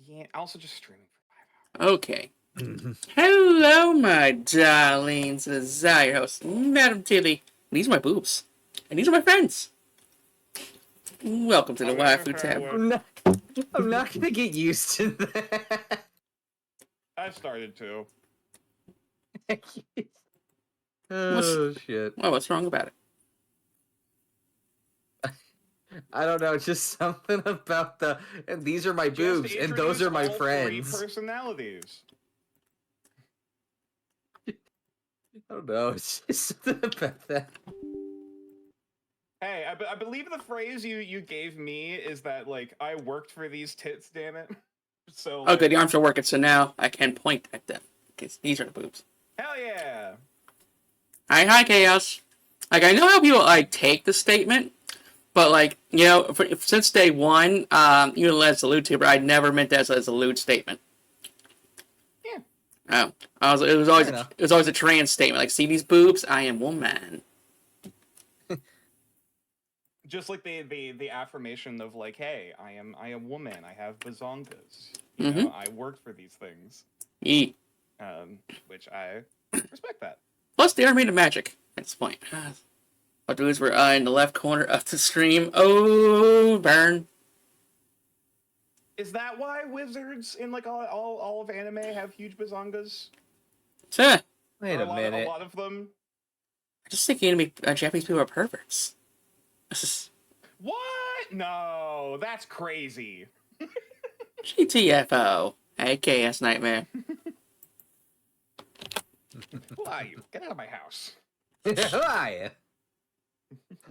Yeah, also just streaming for 5 hours. Okay. Hello, my darlings. This is your host, Madam Tilly. These are my boobs. And these are my friends. Welcome to the Waifu Tab. I'm not gonna get used to that. I started to. Oh shit. Well, what's wrong about it? I don't know, it's just something about and these are my boobs and those are my friends. 3 personalities. I don't know, it's just something about that. Hey, I believe the phrase you gave me is that, like, I worked for these tits, damn it. So. Like, okay, the arms are working, so now I can point at them. Because these are the boobs. Hell yeah! Hi, Chaos. Like, I know how people, like, take the statement, but, like, you know, since day one, even as a lewd tuber, I never meant that as a lewd statement. Yeah. Oh, it was always a trans statement. Like, see these boobs? I am woman. Just like the affirmation of, like, hey, I am woman. I have bazongas. You know, I worked for these things. Which I respect that. Plus, they are made of magic at this point. What dudes were in the left corner of the stream? Oh, burn. Is that why wizards in, like, all of anime have huge bazongas? Wait a minute. A lot of them. I just think anime Japanese people are perverts. What? No, that's crazy. GTFO. AKS Nightmare. Who are you? Get out of my house. Who are you?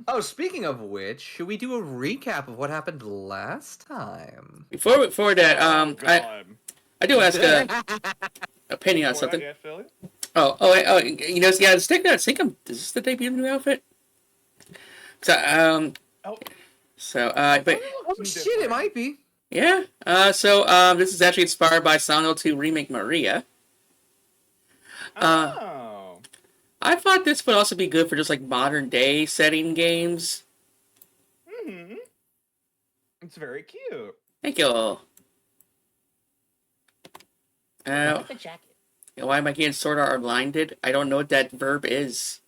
Oh, speaking of which, should we do a recap of what happened last time? Before that, I do ask an opinion on something. You know, yeah, let's take that. Is this the debut of the new outfit? But oh shit, it might be. Yeah. This is actually inspired by Silent Hill 2 Remake Maria. I thought this would also be good for just like modern day setting games. It's very cute. Thank you. I like the jacket. Why am I getting Sword Art blinded? I don't know what that verb is.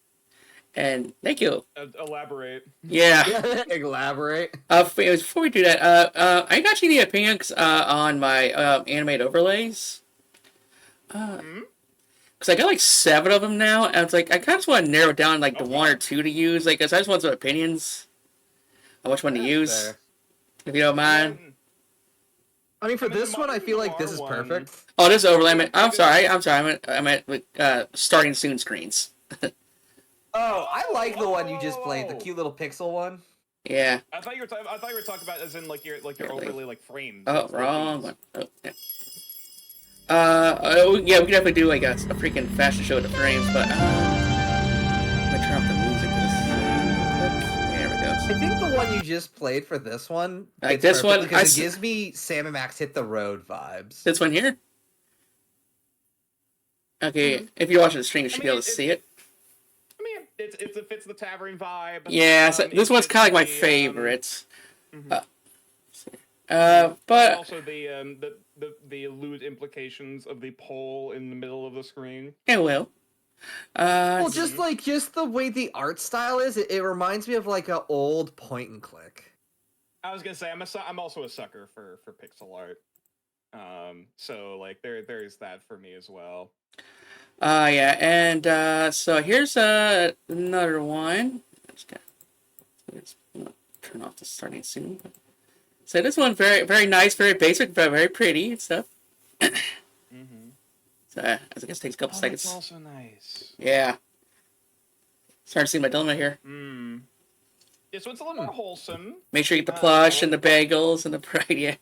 And thank you. Elaborate. Yeah. Elaborate. Before we do that, I got you the opinions on my animated overlays. Because I got like 7 of them now, and it's like I kind of just want to narrow it down like the 1 or 2 to use. Like, 'cause I just want some opinions on which one to use. Fair. If you don't mind. I mean, for this one, I feel like this is perfect. Oh, this overlay. I'm sorry. I meant starting soon screens. Oh, I like the one you just played, the cute little pixel one. Yeah. I thought you were talking about as in like your overlay like frames. Oh, wrong one. Oh, yeah. Yeah, we could definitely do like a freaking fashion show with the frames, but let me turn off the music for this. There we go. I think the one you just played for this one, like this one, because it gives me Sam and Max Hit the Road vibes. This one here. Okay, if you're watching the stream, you should be able to see it. I mean, it fits the Tavern vibe. Yeah, so this one's kind of like my favorite. But also the lewd implications of the pole in the middle of the screen. It will. Well, just the way the art style is, it reminds me of like an old point and click. I was gonna say I'm also a sucker for pixel art. So like there's that for me as well. Yeah, and so here's another one. Let's turn off the starting soon. So this one very nice, very basic, but very pretty and stuff. So I guess it takes a couple seconds. That's also nice. Yeah. Starting to see my dilemma here. Yeah, so it's a little more wholesome. Make sure you get the plush and the bagels and the pride. Yeah.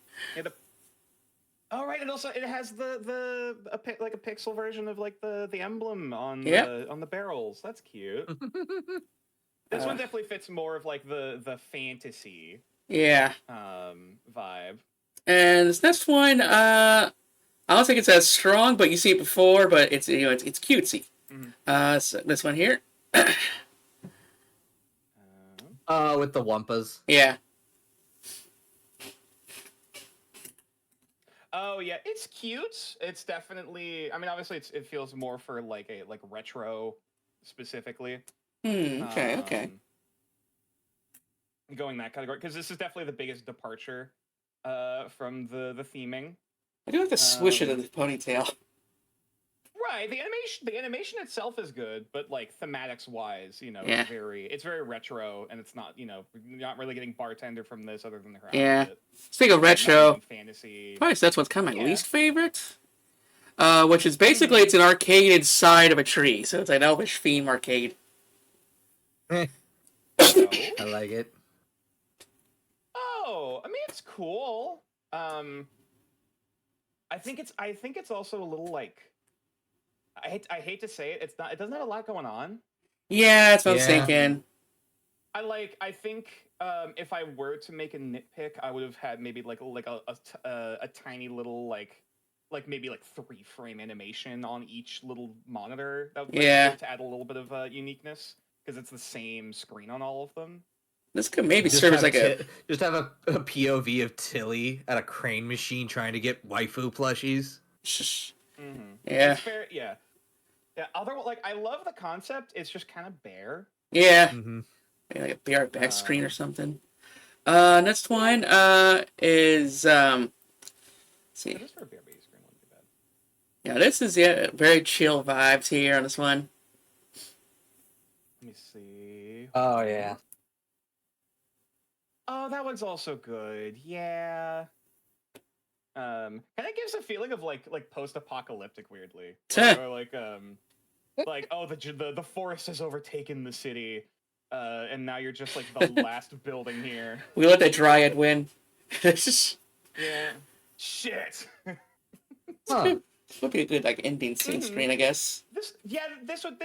Oh right, and also it has the like a pixel version of like the emblem on the barrels. That's cute. This one definitely fits more of like the fantasy. Yeah. Vibe. And this next one, I don't think it's as strong, but you see it before, but it's it's cutesy. So this one here. With the Wumpas. Yeah. Oh yeah, it's cute. It's definitely. I mean, obviously, it feels more for like a retro specifically. Okay. Going that category because this is definitely the biggest departure from the theming. I do like the swish of the ponytail. Right, the animation itself is good, but like thematics wise, you know, Yeah. it's very retro, and it's not, you know, you're not really getting bartender from this other than her Yeah. outfit. Speaking of retro, fantasy. probably that's what's kind of my Yeah. least favorite. Which is basically it's an arcade inside of a tree, so it's an elvish theme arcade. I like it. Oh, I mean, it's cool. I think it's also a little like I hate to say it, it doesn't have a lot going on. Yeah, that's what I'm thinking. I think if I were to make a nitpick, I would have had maybe like a tiny little like maybe like 3-frame animation on each little monitor that would to add a little bit of uniqueness because it's the same screen on all of them. This could maybe serve as like just have a POV of Tilly at a crane machine trying to get waifu plushies. Yeah. It's fair, yeah. Other like I love the concept. It's just kind of bare. Yeah. Maybe like a bare back screen or something. Next one is let's see. Just for a bare back screen wouldn't be bad. Yeah, this is very chill vibes here on this one. Let me see. Oh yeah. Oh, that one's also good. Yeah. Kind of gives a feeling of like post-apocalyptic, weirdly, or like oh the forest has overtaken the city, and now you're just like the last building here. We let the dryad win. Yeah. Shit. Huh. This would be a good like ending screen, I guess. This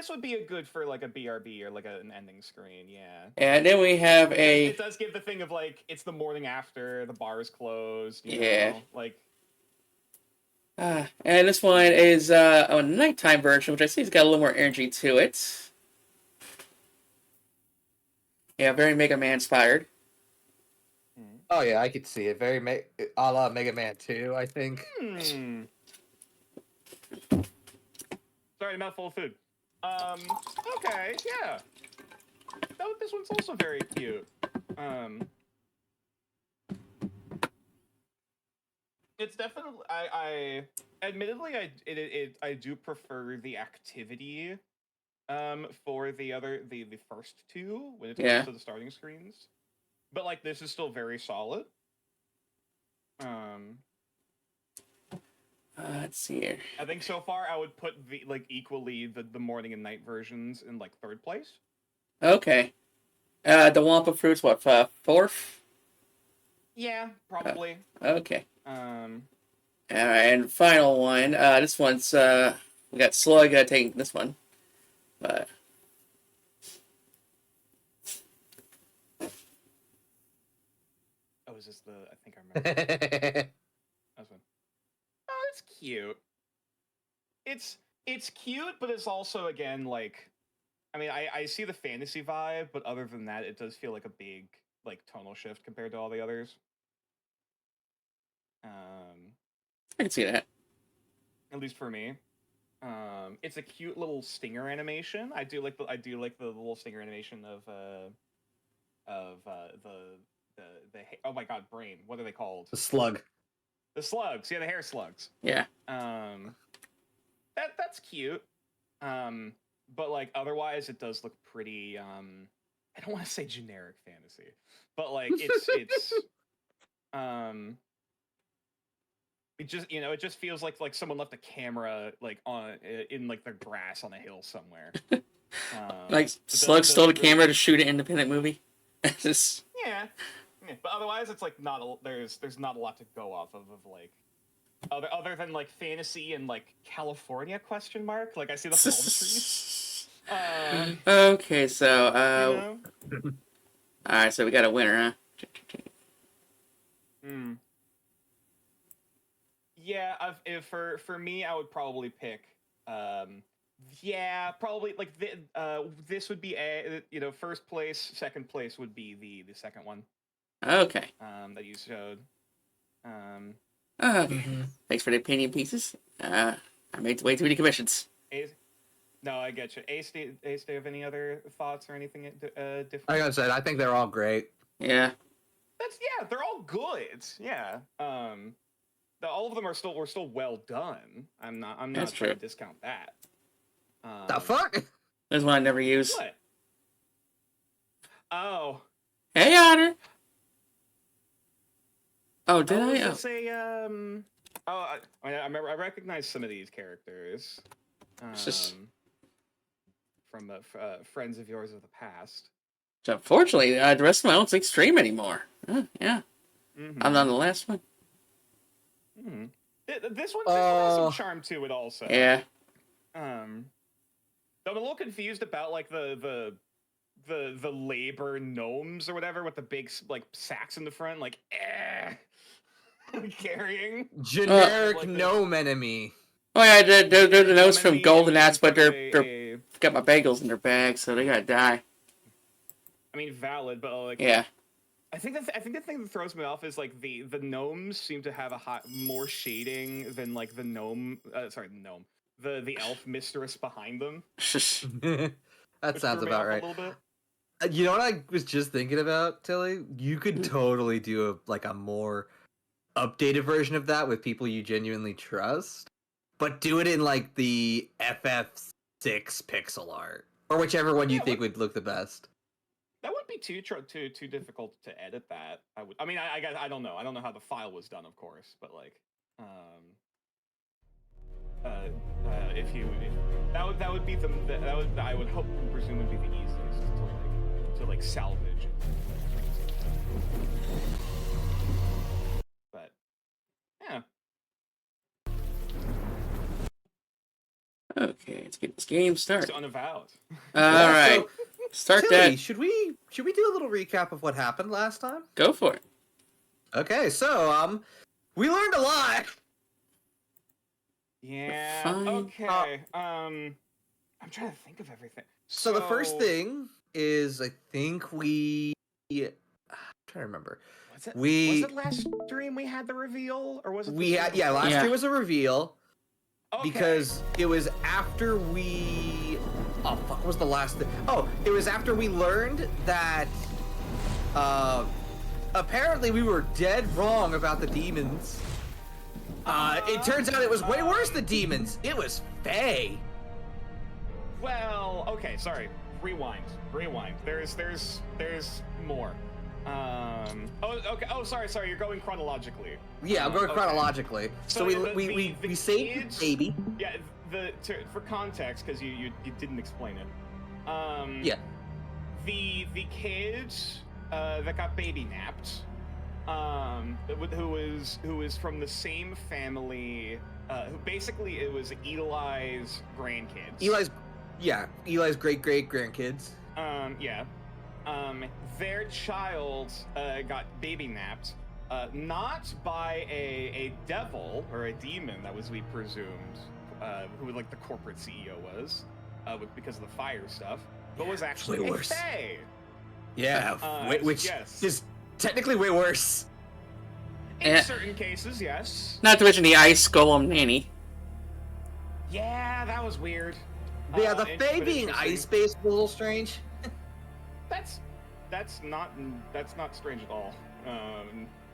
would be a good for like a BRB or like an ending screen, yeah. And then we have it does give the thing of like it's the morning after, the bar is closed, you know, like and this one is a nighttime version, which I see has got a little more energy to it. Yeah, very Mega Man inspired. Oh yeah, I could see it. Very a la Mega Man 2, I think. Sorry, mouthful of food. Okay, yeah. This one's also very cute. It's definitely I admittedly I do prefer the activity for the first two when it comes to the starting screens. But like this is still very solid. Let's see here. I think so far I would put equally the morning and night versions in like third place. Okay. The Wampa Fruits, what, fourth? Yeah, probably. Okay. Alright, and final one. This one's we got Slug taking this one. But oh, is this the I think I remember. That's one. Oh, it's cute. It's cute, but it's also again like I mean I see the fantasy vibe, but other than that, it does feel like a big like tonal shift compared to all the others. I can see that. At least for me. It's a cute little stinger animation. I do like the little stinger animation of the oh my god, brain. What are they called? The slug. The slugs. Yeah, the hair slugs. Yeah. That's cute. But like otherwise it does look pretty I don't want to say generic fantasy, but like it's it just, you know, it just feels like someone left a camera like on in like the grass on a hill somewhere. Like Slug stole the camera to shoot an independent movie. Just yeah, but otherwise it's like there's not a lot to go off of like other than like fantasy and like California ? Like I see the palm trees. Okay, so you know? all right, so we got a winner, huh? Yeah, if for me, I would probably pick. Yeah, probably like this would be first place, second place would be the second one. Okay. That you showed. Okay. Thanks for the opinion pieces. I made way too many commissions. Ace, no, I get you. Ace, do you have any other thoughts or anything different? Like I said, I think they're all great. Yeah. They're all good. Yeah. All of them were still well done. I'm not That's trying true. to discount that. The fuck? There's one I never use. What? Oh. Hey, Otter. Oh, did I? Was Oh. this a I remember. I recognize some of these characters. Just- From friends of yours of the past. Unfortunately, the rest of them I don't think stream anymore. Yeah. Mm-hmm. I'm on the last one. Mm-hmm. This one has some charm to it, also. Yeah. I'm a little confused about like the labor gnomes or whatever with the big like sacks in the front, like carrying Generic like gnome enemy. Oh yeah, they're the notes from enemy Golden Axe, but they're a- got my bagels in their bag, so they gotta die. I mean, valid, but like Yeah. I think the thing that throws me off is like the gnomes seem to have more shading than like the elf mistress behind them. That which sounds threw me about off right. A little bit. You know what I was just thinking about, Tilly? You could totally do a more updated version of that with people you genuinely trust, but do it in like the FF6 pixel art or whichever one you think would look the best. That wouldn't be too difficult to edit. That I mean, I guess I don't know. I don't know how the file was done, of course, but like, if that would be I would hope and presume would be the easiest to salvage. But yeah. Okay, let's get this game started. It's Unavowed. All right, So, start Tilly, that. should we do a little recap of what happened last time? Go for it. Okay, so we learned a lot. Yeah. Fine. Okay. I'm trying to think of everything. So the first thing is, I think I'm trying to remember. Was it last stream we had the reveal, or was it? Last Yeah. year was a reveal. Okay. Because it was after oh fuck, what was the last thing? Oh, it was after we learned that apparently we were dead wrong about the demons. It turns out it was way worse than demons. It was Fae. Well, okay, sorry. Rewind. There's more. Oh, okay. Oh, sorry. You're going chronologically. Yeah, I'm going okay. chronologically. So we saved kids, the baby. Yeah, for context, because you didn't explain it. Yeah. The kids that got baby napped, who was from the same family, who basically it was Eli's grandkids. Eli's great grandkids. Yeah. Their child got baby napped, not by a devil or a demon that was we presumed, who like the corporate CEO was, because of the fire stuff, but was actually way a worse. fae. Yeah, which yes. is technically way worse. In certain cases, yes. Not to mention the ice golem nanny. Yeah, that was weird. Yeah, the Fae being interesting. ice-based was a little strange. That's not strange at all.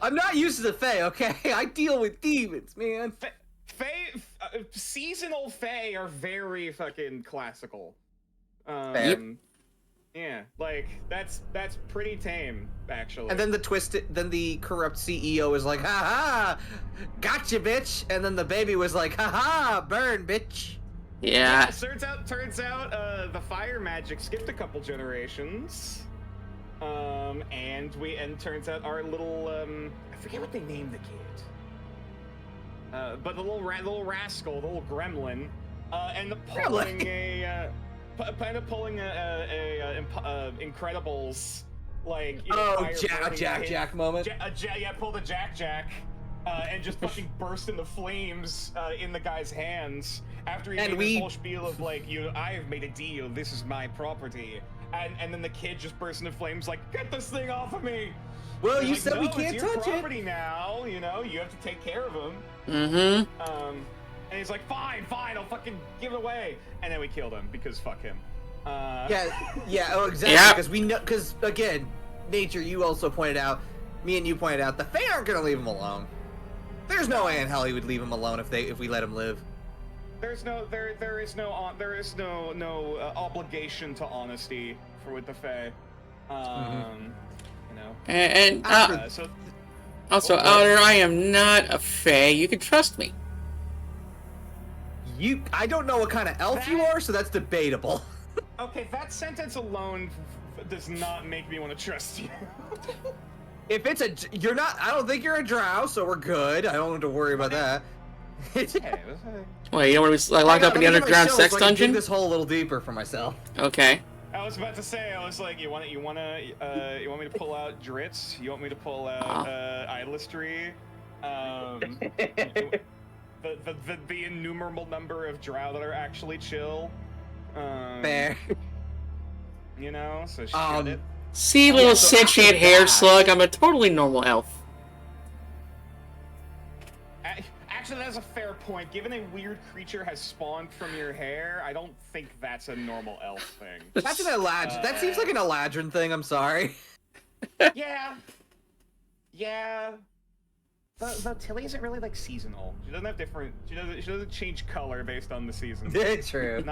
I'm not used to the Fae, okay? I deal with demons, man. Seasonal Fae are very fucking classical. Fair. Yeah, like that's pretty tame, actually. And then the corrupt CEO was like, "Ha ha, gotcha, bitch!" And then the baby was like, "Ha ha, burn, bitch." Yeah. Turns out, the fire magic skipped a couple generations. And turns out our little I forget what they named the kid. But the little rascal, the little gremlin, ended up pulling a Incredibles, like, you know, Oh, Jack moment. pulled a Jack. and just fucking burst into flames in the guy's hands after he And made this whole spiel of like, I've made a deal, this is my property, and then the kid just bursts into flames like, get this thing off of me. Well, And you like, said no, we can't it's your touch it. property now. You have to take care of him. Mm-hmm. And he's like, fine, I'll fucking give it away. And then we killed him because fuck him. Yeah, oh, exactly. Yeah. Because we know, because again, Nature, you also pointed out, me and you pointed out, the Fae aren't gonna leave him alone. There's no way in hell he would leave him alone if we let him live. There is no obligation to honesty with the Fae. You know. And So also, Outer, I am not a Fae. You can trust me. I don't know what kind of elf you are, so that's debatable. okay, that sentence alone does not make me want to trust you. If it's you're not. I don't think you're a drow, so we're good. I don't have to worry about that. Wait, you don't want to be locked up in the underground sex so dungeon? I can dig this hole a little deeper for myself. Okay. I was about to say, I was like, you want me to pull out Dritz? You want me to pull out Idolistry? The innumerable number of drow that are actually chill. Fair. You know, so shut it. See, little so sentient after hair that- slug, I'm a totally normal elf. Actually, that's a fair point. Given a weird creature has spawned from your hair, I don't think that's a normal elf thing. That's an Eladrin. That seems like an Eladrin thing. I'm sorry. Yeah. The Tilly isn't really like seasonal. She doesn't have different. She doesn't change color based on the season. True.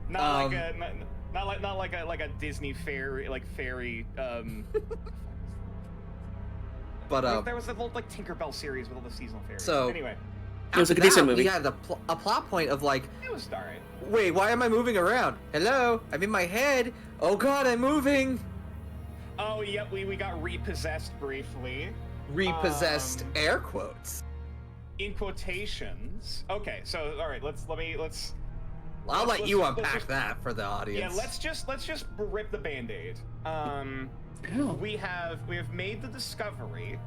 Not like a Disney fairy But there was the whole like Tinkerbell series with all the seasonal fairies. So- Anyway, It was a after decent that, movie. We had a plot point of like, it was alright. wait, why am I moving around? Hello, I'm in my head. Oh God, I'm moving. Oh yep, we got repossessed briefly. Repossessed air quotes. In quotations. Okay, so all right, let's I'll let you let's unpack just- that for the audience. Yeah, let's just rip the Band-Aid. We have made the discovery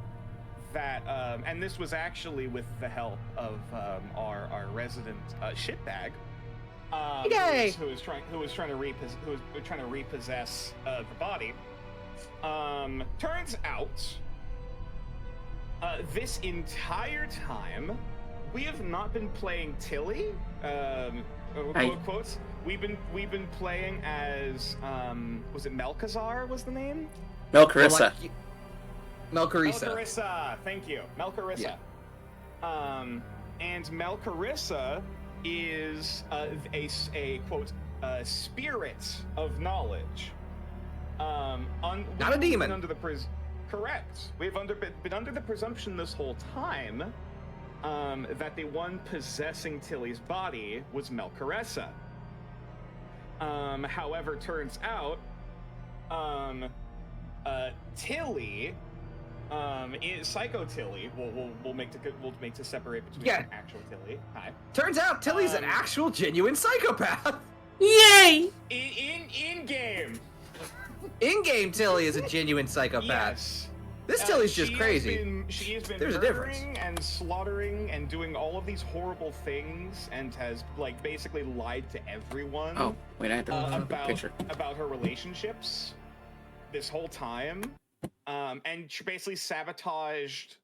that and this was actually with the help of our resident shitbag, Yay! who was trying to repossess the body. Turns out this entire time we have not been playing Tilly. Quote quotes. We've been playing as was it Melkazar was the name? Melcarissa. Melcarissa. Thank you, Melcarissa. Yeah. And Melcarissa is a quote spirit of knowledge. Not a demon. Correct. We've been under the presumption this whole time that the one possessing Tilly's body was Melcarissa. However, turns out Tilly is Psycho Tilly. We'll make to separate between actual Tilly. Hi. Turns out Tilly's an actual genuine psychopath. Yay! In game. In-game Tilly is a genuine psychopath. Yes. This Tilly's just crazy. She has been There's a difference. murdering and slaughtering and doing all of these horrible things, and has like basically lied to everyone. Oh, wait, I have to look at the picture. about her relationships this whole time, and she basically sabotaged,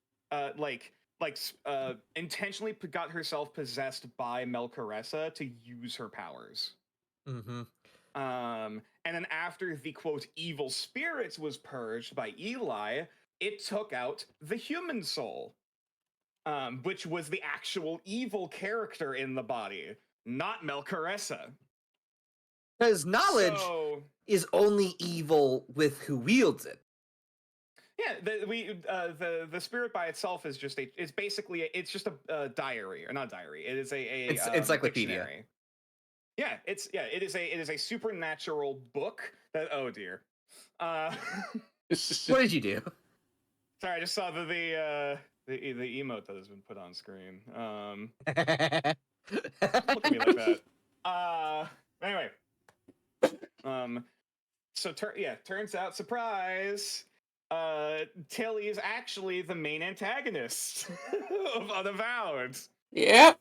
intentionally got herself possessed by Melcarissa to use her powers. Mm-hmm. And then after the quote evil spirits was purged by Eli, it took out the human soul, which was the actual evil character in the body, not Melcarissa. Because knowledge So, is only evil with who wields it. yeah, the spirit by itself is just it's just a diary, or not diary. It is It's encyclopedia. dictionary. Yeah, it is a supernatural book that, oh dear. What did you do? Sorry, I just saw the emote that has been put on screen. Look at me like that. Anyway. So turns out, surprise, Tilly is actually the main antagonist of Unavowed. Yep.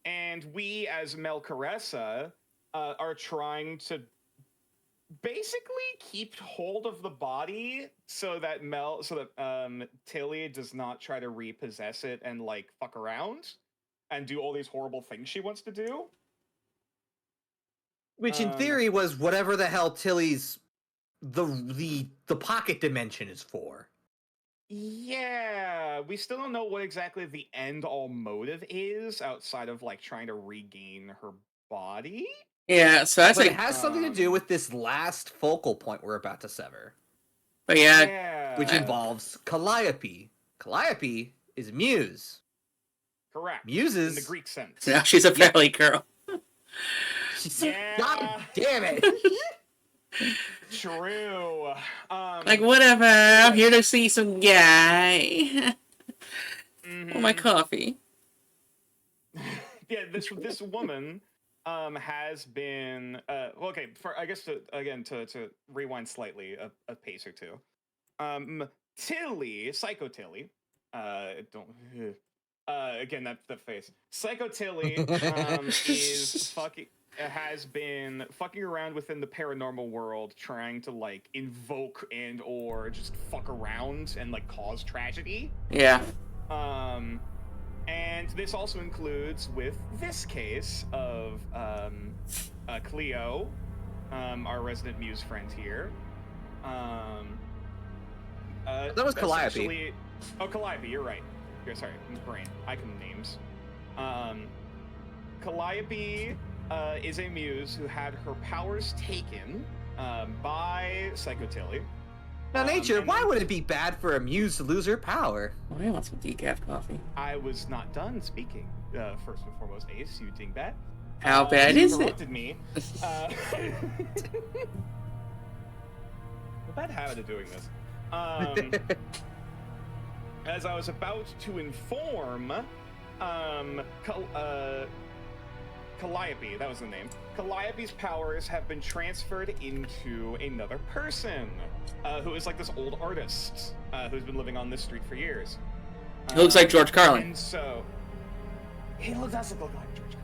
And we, as Mel Caressa, are trying to basically keep hold of the body so that Tilly does not try to repossess it and like fuck around and do all these horrible things she wants to do. Which in theory was whatever the hell Tilly's the pocket dimension is for. Yeah, we still don't know what exactly the end-all motive is outside of like trying to regain her body. Yeah, so that's but like it has something to do with this last focal point we're about to sever. But yeah, which involves Calliope. Calliope is a muse. Correct. Muses in the Greek sense. Now she's a valley girl. Yeah. God damn it. True. Like whatever. I'm here to see some guy. Oh, my coffee. Yeah, this woman has been okay. For I guess to rewind slightly a pace or two. Tilly, Psycho Tilly. Again that face. Psycho Tilly has been fucking around within the paranormal world, trying to like invoke and or just fuck around and like cause tragedy. Yeah. And this also includes with this case of Cleo, our resident muse friend here. That was Calliope. Oh, Calliope, you're right. Sorry, brain. I can names. Calliope is a muse who had her powers taken by Psycho Tilly. Now, Nature, why would it be bad for a muse to lose her power? Well, I want some decaf coffee. I was not done speaking. First and foremost, Ace, you dingbat. How bad is it? Interrupted me. A bad habit of doing this. As I was about to inform, Calliope, that was the name. Calliope's powers have been transferred into another person, who is like this old artist, who's been living on this street for years. He looks like George Carlin. And so, he does look like George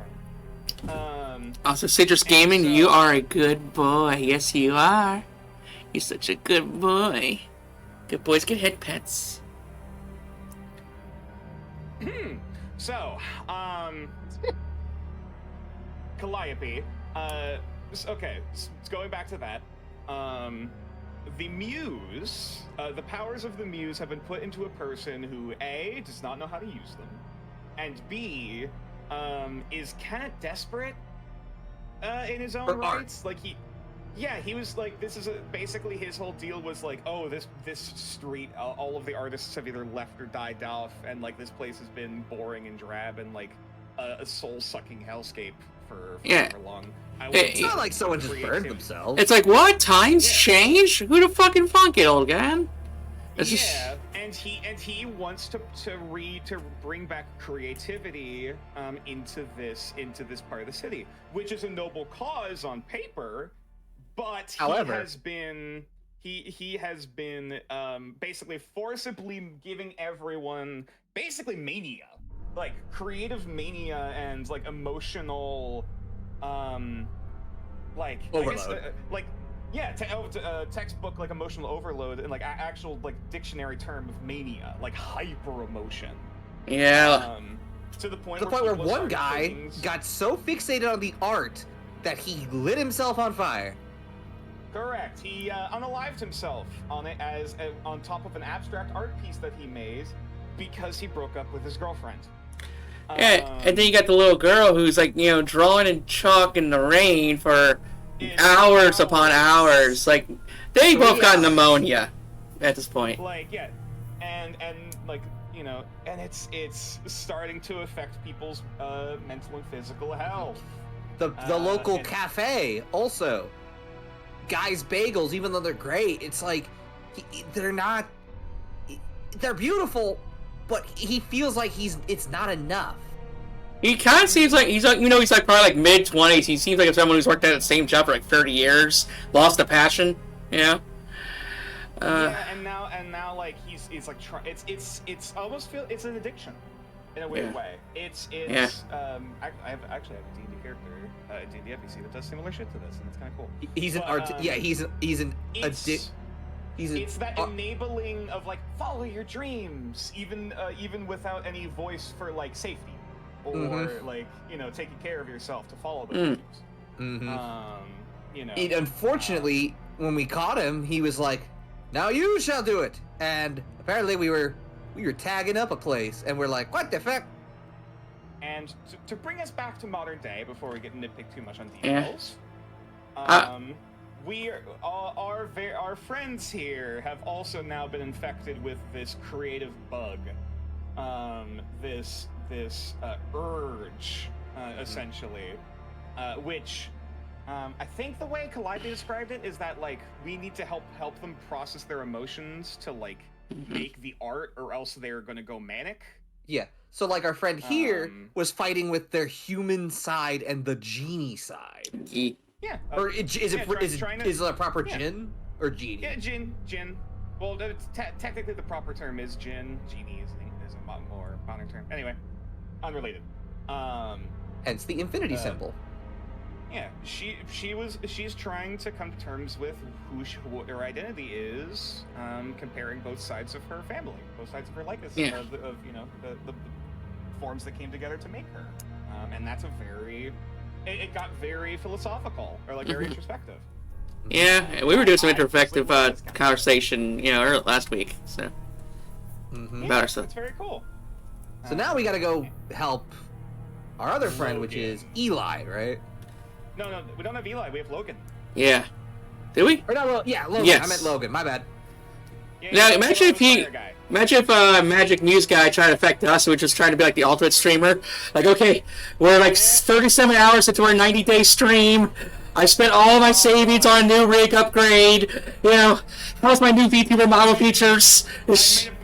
Carlin. Also, Citrus Gaming, you are a good boy. Yes, you are. You're such a good boy. Good boys get head pets. So, Calliope, okay, so going back to that, the muse, the powers of the muse have been put into a person who, A, does not know how to use them, and B, is kind of desperate, in his own rights. Like, he was like, this is basically his whole deal was like, oh, this street, all of the artists have either left or died off, and like this place has been boring and drab and like a soul-sucking hellscape for long. It's not like someone just burned themselves. It's like, what? Times change? Who the fucking funk it, old guy? Yeah, and he wants to bring back creativity into this part of the city, which is a noble cause on paper. But however, he has been basically forcibly giving everyone basically mania, like creative mania and like emotional, like overload. Textbook like emotional overload and like actual like dictionary term of mania, like hyper emotion. Yeah. To the point where one guy got so fixated on the art that he lit himself on fire. Correct. He unalived himself on it on top of an abstract art piece that he made because he broke up with his girlfriend. Yeah, and then you got the little girl who's like, drawing in chalk in the rain for hours upon hours. Like, they both got pneumonia at this point. Like, yeah, and like, and it's starting to affect people's mental and physical health. The local cafe also. Guys' bagels, even though they're great, it's like they're beautiful, but he feels like it's not enough. He kind of seems like he's like probably like mid-20s. He seems like someone who's worked at the same job for like 30 years, lost the passion, Yeah, and now, like he's like it's almost it's an addiction, in a weird way. It's I actually have a D&D character, a D&D NPC that does similar shit to this, and it's kind of cool. He's It's that enabling of like follow your dreams, even without any voice for like safety, or like taking care of yourself to follow those dreams. Unfortunately, when we caught him, he was like, "Now you shall do it." And apparently, we were tagging up a place, and we're like, "What the fuck?" And to bring us back to modern day, before we get nitpick too much on details, our friends here have also now been infected with this creative bug, this urge, essentially, which I think the way Calliope described it is that like we need to help them process their emotions to like make the art, or else they're gonna go manic. Yeah. So like our friend here was fighting with their human side and the genie side. Yeah. Or is it a proper Jinn or genie? Yeah, Jinn. Well, technically the proper term is Jinn. Genie is a more modern term. Anyway, unrelated. Hence the infinity symbol. Yeah, she's trying to come to terms with what her identity is, comparing both sides of her family, both sides of her likeness, of the forms that came together to make her, and that's it got very philosophical, or like very introspective. Yeah, we were doing some introspective conversation, last week, so about ourselves. It's very cool. So now we gotta go help our other friend, which is Eli, right? No, we don't have Eli. We have Logan. Yeah. Did we? Or no, Logan. Yes. I meant Logan. My bad. Now, imagine if Magic News guy tried to affect us, which was trying to be like the ultimate streamer. Like, okay, we're like 37 hours into our 90-day stream. I spent all my savings on a new rig upgrade. How's my new Vtuber model features?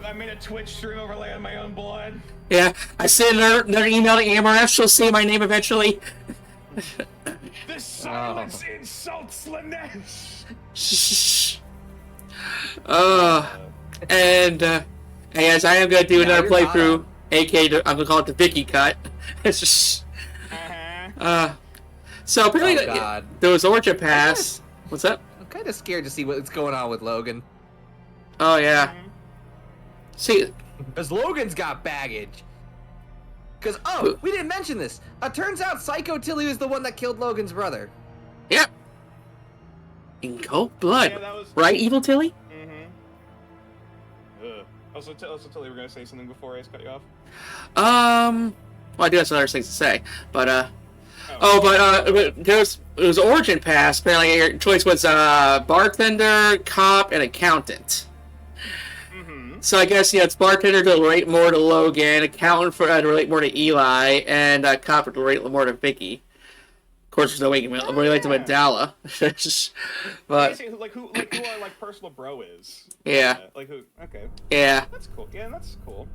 I made a Twitch stream overlay on my own blood. Yeah, I sent another email to Amoref. She'll say my name eventually. The silence insults Lanesh. And yes, I am gonna do another playthrough, aka I'm gonna call it the Vicky cut. It's just, so apparently there was Orchard Pass. What's up? I'm kind of scared to see what's going on with Logan. Oh yeah. See, because Logan's got baggage. Because, we didn't mention this. It turns out Psycho Tilly was the one that killed Logan's brother. Yep. In cold blood. Yeah, right, Evil Tilly? Also, Tilly, we're going to say something before I cut you off? Well, I do have some other things to say, but, it was Origin Pass. Apparently, your choice was, bartender, cop, and accountant. So I guess, it's bartender to relate more to Logan, accountant to relate more to Eli, and cop to relate more to Vicky. Of course, there's no way you can relate to Mandala. But who our like personal bro is. Yeah. Like who? Okay. Yeah. That's cool. Yeah, that's cool.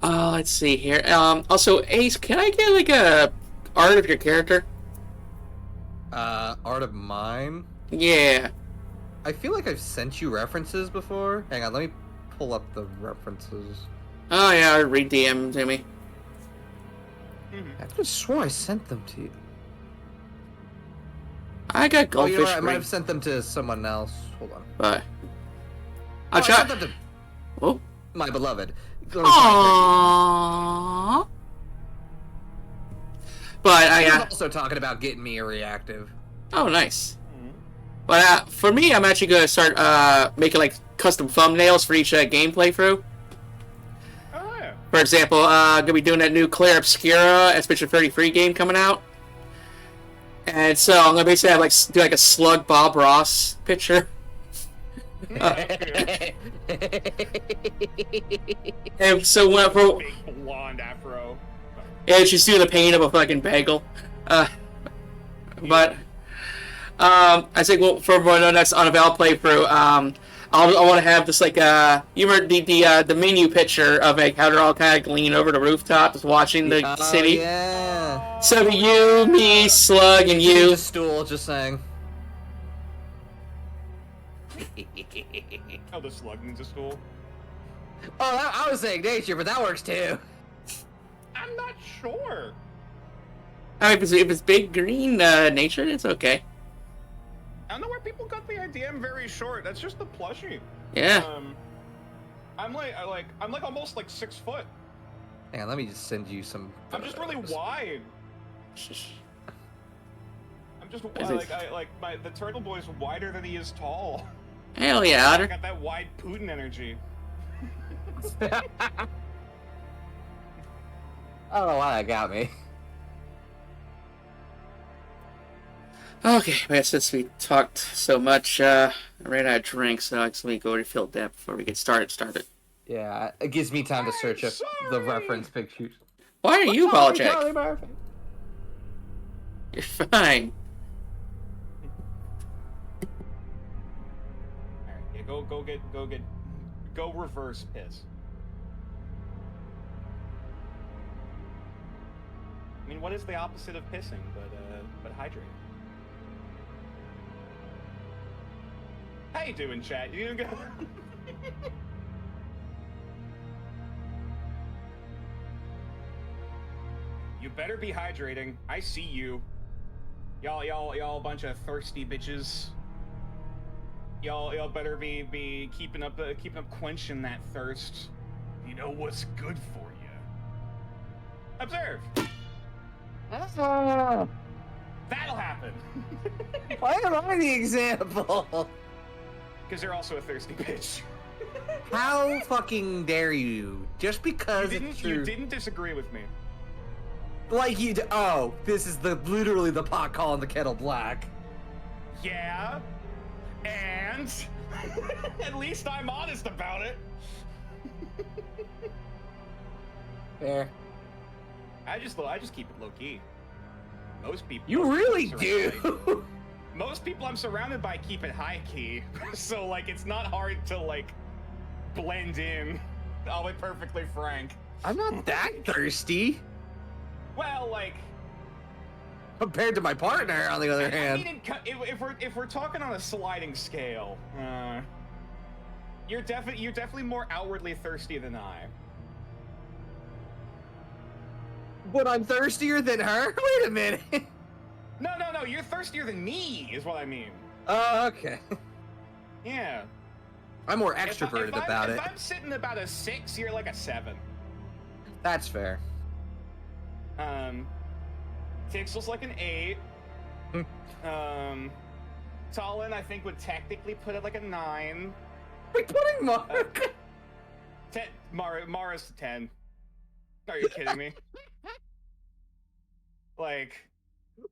Let's see here. Also, Ace, can I get like a art of your character? Art of mine? Yeah. I feel like I've sent you references before. Hang on, let me pull up the references. Oh yeah, read DM to me. I could have swore I sent them to you. I got goldfish. I might have sent them to someone else. Hold on. But I sent them to my beloved. Aww. But I was also talking about getting me a reactive. Oh, nice. But for me, I'm actually gonna start making like custom thumbnails for each gameplay through. Oh yeah. For example, gonna be doing that new Claire Obscura Expedition 33 game coming out, and so I'm gonna basically have do a Slug Bob Ross picture. And so for big blonde afro. Yeah, she's doing the pain of a fucking bagel. But I think for the next Unavowed playthrough, I want to have this you remember the menu picture of how they're all kind of leaning over the rooftop, just watching the city. Yeah. So you, me, Slug, and you. The stool, just saying. Oh, the slug needs a stool. Oh, I was saying nature, but that works too. I'm not sure. Oh, if it's big green nature, it's okay. I don't know where people got the idea. I'm very short. That's just the plushie. Yeah. I'm like almost like 6 foot. Hang on, let me just send you some. I'm just really wide. I'm just the turtle boy's wider than he is tall. Hell yeah, I Otter. got that wide Putin energy. I don't know why that got me. Okay, well, since we talked so much, I ran out of drinks, so let me go refill that before we get started. Yeah, it gives me time to search up the sorry. reference pictures. Why are you Charlie apologetic? Murphy. You're fine. Alright, yeah, go reverse piss. I mean, what is the opposite of pissing but hydrating? How you doing, chat? You gonna go? You better be hydrating. I see you. Y'all a bunch of thirsty bitches. Y'all better be keeping up quenching that thirst. You know what's good for you. Observe. That'll happen. Why am I the example? Because you're also a thirsty bitch. How fucking dare you? Just because it's true. You didn't disagree with me. Like you. Oh, this is literally the pot calling the kettle black. Yeah. And at least I'm honest about it. Fair. I just keep it low key. Most people. You really do. Most people I'm surrounded by keep it high key, so like it's not hard to like blend in. I'll be perfectly frank. I'm not that thirsty. Well, like compared to my partner, on the other hand. I mean, if we're talking on a sliding scale, you're definitely more outwardly thirsty than I. But I'm thirstier than her? Wait a minute. No, you're thirstier than me, is what I mean. Oh, okay. Yeah. I'm more extroverted about it. If I'm sitting about a 6, you're like a 7. That's fair. Tixel's like an 8. Talon, I think, would technically put it like a 9. We're putting Mark. Mara's 10. Are you kidding me? Like,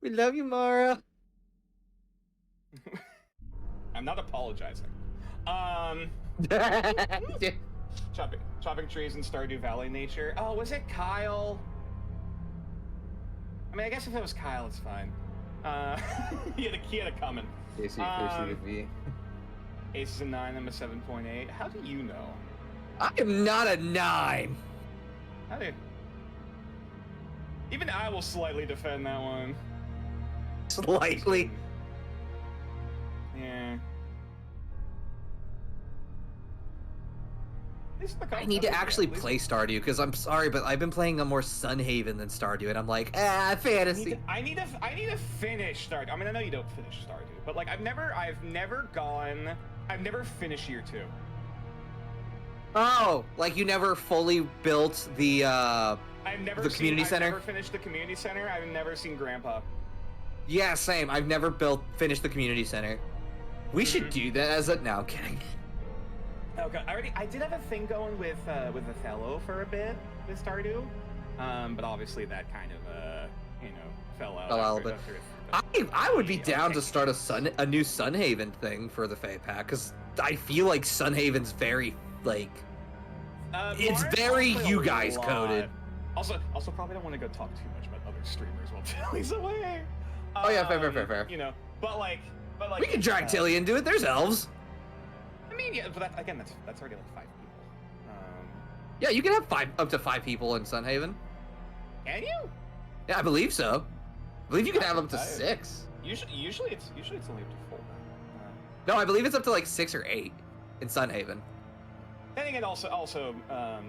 We love you, Mara. I'm not apologizing. Chopping trees in Stardew Valley nature. Oh, was it Kyle? I mean, I guess if it was Kyle, it's fine. He had a comment. Casey, thirsty to be. Ace is a 9, I'm a 7.8. How do you know? I am not a 9. How do you... Even I will slightly defend that one. Slightly. Yeah. I need to actually play Stardew because I'm sorry, but I've been playing a more Sunhaven than Stardew, and I'm like, fantasy. I need to finish Stardew. I mean, I know you don't finish Stardew, but like I've never finished year 2. Oh, like you never fully built the community center? I've never finished the community center. I've never seen Grandpa. Yeah, same. I've never finished the community center. We should do that as a. No, I'm kidding. Okay, I did have a thing going with Othello for a bit with Stardew, but obviously that kind of fell out. Fell out a bit. I would be down to start a new Sunhaven thing for the Fate Pack because I feel like Sunhaven's very like it's very you guys coded. Also, probably don't want to go talk too much about other streamers while Tilly's away. Oh yeah, fair. You know, but like we can drag Tilly into it. There's elves. I mean, yeah, but that's already like 5 people. Yeah, you can have up to 5 people in Sunhaven. Can you? Yeah, I believe so. I believe you can have up to 6. Usually it's only up to 4. No, I believe it's up to like 6 or 8 in Sunhaven. I think it also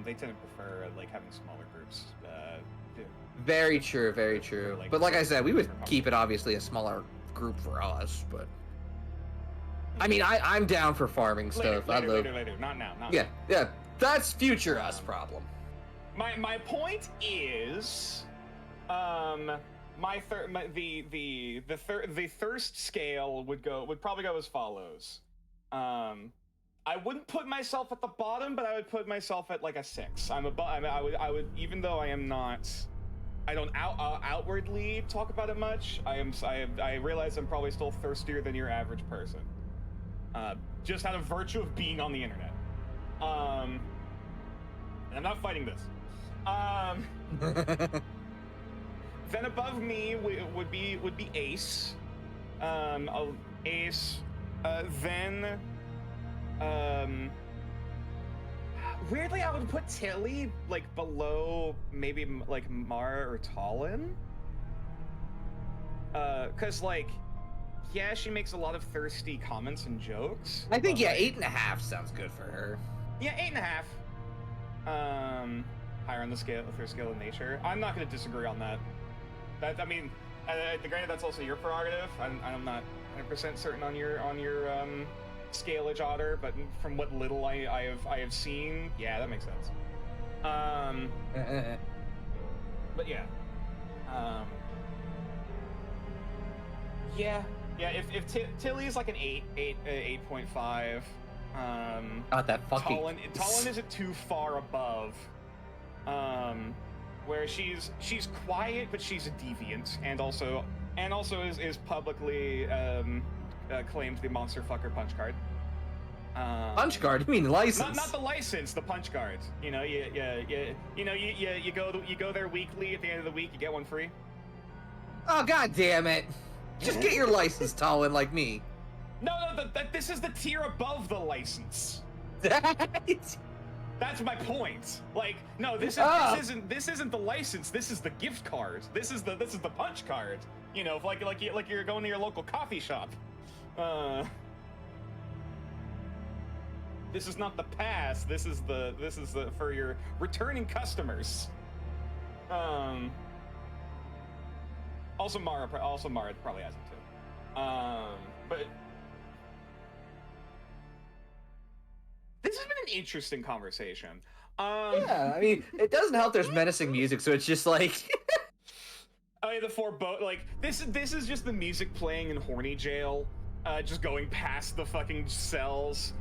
they tend to prefer like having smaller groups. Very true, very true. Like, But like I said, we would keep it obviously a smaller group for us. But I mean, I'm down for farming stuff. Later. Not now. Yeah. That's future us problem. My point is, the thirst scale would probably go as follows. I wouldn't put myself at the bottom, but I would put myself at like a 6. I would, even though I don't outwardly talk about it much. I realize I'm probably still thirstier than your average person. Just out of virtue of being on the internet. And I'm not fighting this. Then above me would be Ace. Ace. Then. Weirdly, I would put Tilly like below maybe like Mara or Talon. Cause like, yeah, she makes a lot of thirsty comments and jokes. I think yeah, 8.5 sounds good for her. Yeah, 8.5. Higher on the thirst scale of nature. I'm not gonna disagree on that. Granted, that's also your prerogative. I'm not 100% certain on your scaleage otter, but from what little I have seen, yeah, that makes sense. But yeah, yeah. If Tilly's like an 8.5. Not that fucking. Talon isn't too far above. Where she's quiet, but she's a deviant, and also is publicly claimed the monster fucker punch card. Punch card? You mean the license? Not the license, the punch card. You know, you go there weekly. At the end of the week, you get one free. Oh god damn it! Just get your license, Talon, like me. No, this is the tier above the license. That's my point. Like, no, this isn't the license. This is the gift card. This is the punch card. You know, like you're going to your local coffee shop. This is not the pass. This is the for your returning customers. Also Mara probably has it too. But this has been an interesting conversation. Yeah, I mean, it doesn't help there's menacing music, so it's just like... Oh yeah, the forebode, like, this is just the music playing in horny jail, just going past the fucking cells,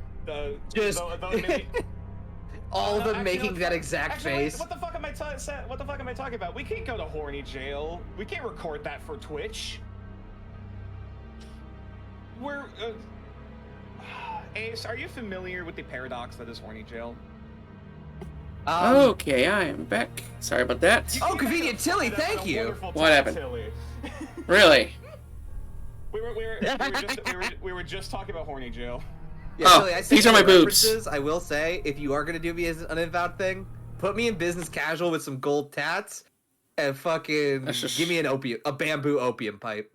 all of them making that exact face. What the fuck am I talking about? We can't go to horny jail. We can't record that for Twitch. Ace, are you familiar with the paradox that is horny jail? Okay, I am back. Sorry about that. Oh, convenient Tilly, thank you. What happened? Really? We were just talking about horny jail. Yeah, Tilly, I these are my boobs. I will say, if you are gonna do me as an Unavowed thing, put me in business casual with some gold tats, and fucking give me a bamboo opium pipe.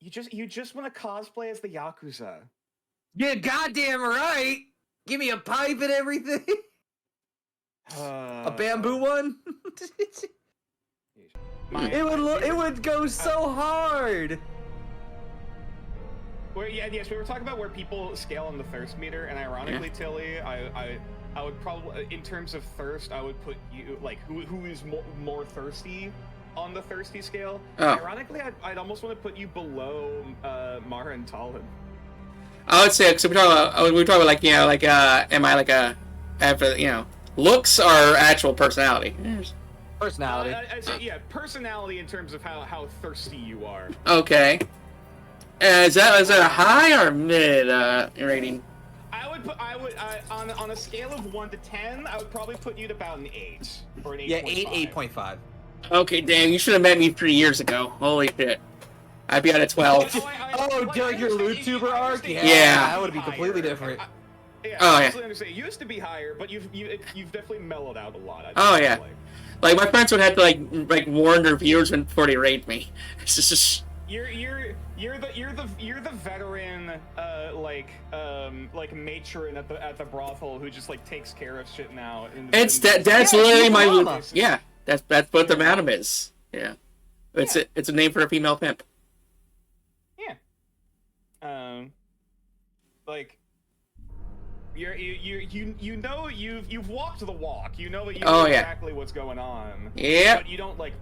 You just want to cosplay as the Yakuza. Yeah, goddamn right. Give me a pipe and everything. A bamboo one. It would go so hard. Yes, we were talking about where people scale on the thirst meter, and ironically, Tilly, I would probably, in terms of thirst, I would put you like who is more thirsty on the thirsty scale. Oh. Ironically, I'd almost want to put you below Mara and Talon. I would say, because we're talking about like, you know, like, am I like looks or actual personality? Personality. I'd say, yeah, personality in terms of how thirsty you are. Okay. Is that a high or mid rating? I would on a scale of 1 to 10, I would probably put you at about an 8 or an 8.5. Yeah, 8.5. Okay, damn, you should have met me 3 years ago. Holy shit. I'd be at a 12. During your Vtuber arc? Yeah, that would be completely different. I understand. It used to be higher, but you've definitely mellowed out a lot. Like my friends would have to like warn their viewers before they rate me. It's just You're the veteran like matron at the brothel who just like takes care of shit now. That's Yeah, literally my Mama. yeah. That's what the madam is. Yeah, it's a name for a female pimp. Yeah. Like you know you've walked the walk. You know that you know exactly what's going on. Yeah. But you don't like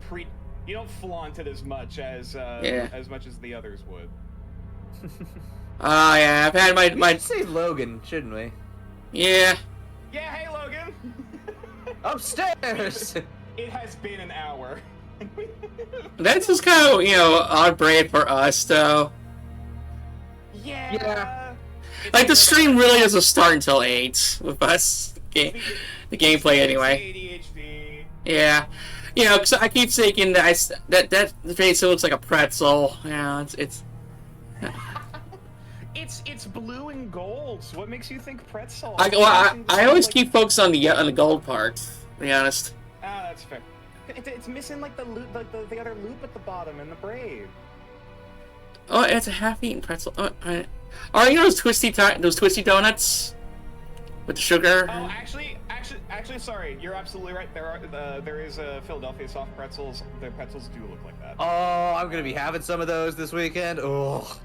you don't flaunt it as much as the others would. Oh yeah, I've had my We should say Logan, shouldn't we? yeah. Yeah, hey Logan. Upstairs. It has been an hour. That's just kind of on brand for us though. Yeah. Like the stream really doesn't start until 8 with us. The gameplay anyway. ADHD. Yeah. Because I keep thinking that face looks like a pretzel. Yeah, It's blue and gold. So what makes you think pretzel? I always keep focused on the gold part. To be honest. Ah, that's fair. It's missing like the loop, like the other loop at the bottom and the braid. Oh, it's a half-eaten pretzel. Oh, those twisty donuts with the sugar. Oh, actually, sorry. You're absolutely right. There is Philadelphia soft pretzels. The pretzels do look like that. Oh, I'm gonna be having some of those this weekend. Oh.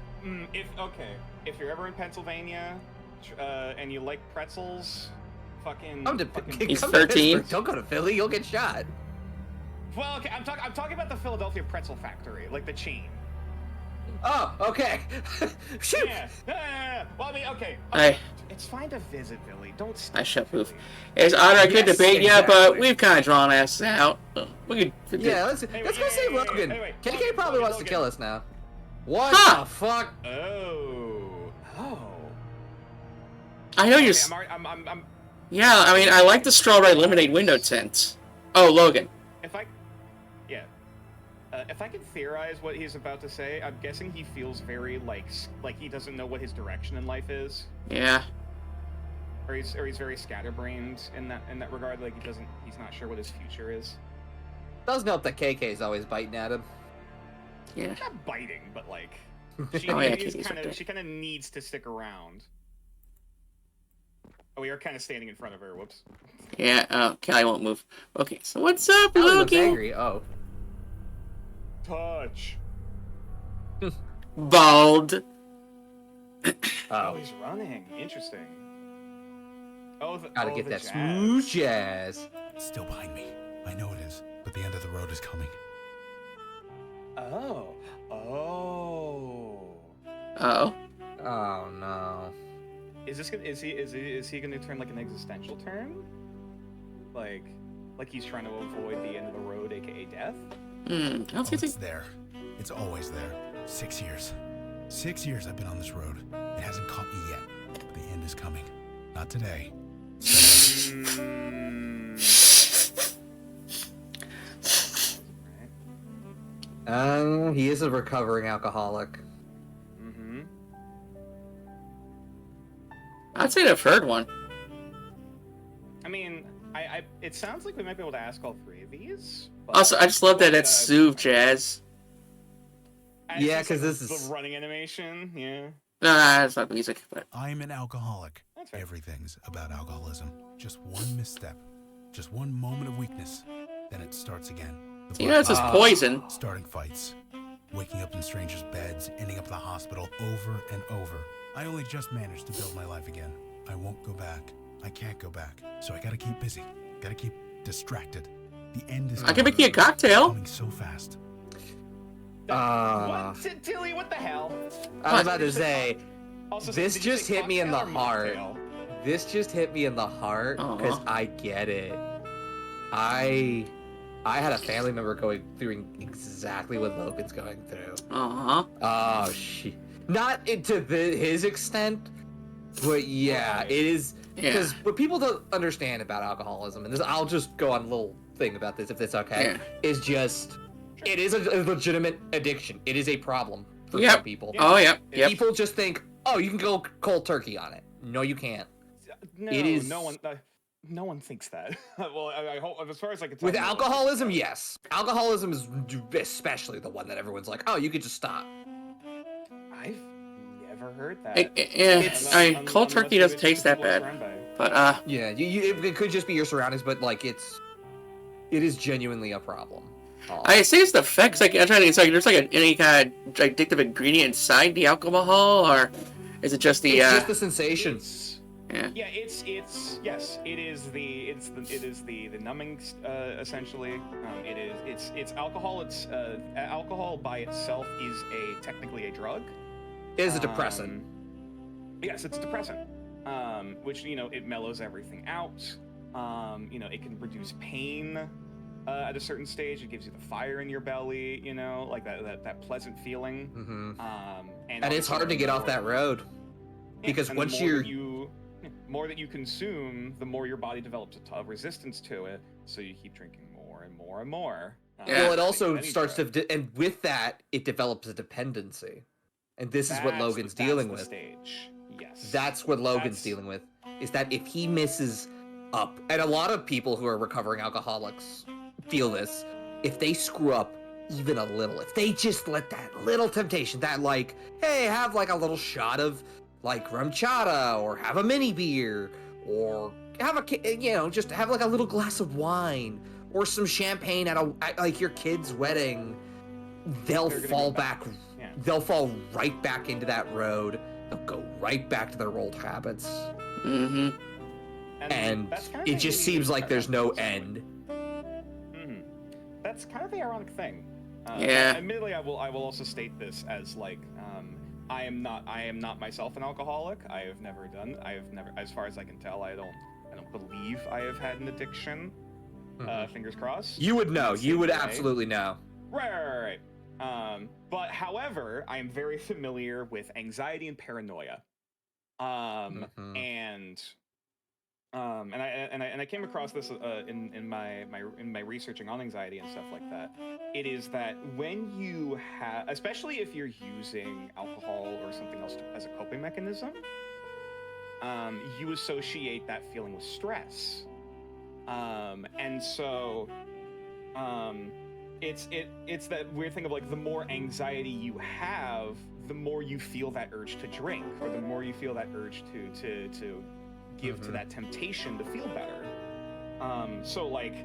If you're ever in Pennsylvania, and you like pretzels, fucking. He's come to 13. Pittsburgh. Don't go to Philly. You'll get shot. Well, okay, I'm talking about the Philadelphia Pretzel Factory, like the chain. Oh, okay. Shoot. Yeah. Well, I mean, okay. Hey. It's fine to visit Philly. Don't. I shall move. It's I could debate exactly. but we've kind of drawn asses out. We could. Yeah, let's go see Logan. Wait. KK probably wants to kill us now. What Huh. the fuck? Oh. I know you're. I'm. Yeah, I mean, I like the strawberry lemonade window tint. Oh, Logan. If I can theorize what he's about to say, I'm guessing he feels very like he doesn't know what his direction in life is. Yeah. Or he's very scatterbrained in that regard. Like he's not sure what his future is. Doesn't help that KK's always biting at him. Yeah. Not biting, but like she kind of needs to stick around. Oh, we are kind of standing in front of her. Whoops. Yeah. Oh, Kelly won't move. Okay. So what's up, Kelly looks Logan? angry. Oh. Touch. Bald. Oh, he's running. Interesting. Gotta get that jazz. smooth jazz. It's still behind me. I know it is, but the end of the road is coming. Oh. Oh. Oh no. Is he gonna turn like an existential turn? Like he's trying to avoid the end of the road, aka death? It's there. It's always there. 6 years. 6 years I've been on this road. It hasn't caught me yet. But the end is coming. Not today. He is a recovering alcoholic. Mm-hmm. I'd say the third one. I mean, it sounds like we might be able to ask all three of these. Also, I just love that it's smooth jazz. Yeah, because this the is running animation. Yeah. Nah, it's not music, but I'm an alcoholic. That's right. Everything's about alcoholism. Just one misstep. Just one moment of weakness. Then it starts again. The it's just poison. starting fights. Waking up in strangers' beds, ending up in the hospital over and over. I only just managed to build my life again. I won't go back. I can't go back. So I gotta keep busy. Gotta keep distracted. The end is I can make you a cocktail. coming so fast. What? Tilly, what the hell? I was about to say, Also, this did you just say hit me in the cocktail or heart. mocktail? This just hit me in the heart because I get it. I had a family member going through exactly what Logan's going through. Oh shit! Not into his extent, but yeah, it is. Because what people don't understand about alcoholism, and this, I'll just go on a little thing about this if it's okay, is just it is a legitimate addiction. It is a problem for some people. Oh, yep. People just think, oh, you can go cold turkey on it. No, you can't. No, it is. No one. No one thinks that. Well, I hope, as far as I can tell. With no one thinks alcoholism, that. yes. Alcoholism is especially the one that everyone's like, oh, you could just stop. I've never heard that. Yeah, cold turkey doesn't taste that bad. But Yeah, it could just be your surroundings, but like it is genuinely a problem. I say it's the effects. Like I'm trying to. It's like there's like any kind of addictive ingredient inside the alcohol, or is it just the? It's just the sensation. Yeah. It's yes, it is the numbing essentially. It's alcohol. It's alcohol by itself is technically a drug. It is a depressant. Yes, it's a depressant. Which it mellows everything out. It can reduce pain at a certain stage. It gives you the fire in your belly. Like that pleasant feeling. Mm-hmm. And it's hard to get off that road because once more that you consume, the more your body develops a resistance to it. So you keep drinking more and more and more. Well, it also starts to, and with that, it develops a dependency. And this is what Logan's dealing with. Stage. Yes. That's what Logan's dealing with. Is that if he messes up, and a lot of people who are recovering alcoholics feel this, if they screw up even a little, if they just let that little temptation, that like, hey, have like a little shot of like rum chata, or have a mini beer, or have just have like a little glass of wine, or some champagne at like your kid's wedding, they'll fall back. Yeah. They'll fall right back into that road. They'll go right back to their old habits. Mm-hmm. And it just seems like there's no end. Mm-hmm. That's kind of the ironic thing. Yeah. Admittedly, I will also state this as like, I am not myself an alcoholic. I have never, as far as I can tell, I don't believe I have had an addiction. Mm-hmm. Fingers crossed. You would know. You would absolutely know. Right. But however, I am very familiar with anxiety and paranoia. Mm-hmm. And I came across this in my researching on anxiety and stuff like that. It is that when you have, especially if you're using alcohol or something else as a coping mechanism, you associate that feeling with stress, and so it's that weird thing of like the more anxiety you have, the more you feel that urge to drink, or the more you feel that urge to give to that temptation to feel better. So like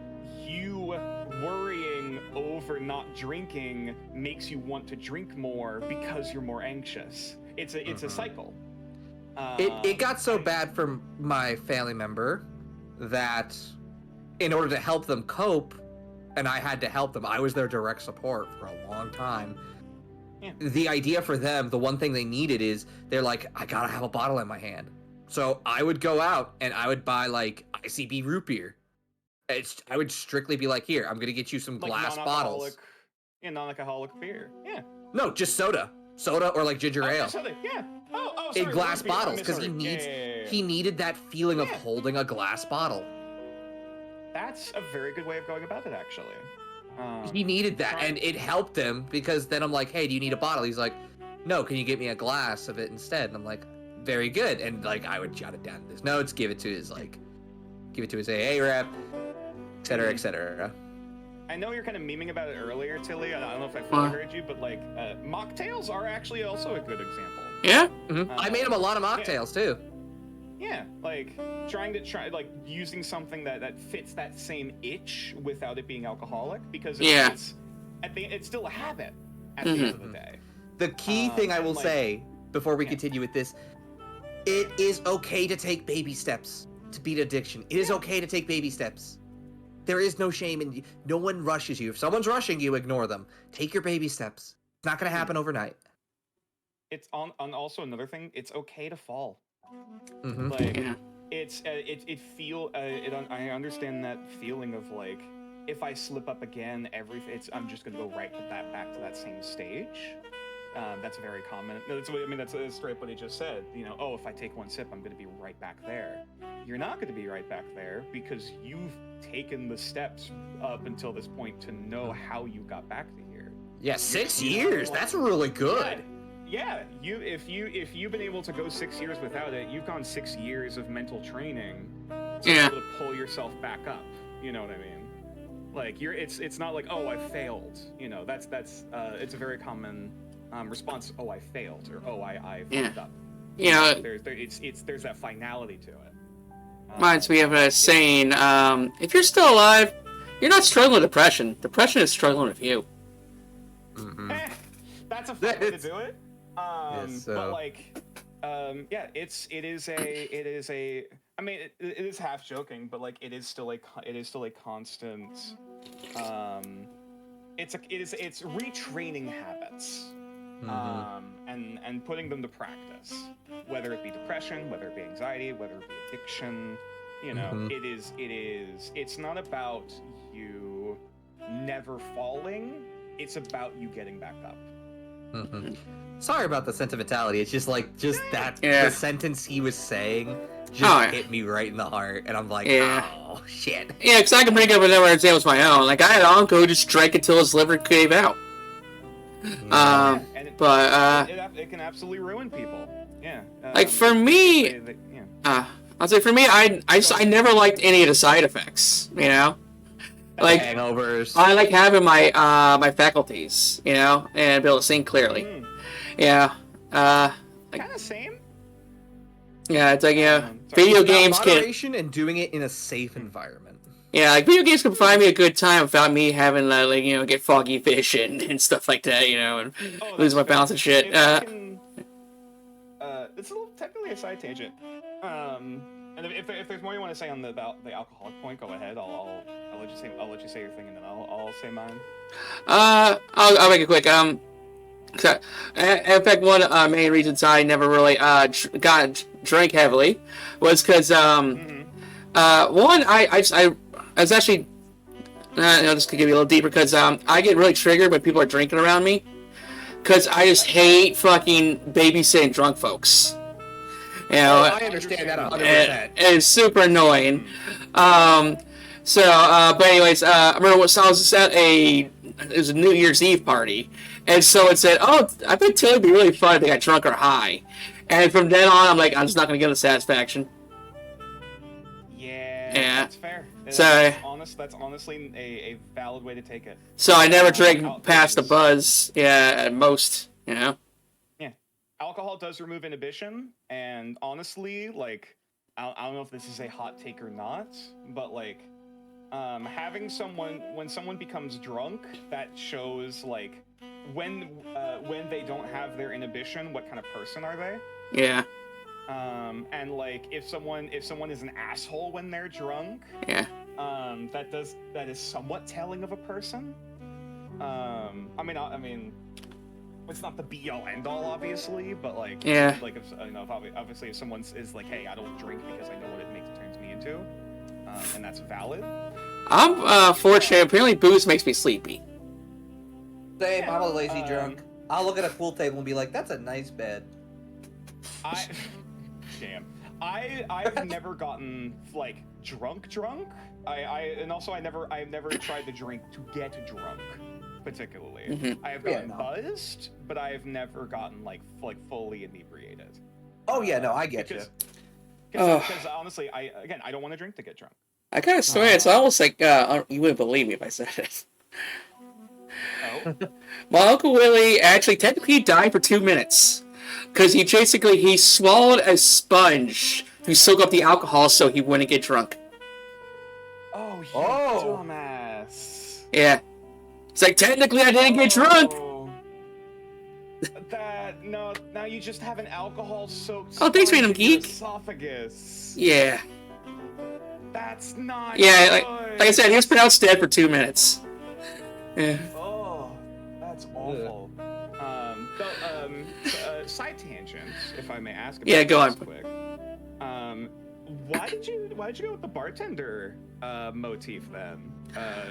you worrying over not drinking makes you want to drink more because you're more anxious. It's a cycle. It got so bad for my family member that in order to help them cope, and I had to help them, I was their direct support for a long time. Yeah. The idea for them, the one thing they needed is, they're like, I gotta have a bottle in my hand. So I would go out and I would buy like ICB root beer. I would strictly be like, here, I'm gonna get you some like glass bottles. Non-alcoholic beer. Yeah. No, just soda or like ginger ale. Soda. Yeah. Oh, sorry, in glass bottles, because he needed that feeling of holding a glass bottle. That's a very good way of going about it, actually. He needed that, and it helped him, because then I'm like, hey, do you need a bottle? He's like, no, can you get me a glass of it instead? And I'm like, very good. And like, I would jot it down in his notes, give it to his AA rep, etc., etc. I know you're kind of memeing about it earlier, Tilly. I don't know if I fully heard you, but like, mocktails are actually also a good example. Yeah? Mm-hmm. I made him a lot of mocktails, too. Yeah, like, like, using something that fits that same itch without it being alcoholic, because it's still a habit at the end of the day. The key thing I will say, before we continue with this, it is okay to take baby steps to beat addiction. It is okay to take baby steps. There is no shame in you. No one rushes you. If someone's rushing you, ignore them. Take your baby steps. It's not going to happen overnight. It's on also another thing. It's okay to fall. Mm-hmm. Like, I understand that feeling of like, if I slip up again, I'm just gonna go right back to that same stage. That's very common. That's straight what he just said. If I take one sip, I'm gonna be right back there. You're not gonna be right back there, because you've taken the steps up until this point to know how you got back to here. Yeah, 6 years. That's really good. Yeah, if you've been able to go 6 years without it, you've gone 6 years of mental training to be Yeah. able to pull yourself back up. You know what I mean? Like it's not like, oh, I failed. You know, that's it's a very common response. Oh, I failed, or oh, I fucked up. You know, There's that finality to it. reminds me of a saying, if you're still alive, you're not struggling with depression. Depression is struggling with you. That's a fun way to do it. Yes, But like, yeah, it is a. I mean, it is half joking, but like, it is still a constant. It's retraining habits, and putting them to practice, whether it be depression, whether it be anxiety, whether it be addiction. You know, it's not about you never falling. It's about you getting back up. Sorry about the sentimentality. It's just like that Yeah. the sentence he was saying just hit me right in the heart, and I'm like, oh shit. Yeah, because I can bring up another example of my own. Like, I had an uncle who just drank until his liver gave out. And But it can absolutely ruin people. Yeah. like for me, I'll say for me, I never liked any of the side effects. You know, like Hangovers. I like having my my faculties. You know, and be able to think clearly. Yeah. Kind of same. Yeah, it's like video games can. Moderation and doing it in a safe environment. Yeah, like video games can provide me a good time without me having like get foggy vision and stuff like that. You know, and lose my balance and shit. It's a little technically a side tangent. And if there's more you want to say about the alcoholic point, go ahead. I'll let you say your thing, and then I'll say mine. I'll make it quick. So, in fact, one main reasons I never really drank heavily was because one, I was actually this could give you a little deeper because I get really triggered when people are drinking around me because I just hate fucking babysitting drunk folks. You know, I understand that 100%. It's super annoying. But anyways, I remember I was just at it was a New Year's Eve party. And so it said, oh, I bet Tilly would be really fun if they got drunk or high. And from then on, I'm like, I'm just not going to get the satisfaction. Yeah, that's fair. That's honestly a valid way to take it. So I never drank past the buzz, at most, you know? Yeah. Alcohol does remove inhibition, and honestly, like, I don't know if this is a hot take or not, but, like, having when someone becomes drunk, that shows, like, when they don't have their inhibition, what kind of person are they? Yeah. And like if someone is an asshole when they're drunk, that is somewhat telling of a person. I mean, it's not the be all end all, obviously, but like, like if obviously if someone is like, hey, I don't drink because I know what it turns me into, and that's valid. I'm fortunate. Apparently, booze makes me sleepy. Same, I'm a lazy drunk. I'll look at a pool table and be like, that's a nice bed. I've never gotten like drunk. I've never tried to drink to get drunk, particularly. Mm-hmm. I have gotten buzzed, but I have never gotten like fully inebriated. Oh yeah, no, I get you. Because honestly, I don't want to drink to get drunk. I kind of swear it's almost like you wouldn't believe me if I said it. Oh. My Uncle Willie actually technically died for 2 minutes because he swallowed a sponge to soak up the alcohol so he wouldn't get drunk. Oh, you dumbass. Yeah. It's like, technically I didn't get drunk. Now you just have an alcohol soaked thanks, Random Geek. esophagus. Yeah. That's not Yeah, good. like I said, he was pronounced dead for 2 minutes. Yeah. Oh, that's awful. Side tangent, if I may ask. Yeah, go on. Quick. Why did you go with the bartender motif then?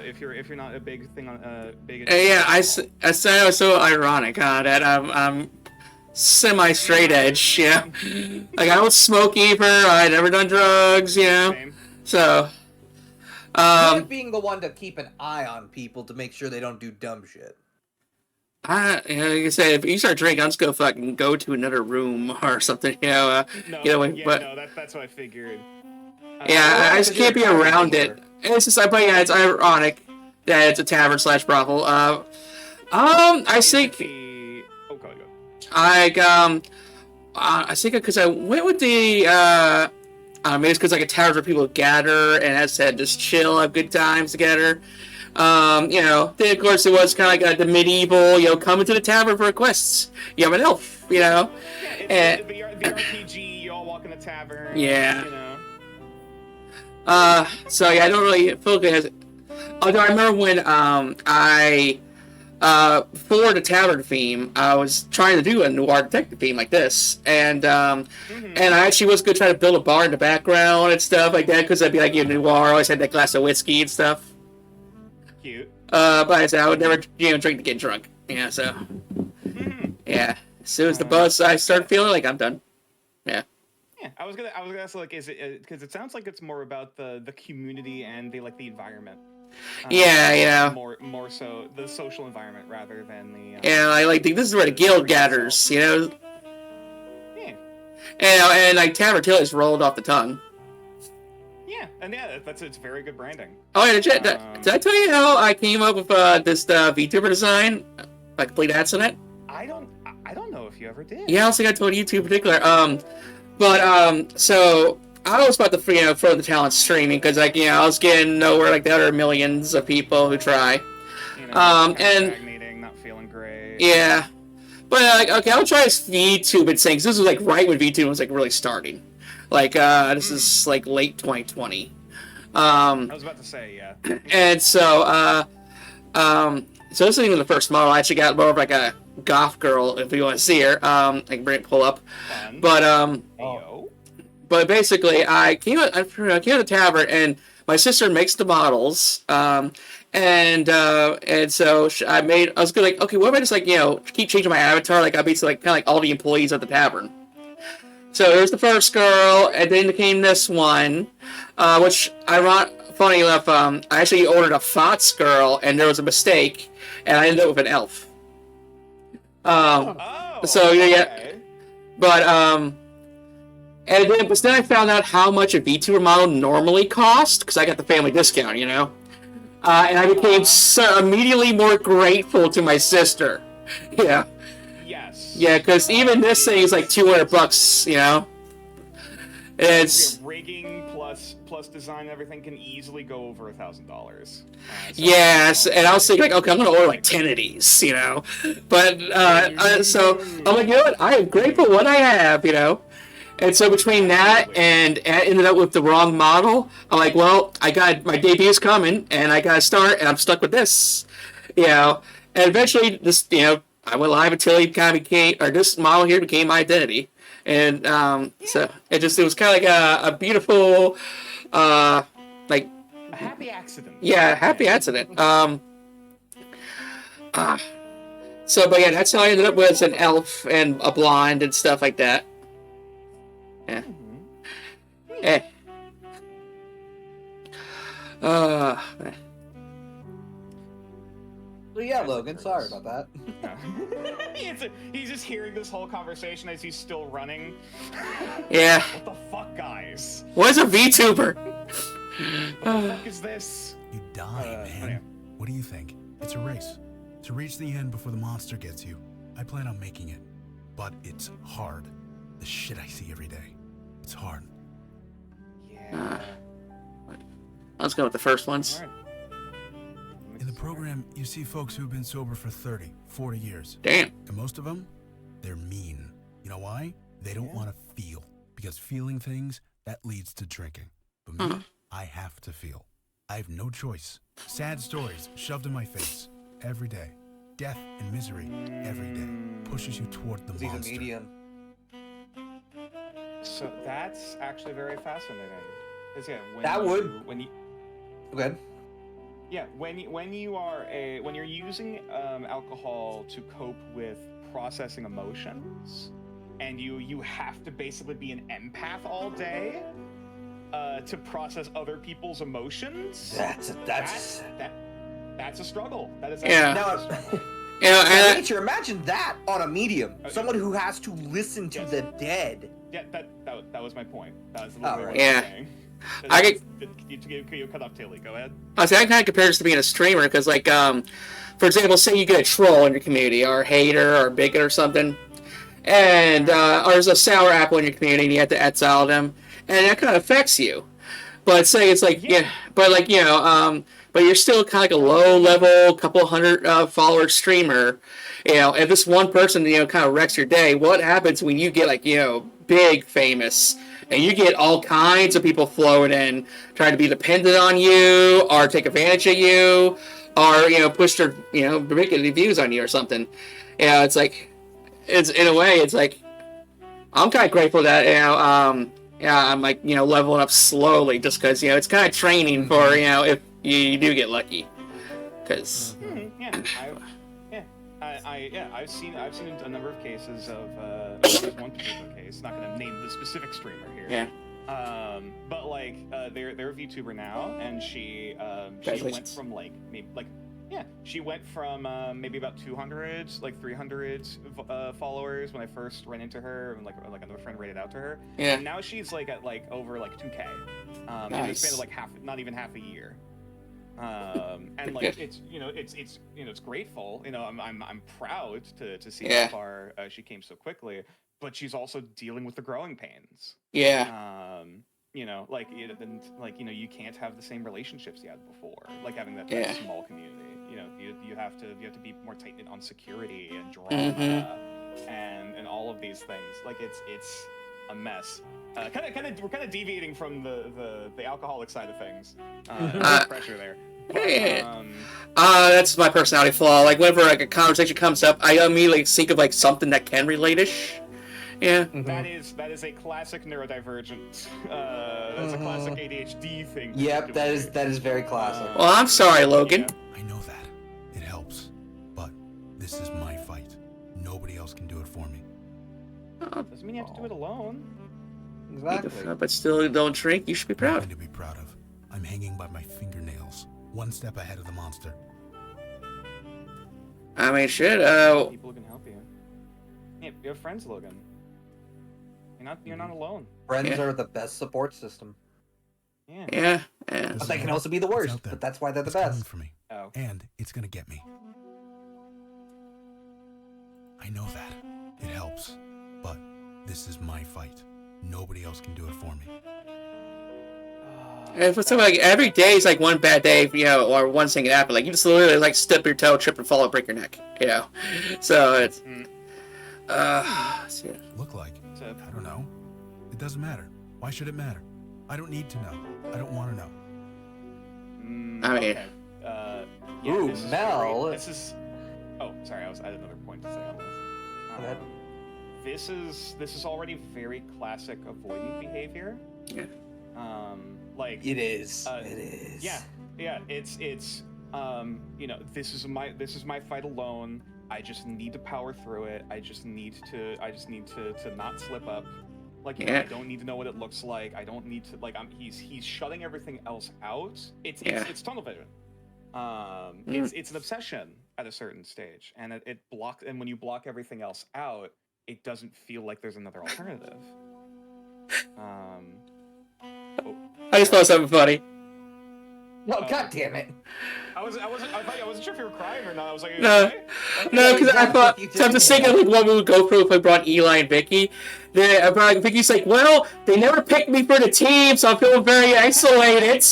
If you're not a big thing on big. I said it was so ironic, that I'm semi-straight edge, you know? Like, I don't smoke either, I'd never done drugs, you know? Same. So, You're being the one to keep an eye on people to make sure they don't do dumb shit. like I said, if you start drinking, I'm just gonna fucking go to another room or something, you know? No, get away. yeah, But no, that's what I figured. Yeah, I just can't be around it. It's just, but yeah, it's ironic that it's a tavern / brothel. I think I think because I went with the maybe it's because like a tavern where people gather and as I said, just chill, have good times together. Then of course it was kind of like the medieval, coming to the tavern for quests. You have an elf, Yeah, it's the RPG. You all walk in the tavern. Yeah. So yeah, I don't really feel like it has. Although I remember when I for the tavern theme, I was trying to do a noir detective theme like this, and I actually was going to try to build a bar in the background and stuff like that because I'd be like, noir, always had that glass of whiskey and stuff. Cute. But I said I would never, drink to get drunk. Yeah, so yeah. As soon as the buzz, I started feeling like I'm done. Yeah. Yeah, I was gonna ask, like, is it because it sounds like it's more about the community and the environment. Yeah. More so the social environment rather than the. I think this is where the guild gathers, Yeah. And like Tavern is rolled off the tongue. Yeah, and it's very good branding. Oh yeah, did I tell you how I came up with this Vtuber design? By complete accident. I don't know if you ever did. Yeah, I don't think I told you two in particular. So I was about to throw the talent streaming because I was getting nowhere like the other millions of people who try. And stagnating, not feeling great. Yeah, but okay, I'll try this VTuber thing. This was like right when VTuber was like really starting. Like this is like late 2020. I was about to say, yeah. And so so this isn't even the first model. I actually got more of like a goth girl if you want to see her. I can bring it pull up. Fun. But basically, I came to the tavern, and my sister makes the models, and so I was gonna okay, what if I just keep changing my avatar, like I basically kind of like all the employees at the tavern. So there's the first girl, and then came this one, which funny enough, I actually ordered a Fox girl, and there was a mistake, and I ended up with an elf. So yeah, okay. but then I found out how much a VTuber model normally cost because I got the family discount, and I became immediately more grateful to my sister. Yeah. Yes. Yeah, because even this thing is like $200, It's rigging plus design and everything can easily go over $1,000. Yes, and I was thinking, okay, I'm gonna order like 10 of these, But so I'm like, I am grateful what I have, And so between that and I ended up with the wrong model, I'm like, well, I got my debut's coming, and I got to start, and I'm stuck with this, And eventually, this, I went live until he kind of became, or this model here became my identity, and so it was kind of like a beautiful, like a happy accident. Yeah, happy accident. So, but yeah, that's how I ended up with an elf and a blonde and stuff like that. Yeah. So yeah, Logan, sorry about that. He's just hearing this whole conversation as he's still running. Yeah. What the fuck, guys? What's a VTuber? What the fuck is this? You die, man. Yeah. What do you think? It's a race. To reach the end before the monster gets you. I plan on making it. But it's hard. The shit I see every day. It's hard. Yeah. Let's go with the first ones. All right. In the program, you see folks who've been sober for 30, 40 years. Damn. And most of them, they're mean. You know why? They don't want to feel. Because feeling things, that leads to drinking. But me, I have to feel. I have no choice. Sad stories shoved in my face. Every day. Death and misery every day. Pushes you toward the He's a monster. medium. So that's actually very fascinating. 'Cause, yeah, when you Go ahead. Yeah, when you're using alcohol to cope with processing emotions, and you have to basically be an empath all day to process other people's emotions. That's a struggle. That is Yeah. Now, nature, imagine that on a medium. Someone who has to listen to the dead. Yeah, that was my point. That was literally what I was Yeah. saying. You cut off Tilly. Go ahead. I say I kind of compare this to being a streamer because, like, for example, say you get a troll in your community, or a hater, or a bigot, or something, and or there's a sour apple in your community, and you have to exile them, and that kind of affects you. But say it's like but like but you're still kind of like a low level, couple hundred follower streamer. If this one person kind of wrecks your day, what happens when you get like big famous? And you get all kinds of people flowing in, trying to be dependent on you, or take advantage of you, or push their ridiculous views on you or something. It's like, it's in a way, it's like, I'm kind of grateful that I'm like leveling up slowly, just because it's kind of training for if you do get lucky, because. I've seen a number of cases of there's one particular case. Not going to name the specific streamer here. Yeah. But like they're a VTuber now, and she went from she went from maybe about 200, like 300 followers when I first ran into her, and like another friend rated out to her. Yeah. And now she's like at like over like 2K. Nice. In the span of like not even half a year. And like it's grateful. I'm proud to see how far she came so quickly. But she's also dealing with the growing pains. Yeah. You can't have the same relationships you had before. Like having that small community. You have to be more tight knit on security and drama and all of these things. Like it's a mess. We're kind of deviating from the alcoholic side of things. Pressure there. But, that's my personality flaw. Like whenever like a conversation comes up, I immediately think of like something that can relate-ish. Yeah. Mm-hmm. That is a classic neurodivergent. That's a classic ADHD thing. Yep, that is very classic. Well, I'm sorry, Logan. I know that. It helps. But this is my fight. Nobody else can do it for me. Doesn't mean you have to do it alone. Exactly. But still, don't drink. You should be proud. Nothing to be proud of. I'm hanging by my fingernails, one step ahead of the monster. I mean, shit. People who can help you. Yeah, you have friends, Logan. You're not alone. Friends are the best support system. Yeah. But they can also be the worst. But that's why they're the best. For me. Oh. And it's gonna get me. I know that. It helps. But this is my fight. Nobody else can do it for me. And for something like every day is like one bad day, or one thing can happen. Like you just literally like stub your toe, trip and fall, and break your neck. So it's. Look like. I don't know. It doesn't matter. Why should it matter? I don't need to know. I don't want to know. I mean. Ooh, Mel. This is. Oh, sorry. I had another point to say on this. Go ahead. This is already very classic avoidant behavior. Yeah. Like it is. It is. Yeah. It's this is my fight alone. I just need to power through it. I just need to not slip up. Like I don't need to know what it looks like. I don't need to he's shutting everything else out. It's tunnel vision. It's an obsession at a certain stage, and it blocks. And when you block everything else out, it doesn't feel like there's another alternative. I just thought something funny. No, God damn it! I wasn't sure if you were crying or not. I was like, no, okay? because I thought. So I'm just thinking like what we would go through if I brought Eli and Vicky. Vicky's like, well, they never picked me for the team, so I feel very isolated.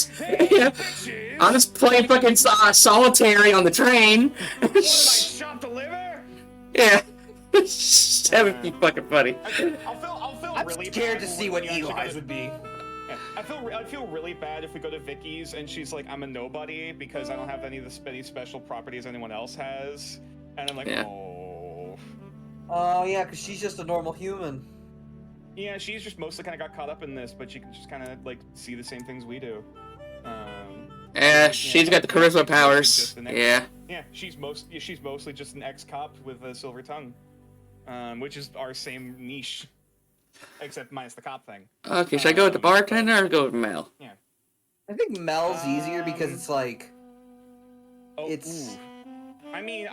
I'm just playing fucking solitary on the train. What am I, shop the liver? Yeah. That would be fucking funny. I'll feel I'm really scared bad to see what Eli's would be. I feel really bad if we go to Vicky's and she's like, I'm a nobody because I don't have any special properties anyone else has, and I'm like, oh. Oh yeah, because she's just a normal human. Yeah, she's just mostly kind of got caught up in this, but she can just kind of like see the same things we do. She's got the charisma powers. Yeah. Yeah, she's mostly just an ex-cop with a silver tongue, which is our same niche. Except minus the cop thing. Okay, should I go with the bartender or go with Mel? Yeah. I think Mel's easier because it's like... I mean,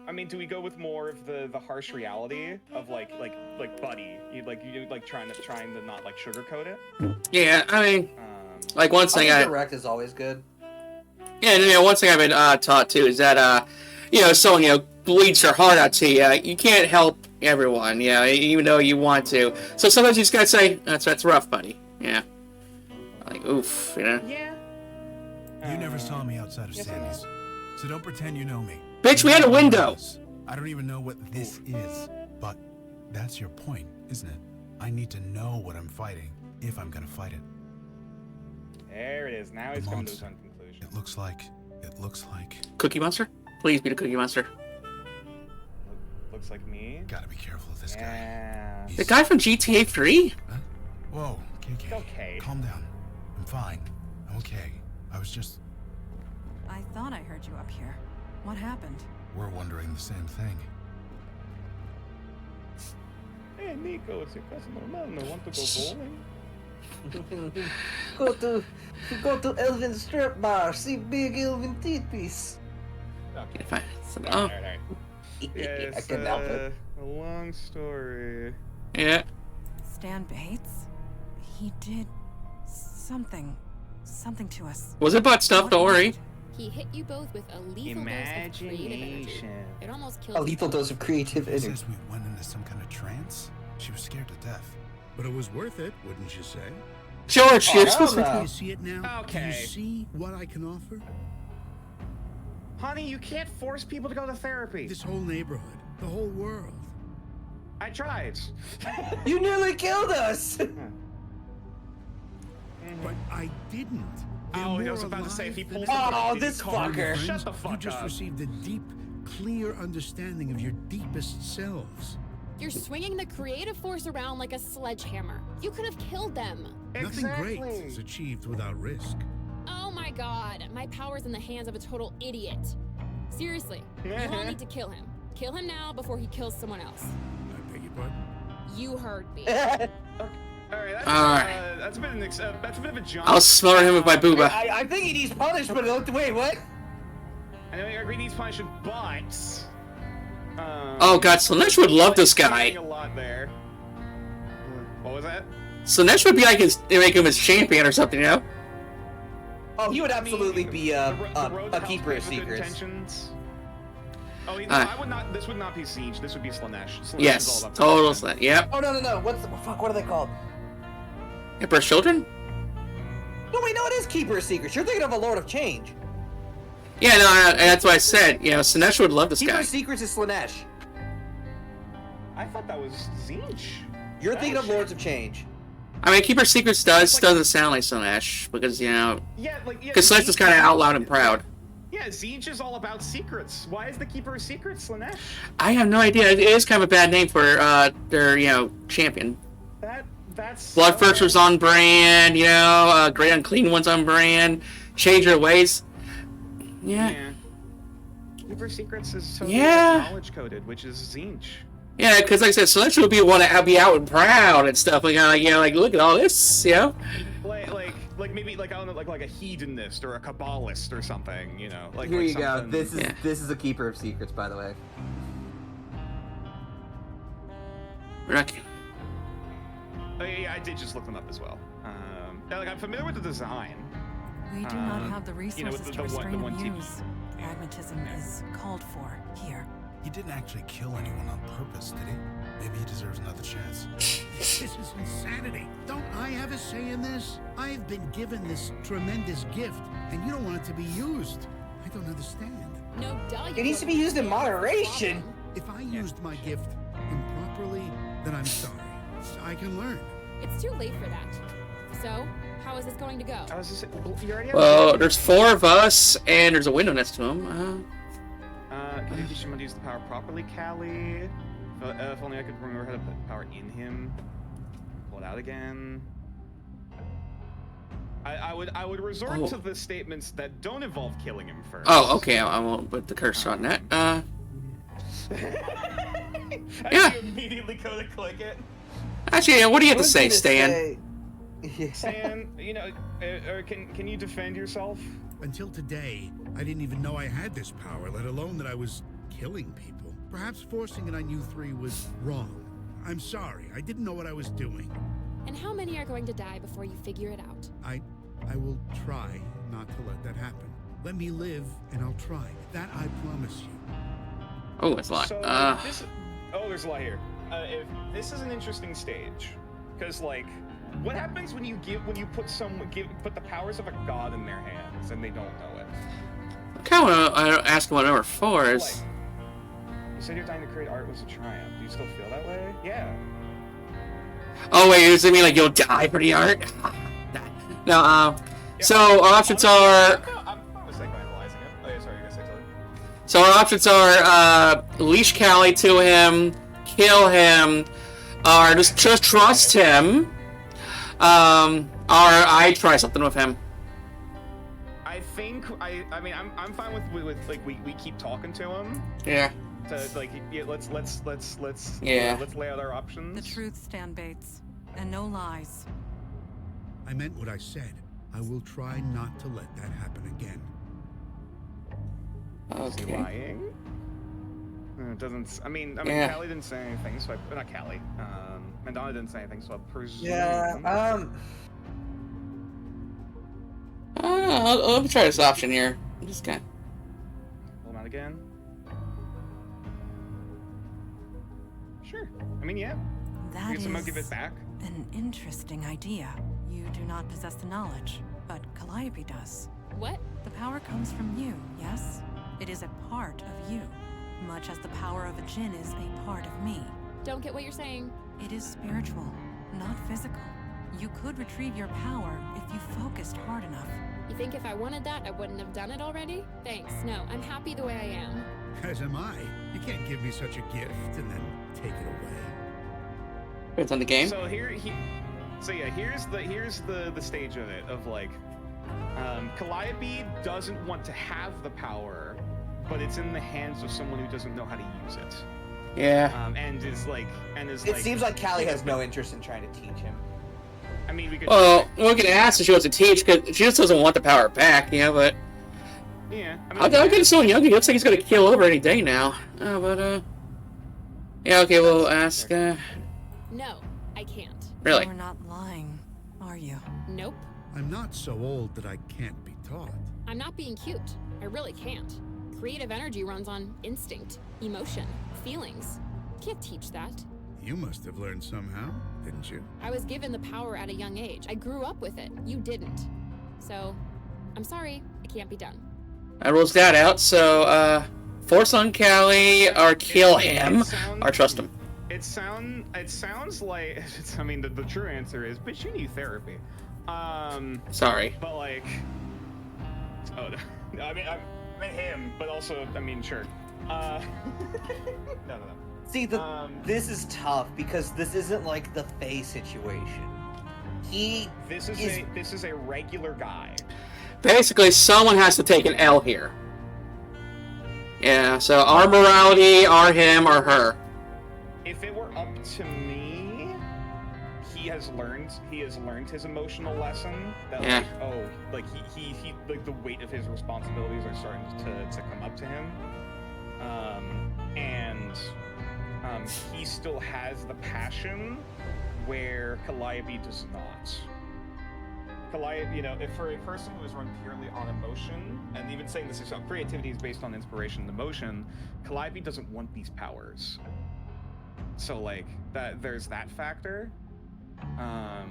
I mean, do we go with more of the harsh reality of like Buddy? You trying to not like sugarcoat it? Yeah, I mean, like one thing direct is always good. Yeah, you know, one thing I've been taught too is that you know, someone bleeds their heart out to you. You can't help everyone, even though you want to. So sometimes you just gotta say, "That's rough, buddy." Yeah, like oof, Yeah. You never saw me outside of Sammy's, so don't pretend you know me. Bitch, we had a window. I don't even know what this is, but that's your point, isn't it? I need to know what I'm fighting if I'm gonna fight it. There it is. Now he's coming to his own conclusion. It looks like. Cookie Monster? Please be the Cookie Monster. Looks like me. Gotta be careful of this guy. The guy from GTA 3? Huh? Whoa, KK. Okay. Calm down. I'm fine. I'm okay. I was just. I thought I heard you up here. What happened? We're wondering the same thing. Hey, Nico, it's your cousin Norman. I want to go bowling. go to Elvin strip bar. See big Elvin titties. Okay. Fine. All right. Yeah, I couldn't help it. A long story. Yeah. Stan Bates? He did something to us. Was it butt stuff? Don't worry. He hit you both with a lethal dose of creative energy. It almost killed A lethal dose of creative He energy. says we went into some kind of trance. She was scared to death. But it was worth it, wouldn't you say? George, you're hell supposed no. Do to. you see it now? Do Okay. you see what I can offer? Honey, you can't force people to go to therapy. This whole neighborhood, the whole world. I tried. You nearly killed us. But I didn't. They're Oh, I more was about to say, if he alive than pulls ever. the Oh, did this he call fucker. your Friends, Shut the you fuck just up. received a deep, clear understanding of your deepest selves. You're swinging the creative force around like a sledgehammer. You could have killed them. Nothing great is achieved without risk. Oh my god, my power's in the hands of a total idiot. Seriously, you all need to kill him. Kill him now before he kills someone else. I beg your pardon? You heard me. Alright, that's a bit that's a bit of a jump. I'll smother him with my booba. I think he needs punishment. Wait, what? I know you agree needs punishment, but Oh god, Slanesh would love this guy. A lot there. What was that? Slanesh would be like they make him his champion or something, you know? Oh, he would absolutely be the a road to keeper of hell's paved with secrets. intentions. Oh, I would not. This would not be Siege. This would be Slanesh. Slanesh is Yes, all about total punishment. Slanesh. Yep. Oh no! What are they called? Emperor's Children? No, wait, no, it is keeper of secrets. You're thinking of a Lord of Change. Yeah, no, that's what I said. You know, Slanesh would love this Keeper guy. of secrets is Slanesh. I thought that was Zinch. You're thinking of Lords of Change. I mean, Keeper Secrets doesn't sound like Slanesh because Yeah, because Slanesh is kind of out loud and proud. Yeah, Zinch is all about secrets. Why is the Keeper of Secrets Slanesh? I have no idea. It is kind of a bad name for their champion. That's Blood First was on brand, Great Unclean One's on brand. Change Your Ways. Yeah. Keeper of Secrets is totally knowledge coded, which is Zinch. Yeah, because like I said, Slanesh would be one to be out and proud and stuff. Like look at all this, Like maybe I don't know, like a hedonist or a kabbalist or something, Like Here like you go. something- This is a keeper of secrets, by the way. Oh, yeah, I did just look them up as well. I'm familiar with the design. We do not have the resources with to the restrain one team. abuse. Pragmatism is called for here. He didn't actually kill anyone on purpose, did he? Maybe he deserves another chance. This is insanity. Don't I have a say in this? I've been given this tremendous gift, and you don't want it to be used. I don't understand. No, duh. It needs to be used in moderation. If I used my gift improperly, then I'm sorry. I can learn. It's too late for that. So, how is this going to go? I was just you already have Well, there's 4 of us, and there's a window next to him. Can you teach him how to use the power properly, Callie? If only I could remember how to put power in him. Pull it out again. I would resort to the statements that don't involve killing him first. Oh, okay. I won't put the cursor on that. Yeah. You immediately go to click it. Actually, what do you have to say, Stan? Stan, or can you defend yourself? Until today, I didn't even know I had this power, let alone that I was killing people. Perhaps forcing it on you three was wrong. I'm sorry. I didn't know what I was doing. And how many are going to die before you figure it out? I will try not to let that happen. Let me live, and I'll try. That I promise you. Oh, it's a lot. So there's a lot here. If this is an interesting stage, because like, what happens when you put the powers of a god in their hands and they don't know it? I kind of want to ask what number 4 is. Like, you said your dying to create art was a triumph. Do you still feel that way? Yeah. Oh wait, does it mean like you'll die for the art? No. Yeah, so our options are. I'm psychoanalyzing it. Oh yeah, sorry, you guys say something. So our options are leash Callie to him, kill him, or just trust him, or I try something with him. I think I mean I'm fine with like we keep talking to him. Yeah. To like let's yeah. Let's lay out our options. The truth, Stan Bates, and no lies. I meant what I said. I will try not to let that happen again. Is he Okay. lying? It doesn't. I mean, Yeah. Callie didn't say anything, so not Callie. Madonna didn't say anything, so I presume. Yeah. Let me try this option here. I'm just gonna. Pull him out again. Sure. I mean, yeah. That Get is some give it back. an interesting idea. You do not possess the knowledge, but Calliope does. What? The power comes from you, yes? It is a part of you, much as the power of a djinn is a part of me. Don't get what you're saying. It is spiritual, not physical. You could retrieve your power if you focused hard enough. You think if I wanted that, I wouldn't have done it already? Thanks. No, I'm happy the way I am. As am I. You can't give me such a gift and then take it away. It's on the game. So here's the stage of it of like, Calliope doesn't want to have the power, but it's in the hands of someone who doesn't know how to use it. Yeah. It seems like Callie has no interest in trying to teach him. I mean, we could. Well, we can ask if she wants to teach, because she just doesn't want the power back, you know, but... Yeah. I mean, I'll get someone younger. He looks like he's gonna kill over any day now. Yeah, okay, we'll ask, No, I can't. Really? You're not lying, are you? Nope. I'm not so old that I can't be taught. I'm not being cute. I really can't. Creative energy runs on instinct, emotion, feelings. Can't teach that. You must have learned somehow, didn't you? I was given the power at a young age. I grew up with it. You didn't. So, I'm sorry. It can't be done. I rules that out, so, force on Callie, or kill him, or trust him. It sounds like. I mean, the true answer is, but you need therapy. Sorry. But like, oh no, I mean him, but also, I mean, sure. No. See, this is tough because this isn't like the Faye situation. This is a regular guy. Basically, someone has to take an L here. Yeah, so our morality, our him, or her. If it were up to me, he has learned his emotional lesson. That Yeah. he like the weight of his responsibilities are starting to come up to him. He still has the passion where Calliope does not. Calliope, if for a person who is run purely on emotion, and even saying this is creativity is based on inspiration and emotion, Calliope doesn't want these powers. So like that, there's that factor. I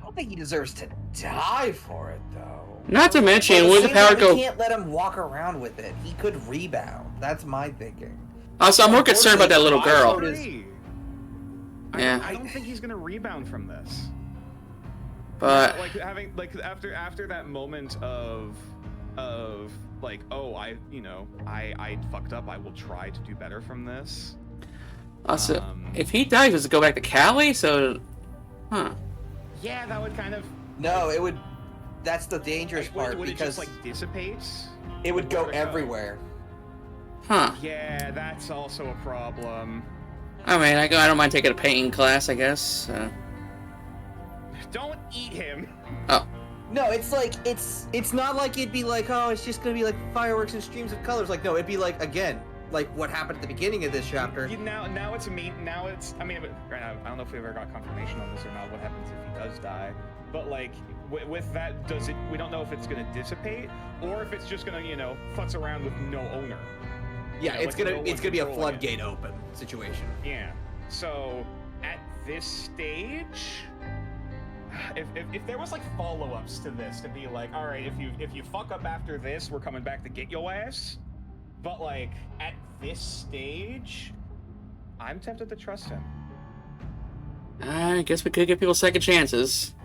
don't think he deserves to die for it, though. Not to mention, But it would the seems power like go... We can't let him walk around with it. He could rebound. That's my thinking. Also, I'm more concerned about that little I girl. agree. Yeah. I don't think he's gonna rebound from this. But... Like having after that moment of like, oh, I fucked up. I will try to do better from this. Also, if he dies, does it go back to Callie? So, Yeah, that would kind of. No, it would. That's the dangerous part would because it just like dissipates? it would go Where'd it go? everywhere. Huh. Yeah, that's also a problem. I mean, I don't mind taking a painting class, I guess. Don't eat him. Oh. No, it's like it's not like it'd be like, oh, it's just gonna be like fireworks and streams of colors. Like, no, it'd be like, again, like what happened at the beginning of this chapter. Now it's me. Now it's. I mean, I don't know if we ever got confirmation on this or not. What happens if he does die? But like with that, does it? We don't know if it's gonna dissipate or if it's just gonna, you know, futz around with no owner. Yeah, You know, it's like gonna no one be a controlling floodgate open situation. Yeah. So at this stage, if there was like follow-ups to this, to be like, all right, if you fuck up after this, we're coming back to get your ass. But like at this stage, I'm tempted to trust him. I guess we could give people second chances.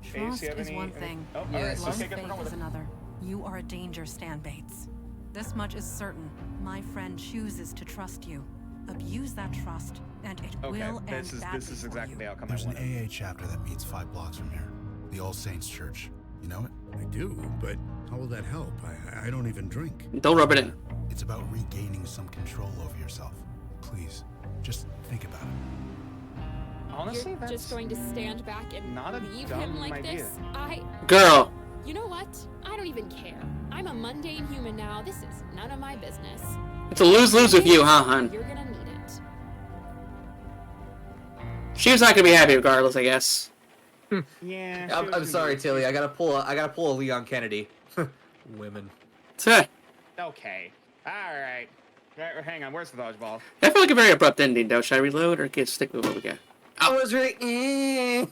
Trust is one thing. Oh, Yes. all right. Love Okay, good. faith is another. You are a danger, Stan Bates. This much is certain. My friend chooses to trust you. Abuse that trust, and it Okay, will end this badly is for exactly you. the outcome There's I an wanted. AA chapter that meets 5 blocks from here. The All Saints Church. You know it? I do, but how will that help? I don't even drink. Don't rub it in. It's about regaining some control over yourself. Please, just think about it. Honestly, You're that's just going to stand back and not a leave dumb him like idea. this? Girl. You know what? I don't even care. I'm a mundane human now. This is none of my business. It's a lose-lose with you, huh, hun? You're gonna need it. She was not gonna be happy regardless, I guess. Yeah. I'm sorry, Tilly. I gotta pull a Leon Kennedy. Women. Tuh. Okay. All right. Hang on. Where's the dodgeball? I feel like a very abrupt ending, though. Should I reload or get stick with what we got? I was really.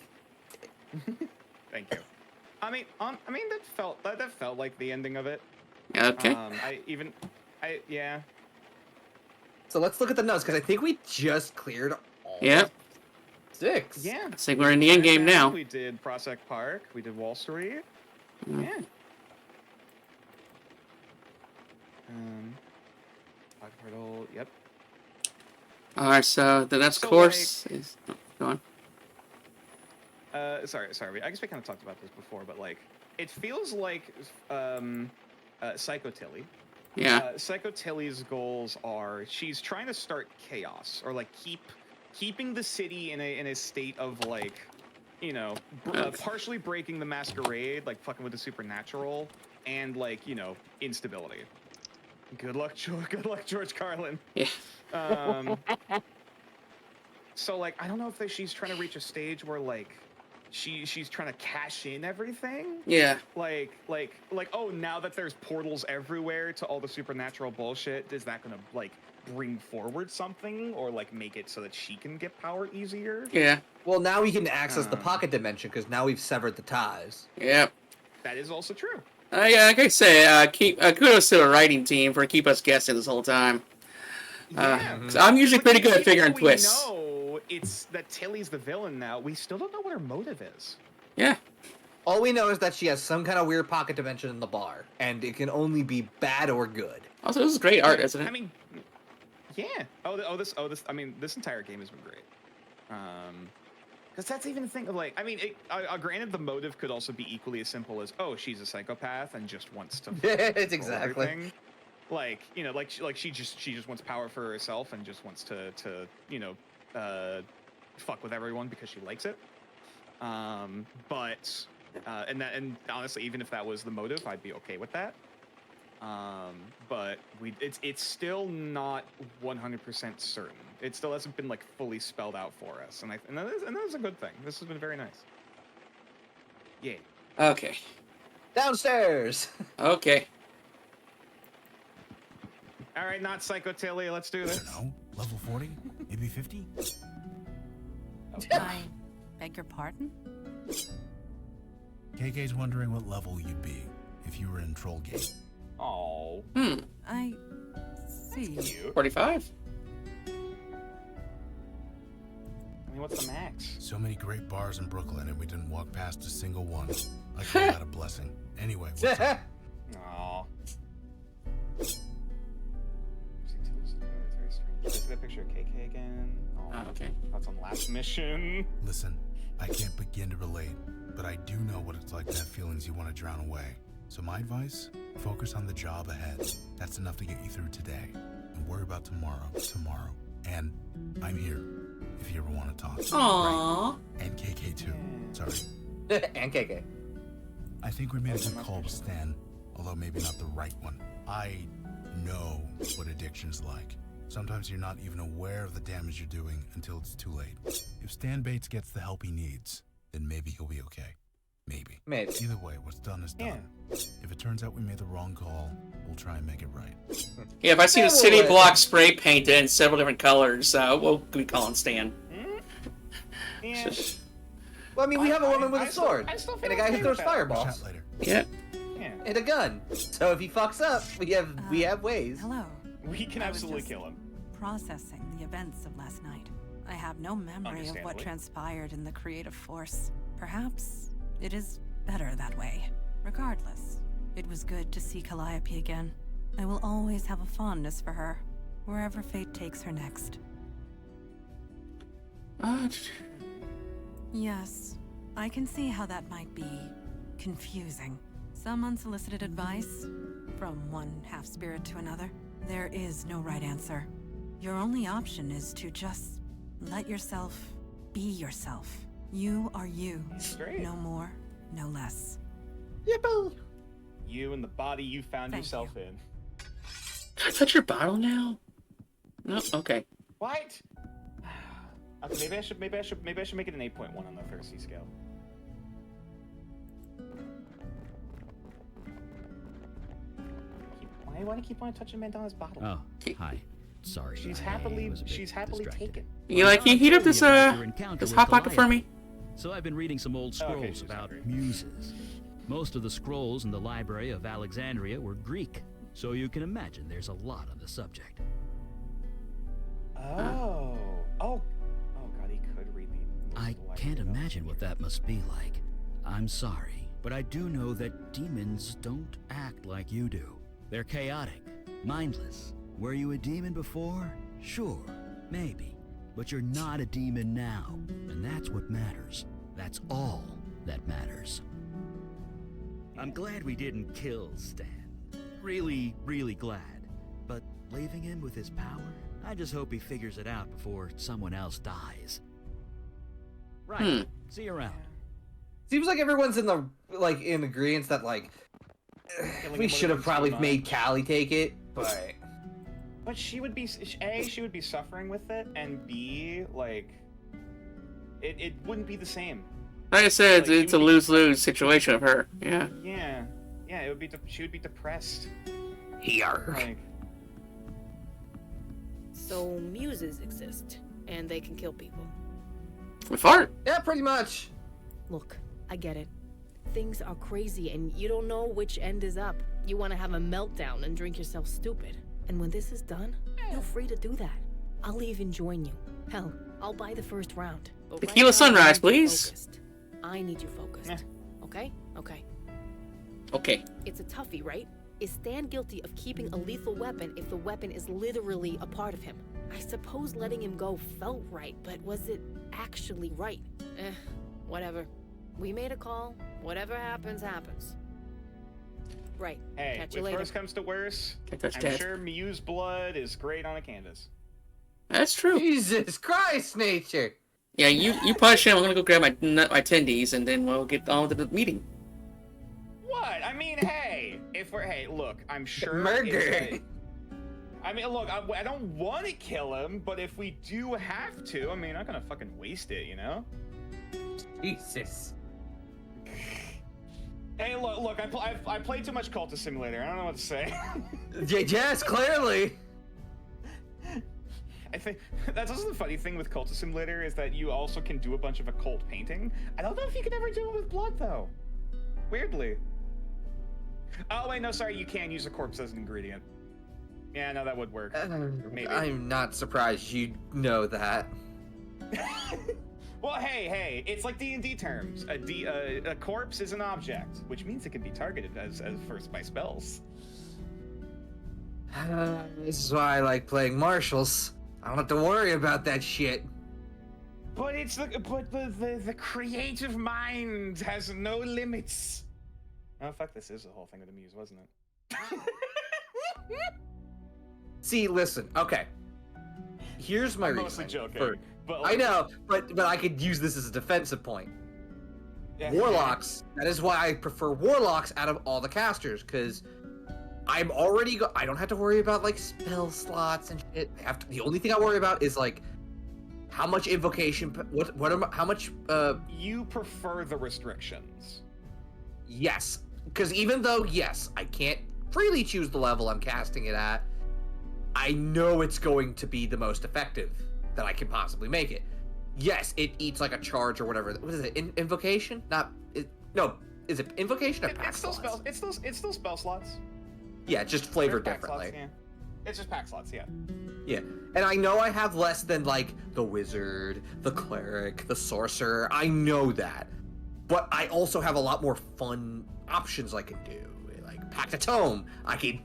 Thank you. I mean, that felt like the ending of it. Okay. Yeah. So let's look at the notes because I think we just cleared all Yep. 6. Yeah. I think we're in the end game now. We did Prospect Park. We did Wall Street. Mm. Yeah. Park Hurdle. Yep. Alright, so the next So, course is... Oh, go on. Sorry. I guess we kind of talked about this before, but like, it feels like Psycho Tilly. Yeah. Psycho Tilly's goals are she's trying to start chaos or like keeping the city in a state of like, you know, partially breaking the masquerade, like fucking with the supernatural, and like, you know, instability. Good luck, George Carlin. Yeah. So like, I don't know if she's trying to reach a stage where like she's trying to cash in everything. Yeah. Like, oh, now that there's portals everywhere to all the supernatural bullshit, is that gonna like bring forward something or like make it so that she can get power easier? Yeah. Well, now we can access the pocket dimension because now we've severed the ties. Yep. That is also true. Yeah, like I say, kudos to the writing team for keep us guessing this whole time. Yeah. 'Cause I'm usually pretty good at Even figuring though twists. We know it's that Tilly's the villain now. We still don't know what her motive is. Yeah. All we know is that she has some kind of weird pocket dimension in the bar, and it can only be bad or good. Also, this is great art, isn't it? I mean, yeah. This. I mean, this entire game has been great. Because that's even the thing of like, I mean, granted, the motive could also be equally as simple as, oh, she's a psychopath and just wants to. It's control exactly. everything. Like, you know, like she just wants power for herself and just wants to you know, fuck with everyone because she likes it. But and honestly, even if that was the motive, I'd be okay with that. But it's still not 100% certain. It still hasn't been like fully spelled out for us, and that is a good thing. This has been very nice. Yay. Okay. Downstairs. Okay. All right, not Psycho Tilly. Let's do I this. don't know. Level 40? Maybe 50? I beg your pardon? KK's wondering what level you'd be if you were in Trollgate. Oh. I see. Cute. 45? I mean, what's the max? So many great bars in Brooklyn, and we didn't walk past a single one. I call that a blessing. Anyway, what's up? Aw. Very strange. See that picture of KK again? Oh, okay. That's on last mission. Listen, I can't begin to relate, but I do know what it's like to have feelings you want to drown away. So my advice, focus on the job ahead. That's enough to get you through today. And worry about tomorrow. And I'm here if you ever want to talk. Aww. Right? And KK too. Sorry. And KK. I think we made a good call with Stan, although maybe not the right one. I know what addiction's like. Sometimes you're not even aware of the damage you're doing until it's too late. If Stan Bates gets the help he needs, then maybe he'll be okay. Maybe. Maybe. Either way, what's done is done. If it turns out we made the wrong call, we'll try and make it right. Yeah, if I see the city block spray painted in several different colors, we'll be calling Stan. Yeah. Well, I mean, we have a woman with a sword, I still feel and a guy who okay throws with that. fireballs, Chat later. Yeah. Yeah. and a gun. So if he fucks up, we have ways. Hello. We can I was absolutely just kill him. Processing the events of last night. I have no memory of what Understandably. transpired in the creative force. Perhaps it is better that way. Regardless, it was good to see Calliope again. I will always have a fondness for her, wherever fate takes her next. Yes, I can see how that might be confusing. Some unsolicited advice from one half-spirit to another. There is no right answer. Your only option is to just let yourself be yourself. You are you. Great. No more, no less. Yippee! You and the body you found Thank yourself you. in. Can I touch your bottle now? No? Okay. What? Okay, maybe I should make it an 8.1 on the thirsty scale. Why do you keep on touching Mandana's bottle? Oh, hi. Sorry. She's I happily was a bit distracted. taken. You like, can you heat up this, this hot pocket for me? So I've been reading some old scrolls about muses. Most of the scrolls in the Library of Alexandria were Greek, so you can imagine there's a lot on the subject. Oh God, he could read the. I can't imagine what that must be like. I'm sorry, but I do know that demons don't act like you do. They're chaotic, mindless. Were you a demon before? Sure, maybe. But you're not a demon now, and that's what matters. That's all that matters. I'm glad we didn't kill Stan. Really, really glad. But leaving him with his power? I just hope he figures it out before someone else dies. Right. See you around. Seems like everyone's in agreement that we should have probably made Callie take it, but. But she would be she would be suffering with it, and B, it wouldn't be the same. Like I said, it's a lose-lose situation of her. Yeah. Yeah, it would be. She would be depressed. Here. So muses exist, and they can kill people. With art. Yeah, pretty much. Look, I get it. Things are crazy, and you don't know which end is up. You want to have a meltdown and drink yourself stupid. And when this is done, feel free to do that. I'll even join you. Hell, I'll buy the first round. But Tequila now, sunrise, I need you please. focused. I need you focused. Okay? Okay. Okay. It's a toughie, right? Is Stan guilty of keeping a lethal weapon if the weapon is literally a part of him? I suppose letting him go felt right, but was it actually right? Whatever. We made a call. Whatever happens, happens. Right. Hey, Catch you if later. worse comes to worse, I'm sure Mew's blood is great on a canvas. That's true. Jesus Christ, nature. Yeah, you punch him. I'm gonna go grab my tendies, and then we'll get on with the meeting. What? I mean, hey, look, I'm sure. Murder. I mean, look, I don't want to kill him, but if we do have to, I mean, I'm not gonna fucking waste it, you know? Jesus. Hey, look, I played too much Cultist Simulator. I don't know what to say. Yes, clearly. I think that's also the funny thing with Cultist Simulator is that you also can do a bunch of occult painting. I don't know if you can ever do it with blood though. Weirdly. Oh wait, no, sorry, you can use a corpse as an ingredient. Yeah, no, that would work. Maybe. I'm not surprised you know that. Well, hey, it's like D&D terms. A corpse is an object, which means it can be targeted as first by spells. This is why I like playing marshals. I don't have to worry about that shit. But the creative mind has no limits. Oh fuck, this is the whole thing with the muse, wasn't it? See, listen, okay. Here's my I'm reason. mostly joking. But I know, but I could use this as a defensive point. Warlocks. That is why I prefer warlocks out of all the casters, because I'm already I don't have to worry about like spell slots and shit. The only thing I worry about is like how much invocation. How much? You prefer the restrictions. Yes, because even though yes, I can't freely choose the level I'm casting it at, I know it's going to be the most effective that I can possibly make it. Yes, it eats like a charge or whatever. What is it? Invocation? No. Is it invocation or pack slots? It's still spell slots. Yeah, just flavored differently. Slots, yeah. It's just pack slots, yeah. Yeah, and I know I have less than like the wizard, the cleric, the sorcerer. I know that, but I also have a lot more fun options I can do. Like pack the tome. I can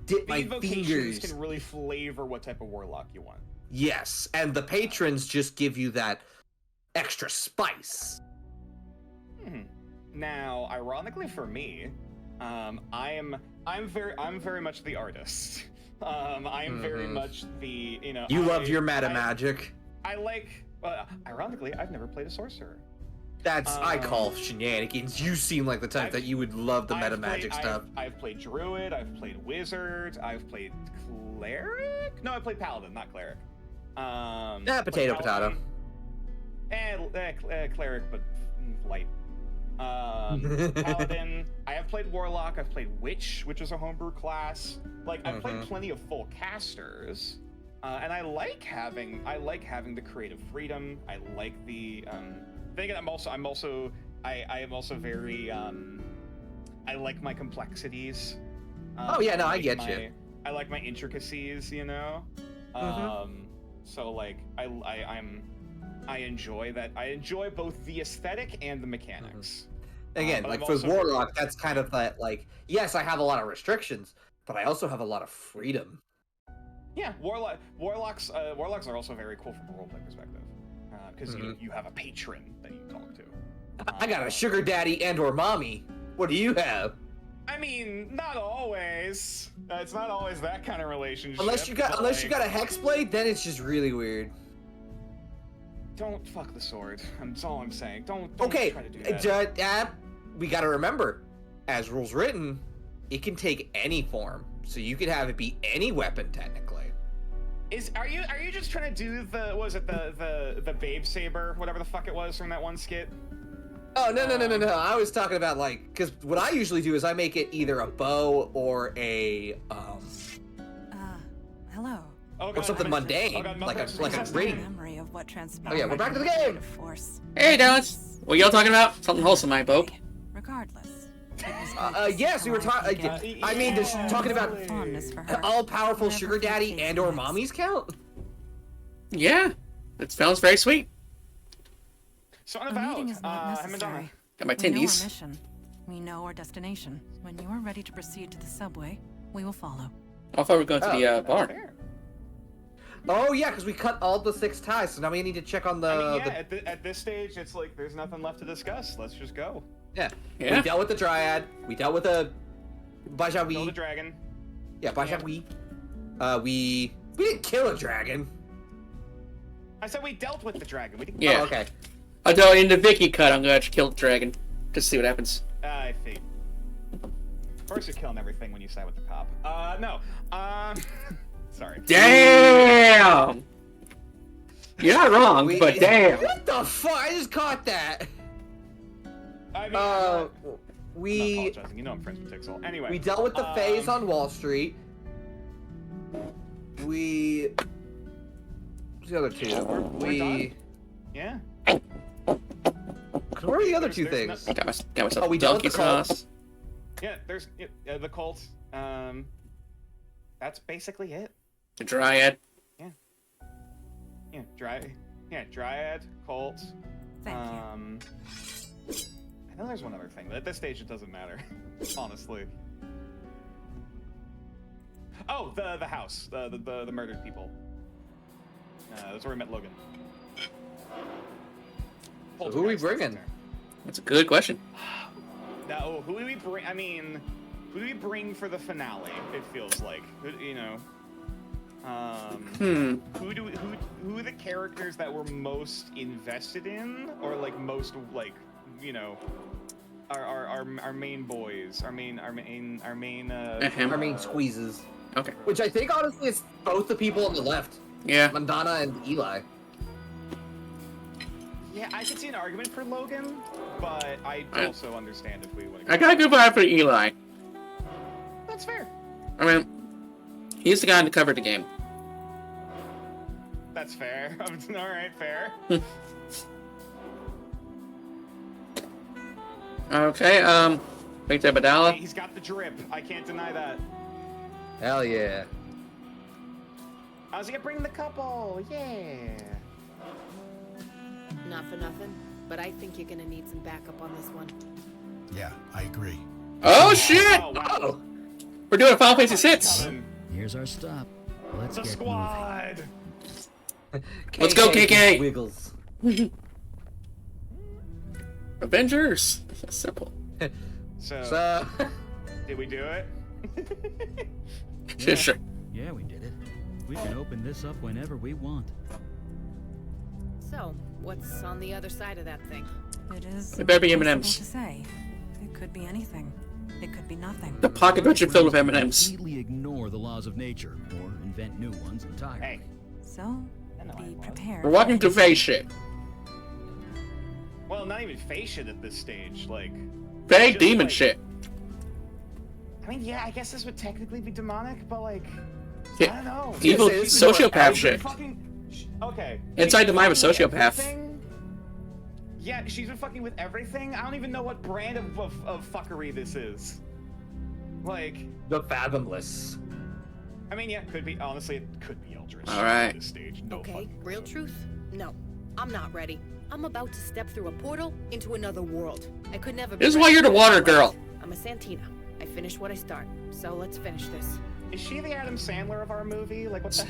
dip my fingers. Can really flavor what type of warlock you want. Yes, and the patrons just give you that extra spice. Now, ironically for me, I'm very much the artist. I'm very much the You love your meta magic. I like. Ironically, I've never played a sorcerer. That's I call shenanigans. You seem like the type that you would love the meta magic stuff. I've played druid. I've played wizard. I've played cleric. No, I played paladin, not cleric. Potato. Cleric, but light. Paladin. I have played warlock. I've played witch, which is a homebrew class. Like I've played plenty of full casters, and I like having the creative freedom. I like the thing. I am also very I like my complexities. I get you. I like my intricacies, So like I enjoy that. I enjoy both the aesthetic and the mechanics. Again, like for Warlock, that's kind of that like, yes, I have a lot of restrictions, but I also have a lot of freedom. Yeah, warlocks are also very cool from a roleplay perspective, because you have a patron that you talk to. I got a sugar daddy and or mommy. What do you have? I mean, not always. It's not always that kind of relationship. Unless you got a hexblade, then it's just really weird. Don't fuck the sword. That's all I'm saying. Don't try to do that. We gotta remember, as rules written, it can take any form, so you could have it be any weapon technically. Are you just trying to do the babe saber, whatever the fuck it was from that one skit? Oh no! I was talking about like, because what I usually do is I make it either a bow or a hello. Or something mundane, like a ring. Memory of what transpired. Oh yeah, we're back to the game. Hey, Dallas. What y'all talking about? Something wholesome, I hope. Regardless. Yes, we were talking. I mean, just talking about all-powerful sugar daddy and or mommies count. Yeah, that sounds very sweet. So Unavowed. Got my tendies. We know our destination. When you are ready to proceed to the subway, we will follow. I thought we were going to the bar. Oh yeah, because we cut all the 6 ties, so now we need to check on the. At this stage, it's like there's nothing left to discuss. Let's just go. Yeah. We dealt with the Dryad. We dealt with the Bajawi. Killed the dragon. Yeah, Bajawi. We didn't kill a dragon. I said we dealt with the dragon. We didn't. Yeah. Oh, okay. Although in the Vicky cut, I'm going to kill the dragon. Just see what happens. I think. First, you're killing everything when you side with the cop. No. Sorry. Damn! You're not wrong, but damn. What the fuck? I just caught that. I mean, I'm not apologizing. You know I'm friends with Tixel. Anyway. We dealt with the phase on Wall Street. What's the other two? We're done. Yeah. What are the other two things? Got myself we dealt with donkey the cult. sauce. Yeah, there's the cult. That's basically it. The Dryad. Yeah, Dryad, cult. Thank you. I know there's one other thing, but at this stage it doesn't matter, honestly. Oh, the house, the murdered people. That's where we met Logan. So who are we bringing? That's a good question. No, who do we bring? I mean, who do we bring for the finale? It feels like, Who are the characters that we're most invested in, or like most like you know, our main boys, our main squeezes. Okay. Which I think honestly is both the people on the left. Yeah. Mandana and Eli. Yeah, I could see an argument for Logan, but I also understand if we want to. I got a good vibe for Eli. That's fair. I mean, he's the guy to cover the game. That's fair. All right, fair. Okay, Big Badala. Hey, he's got the drip. I can't deny that. Hell yeah. How's he gonna bring the couple? Yeah. Not for nothing, but I think you're gonna need some backup on this one. Yeah, I agree. Oh shit! Oh, wow. We're doing a Final Fantasy 6. Here's our stop. Let's The get squad. Let's go, KK. Wiggles. Avengers. That's simple. So, did we do it? Sure. Yeah, we did it. We can open this up whenever we want. So, what's on the other side of that thing? It is It better be impossible M&Ms. to say. It could be anything. It could be nothing. The pocket budget filled with M&Ms. Completely ignore the laws of nature or invent new ones entirely. Hey. So, be prepared. We're walking through phase shit. Well, not even face shit at this stage. Like. Vague just, demon like- shit. I mean, yeah, I guess this would technically be demonic, but like, Yeah. I don't know. Evil She's sociopath She's been shit. Okay. Inside She's the mind of a fucking with sociopath. everything. Yeah, she's been fucking with everything. I don't even know what brand of fuckery this is. Like, The Fathomless. I mean, yeah, could be. Honestly, it could be Eldritch. All right. At this stage, no Okay, fucking real truth? No, I'm not ready. I'm about to step through a portal into another world. I could never be This is why ready you're the for water that. girl. I'm a Santina. I finish what I start. So let's finish this. Is she the Adam Sandler of our movie? Like, what the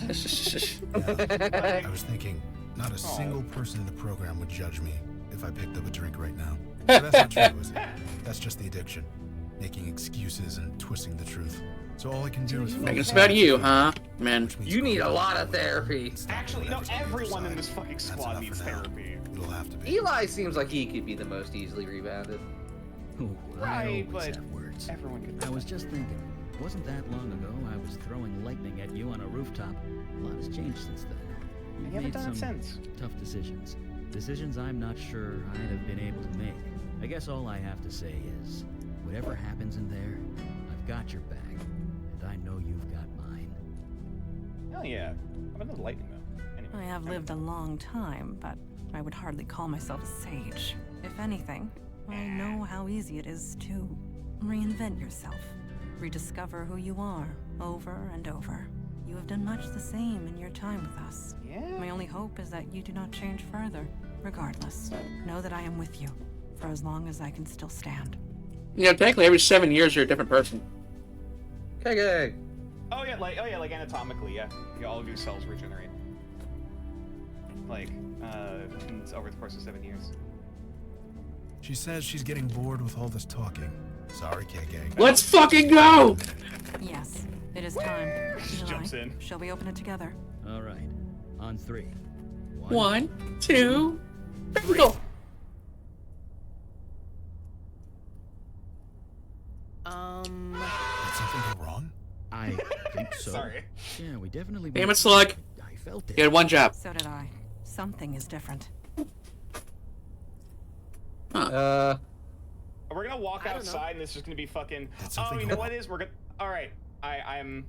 heck? I was thinking, not a single person in the program would judge me if I picked up a drink right now. But that's not true, is it? That's just the addiction. Making excuses and twisting the truth. So all I can do is Like, focus it's on about the you, truth, huh, man? which means You need a going lot out of the way therapy. and stopping Actually, no. whatever's on the other Everyone in side. this fucking That's squad enough needs for now. therapy. It'll have to be. Eli seems like he could be the most easily rebounded. Ooh, I Right, always but have words. everyone could. I was just thinking, wasn't that long ago I was throwing lightning at you on a rooftop? A lot has changed since then. You've You haven't made done it some since. tough decisions. Decisions I'm not sure I'd have been able to make. I guess all I have to say is, whatever happens in there, I've got your back, and I know you've got mine. Hell yeah. I'm another lightning though. Anyway, I have lived a long time, but I would hardly call myself a sage. If anything, I know how easy it is to reinvent yourself, rediscover who you are over and over. You have done much the same in your time with us. Yeah. My only hope is that you do not change further. Regardless, know that I am with you for as long as I can still stand. You know, technically, every 7 years you're a different person. KK. Oh yeah, like anatomically, yeah. All of your cells regenerate. Like, over the course of 7 years. She says she's getting bored with all this talking. Sorry, KK. Let's fucking go! Yes, it is time. Just Eli, jumps in. shall we open it together? All right, on 3. 1, 2, go! Did something go wrong? I think so. Sorry. Yeah, we definitely. Damn it, Slug. I felt it. You had one job. So did I. Something is different. Huh. We're gonna walk I don't outside and this is gonna be fucking. Did Oh, something you go know what wrong? it is? We're gonna. All right. I'm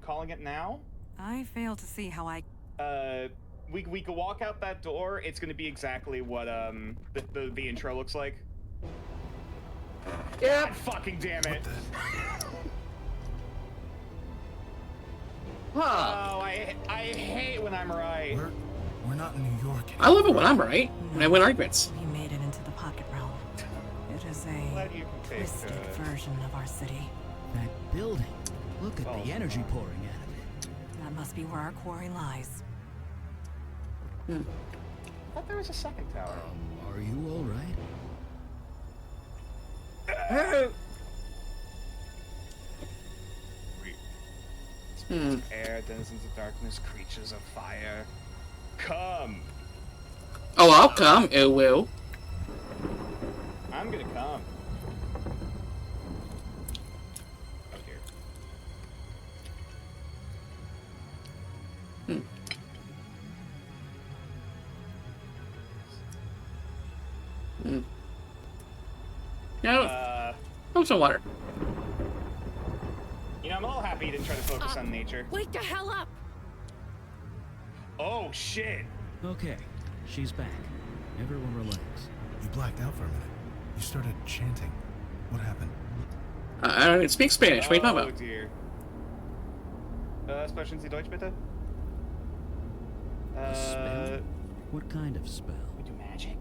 calling it now. I fail to see how I... We could walk out that door. It's gonna be exactly what the intro looks like. Yep. God fucking damn it. Huh. Oh, I hate when I'm right. We're not in New York. I love it when I'm right, when I win arguments. We made it into the pocket realm. It is a Glad you can take, twisted version of our city. That building. Look at Oh, the energy pouring out of it. That must be where our quarry lies. I thought there was a second tower. Are you all right? Air, denizens of darkness, creatures of fire. Come. Oh, I'll come. It will. gonna come. Oh dear. Yeah. Have some water. You know, I'm a little happy you didn't try to focus on nature. Wake the hell up! Oh shit! Okay, she's back. Everyone relax. You blacked out for a minute. You started chanting. What happened? I don't even speak Spanish. What are you talking about? Oh dear. Sprechen Sie Deutsch bitte? A spell? What kind of spell? We do magic?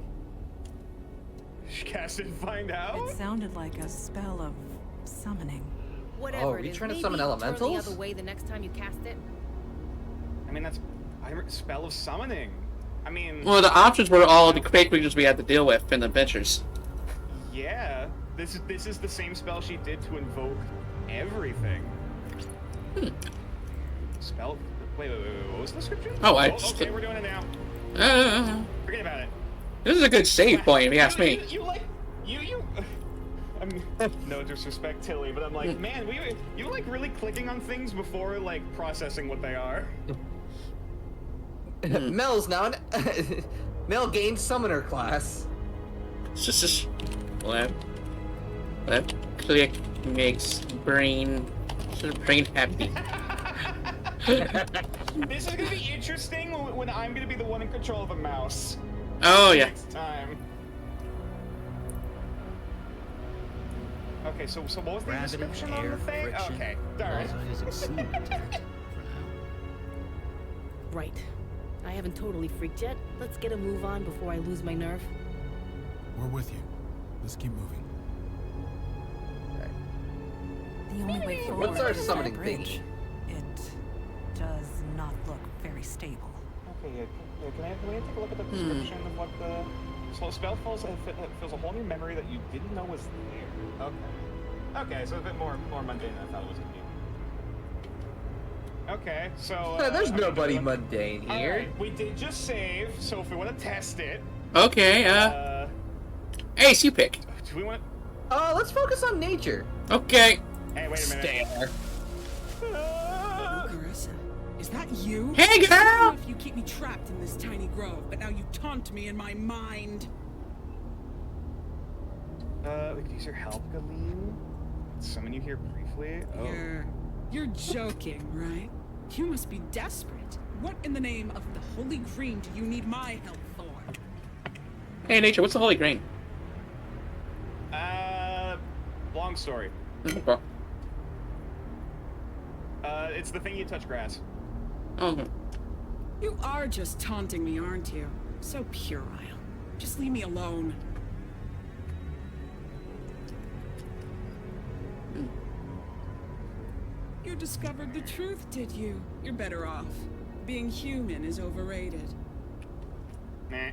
Cast it and find out? It sounded like a spell of summoning. Whatever Oh, are it you is, trying to maybe summon turn elementals? the other way the next time you cast it. I mean, that's spell of summoning. I mean, Well, the options were all the fake creatures we had to deal with in the adventures. yeah. This is the same spell she did to invoke everything. Spell. Wait. What was the description? Oh, okay, we're doing it now. Forget about it. This is a good save point, if you ask me. You. I mean, no disrespect, Tilly, but I'm like, man, you like really clicking on things before like processing what they are. Mel's now Mel gained summoner class. It's just what click makes brain happy. This is gonna be interesting when I'm gonna be the one in control of a mouse. Oh yeah. Next time. Okay, so what was the Gravity, description on air, the thing? friction, Okay, alright. quasi-physics seem to detect for now. Right. I haven't totally freaked yet. Let's get a move on before I lose my nerve. We're with you. Let's keep moving. The only way forward What's our is that summoning bridge. thing? It does not look very stable. Okay, can we take a look at the description of what the spell fills a whole new memory that you didn't know was there. Okay, so a bit more mundane than I thought it was gonna be. Okay, so There's nobody mundane here. Alright, we did just save, so if we want to test it. Okay, Ace, you pick. Do we want? Let's focus on nature. Okay. Hey, wait a minute. Stare. Carissa, is that you? Hey, girl! I don't know if you keep me trapped in this tiny grove, but now you taunt me in my mind. We could use your help, Galeen. Summon you here briefly. Oh. You're joking, right? You must be desperate. What in the name of the Holy Green do you need my help for? Hey, nature, what's the Holy Grain? Long story. Okay. It's the thing you touch grass. Okay. You are just taunting me, aren't you? So puerile. Just leave me alone. You discovered the truth, did you? You're better off. Being human is overrated. Nah.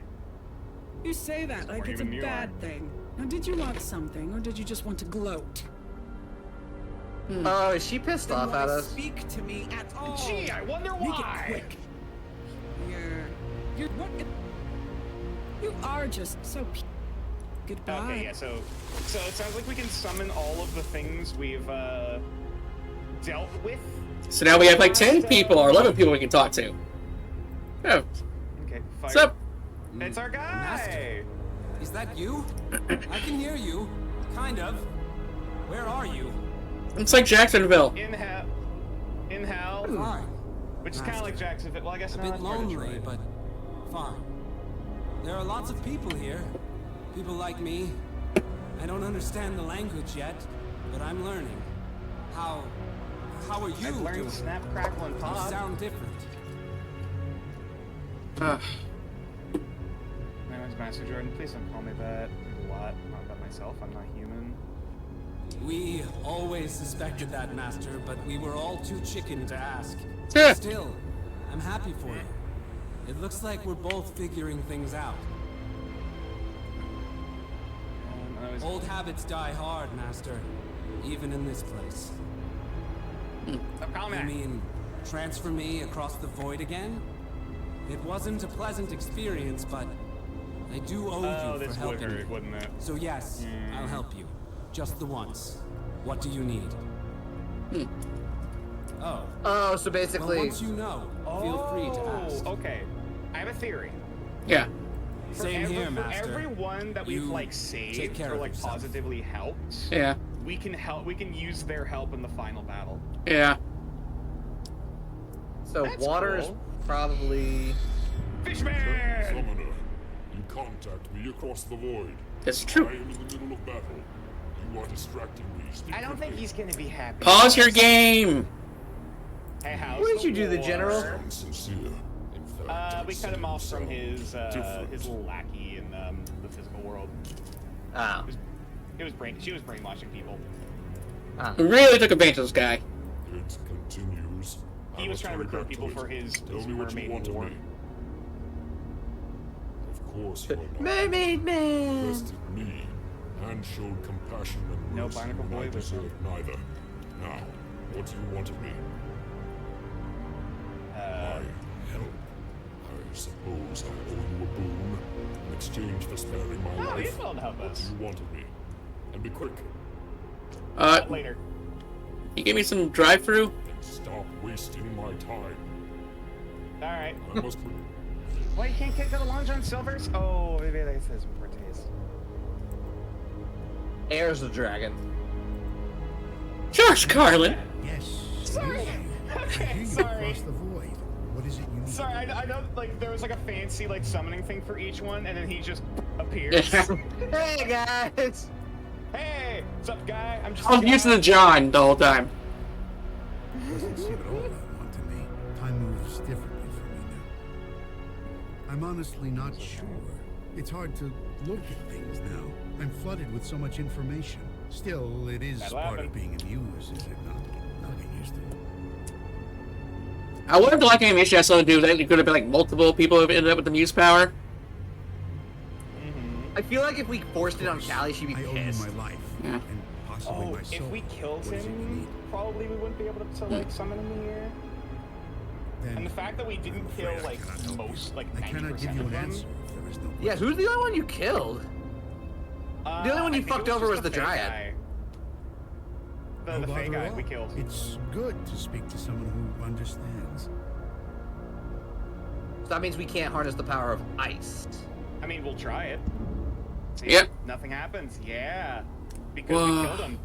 You say that like it's a bad thing. Now, did you want something, or did you just want to gloat? Oh, is she pissed Then off why at us? speak to me at all? Gee, I wonder Make why. it quick. You're what? You are just so. Goodbye. Okay, yeah. So it sounds like we can summon all of the things we've dealt with. So now we have like 10 people or 11 people we can talk to. Oh. Okay. What's up? It's our guy. Master. Is that you? I can hear you. Kind of. Where are you? It's like Jacksonville. In hell. Fine. Which is kind of like Jacksonville. Well, I guess A no, bit that's part of lonely, Detroit. but fine. There are lots of people here. People like me. I don't understand the language yet, but I'm learning. How are you I've learned doing? to snap, crackle, and You pop. sound different. My name's Master Jordan. Please don't call me that. A lot. Not about myself. I'm not human. We always suspected that, Master, but we were all too chicken to ask. Yeah. Still, I'm happy for you. It looks like we're both figuring things out. Old habits die hard, Master. Even in this place. You mean, transfer me across the void again? It wasn't a pleasant experience, but I do owe Oh, you for this would helping hurt, me. wouldn't it? So yes, I'll help you. Just the once. What do you need? Oh, so basically. Well, once you know, feel free to ask. Okay. I have a theory. Yeah. Same here, Master. For everyone that we've You like take saved care or of like yourself. positively helped, Yeah. we can help. We can use their help in the final battle. Yeah. So That's water is cool. probably. Fishman! Summoner, you contact me across the void. That's true. I am in the middle of battle. You are distracting me. Speak I don't think quickly. he's gonna be happy. Pause your game. Hey, how's What did you do, the general? I'm sincere. In fact, We I cut him off from sound his different. little lackey in the physical world. Oh. She was brainwashing people. We really took advantage of this guy. It continues. He I was must trying to hurry recruit back people to for it. his Tell me what you mermaid want of war. me. Of course you are not. Mermaid Man! Trusted me and showed compassion and No mercy barnacle when I boy this time. deserved neither. Now, what do you want of me? My help. I suppose I owe you a boon in exchange for sparing my Oh, life. he's willing to help What us. do you want of me? And be quick. Later. You give me some drive-through? And stop wasting my time. All right. I must. Why you can't get to the Long John Silver's? Oh, maybe that says more taste. Air's the dragon. George Carlin. Yes. Sorry. I Okay, hear you sorry. across the void. What is it you need? Sorry, I know like there was like a fancy like summoning thing for each one, and then he just appears. Hey guys! Hey, what's up, guy? I'm just. I'm used to the John the whole time. Doesn't seem at all like one to me. Time moves differently for me now. I'm honestly not sure. It's hard to look at things now. I'm flooded with so much information. Still, it is That'll part happen. of being amused, is it not? I'll get used to it. I wonder if the like animation has something to do with that. It could have been like multiple people who have ended up with the Muse power. I feel like if we forced it on Callie, she'd be I owe you pissed. my life. Yeah. And possibly Oh, my soul. if we killed What is it you him, need? probably we wouldn't be able to like summon him here. Then And the fact that we didn't I'm kill afraid I like cannot help most, you. like I cannot 90% give you of an them. answer if there is no Yeah, who's the only one you killed? The only one you I think fucked it over was just the Fey Dryad. guy. No The Fey bother guy at we all. killed. It's good to speak to someone who understands. So that means we can't harness the power of ice. I mean, we'll try it. See, Yep. Nothing happens. Yeah. Because Whoa. we killed him.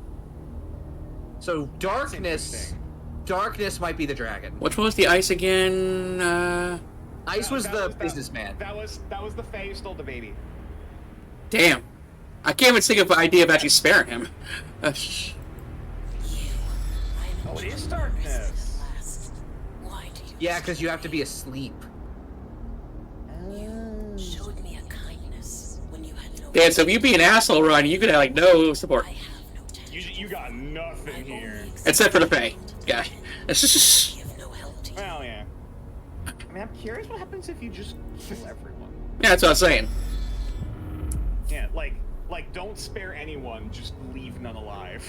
So darkness, interesting. darkness might be the dragon. Which one was the ice again? Ice was That the that- businessman. That was the Fae who stole the baby. Damn. I can't even think of the idea of actually sparing him. Oh, it is darkness. Yeah, because you have to be asleep. Showed me a kindness when you had no. Yeah, so if you be an asshole, Ron, you could have like no support. You got nothing here. Except for the Fae guy. Well, yeah. I mean, I'm curious what happens if you just kill everyone. Yeah, that's what I was saying. Yeah, like don't spare anyone, just leave none alive.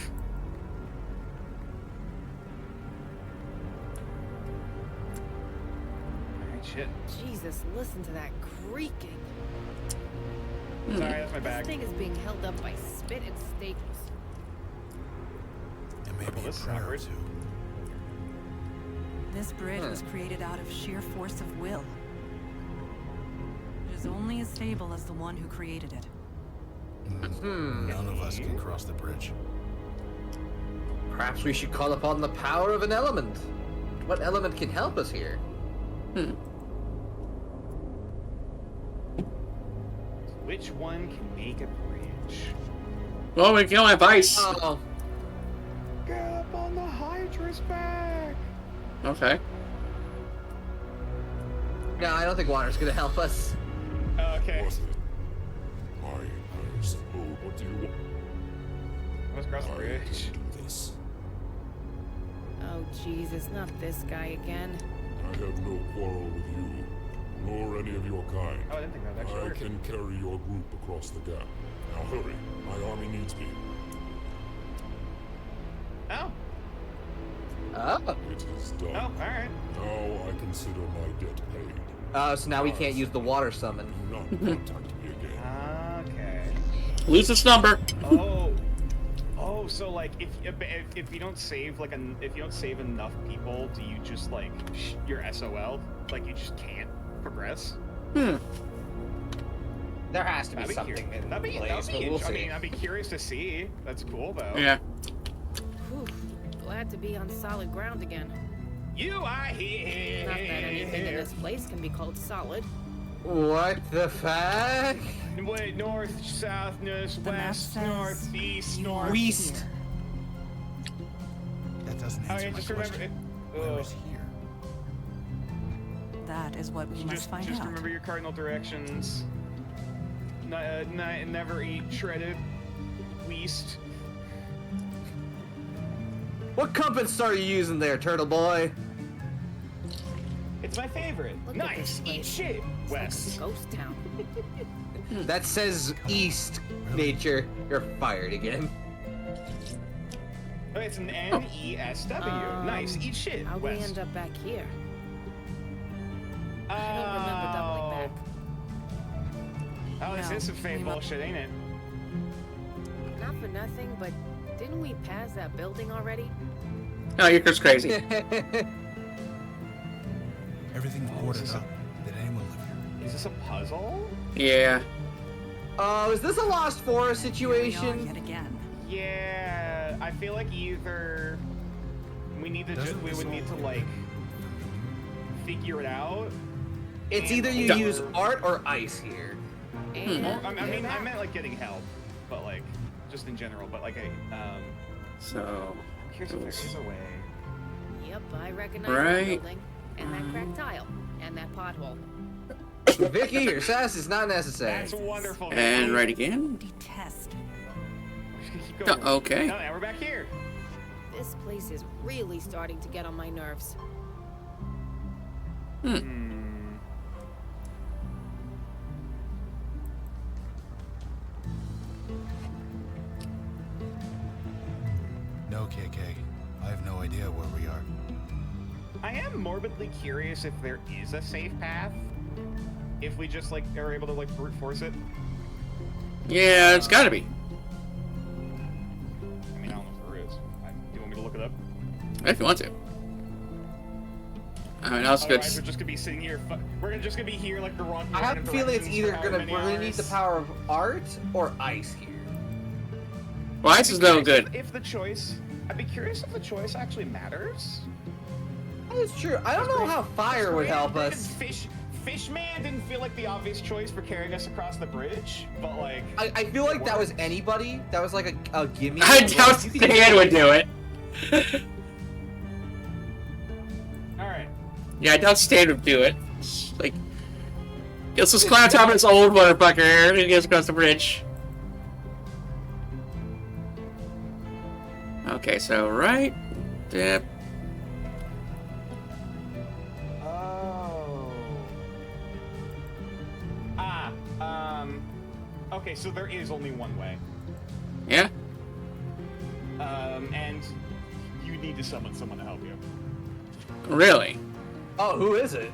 Alright, shit. Jesus, listen to that creaking. Sorry, that's my bag. This thing is being held up by spit and staples. And maybe This is a prayer or awkward. two. This bridge was created out of sheer force of will. It is only as stable as the one who created it. None of us can cross the bridge. Perhaps we should call upon the power of an element. What element can help us here? Which one can make a bridge? Well, we can only have ice. Oh, Get up on the Hydra's back! Okay. no, I don't think water's gonna help us. Okay. Was it? I suppose. What do you want? Let's cross the I bridge. can do this. Oh, Jesus, not this guy again. I have no quarrel with you, nor any of your kind. Oh, I didn't think that would actually I work. can carry your group across the gap. Now hurry, my army needs me. Oh. Oh. It is done. Oh, alright. Now I consider my debt paid. So now we can't use the water summon. Do not contact me again. Lose this number. Oh, so like if you don't save if you don't save enough people, do you just like you're SOL? Like you just can't progress? There has to be something in that'd be place, but we'll I see. mean, I'd be curious to see. That's cool though. Yeah. Whew, glad to be on solid ground again. You are here. Not that anything in this place can be called solid. What the fuck? Wait, north, south, west, northeast, West. That doesn't Oh, answer yeah, my just remember question. it. Where is here? That is what we must find just out. remember your cardinal directions. Never eat shredded wheat. What compass are you using there, turtle boy? It's my favorite. Look at Nice. this Eat place. shit. It's West. like a ghost town. That says east, nature. You're fired again. Oh, it's an N-E-S-W. Nice. Eat shit. How'd we West. end up back here? I don't remember doubling back. Oh, this No, is some fake we mu- bullshit, ain't it? Not for nothing, but didn't we pass that building already? Oh, you're just crazy. Everything's boarded up. Did anyone live here? Is this a puzzle? Yeah. Oh, is this a Lost Forest Here we are situation? yet again. Yeah, I feel like either we need to Doesn't we this would all need to look like figure it out. It's and either you or- use art or ice here. And or- I mean, I back. meant like getting help, but like just in general. But like, So. here's if there is a way. Yep, I recognize Right. that building. And that cracked tile. And that pothole. Vicky, your sass is not necessary. That's wonderful. And right again. Detest. We're just gonna keep going. Okay. No, now we're back here. This place is really starting to get on my nerves. No, KK. I have no idea where we are. I am morbidly curious if there is a safe path. If we just like are able to like brute force it. Yeah, it's gotta be. I mean, I don't know if there is. Do you want me to look it up? If you want to. I mean, I'll Otherwise, we're just gonna be sitting here. We're just gonna be here like the wrong. I have a random feeling it's directions either for however we're many gonna need the hours. power of art or ice here. Well, ice is no good. If the choice, I'd be curious if the choice actually matters. That is true. I don't know how fire would help us. Fishman didn't feel like the obvious choice for carrying us across the bridge, but like. I feel like that was anybody. That was like a gimme. I doubt Stan would do it. All right. Yeah, I doubt Stan would do it. It's like, let's just climb on top of this old motherfucker here and he goes across the bridge. Okay, so right. Dip. Oh. Okay, so there is only one way. Yeah? And you need to summon someone to help you. Really? Oh, who is it?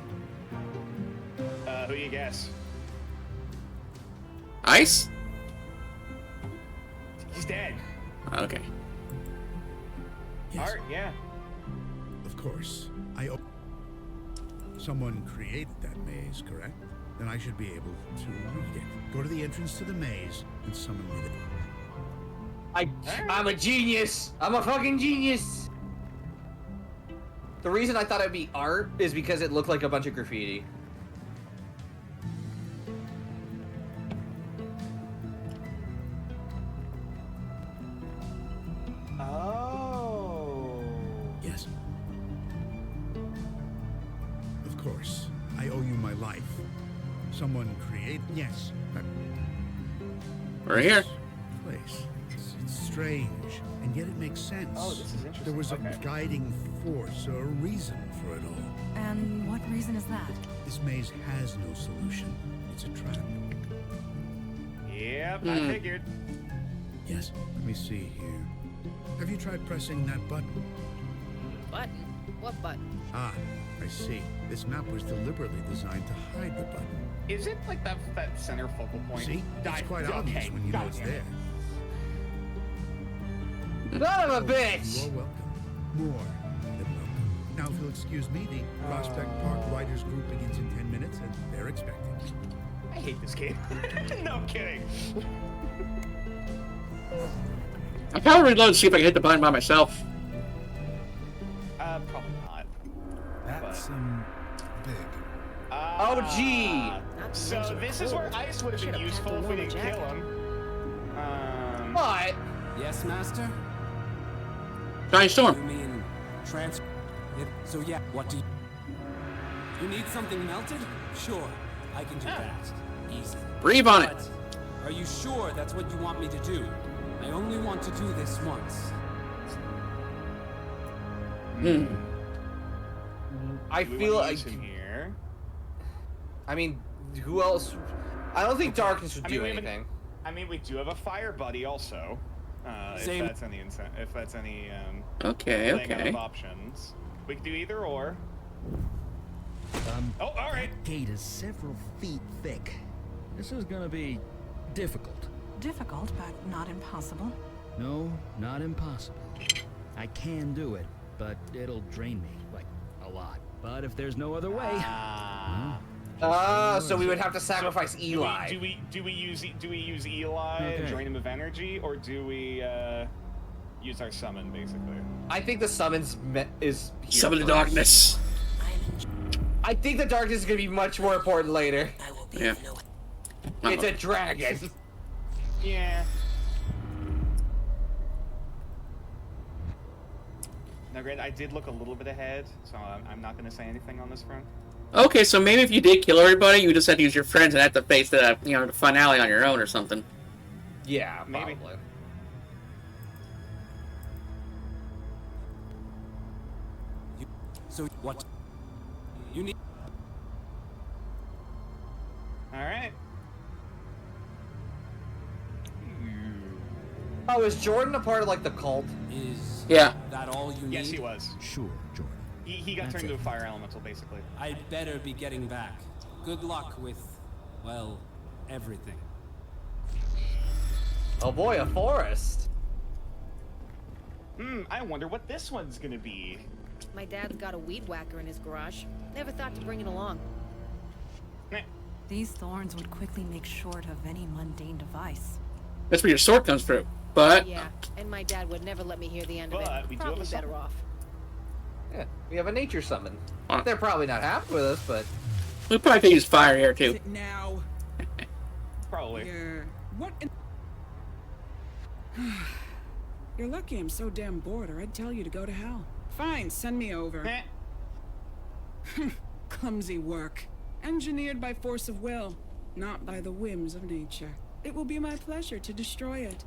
Who you guess? Ice? He's dead. Okay. Yes, Art, yeah. of course. Someone created that maze, correct? Then I should be able to read it. Go to the entrance to the maze and summon me there. I'm a genius. I'm a fucking genius. The reason I thought it'd be art is because it looked like a bunch of graffiti. Oh. Yes. Of course. I owe you my life. Someone created. Yes. That We're here. place. It's strange, and yet it makes sense. Oh, this is interesting. There was a Okay. guiding force, or a reason for it all. And what reason is that? This maze has no solution. It's a trap. Yep, I figured. Yes. Let me see here. Have you tried pressing that button? Button? What button? Ah, I see. This map was deliberately designed to hide the button. Is it like that center focal point? See? It's quite obvious when you know it's there. Son of a bitch! You're welcome. More than welcome. Now, if you'll excuse me, the Prospect Park Riders group begins in 10 minutes, and they're expecting. I hate this game. No, I'm kidding. I kind of reload to see if I can hit the button by myself. Probably not. That's big. Oh, gee! So this is where ice would have been useful if we didn't kill him. What? Yes, Master? Giant storm. You mean so yeah, what do you... You need something melted? Sure, I can do that. Easy. Breathe on it. But are you sure that's what you want me to do? I only want to do this once. I feel like... here. I mean, who else? I don't think darkness would do anything. We do have a fire buddy also. If that's any Okay. laying out of options. We can do either or. Oh, all right. That gate is several feet thick. This is gonna be difficult. Difficult, but not impossible. No, not impossible. I can do it, but it'll drain me, like, a lot. But if there's no other way... so we would have to sacrifice Eli. Do we use Eli and drain him of energy, or do we use our summon basically? I think the summons is here Summon the first. darkness. I think the darkness is gonna be much more important later. Yeah. It's a dragon. Yeah. Now, granted, I did look a little bit ahead, so I'm not going to say anything on this front. Okay, so maybe if you did kill everybody, you just had to use your friends and have to face the the finale on your own or something. Yeah, maybe. Probably. So what? You need... All right. Oh, is Jordan a part of like the cult? Is Yeah. that all you need? Yes, he was. Sure, Jordan. He got turned into a fire elemental, basically. I'd better be getting back. Good luck with, well, everything. Oh boy, a forest. I wonder what this one's gonna be. My dad's got a weed whacker in his garage. Never thought to bring it along. These thorns would quickly make short of any mundane device. That's where your sword comes through. But Yeah, and my dad would never let me hear the end of But it. we do have Probably a better summon. off. Yeah, we have a nature summon. Huh. They're probably not happy with us, but we probably could use fire here too. Sit now. Probably. What? You're lucky I'm so damn bored, or I'd tell you to go to hell. Fine, send me over. Clumsy work. Engineered by force of will, not by the whims of nature. It will be my pleasure to destroy it.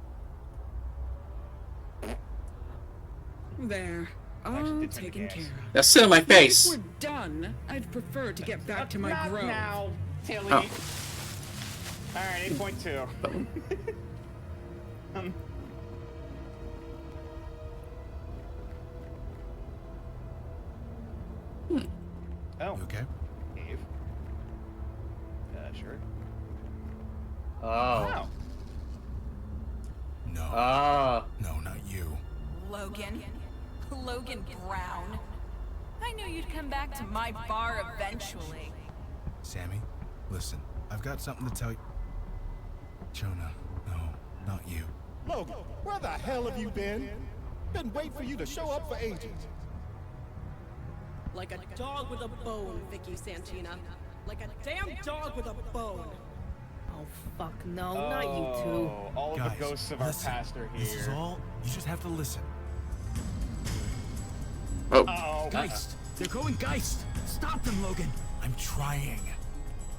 There. All taken care of. That's still in my face. If we're done, I'd prefer to get back to my Not grove. now, Tilly. Oh. All right, 8.2. Oh. You okay? Dave. Sure. oh. No. No, not you. Logan Brown. I knew you'd come back to my bar eventually. Sammy, listen. I've got something to tell you. Jonah, no, not you. Logan, where the hell have you been? Been waiting for you to show up for ages. Like a dog with a bone, Vicky Santina. Like a damn dog with a bone. Oh, fuck no, not you two. All Guys, the ghosts of our past are here. This is all. You just have to listen. Oh. Geist! They're going Geist! Stop them, Logan! I'm trying.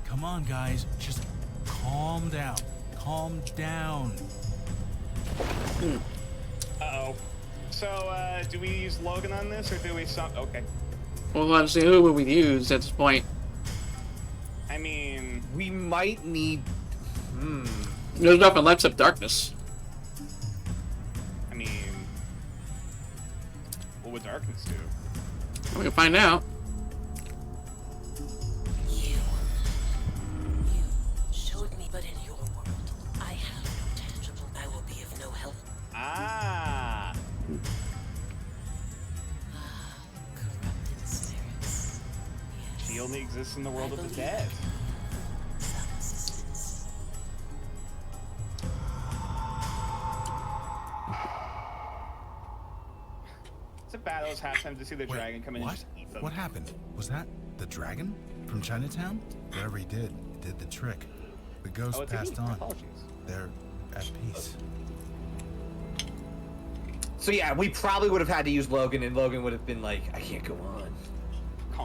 Come on, guys. Just calm down. Calm down. Uh-oh. So, do we use Logan on this, or do we okay. Well, let's see, who would we use at this point? I mean... We might need... There's nothing left except darkness. I mean... What would darkness do? We can find out. You He only exists in the world of the dead. It's a bad as halftime to see the dragon come in and just eat them. What happened? Was that the dragon from Chinatown? Whatever he did the trick. The ghost passed on. They're at peace. So yeah, we probably would have had to use Logan, and Logan would have been like, I can't go on.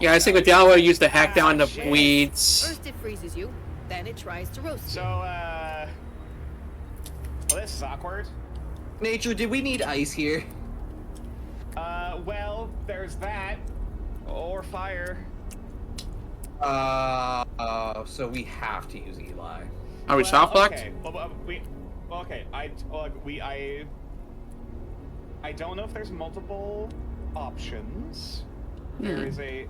Yeah, I think with Diablo, use the hack down the weeds. First it freezes you, then it tries to roast you. So, well, this is awkward. Nature, did we need ice here? Well, there's that. Or fire. So we have to use Eli. Are we soft locked? Okay, okay. I don't know if there's multiple options. There is a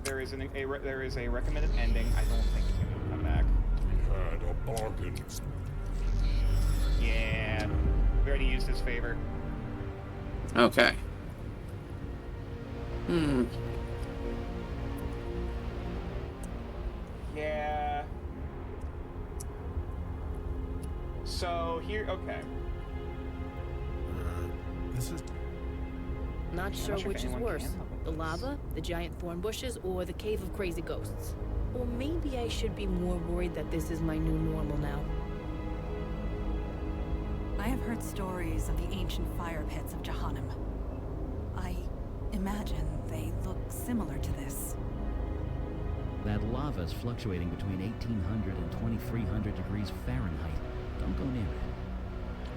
recommended ending. I don't think he can come back. We had a bargain. Yeah, we already used his favor. Okay. Yeah. So here, okay. This is. Not sure which is worse, the lava, the giant thorn bushes, or the cave of crazy ghosts. Or maybe I should be more worried that this is my new normal now. I have heard stories of the ancient fire pits of Jahannam. I imagine they look similar to this. That lava is fluctuating between 1800 and 2300 degrees Fahrenheit. Don't go near it.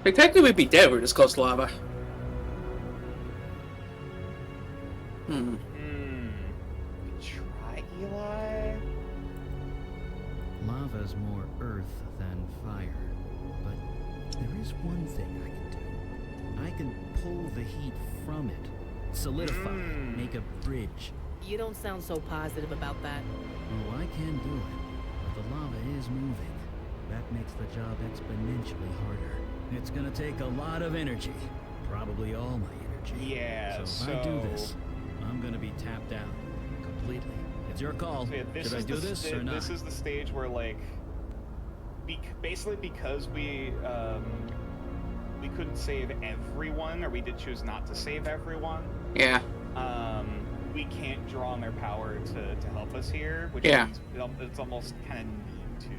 But technically we'd be dead, we're just close to lava. Try Eli? Lava's more earth than fire. But there is one thing I can do. I can pull the heat from it, solidify it, make a bridge. You don't sound so positive about that. Oh, I can do it, but the lava is moving. That makes the job exponentially harder. It's gonna take a lot of energy, probably all my energy. Yeah, so if I do this, I'm gonna be tapped out completely. It's your call. So yeah, Should I do this or not? This is the stage where, like, basically because we couldn't save everyone, or we did choose not to save everyone. Yeah. We can't draw on their power to help us here, which means it's almost kind of neat to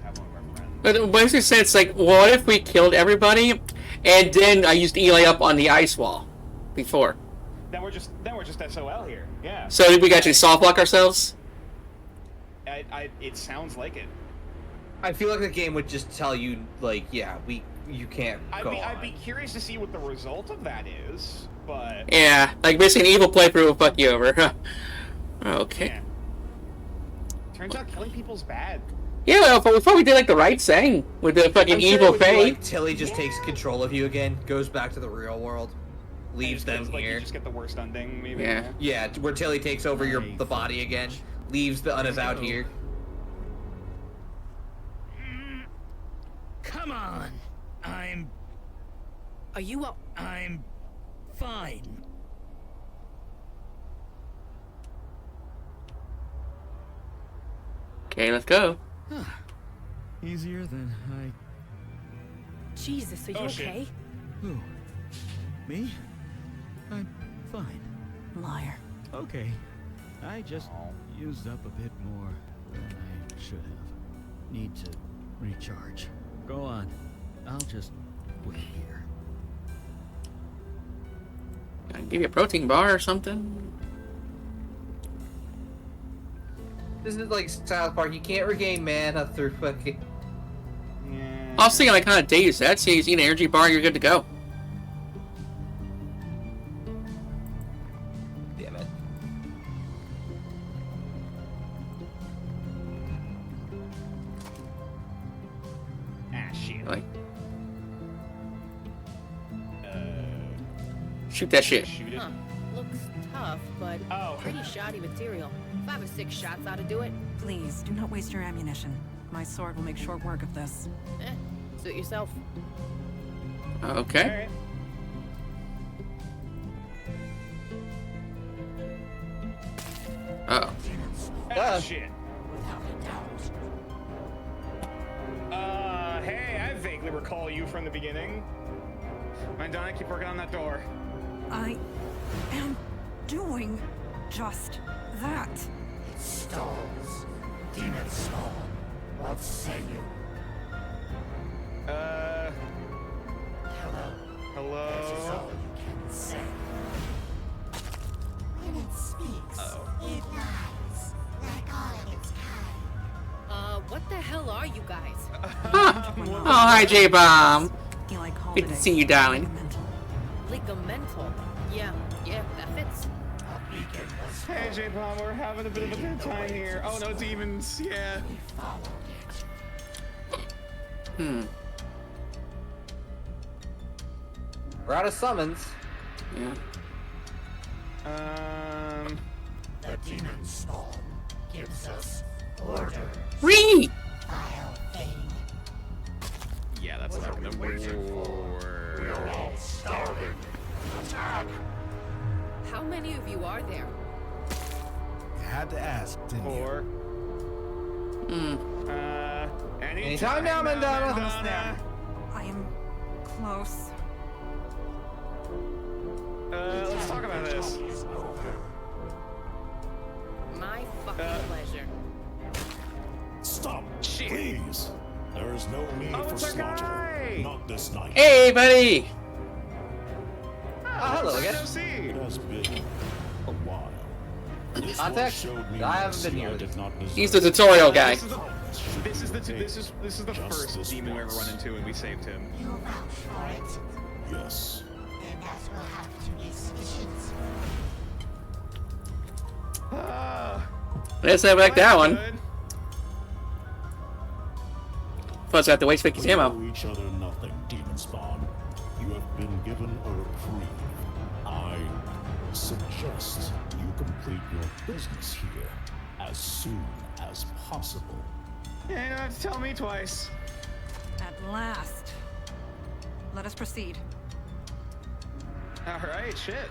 have one of our friends. But basically, say it's like, what if we killed everybody, and then I used Eli up on the ice wall before? Then we're just SOL here. Yeah. So did we actually soft lock ourselves? It sounds like it. I feel like the game would just tell you, like, yeah, you can't go on. I'd be curious to see what the result of that is, but... Yeah, like basically an evil playthrough will fuck you over. Okay. Yeah. Turns out killing people's bad. Yeah, well, but we thought we did like the right thing with the fucking evil fate. Like, Tilly just takes control of you again, goes back to the real world, leaves them like here. You just get the worst ending, maybe. Yeah, where Tilly takes over the body again, leaves the Unavowed here. Come on! Are you up? I'm fine. Okay, let's go. Easier than I... Jesus, are you okay? Who? Me? I'm fine. Liar. Okay. I just used up a bit more than I should have. Need to recharge. Go on. I'll just wait here. I'll give you a protein bar or something. This is like South Park. You can't regain mana through fucking... I was thinking like kind of days. That so you eat an energy bar, you're good to go. Damn it. Ah, shit. Like, shoot that shit. Huh. Looks tough, but pretty shoddy material. 5 or 6 shots ought to do it. Please, do not waste your ammunition. My sword will make short work of this. Suit yourself. Okay. What? Yeah. Shit. Hey, I vaguely recall you from the beginning. Mandana, keep working on that door. I am doing just that. It stalls. Demon spawn. What say you? Hello? That is all you can say. When it speaks, it lies, like all of its kind. What the hell are you guys? Oh, hi, J-Bomb. Good to see you, darling. Ligamental. Yeah, that fits. Hey, J-Bomb, we're having a bit of a good time here. Oh, no, demons, yeah. We're out of summons. Yeah. The demon spawn gives us order. Read! Vile thing. Yeah, that's not gonna work. We're all starving. Attack! How many of you are there? You had to ask, didn't you? 4. Anytime now, Mandana. I am close. Let's talk about this. My fucking pleasure. Stop, Shit. please. There is no need for it's our slaughter. guy. Not this night. Hey, buddy! Hello again. It has been a while. This one Contact? showed me I haven't been mercy here I with did it. not deserve. He's the tutorial guy. This is the first demon we ever run into, and we saved him. You vouch for it. Yes. Then that will have to be sufficient. Let's have back that one. Good. Plus, I have to waste Vicky's We ammo. owe each other nothing, Demon Spawn. You have been given a reprieve. I suggest you complete your business here as soon as possible. Yeah, you don't have to tell me twice. At last. Let us proceed. All right, shit.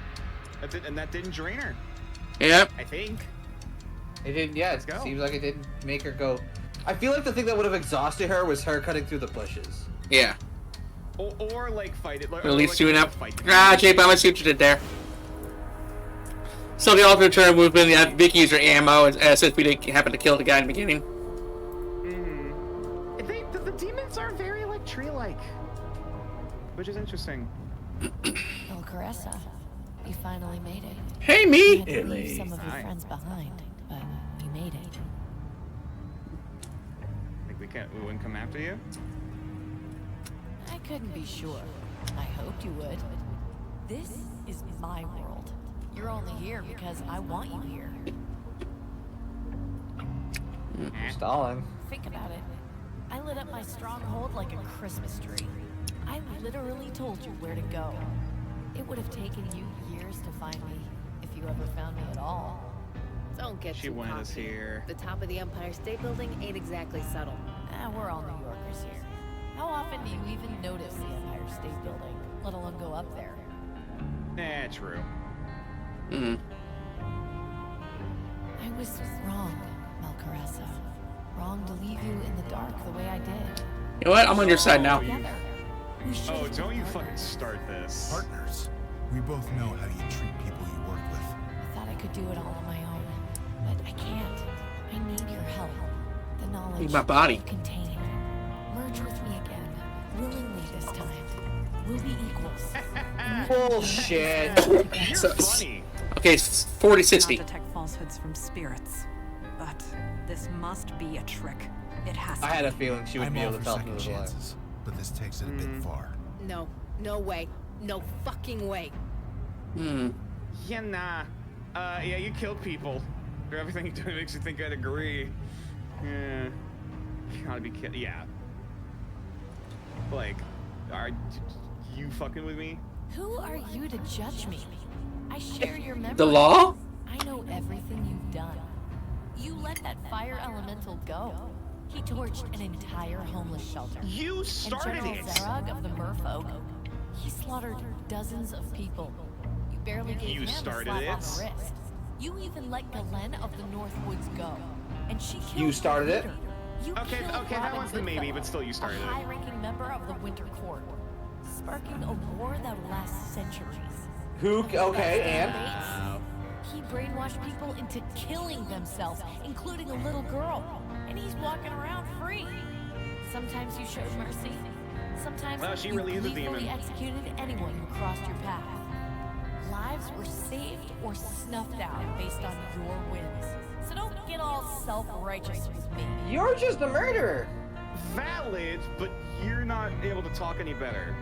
That didn't drain her. Yep. I think. It didn't. Yeah, it go. seems like it didn't make her go. I feel like the thing that would have exhausted her was her cutting through the bushes. Yeah. Or like fight it. Like, At least like, doing up. fight the Ah, J-Bomb, I see what you did there. So the alternate turn would have been Vicky used her ammo as if we didn't happen to kill the guy in the beginning. The demons are very like tree-like, which is interesting. Oh, Caressa, you finally made it. Hey, me! You had to leave some of your friends behind, but you made it. Think we wouldn't come after you? I couldn't be sure. I hoped you would. This is my world. You're only here because I want you here. Stalling. Think about it. I lit up my stronghold like a Christmas tree. I literally told you where to go. It would have taken you years to find me, if you ever found me at all. Don't get She too wanted us cocky. here. The top of the Empire State Building ain't exactly subtle. We're all New Yorkers here. How often do you even notice the Empire State Building, let alone go up there? True. I was wrong, Malcaressa. Wrong to leave you in the dark the way I did. You know what? I'm on your side now. Oh, don't you fucking start this. Partners. We both know how you treat people you work with. I thought I could do it all on my own, but I can't. I need your help. The knowledge Need my body. you contain. Merge with me again, willingly this time. We'll be equals. Bullshit. So, okay, it's 40-60. Cannot detect falsehoods from spirits, but this must be a trick. It has to I had a be. feeling she would I'm be all able to for tell second through the lie. chances, but this takes it a bit far. No, no way. No fucking way. Yeah, nah. Yeah, you killed people. For everything you do makes you think I'd agree. Yeah. Gotta be kidding. Yeah. Like, are you fucking with me? Who are you to judge me? I share your memories. The law? I know everything you've done. You let that fire elemental go. He torched an entire homeless shelter. You started and General it. Zarog of the Merfolk, he slaughtered dozens of people. You barely gave You him a started slap on it. the wrist. You even let Galen of the Northwoods go. and she killed You started her it? leader. You Okay, killed okay, that Robin one's the maybe, but still, you started a it. high-ranking member of the Winter Court, sparking a war that would last centuries. Who? Okay, and He brainwashed people into killing themselves, including a little girl, and he's walking around free. Sometimes you showed mercy. Sometimes Wow, she you really is a lethally demon. executed anyone who crossed your path. Lives were saved or snuffed out based on your wins. So don't get all self-righteous with me. You're just a murderer. Valid, but you're not able to talk any better.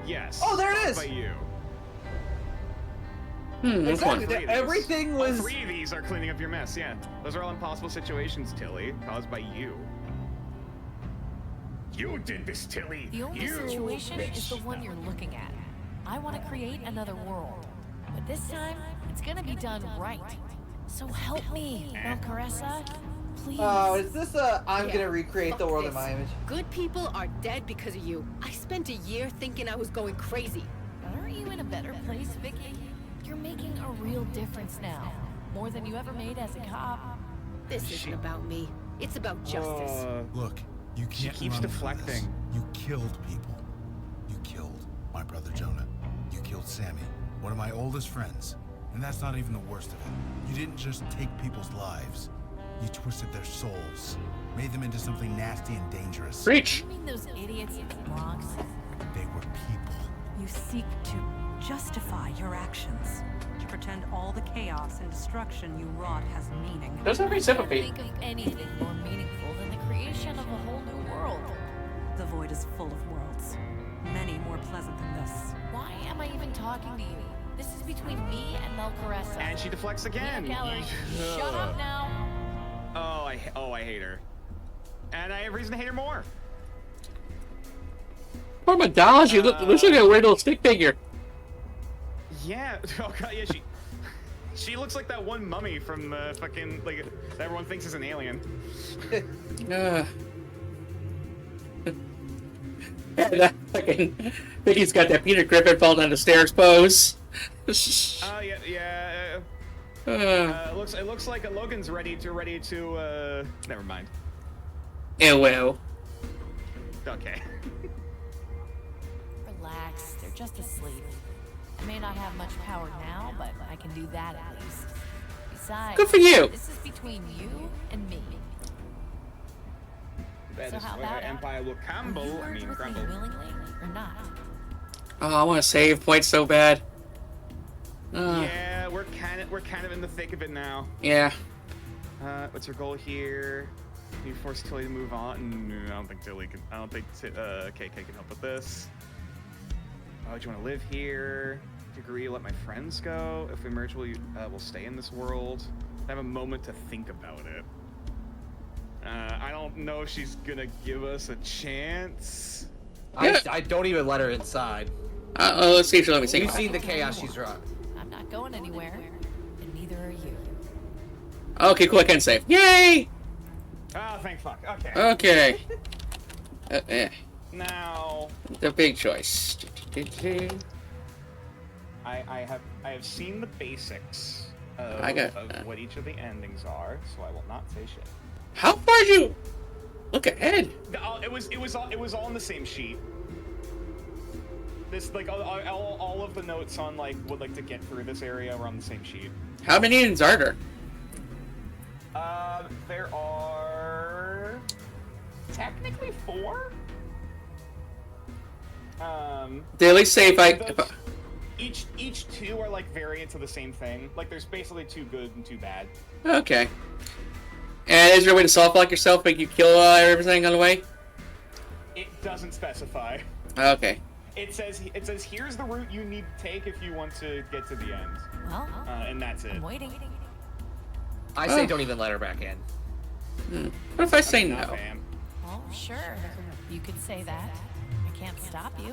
Yes. Oh, there it caused is. By you. Exactly. Everything All was. 3 of these are cleaning up your mess. Yeah, those are all impossible situations, Tilly, caused by you. You did this, Tilly. The only situation is the one you're looking at. I want to create another world, but this time it's gonna be done right. So help me, Caressa. Please. Oh, is this a I'm gonna recreate the world in my image? Good people are dead because of you. I spent a year thinking I was going crazy. Aren't you in a better place, Vicky? You're making a real difference now. More than you ever made as a cop. This isn't about me. It's about justice. Look, you can't She keeps run from deflecting. this. You killed people. You killed my brother Jonah. You killed Sammy, one of my oldest friends. And that's not even the worst of it. You didn't just take people's lives. You twisted their souls, made them into something nasty and dangerous. Preach. You mean those idiots in the Bronx? They were people. You seek to justify your actions, to pretend all the chaos and destruction you wrought has meaning. Doesn't have any sympathy. Think of anything more meaningful than the creation of a whole new world. The void is full of worlds, many more pleasant than this. Why am I even talking to you? This is between me and Melcaressa. And she deflects again. Mia Keller, shut up now. Oh, I hate her. And I have reason to hate her more. Poor Madonna, she looks like a weird little stick figure. Yeah. Oh god, yeah, she looks like that one mummy from fucking like that everyone thinks is an alien. That fucking Vicky's got that Peter Griffin fall down the stairs pose. Oh yeah. It looks like Logan's ready to. Never mind. Well. Okay. Relax, they're just asleep. I may not have much power now, but I can do that at least. Besides, Good for you. This is between you and me. That So is how where about it? Empire will crumble. Will you I merge mean, with crumble. me willingly or not? Oh, I want to save points so bad. Yeah, we're kind of in the thick of it now. Yeah. What's your goal here? You force Tilly to move on? No, I don't think Tilly can. I don't think KK can help with this. Oh, do you want to live here? Agree, let my friends go. If we merge, we'll stay in this world. I have a moment to think about it. I don't know if she's gonna give us a chance. I don't even let her inside. Let's see if she'll let me sing. You've seen the chaos she's wrought. I'm not going anywhere, and neither are you. Okay, cool. I can save. Yay! Oh, thank fuck. Okay. Okay. Now. The big choice. I have seen the basics of, of what each of the endings are, so I will not say shit. How far did you look ahead? It was all on the same sheet. This like all of the notes on like would like to get through this area were on the same sheet. How many ends are there? There are technically 4. They at least say if I each 2 are like variants of the same thing. Like there's basically 2 good and 2 bad. Okay. And is there a way to soft lock yourself, make you kill everything on the way? It doesn't specify. Okay. It says here's the route you need to take if you want to get to the end. Well, and that's it. I'm waiting. I say don't even let her back in. What if I say no? Oh, sure. You could say that. I can't stop you.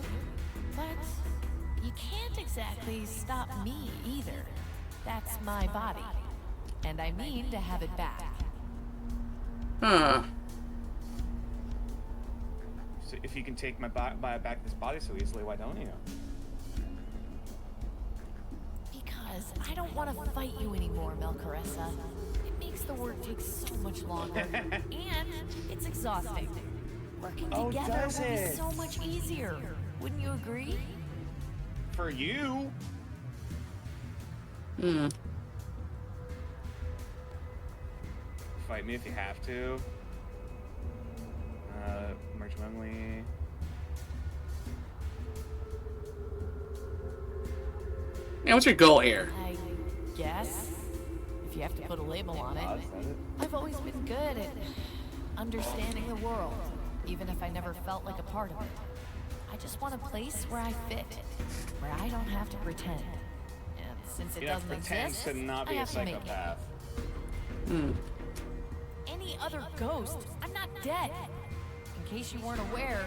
But you can't exactly stop me either. That's my body. And I mean to have it back. Huh. So if you can take my back this body so easily, why don't you? Because I don't want to fight you anymore, Melcaressa. It makes the work takes so much longer, and it's exhausting. Working Oh, together does will be it? so much easier. Wouldn't you agree? For you. Hmm. Fight me if you have to. Merge only. Yeah, what's your goal here? I guess, if you have to put a label on it. I've always been good at understanding the world, even if I never felt like a part of it. I just want a place where I fit, where I don't have to pretend. And since it You have to doesn't pretend exist, to not I be a have to make it. psychopath. Hmm. Any other ghost, I'm not dead. In case you weren't aware,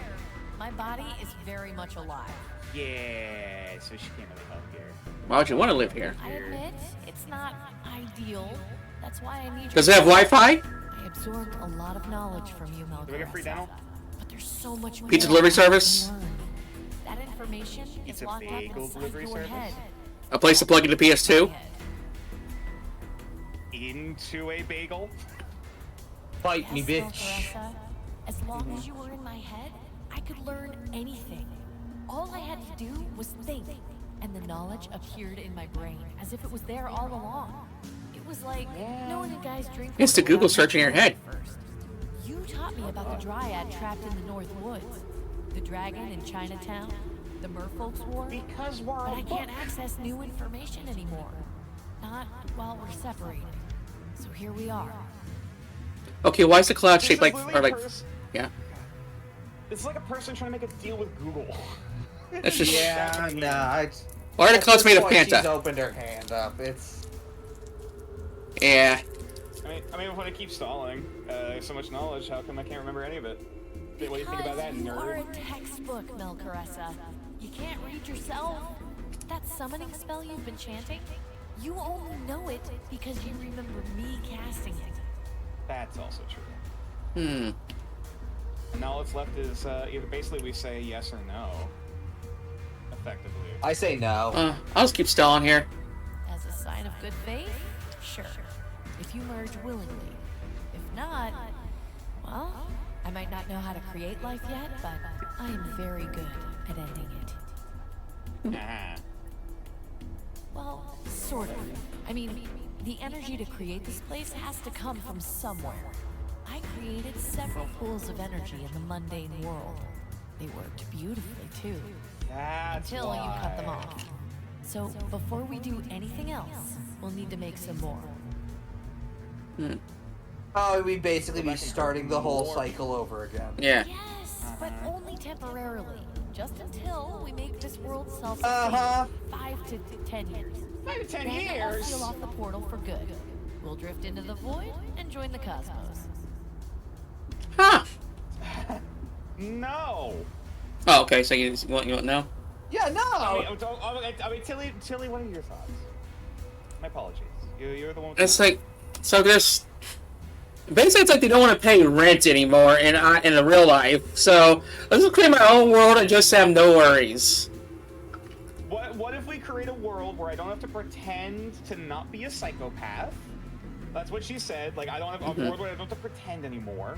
my body is very much alive. Yeah, so she can't really help here. Why would you want to live here? I admit, it's not ideal. That's why I need Does it have Wi-Fi? I absorbed a lot of knowledge from you, Melgar. Do we get free dental? But there's so much more Pizza delivery I can service? learn. That information is Pizza locked up bagel inside delivery your service? head. A place to plug into PS2? Into a bagel? Fight me, Yes, bitch. Melgaressa. As long as you were in my head, I could learn anything. All I had to do was think, and the knowledge appeared in my brain as if it was there all along. It was like knowing a guy's drink. It's the Google search in your head. You taught me about the dryad trapped in the North Woods, the dragon in Chinatown, the Merfolk's War. Because we're But I can't access new information anymore. Not while we're separated. So here we are. Okay, why is the cloud This shaped is like, literally or a like, pers- yeah? It's like a person trying to make a deal with Google. That's just Yeah, nah. Why are the at clouds this made of point, She's Panta? opened her hand up. It's Yeah. I mean, if I keep stalling, so much knowledge, how come I can't remember any of it? What do you think about that, You are nerd? a textbook, Melgaressa. You can't read yourself. That summoning spell you've been chanting, you only know it because you remember me casting it. That's also true. Hmm. And now what's left is either basically we say yes or no. Effectively. I say no. I'll just keep stalling here. As a sign of good faith, sure. If you merge willingly. If not, well, I might not know how to create life yet, but I am very good at ending it. Well, sort of. I mean, the energy to create this place has to come from somewhere. I created several pools of energy in the mundane world. They worked beautifully, too. That's until you cut them why. off. So, before we do anything else, we'll need to make some more. Oh, we'd basically be starting the whole cycle over again. Yeah. Yes, but only temporarily. Just until we make this world self-sustaining. 5 to 10 years. 5 to 10 then I'll years? seal off the portal for good. We'll drift into the void and join the cosmos. Huh. No. Oh, okay. So you want no? Yeah, no. I mean, Tilly, what are your thoughts? My apologies. You're the one. With It's like, so there's basically it's like they don't want to pay rent anymore in the real life. So let's just create my own world and just have no worries. What if we create a world where I don't have to pretend to not be a psychopath? That's what she said. Like, I don't have a world where I don't have to pretend anymore.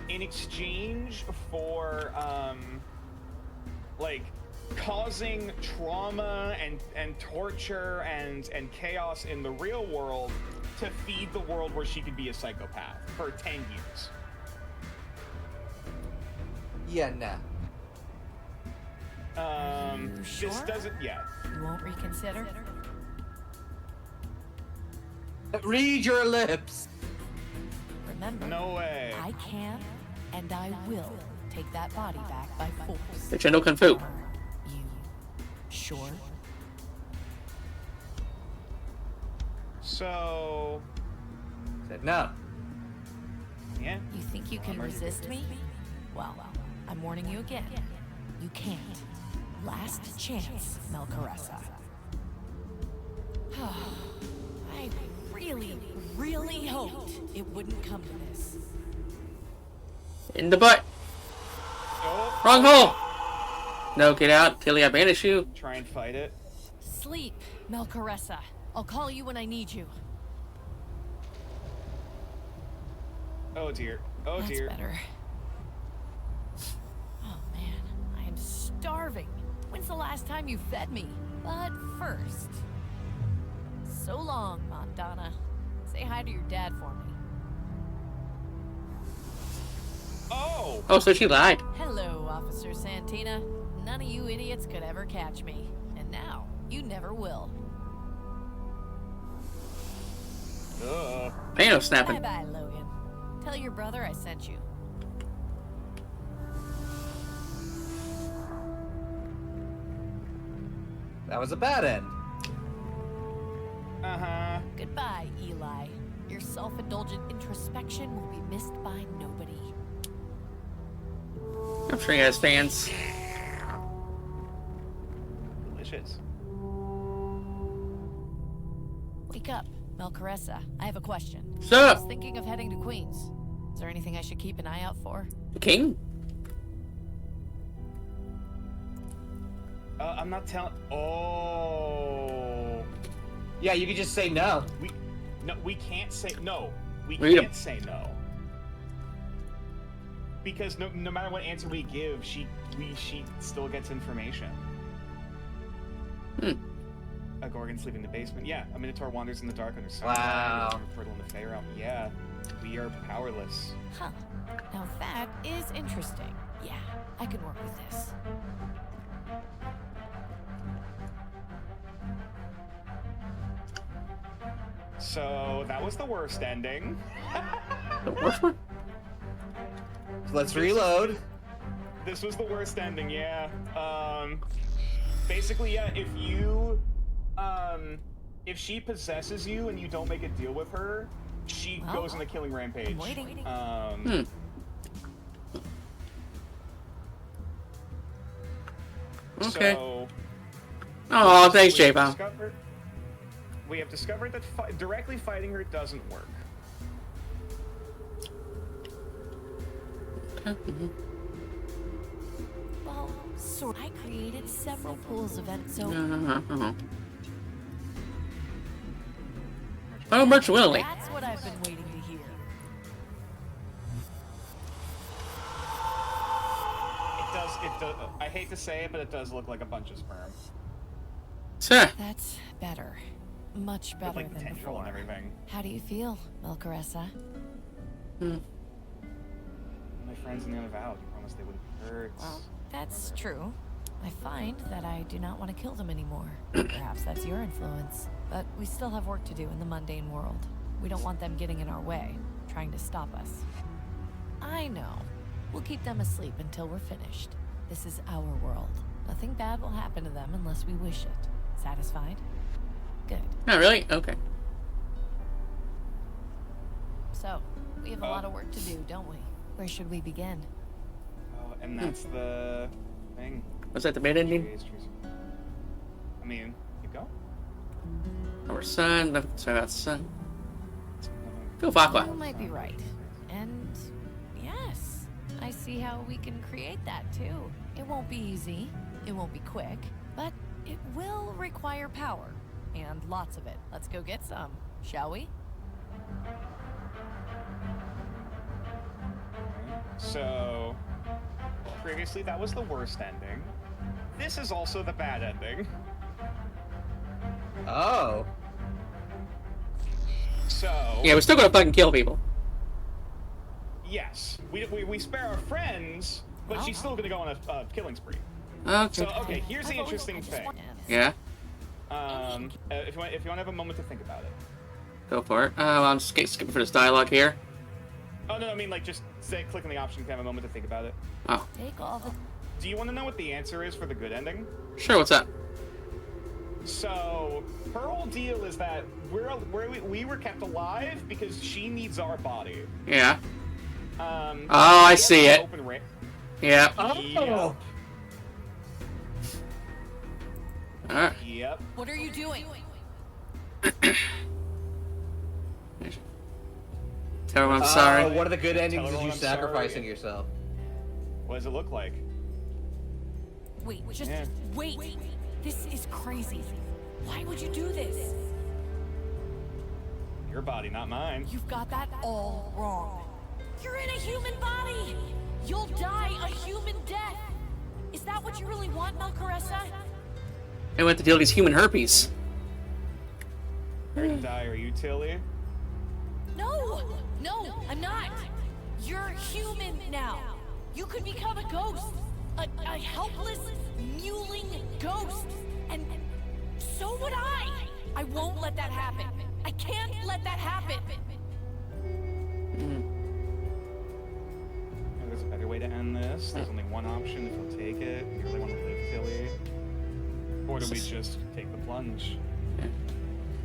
In exchange for like causing trauma and torture and chaos in the real world to feed the world where she could be a psychopath for 10 years. Yeah, nah. Sure? This doesn't yet. You won't reconsider? Read your lips. Remember, No way. I can and I will take that body back by force. Which I know Kung Fu. You sure? So Said no. yeah. You think you can resist me? Well, I'm warning you again. You can't. Last chance, Melgaressa. I really hoped it wouldn't come to this. In the butt. Oh. Wrong hole. No, get out. Tilly, I banish you. Try and fight it. Sleep, Melgaressa. I'll call you when I need you. Oh dear. Oh That's dear. better. Oh man, I am starving. When's the last time you fed me? But first, so long, Montana. Say hi to your dad for me. Oh! Oh, so she lied. Hello, Officer Santina. None of you idiots could ever catch me. And now, you never will. Pano snapping. Bye-bye, Logan. Tell your brother I sent you. That was a bad end. Uh-huh. Goodbye, Eli. Your self-indulgent introspection will be missed by nobody. I'm sure he has fans. Delicious. Wake up, Melcaressa. I have a question. What's up? I was thinking of heading to Queens. Is there anything I should keep an eye out for? The king? I'm not telling. Oh. Yeah, you could just say no. We can't say no. We Read 'em. can't say no. Because no matter what answer we give, she still gets information. A Gorgon sleeping in the basement. Yeah, a Minotaur wanders in the dark under sunlight. Wow. A portal in the Fey realm. Yeah, we are powerless. Huh. Now that is interesting. Yeah, I can work with this. So that was the worst ending. The worst one? Let's reload. This was the worst ending, yeah. Basically, yeah, if she possesses you and you don't make a deal with her, she goes on a killing rampage. I'm waiting. Okay. So, Oh, thanks, J-Bomb. We have discovered that directly fighting her doesn't work. Well, so I created several pools of it, so Oh, much willingly. that's what I've been waiting to hear. It does. I hate to say it, but it does look like a bunch of sperm. That's better. Much better With, like, than tendril before. and everything. How do you feel, Melcaressa? My friends in the Unavowed promised they wouldn't hurt. Well, that's true. I find that I do not want to kill them anymore. Perhaps that's your influence. But we still have work to do in the mundane world. We don't want them getting in our way, trying to stop us. I know. We'll keep them asleep until we're finished. This is our world. Nothing bad will happen to them unless we wish it. Satisfied? Good. Not really? Okay. So, we have a lot of work to do, don't we? Where should we begin? Oh, and that's the thing. Was that the main ending? I mean, keep going. Our son. Sorry about son. Phil Fakwa. You might be right. And yes, I see how we can create that too. It won't be easy, it won't be quick, but it will require power. And lots of it. Let's go get some, shall we? So, previously that was the worst ending. This is also the bad ending. Oh. So. Yeah, we're still gonna fucking kill people. Yes, we spare our friends, but she's still gonna go on a killing spree. Okay. So okay, here's the interesting thing. Yeah. If you want to have a moment to think about it. Go for it. I'm just skipping for this dialogue here. Oh no, I mean like just say click on the option to have a moment to think about it. Oh. Take all the. Do you want to know what the answer is for the good ending? Sure. What's up? So her whole deal is that we were kept alive because she needs our body. Yeah. Oh, I see it. Yeah. Oh. Alright. Yep. What are you doing? Tell her I'm sorry. One of the good endings Tell is her you I'm sacrificing sorry. yourself. What does it look like? Wait, just Yeah. wait. This is crazy. Why would you do this? Your body, not mine. You've got that all wrong. You're in a human body! You'll die a human death! Is that what you really want, Malcaressa? I went to deal with these human herpes. Here to die, are you, Tilly? No! No, I'm not! You're human now! You could become a ghost! A helpless, mewling ghost! And so would I! I won't let that happen! I can't let that happen! There's a better way to end this. There's only one option if you'll take it. You really want to live, Tilly? Or do we just take the plunge?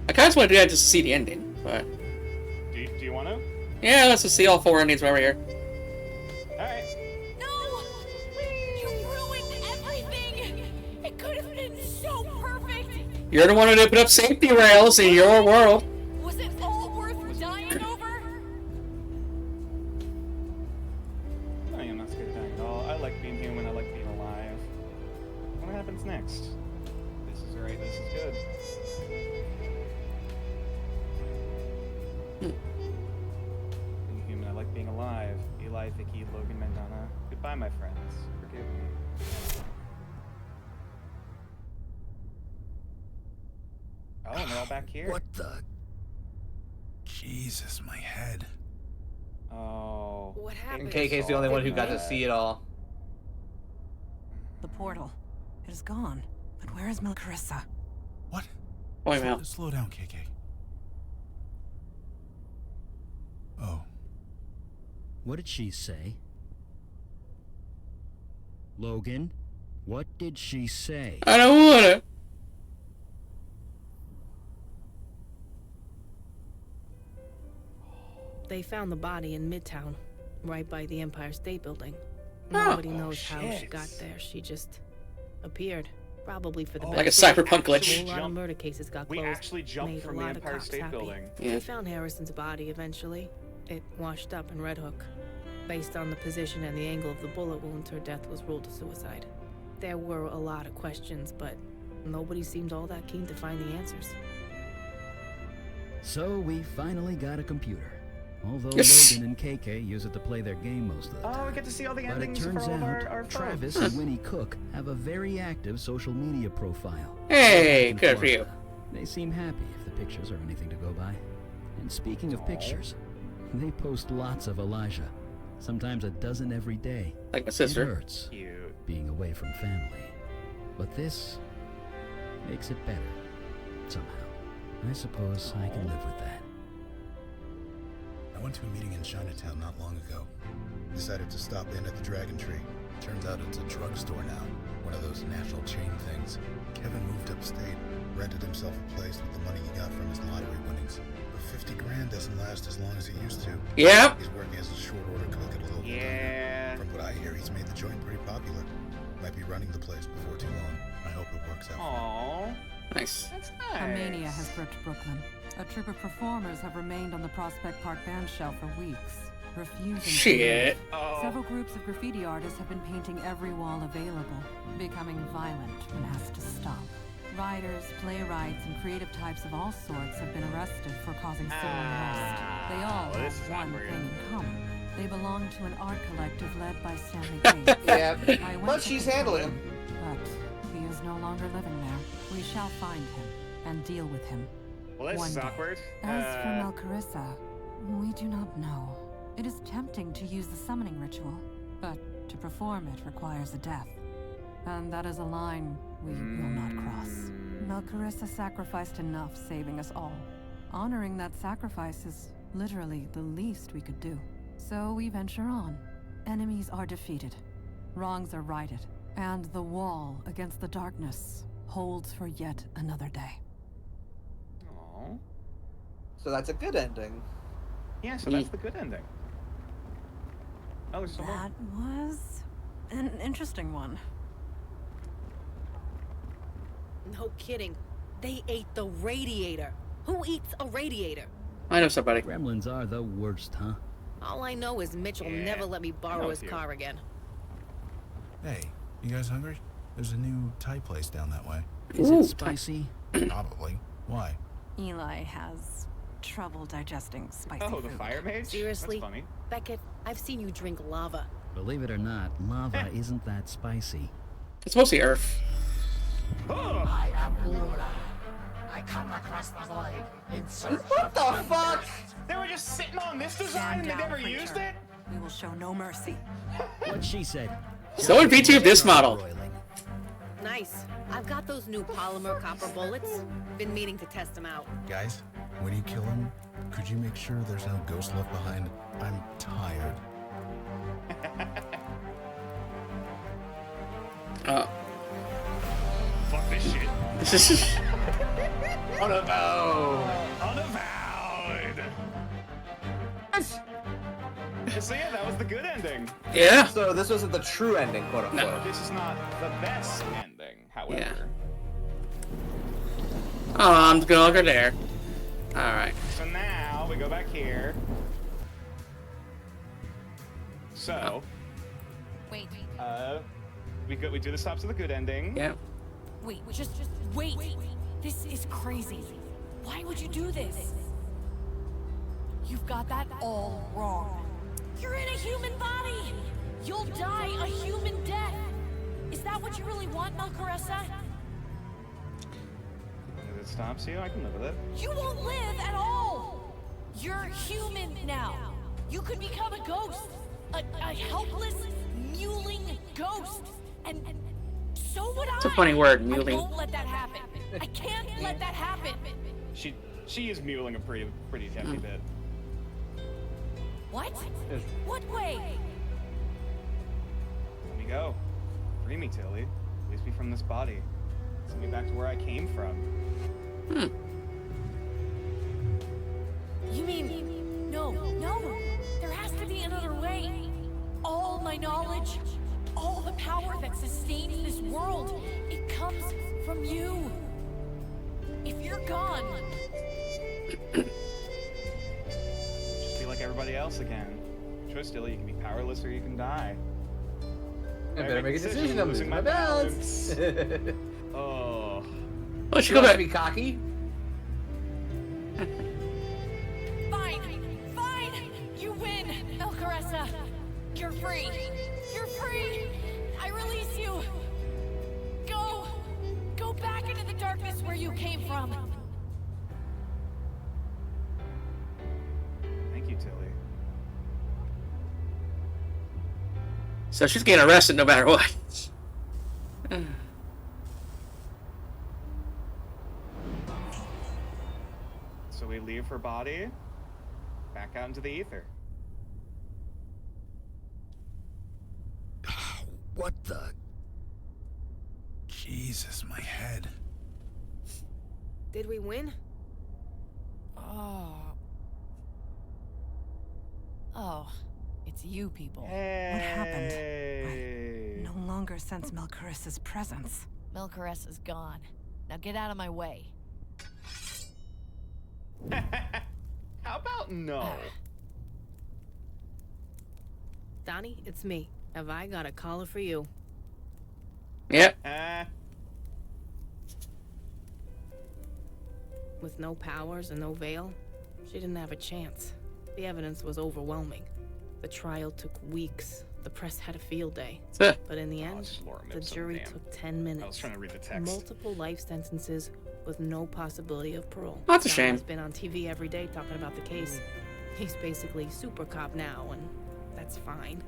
I kind of just want to do that just to see the ending, but... Do you want to? Yeah, let's just see all 4 endings right here. Alright. No! You ruined everything! It could have been so perfect! You're the one who put up safety rails in your world. Was it all worth dying over? I am not scared of dying at all. I like being human. I like being alive. What happens next? This is right. This is good. Being human. I like being alive. Eli, Vicky, Logan, Mandana. Goodbye, my friends. Forgive me. Oh, and they're all back here. What the? Jesus, my head. Oh. What happened? And KK's the only one who got to see it all. The portal. It is gone. But where is Malcaressa? What? Wait a minute. Slow down, KK. Oh. What did she say? Logan, what did she say? I don't wanna. They found the body in Midtown, right by the Empire State Building. Nobody knows how she got there. She just appeared. Probably for the best. Like a cyberpunk glitch. A whole lot of murder cases got closed. We actually jumped made from a the lot of Empire cops State happy. Building. They found Harrison's body eventually. It washed up in Red Hook. Based on the position and the angle of the bullet wound, her death was ruled a suicide. There were a lot of questions, but nobody seemed all that keen to find the answers. So we finally got a computer. Although Yes. Logan and KK use it to play their game most of the time. Oh, we get to see all the But it endings for turns all of out our Travis folks. and Winnie Cook have a very active social media profile. Hey, In good for you. Florida. They seem happy if the pictures are anything to go by. And speaking of pictures, they post lots of Elijah. Sometimes a dozen every day. Like my sister. It hurts Cute. being away from family. But this makes it better. Somehow. I suppose I can live with that. I went to a meeting in Chinatown not long ago. Decided to stop in at the Dragon Tree. Turns out it's a drugstore now. One of those national chain things. Kevin moved upstate, rented himself a place with the money he got from his lottery winnings. But 50 grand doesn't last as long as it used to. Yep. He's working as a short order cook at a local diner. From what I hear, he's made the joint pretty popular. Might be running the place before too long. I hope it works out. Aww. Nice. That's A nice. mania has gripped Brooklyn. A troupe of performers have remained on the Prospect Park band shell for weeks, refusing to Shit. leave. Several groups of graffiti artists have been painting every wall available, becoming violent when asked to stop. Writers, playwrights, and creative types of all sorts have been arrested for causing civil unrest. They all this is have one awkward. thing in common. They belong to an art collective led by Stanley Gates. Yeah, I went but to she's confront handling him. But he is no longer living there. We shall find him and deal with him. Well, this One is day. awkward. As for Malcaressa, we do not know. It is tempting to use the summoning ritual, but to perform it requires a death. And that is a line we will not cross. Malcaressa sacrificed enough, saving us all. Honoring that sacrifice is literally the least we could do. So we venture on. Enemies are defeated. Wrongs are righted. And the wall against the darkness holds for yet another day. Aww. So that's a good ending. Yeah, so that's the good ending. Oh, there's some more. That was an interesting one. No kidding. They ate the radiator. Who eats a radiator? I know somebody. Gremlins are the worst, huh? All I know is Mitch will Yeah, never let me I know borrow his it's you. car again. Hey, you guys hungry? There's a new Thai place down that way. Is it spicy? Probably. Why? Eli has trouble digesting spicy Oh, the food. fire mage? Seriously? That's funny. Beckett, I've seen you drink lava. Believe it or not, lava isn't that spicy. It's mostly Earth. I am Luna. I come across the void in search What the fuck? They were just sitting on this design and they never used it? We will show no mercy. What she said. Someone VTube this model. Nice. I've got those new polymer copper bullets. Been meaning to test them out. Guys, when you kill him, could you make sure there's no ghost left behind? I'm tired. Fuck this shit. Unavowed. Unavowed. So yeah, that was the good ending. Yeah. So this wasn't the true ending, quote unquote. No, this is not the best ending, however. Yeah. Oh, I'm no longer there. Alright. So now we go back here. So Wait. we do the stops of the good ending. Yeah. Wait, just wait. This is crazy. Why would you do this? You've got that all wrong. You're in a human body. You'll die a human death. Is that what you really want, Melcaressa? If it stops you, I can live with it. You won't live at all. You're human now. You could become a ghost. A helpless, mewling ghost. And so would I. It's a funny word, I mewling. won't let that happen. I can't let that happen. She is mewling a pretty hefty bit. What? What way? Let me go. Free me, Tilly. Release me from this body. Send me back to where I came from. You mean no. There has to be another way. All my knowledge, all the power that sustains this world, it comes from you. If you're gone, Just be like everybody else again. Choice, Tilly. You can be powerless or you can die. I better make a decision. I'm losing my balance. Oh. Oh, she go back. To be cocky. fine. You win, Melcaressa. You're free. You're free. I release you. Go back into the darkness where you came from. Thank you, Tilly. So she's getting arrested no matter what. So we leave her body back out into the ether. What the? Jesus, my head. Did we win? Oh, it's you people. What happened? I no longer sense Melcarissa's presence. Melcaressa's gone. Now get out of my way. How about no? Donnie, it's me. Have I got a caller for you? Yep. With no powers and no veil, she didn't have a chance. The evidence was overwhelming. The trial took weeks. The press had a field day. But in the end, the jury took 10 minutes. I was trying to read the text. Multiple life sentences with no possibility of parole. That's a shame. He's been on TV every day talking about the case. He's basically super cop now, and that's fine.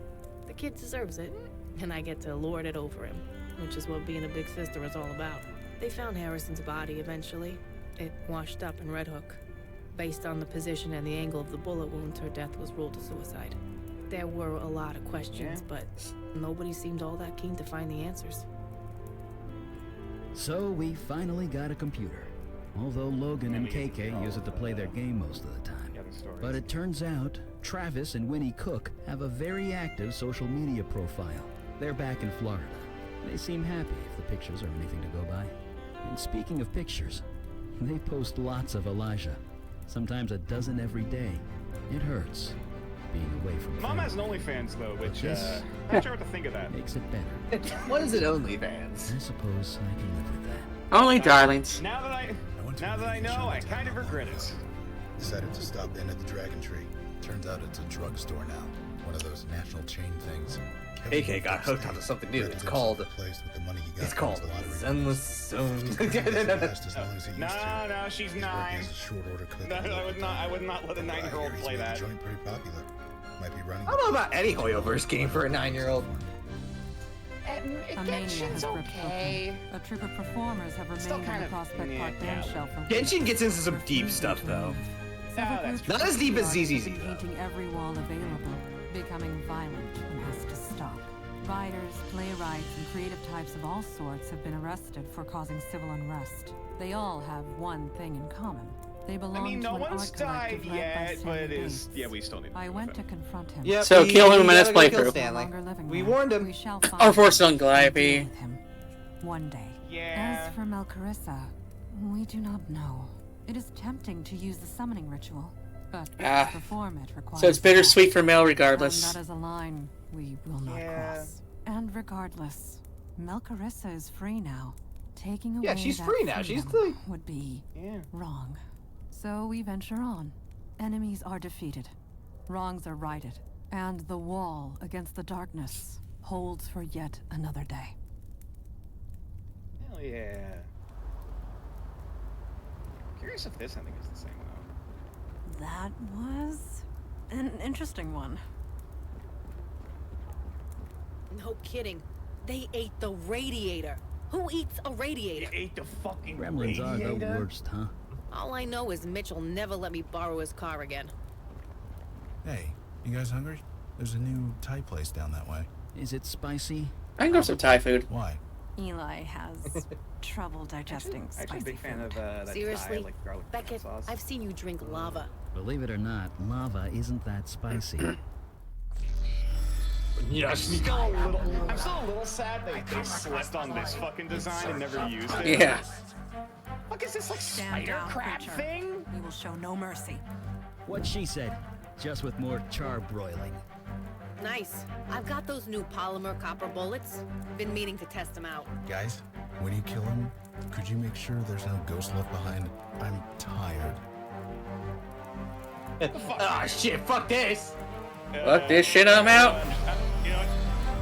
The kid deserves it, and I get to lord it over him, which is what being a big sister is all about. They found Harrison's body eventually. It washed up in Red Hook. Based on the position and the angle of the bullet wound, her death was ruled a suicide. There were a lot of questions, but nobody seemed all that keen to find the answers. So we finally got a computer. Although Logan and KK use it to play their game most of the time. But it turns out, Travis and Winnie Cook have a very active social media profile. They're back in Florida. They seem happy if the pictures are anything to go by. And speaking of pictures, they post lots of Elijah. Sometimes a dozen every day. It hurts being away from Mom family. has an OnlyFans though, which This not sure what to think of that. makes it better. What is it, OnlyFans? I suppose I can live with that. Only darlings. Now that I know, I kind of regret it. Decided to stop in at the Dragon Tree. Turns out it's a drugstore now. One of those national chain things. AK got hooked onto something new. It's called Zenless Zone. No, she's 9. No, I would not let a 9-year-old play that. Joint pretty popular. Might be running. I don't know about any Hoyoverse game for a 9-year-old. A mania has gripped Brooklyn. A troop of performers have remained on the Prospect Park dance shelf for Genshin gets into some deep stuff though. Not as deep as ZZZ though. painting every wall available, becoming violent and has to stop. Writers, playwrights, and creative types of all sorts have been arrested for causing civil unrest. They all have one thing in common. They belong to no an one's art died collective led by yet, but Stanley it is. Bates. Yeah, we still need to. I went to confront him. Yep, So kill him in this playthrough. We warned him. Or force on Galliope. One day. Yeah. As for Melcarissa, we do not know. It is tempting to use the summoning ritual, but to perform it requires. So it's bittersweet for Mel And regardless. that is a line we will not cross. And regardless, Melcarissa is free now. Taking away Yeah, she's that free now. She's freedom the would be wrong. So we venture on. Enemies are defeated. Wrongs are righted. And the wall against the darkness holds for yet another day. Hell yeah. Curious if this ending is the same though. That was an interesting one. No kidding. They ate the radiator. Who eats a radiator? They ate the fucking Gremlins are the worst, huh? All I know is Mitchell never let me borrow his car again. Hey, you guys hungry? There's a new Thai place down that way. Is it spicy? I can go for some Thai food. Why? Eli has trouble digesting Actually, spicy a big fan food. of that Seriously? Thai, like garlic Beckett, sauce. I've seen you drink lava. Believe it or not, lava isn't that spicy. Yes, I'm still a little sad they slept on this fucking design and never used it. Yeah. Fuck is this like Stand spider down, crab creature. thing? We will show no mercy. What she said, just with more charbroiling. Nice. I've got those new polymer copper bullets. Been meaning to test them out. Guys, when you kill him, could you make sure there's no ghost left behind? I'm tired. Ah, shit, fuck this. Fuck this shit, I'm out. You know what?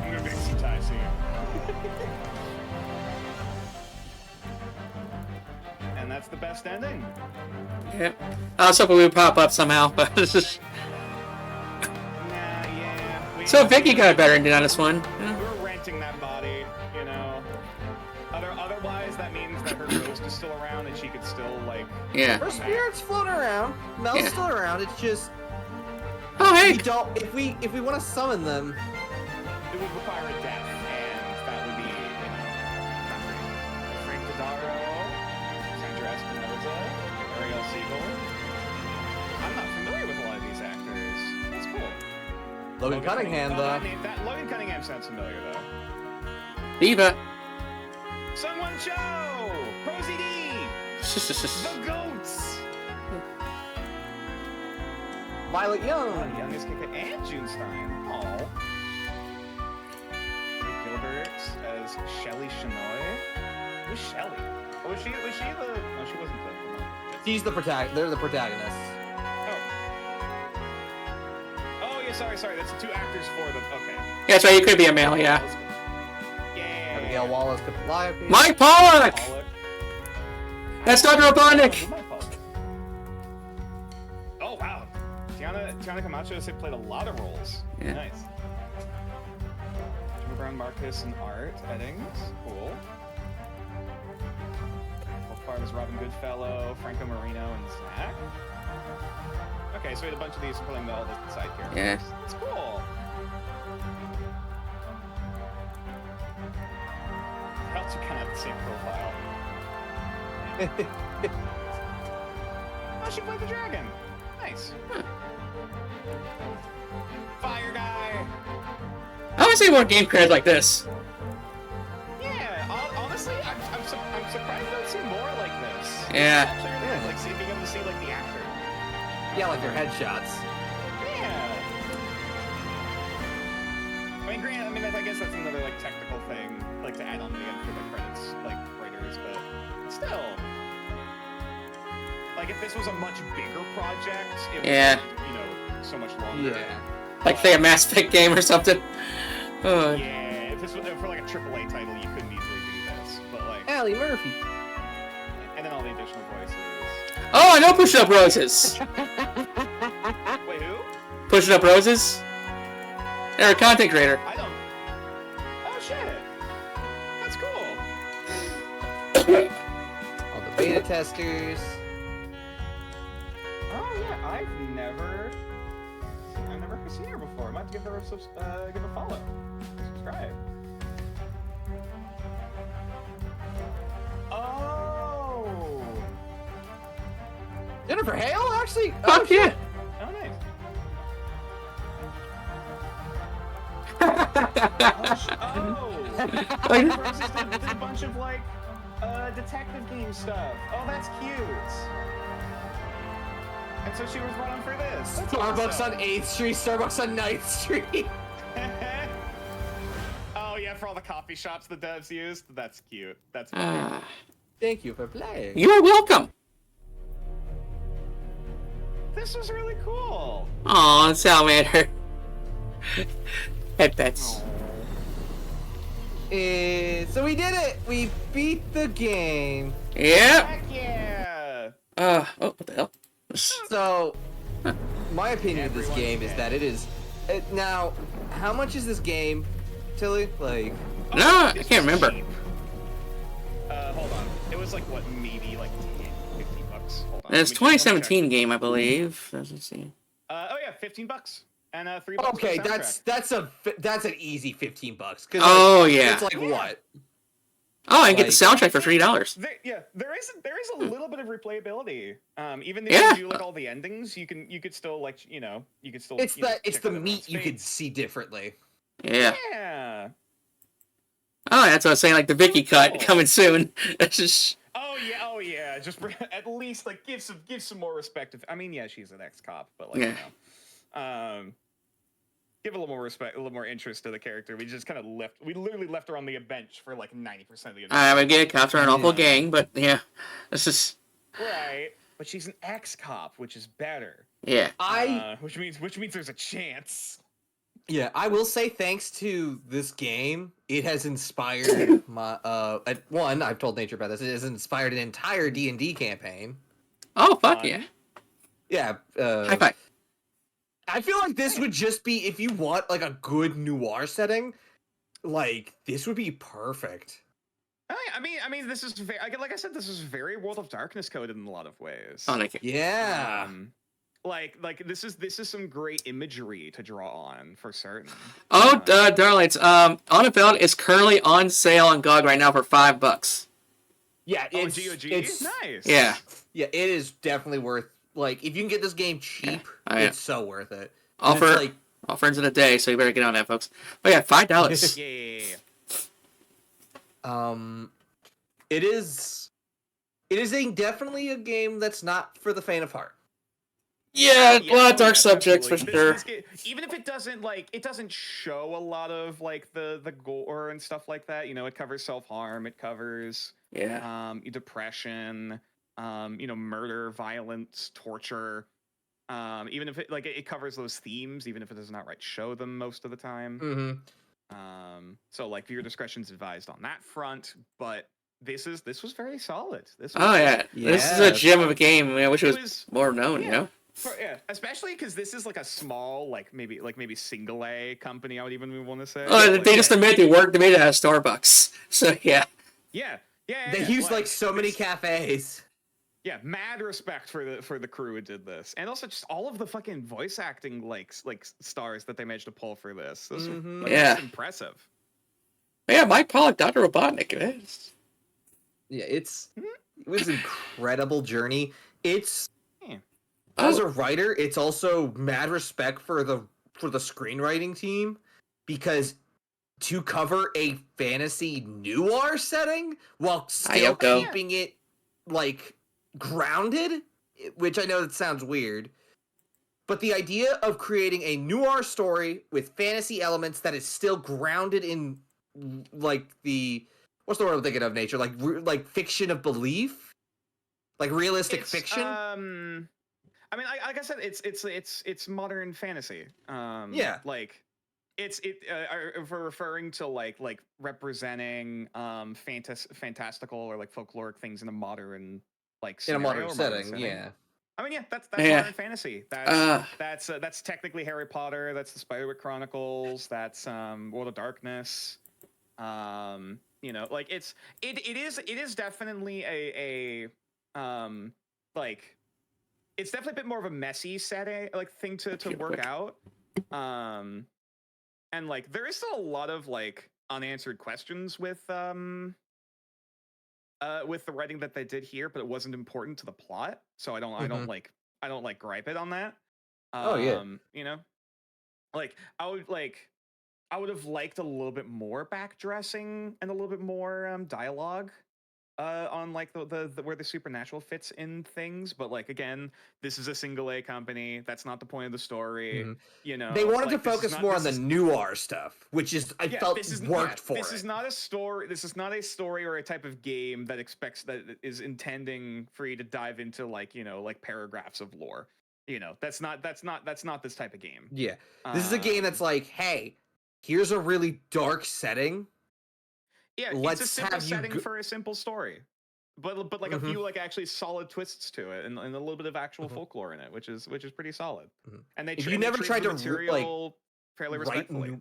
I'm gonna make some Thai soon. And that's the best ending. Yeah. I was hoping we would pop up somehow, but this is. So Vicky got a better ending on this one. Yeah. We're renting that body, you know. Otherwise, that means that her ghost is still around and she could still, like... Yeah. Her spirit's floating around. Mel's still around. It's just... Oh, hey! If we want to summon them... It would require a death, and that would be, you know... Frank Tadaro, Sandra Espinosa, Ariel Siegel. I'm not familiar with a lot of these actors. That's cool. Logan Cunningham, though. Logan Cunningham sounds familiar, though. Diva. Someone Cho! Rosie D! The Goats! Violet Young. Youngest kicker and June Stein. Aw. Gilbert as Shelly Shinoy. Who's Shelly? Oh, was she the... No, she wasn't the... She's the protagonist. They're the protagonists. Oh, yeah, sorry. That's the two actors for the... Okay. Yeah, that's right, you could be a male, yeah. Abigail Wallace could fly. Mike Pollock! That's Dr. Robotnik! Oh, wow. Tiana Camacho has played a lot of roles. Yeah. Nice. Jimmy Brown Marcus and art, Eddings. Cool. Wolf Farm is Robin Goodfellow, Franco Marino, and Zach. Okay, so we had a bunch of these playing all the side characters. Yeah. It's cool. They also kind of have the same profile. Oh, she played the dragon. Nice. Fire guy. I want to see more game creds like this. Yeah, honestly, I'm surprised I don't see more like this. Yeah. It's actually really nice, like being able to see like the actor. Yeah, like their headshots. Yeah. I mean, I guess that's another like technical thing, like to add on to the end for the credits, like writers, but still. Like if this was a much bigger project, it would take, you know, so much longer. Yeah. Like say a Mass Effect game or something. Yeah, if this was for like a AAA title, you couldn't easily do this. But like Allie Murphy. And then all the additional voices. Oh, I know Pushing Up Roses. Wait, who? Pushing Up Roses. They're a content creator. I don't. Oh shit. That's cool. All the beta testers. Oh yeah, I've never seen her before. I might have to give her a follow. Subscribe. Oh. Jennifer Hale, actually? Fuck yeah. Oh nice. Roses did a bunch of like detective game stuff. Oh, that's cute. And so she was running for this. That's Starbucks awesome. on 8th Street, Starbucks on 9th Street. Oh yeah, for all the coffee shops the devs used. That's cute. That's funny. Thank you for playing. You're welcome. This was really cool. Aw, Salamander. Head pets. So we did it! We beat the game. Yep. Heck yeah. Oh, what the hell? So, my opinion of this game is that it is... now, how much is this game, Tilly? Like... No, I can't remember. Hold on. It was like, what, maybe like 10, 15 bucks? Hold on. It's 2017 game, I believe. Doesn't see. Oh yeah, $15. And $3 for Okay, the soundtrack. that's an easy $15. Oh, yeah. It's like what? Oh, I can get the soundtrack for $3. There is a little bit of replayability. Even if Yeah. you do like all the endings, you could still like you could still. It's the check out meat you everyone's could face. see differently. Yeah. Yeah. Oh, that's what I was saying. Like the Vicky cut coming soon. It's just. Oh yeah. Just at least like give some more respect. I mean, yeah, she's an ex-cop, but like Yeah. give a little more respect, a little more interest to the character. We just kind of literally left her on the bench for like 90% of the. I would get cops are an awful gang, but yeah, this is. Right, but she's an ex-cop, which is better. Yeah. Which means there's a chance. Yeah, I will say thanks to this game, it has inspired my one, I've told Nature about this, it has inspired an entire D&D campaign. Oh, fuck yeah. Yeah, High five. I feel like this would just be, if you want like a good noir setting, like this would be perfect. I mean, this is like I said, this is very World of Darkness coded in a lot of ways. Oh, thank you. Yeah. Like this is some great imagery to draw on for certain. Oh, darlings, Unavowed is currently on sale on GOG right now for $5. Yeah, it's nice. Yeah. Yeah, it is definitely worth. Like, if you can get this game cheap, it's so worth it. All And it's like, friends of the day, so you better get on that, folks. But yeah, $5. Yeah. It is definitely a game that's not for the faint of heart. Yeah, a lot of dark subjects for sure. This game, even if it doesn't show a lot of like the gore and stuff like that. You know, it covers self-harm. It covers depression. Murder, violence, torture. Even if it covers those themes, even if it does not show them most of the time. Mm-hmm. So like viewer discretion's advised on that front, but this was very solid. This Especially because this is like a small, maybe single A company. I would even want to say. Oh, they just admit they made it at Starbucks. So yeah. Yeah. They use like so many cafes. Yeah, mad respect for the crew who did this, and also just all of the fucking voice acting like stars that they managed to pull for this. This was impressive. Yeah, Mike Pollock, Dr. Robotnik. Yeah, it was an incredible journey. As a writer, it's also mad respect for the screenwriting team, because to cover a fantasy noir setting while still keeping it like grounded, which I know that sounds weird, but the idea of creating a noir story with fantasy elements that is still grounded in like what's the word I'm thinking of, Nature? Like fiction of belief, like realistic fiction. I mean, like I said, it's modern fantasy. Yeah. Like if we're referring to like representing fantastical or like folkloric things in a modern like In a scenario modern or setting, yeah. I mean, yeah, that's Yeah. modern fantasy. That's technically Harry Potter. That's the Spiderwick Chronicles. That's World of Darkness. You know, like it is definitely a like it's definitely a bit more of a messy setting, like thing to work out. And like there is still a lot of like unanswered questions with the writing that they did here, but it wasn't important to the plot, so I don't like gripe it on that. Oh yeah. You know, like I would have liked a little bit more backdressing and a little bit more dialogue on like the where the supernatural fits in things, but like again, this is a single A company. That's not the point of the story. You know, They wanted like, to focus more on the noir stuff, which is I felt worked for this it. is not a story. This is not a story or a type of game that expects that is intending for you to dive into like like paragraphs of lore. You know, that's not this type of game. Yeah, this is a game that's like, hey, here's a really dark setting. Yeah, let's it's a simple have you setting for a simple story, but like a few like actually solid twists to it, and a little bit of actual folklore in it, which is pretty solid. And they if you never tried to material fairly respectfully.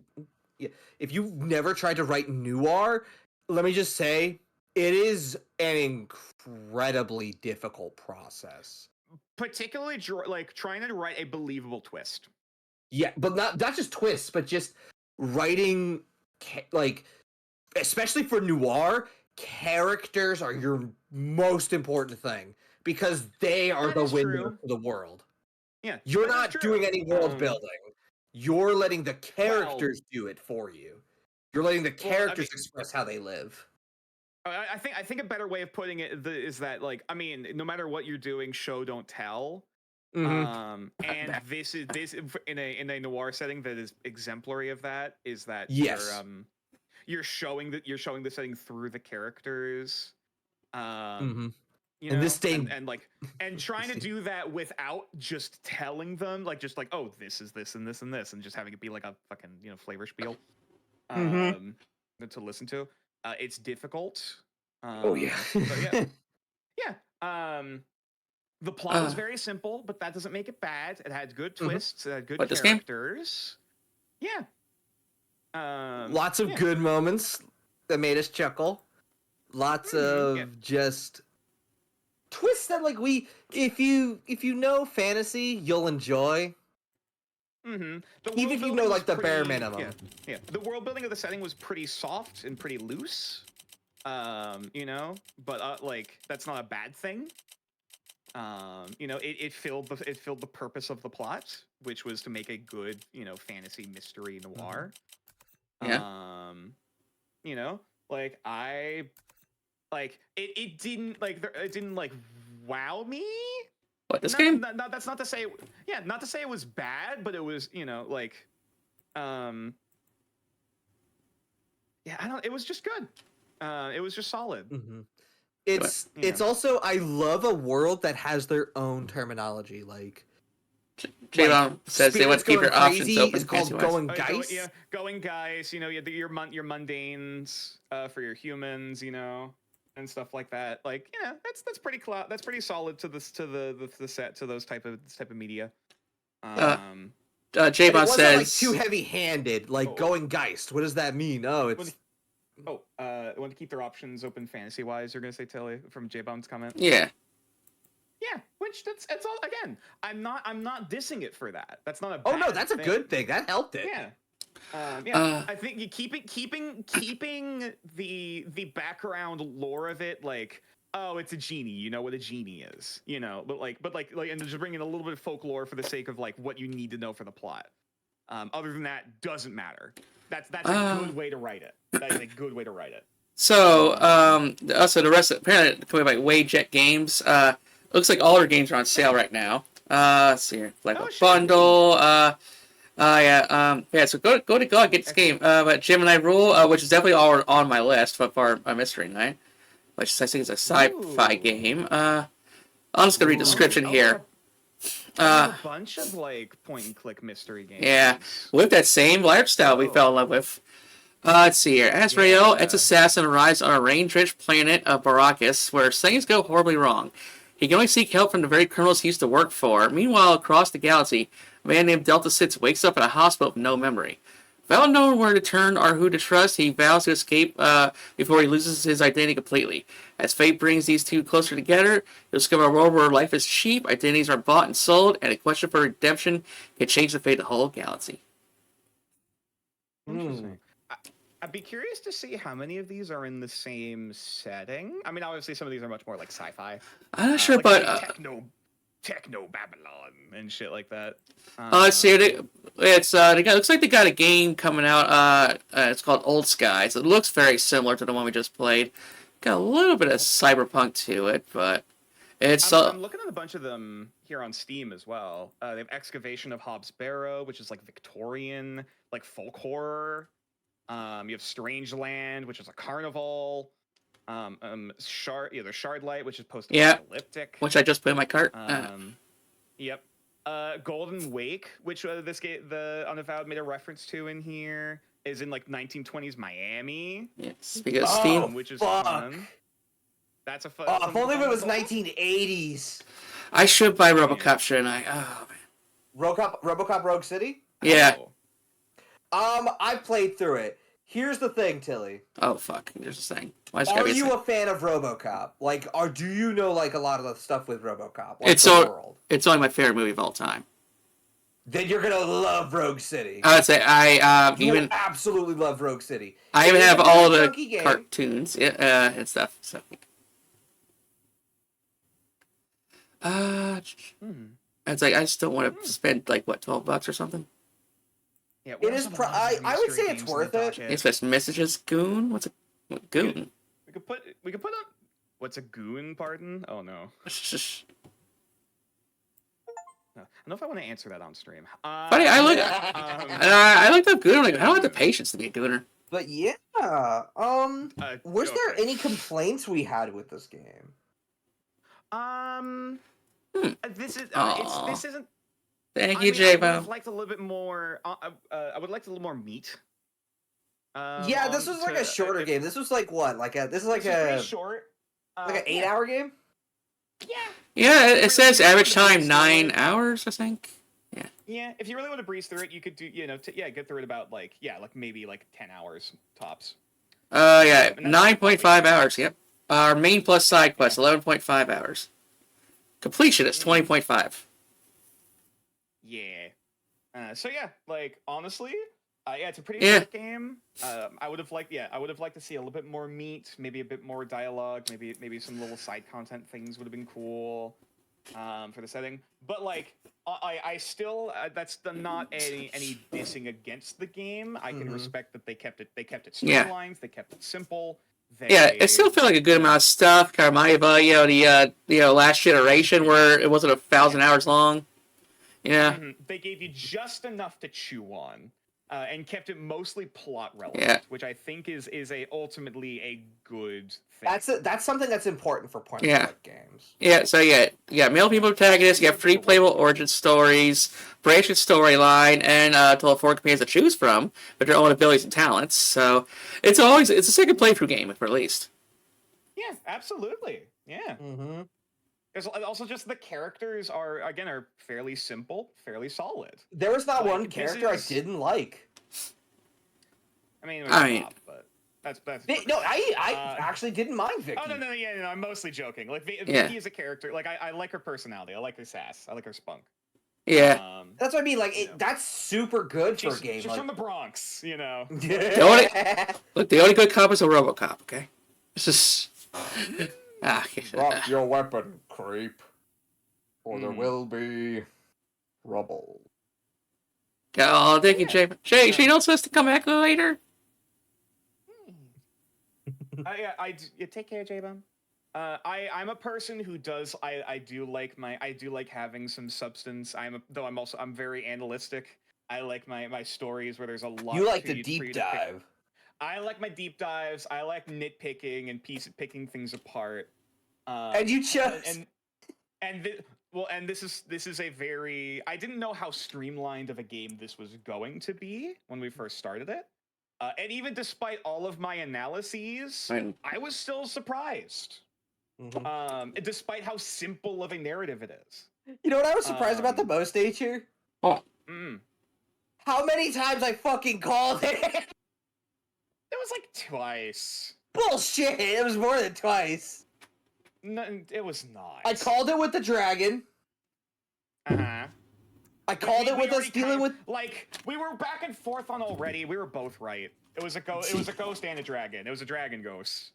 Yeah, if you've never tried to write noir, let me just say it is an incredibly difficult process. Particularly like trying to write a believable twist. Yeah, but not just twists, but just writing like. Especially for noir, characters are your most important thing because they are the window to the world. Yeah, you're not doing any world building. You're letting the characters do it for you. You're letting the characters express how they live. I think a better way of putting it is that like I mean, no matter what you're doing, show don't tell. And this in a noir setting that is exemplary of that is that you're showing the setting through the characters, you know, and this thing and trying to do that without just telling them like oh, this is this and this and this, and just having it be like a fucking flavor spiel to listen to. It's difficult. The plot was very simple, but that doesn't make it bad. It had good twists. It had good characters. Yeah. Lots of good moments that made us chuckle. Lots of just twists that like if you know fantasy, you'll enjoy. Even if you know like the bare minimum. Yeah. The world building of the setting was pretty soft and pretty loose. You know, but like that's not a bad thing. You know, it filled the purpose of the plot, which was to make a good fantasy mystery noir. You know, like it didn't like wow me. What, this game? That's not to say, not to say it was bad, but it was like it was just good. It was just solid. It's also I love a world that has their own terminology. Like J-Bomb says they want to keep your options open. It's called Going Geist. Going Geist. You know, your mundanes for your humans. You know, and stuff like that. Like, that's pretty that's pretty solid to the set to those type of media. J-Bomb says like too heavy-handed. Like Going Geist. What does that mean? Oh, it's. Want to keep their options open fantasy-wise? You're gonna say Tilly from J-Bomb's comment? Yeah. Yeah, which it's all again. I'm not dissing it for that. That's not a. Oh no, bad that's a good thing. That helped it. Yeah. I think you keeping the background lore of it, like, oh, it's a genie. You know what a genie is. You know, but and just bring in a little bit of folklore for the sake of like what you need to know for the plot. Other than that, doesn't matter. That's a good way to write it. That is a good way to write it. So, also the rest apparently coming by Wayjet Games. Looks like all their games are on sale right now. Let's see here, like a bundle. So go and get this game. But Gemini Rule, which is definitely all on my list for a mystery night, which I think is a sci-fi game. I'm just gonna read the description here. a bunch of like point and click mystery games. Yeah, with that same lifestyle we fell in love with. Let's see here. Azrael, its assassin, arrives on a rain-drenched planet of Baracus, where things go horribly wrong. He can only seek help from the very criminals he used to work for. Meanwhile, across the galaxy, a man named Delta 6 wakes up in a hospital with no memory. Without knowing where to turn or who to trust, he vows to escape before he loses his identity completely. As fate brings these two closer together, you'll discover a world where life is cheap, identities are bought and sold, and a question for redemption can change the fate of the whole galaxy. Interesting. I'd be curious to see how many of these are in the same setting. I mean, obviously, some of these are much more like sci-fi. I'm not sure, like but techno Babylon and shit like that. Let's see. Looks like they got a game coming out. It's called Old Skies. It looks very similar to the one we just played. Got a little bit of cyberpunk to it, but it's. I'm looking at a bunch of them here on Steam as well. They have Excavation of Hobbs Barrow, which is like Victorian, like folk horror. You have Strangeland, which is a carnival. Shardlight, which is post-apocalyptic. Which I just put in my cart. Yep. Golden Wake, which the Unavowed made a reference to in here, is in like 1920s Miami. Yes, because Steam, which is fun. That's a fun. Oh, if only it was 1980s. I should buy RoboCop, shouldn't I? Oh man. RoboCop Rogue City? Yeah. I played through it. Here's the thing, Tilly. Oh fuck! There's a thing. Are you a fan of RoboCop? Like, do you know like a lot of the stuff with RoboCop? Like It's only my favorite movie of all time. Then you're gonna love Rogue City. I would say you will absolutely love Rogue City. I even have all the cartoons and stuff. So. It's like I still want to spend like what $12 or something. Yeah, it is. I would say it's worth it. It's just messages. Goon. What's a goon? We could put on. What's a goon? Pardon? Oh no. I don't know if I want to answer that on stream. Funny, I looked up gooner. Like, I don't have the patience to be a gooner. But yeah, was there any complaints we had with this game? This is this isn't. Thank you, J-Bo. I would have liked a little bit more. I would like a little more meat. Yeah, this was like a shorter game. This was like what? This is pretty short. Like an 8-hour game. Yeah. Yeah, it says average time 9 hours, I think. Yeah. Yeah, if you really want to breeze through it, you could do, get through it about maybe 10 hours tops. 9.5 hours. Yep. Our main plus side quest 11.5 hours. Completion is 20.5. Yeah. So yeah, honestly, it's a pretty short game. I would have liked to see a little bit more meat, maybe a bit more dialogue, maybe some little side content things would have been cool for the setting. But I still that's not any dissing against the game. I can respect that they kept it streamlined, they kept it simple. It still felt like a good amount of stuff. Kind of reminded of the last generation where it wasn't 1,000 hours long. Yeah. They gave you just enough to chew on. And kept it mostly plot relevant, which I think is ultimately a good thing. That's something that's important for point-and-click games. Yeah, so you got male people protagonists, you have free playable origin stories, branching storyline, and total 4 companions to choose from with their own abilities and talents. So it's a second playthrough game, at least. Yeah, absolutely. Yeah. There's also just the characters are fairly simple, fairly solid. There was not one character I didn't like. I mean, but that's I actually didn't mind Vicky. Oh no, I'm mostly joking. Vicky is a character. I like her personality. I like her sass. I like her spunk. Yeah. That's what I mean. That's super good for a game. She's from the Bronx, The only good cop is a RoboCop. Okay. It's just. Drop your weapon, creep, or there will be trouble. Oh, thank you, Jay. She knows supposed to come back later. Take care, J-Bum. I'm a person who does. I do like having some substance. I'm very analytic. I like my stories where there's a lot. You like the deep dive. I like my deep dives. I like nitpicking and picking things apart. And you chose. well, and this is a very, I didn't know how streamlined of a game this was going to be when we first started it. And even despite all of my analyses, I was still surprised. Despite how simple of a narrative it is. You know what I was surprised about the most, Nature? Oh. How many times I fucking called it? It was like twice. Bullshit! It was more than twice. No, it was not. I called it with the dragon. Uh-huh. I called it with us dealing with... Like, we were back and forth on already. We were both right. It was a ghost and a dragon. It was a dragon ghost.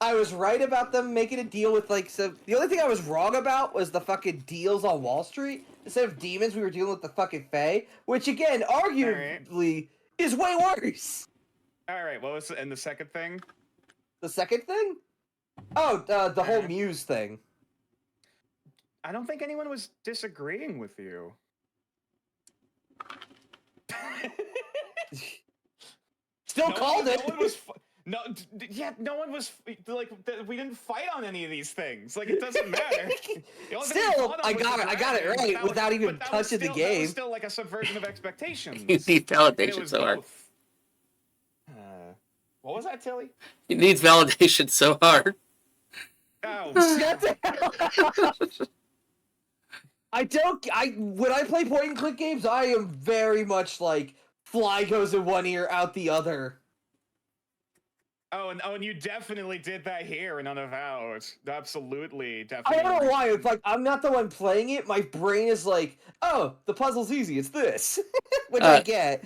I was right about them making a deal with, like, so... The only thing I was wrong about was the fucking deals on Wall Street. Instead of demons, we were dealing with the fucking Fae. Which, again, arguably, is way worse. Alright, what was and the second thing? The second thing? Oh, the whole Muse thing. I don't think anyone was disagreeing with you. Still called it. No one was. No one was like. We didn't fight on any of these things. Like, it doesn't matter. Still, I got it right without even touching the game. That was still like a subversion of expectations. You need validation so hard. What was that, Tilly? He needs validation so hard. Oh, shut the hell up. When I play point and click games, I am very much like fly goes in one ear, out the other. And you definitely did that here in Unavowed. Absolutely, definitely. I don't know why. It's like I'm not the one playing it. My brain is like, oh, the puzzle's easy. It's this, which I get.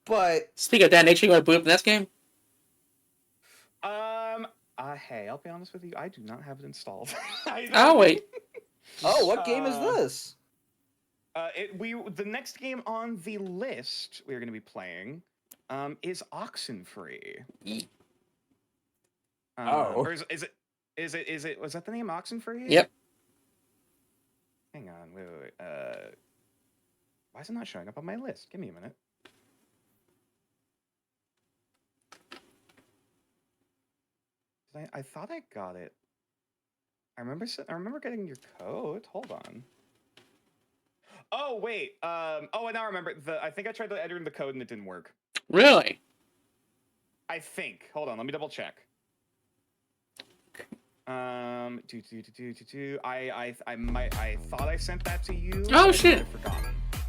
But speaking of that, Nature, you want to boot up the next game? Hey, I'll be honest with you. I do not have it installed. Oh wait. Oh, what game is this? The next game on the list we're going to be playing, is Oxenfree. Or is it? Was that the name, Oxenfree? Yep. Hang on, wait. Why is it not showing up on my list? Give me a minute. I thought I got it. I remember getting your code. Hold on. Oh wait. And now I remember. I think I tried to enter in the code and it didn't work. Really? I think. Hold on. Let me double check. I thought I sent that to you. Oh shit!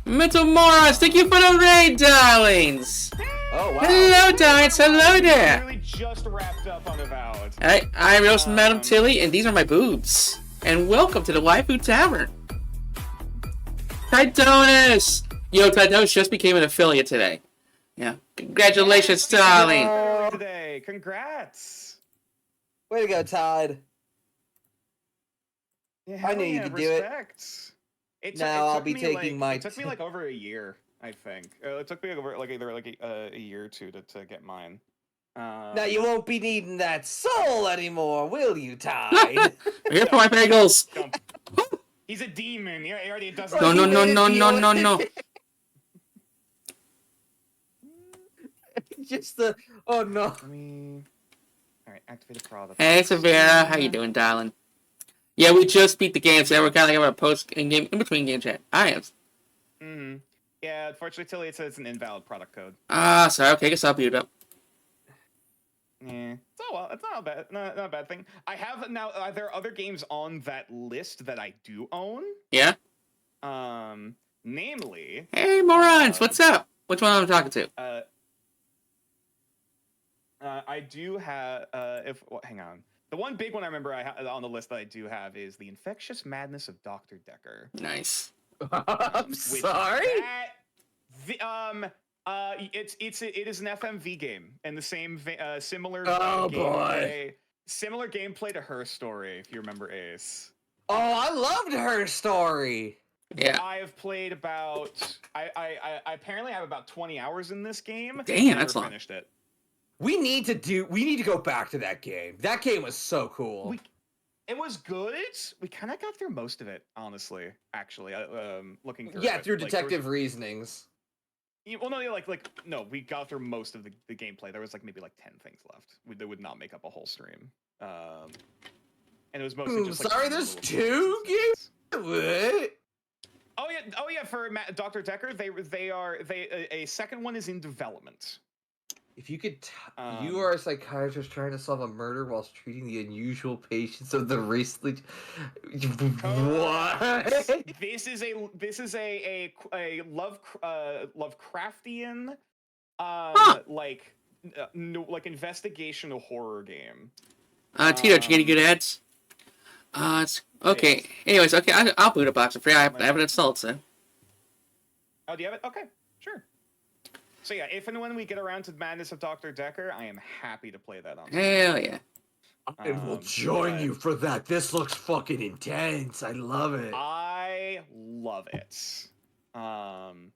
Mental Morons, thank you for the raid, darlings. Oh wow. Hello, darlings. Hello there. Really just wrapped up on Avowed. I'm Roast Madam Tilly, and these are my boobs. And welcome to the Waifu Tavern. Titonus! Yo, Titonus just became an affiliate today. Yeah. Congratulations, darling. Today. Congrats. Way to go, Todd. Yeah, I knew you could do it. Now I'll be taking my... It took me like over a year, I think. It took me over like either like a year or two to get mine. Now you won't be needing that soul anymore, will you, Tide? Here for my bagels. He's a demon. He already does. No. Just the... Oh, no. Alright, activate the product. Hey, Severa. How you doing, darling? Yeah, we just beat the game, so we're kind of like a post-game, in-between game chat. I am. Mm-hmm. Yeah, unfortunately, Tilly, it says it's an invalid product code. Sorry. Okay, I guess I'll beat it up. Yeah. So, well, it's not a bad thing. I have now, there are other games on that list that I do own. Yeah? Namely... Hey, morons, what's up? Which one am I talking to? I do have, hang on. The one big one I remember on the list that I do have is The Infectious Madness of Dr. Decker. Nice. I'm sorry? It is an FMV game and the same similar similar gameplay to Her Story, if you remember Ace. Oh, I loved Her Story. Yeah. I have played about I apparently have about 20 hours in this game. Damn, that's long. Finished it. We need to go back to that game. That game was so cool. It was good. We kind of got through most of it, honestly. Actually, looking through. Yeah, it. through detective reasonings. Well, no, no, we got through most of the gameplay. There was maybe 10 things left. That would not make up a whole stream. And it was mostly just sorry, there's 2 games. What? Oh yeah. For Dr. Decker, a second one is in development. If you could, you are a psychiatrist trying to solve a murder whilst treating the unusual patients of the recently. What? This is a Lovecraftian, like investigational horror game. Tito, did you get any good ads? It's okay. Yes. Anyways, okay, I'll boot a box for free. I have it installed, so. Oh, do you have it? Okay, sure. So yeah, if and when we get around to Madness of Dr. Decker, I am happy to play that on. Hell yeah. I will join you for that. This looks fucking intense. I love it. I love it. And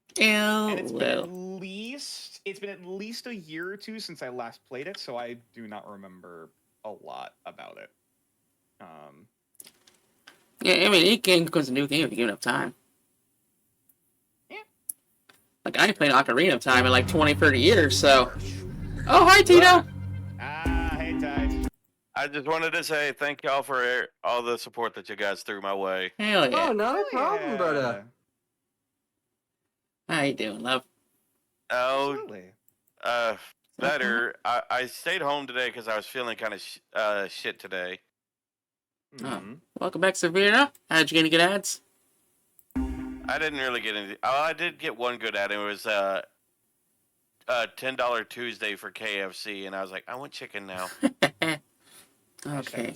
it's been at least a year or two since I last played it, so I do not remember a lot about it. Yeah, I mean, any game becomes a new game if you give enough time. Yeah. Like, I ain't played Ocarina of Time in like 20, 30 years, so. Oh, hi, Tito! Hey, Tide. I just wanted to say thank y'all for all the support that you guys threw my way. Hell yeah. Oh, not a problem, brother. How you doing, love? Oh, Absolutely. Better. I stayed home today because I was feeling kind of shit today. Oh. Welcome back, Severa. How'd you get any good ads? I didn't really get any. Oh, I did get one good ad. It was $10 Tuesday for KFC, and I was like, I want chicken now. Okay.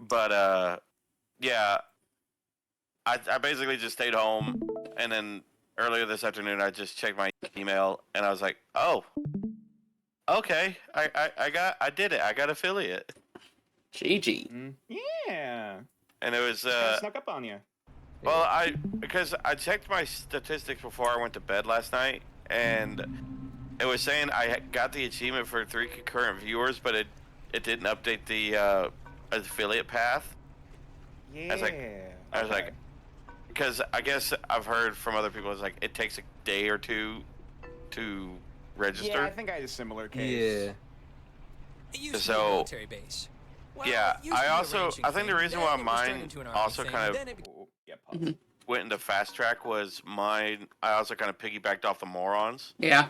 But yeah, I basically just stayed home, and then earlier this afternoon I just checked my email, and I was like, oh, okay, I did it. I got affiliate. GG. Yeah. And it was snuck up on you. Well, because I checked my statistics before I went to bed last night, and it was saying I got the achievement for 3 concurrent viewers, but it didn't update the affiliate path. Yeah. I was like, because I guess I've heard from other people, it's like it takes a day or two to register. Yeah, I think I had a similar case. Yeah. It used to be a So military base. Well, yeah, it used to be a ranching I think the thing, reason then why it was turned mine into an army also thing, kind then of it went into fast track was mine. I also kind of piggybacked off the morons. Yeah.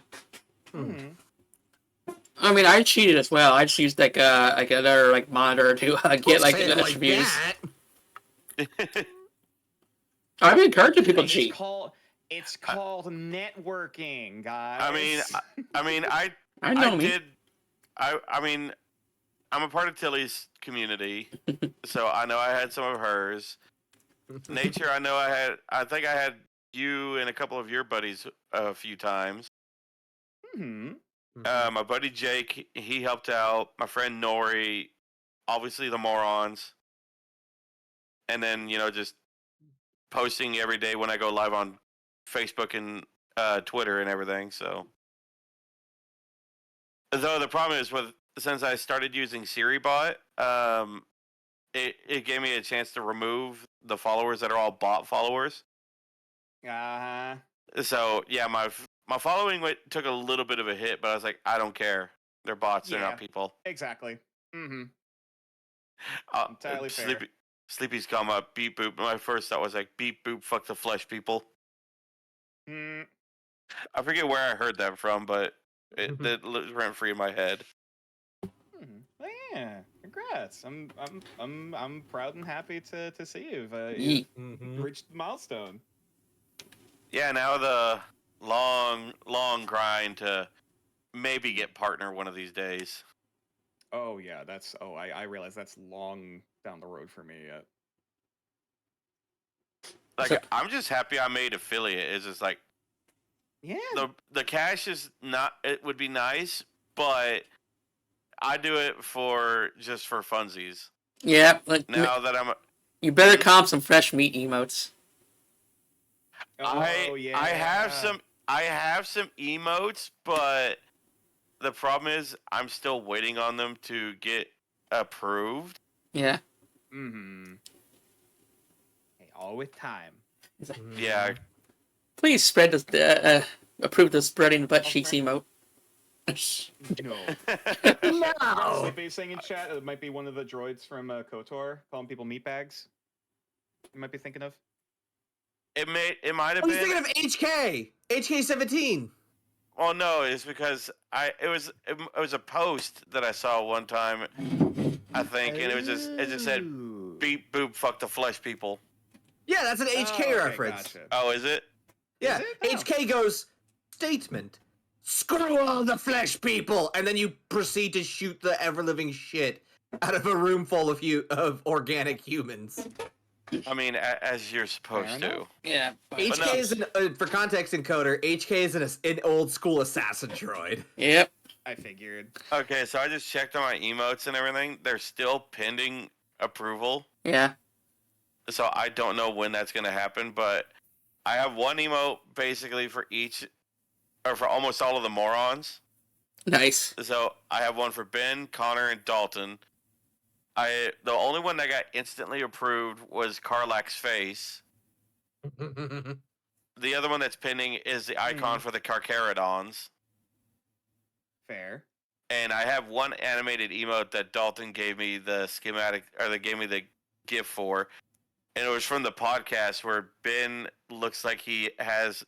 I mean, I cheated as well. I just used like another like monitor to get like extra views. I've been encouraging people to cheat. It's called networking, guys. I mean, I mean, I'm a part of Tilly's community, so I know I had some of hers. Nature, I think I had you and a couple of your buddies a few times. My buddy Jake, he helped out. My friend Nori, obviously the morons. And then, just posting every day when I go live on Facebook and Twitter and everything, so. Though the problem is since I started using SiriBot, it gave me a chance to remove the followers that are all bot followers. So yeah, my following took a little bit of a hit, but I was like, I don't care. They're bots. They're not people. Exactly. Entirely fair. Sleepy's come up. Beep boop. My first thought was like, beep boop. Fuck the flesh people. I forget where I heard that from, but it lives rent free in my head. Yeah, congrats. I'm proud and happy to see you've reached the milestone. Yeah, now the long grind to maybe get partner one of these days. Oh yeah, I realize that's long down the road for me yet. Like, I'm just happy I made affiliate. It's just like, yeah, the cash is not. It would be nice, but I do it just for funsies. Yeah, like now that you better comp some fresh meat emotes. I have some emotes, but the problem is I'm still waiting on them to get approved. Yeah. Hey, all with time. Yeah. Please spread the approve the spreading butt cheeks emote. No. Sleepy saying in chat, it might be one of the droids from KOTOR calling people meatbags. You might be thinking of. It might have I was been. thinking of HK. HK17. Well, no, it's because it was a post that I saw one time, I think, and it just said beep boop fuck the flesh people. Yeah, that's an HK reference. Gotcha. Oh, is it? Yeah, Is it? HK goes, statement, screw all the flesh people, and then you proceed to shoot the ever-living shit out of a room full of organic humans. I mean, as you're supposed to. Yeah. HK is for context encoder. HK is an old school assassin droid. Yep. I figured. Okay, so I just checked on my emotes and everything. They're still pending approval. Yeah. So I don't know when that's going to happen, but I have one emote basically for almost all of the morons. Nice. So I have one for Ben, Connor, and Dalton. The only one that got instantly approved was Karlak's face. The other one that's pending is the icon for the Carcharodons. Fair. And I have one animated emote that Dalton gave me the schematic, or they gave me the GIF for. And it was from the podcast where Ben looks like he has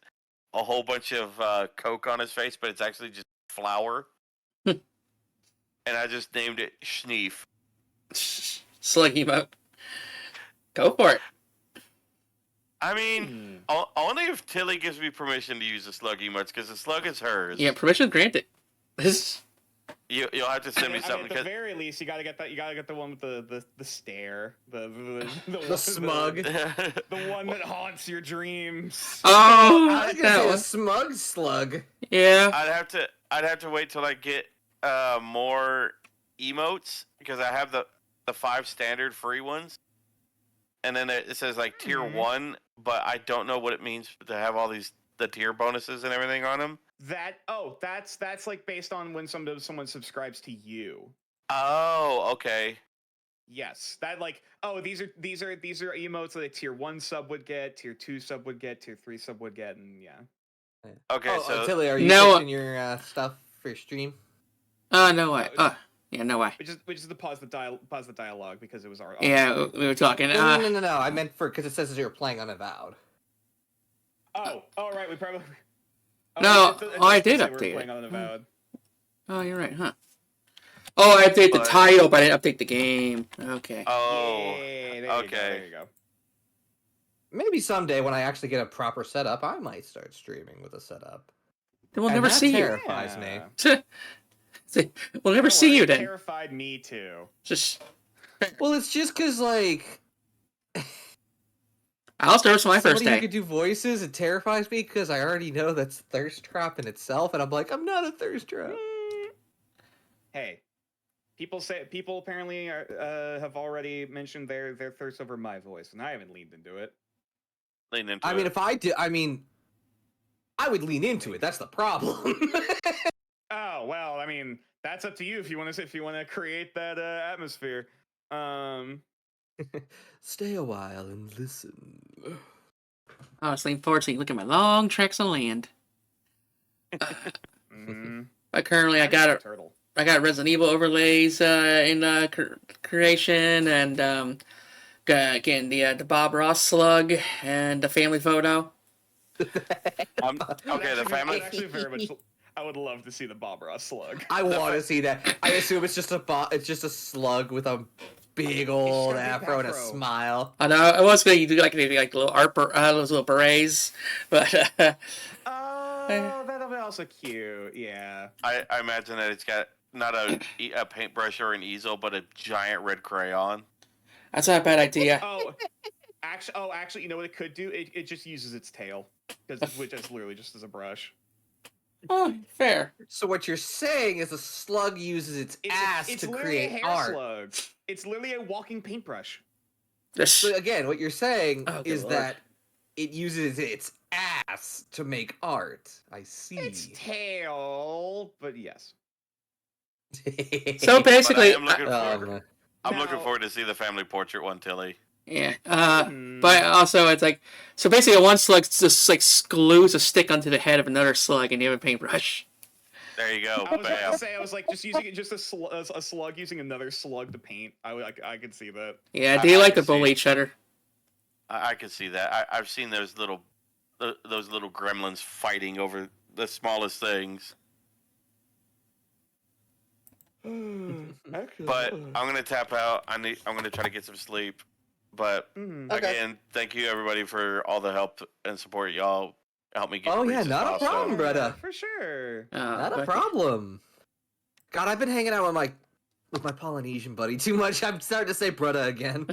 a whole bunch of Coke on his face, but it's actually just flour. And I just named it Schneef. Slug emote. Go for it. I mean, only if Tilly gives me permission to use the slug emotes, because the slug is hers. Yeah, permission granted. You'll have to send me something. At the very least, you gotta get that. You gotta get the one with the stare, the smug, the one that haunts your dreams. Oh, I was gonna say a smug slug. Yeah. I'd have to wait till I get more emotes, because I have the 5 standard free ones, and then it says like tier 1, but I don't know what it means to have all the tier bonuses and everything on them. That's like based on when someone subscribes to you. Oh, okay. Yes, that like these are emotes that a tier 1 sub would get, tier 2 sub would get, tier 3 sub would get, and yeah. Okay, so Tilly, are you fixing your stuff for your stream? No way. Yeah, no way. Which is the pause the dialogue, because it was our. Yeah, we were talking. No. I meant because it says you were playing Unavowed. Oh, right. We probably. No, I did update it. Oh, you're right, huh? Oh, I updated the title, but I didn't update the game. Okay. Oh, okay. There you go. Maybe someday when I actually get a proper setup, I might start streaming with a setup. Then we'll never see you. Terrifies me. We'll never see you then. Terrified me too. Just. Well, it's just because like. I'll start for my first Somebody day. who could do voices, it terrifies me because I already know that's thirst trap in itself, and I'm like, I'm not a thirst trap. Hey, people apparently have already mentioned their thirst over my voice, and I haven't leaned into it. I mean, if I did, I would lean into it. That's the problem. Oh well, I mean, that's up to you if you want to create that atmosphere. Stay a while and listen. I was looking forward to look at my long tracks of land. But currently, I got Resident Evil overlays in creation, and again the Bob Ross slug and the family photo. Okay, the family. Actually, very much. I would love to see the Bob Ross slug. I want to see that. I assume it's just a slug with a big old afro and a smile. I know I was going to do like maybe like little those little berets, but. Oh, that'll be also cute. Yeah. I imagine that it's got not a paintbrush or an easel, but a giant red crayon. That's not a bad idea. Actually, you know what it could do? It just uses its tail, which is literally just as a brush. Oh, fair. So what you're saying is a slug uses its ass to create a hair art. Slug. It's literally a walking paintbrush. So again, what you're saying is Lord. that it uses its ass to make art. I see. Its tail, but yes. So basically, I'm looking forward to see the family portrait one, Tilly. Yeah, but also it's like, so basically one slug just like glues a stick onto the head of another slug and you have a paintbrush. There you go. I was about to say, I was like, just using a slug using another slug to paint. I could see that. Yeah, they like to bully each other. I could see that. I've seen those little gremlins fighting over the smallest things. But I'm gonna tap out. I'm gonna try to get some sleep. But again, thank you everybody for all the help and support. Y'all help me get. Oh reach yeah, this not a milestone. problem, brother. For sure. Not a problem. God, I've been hanging out with my Polynesian buddy too much. I'm starting to say brother again.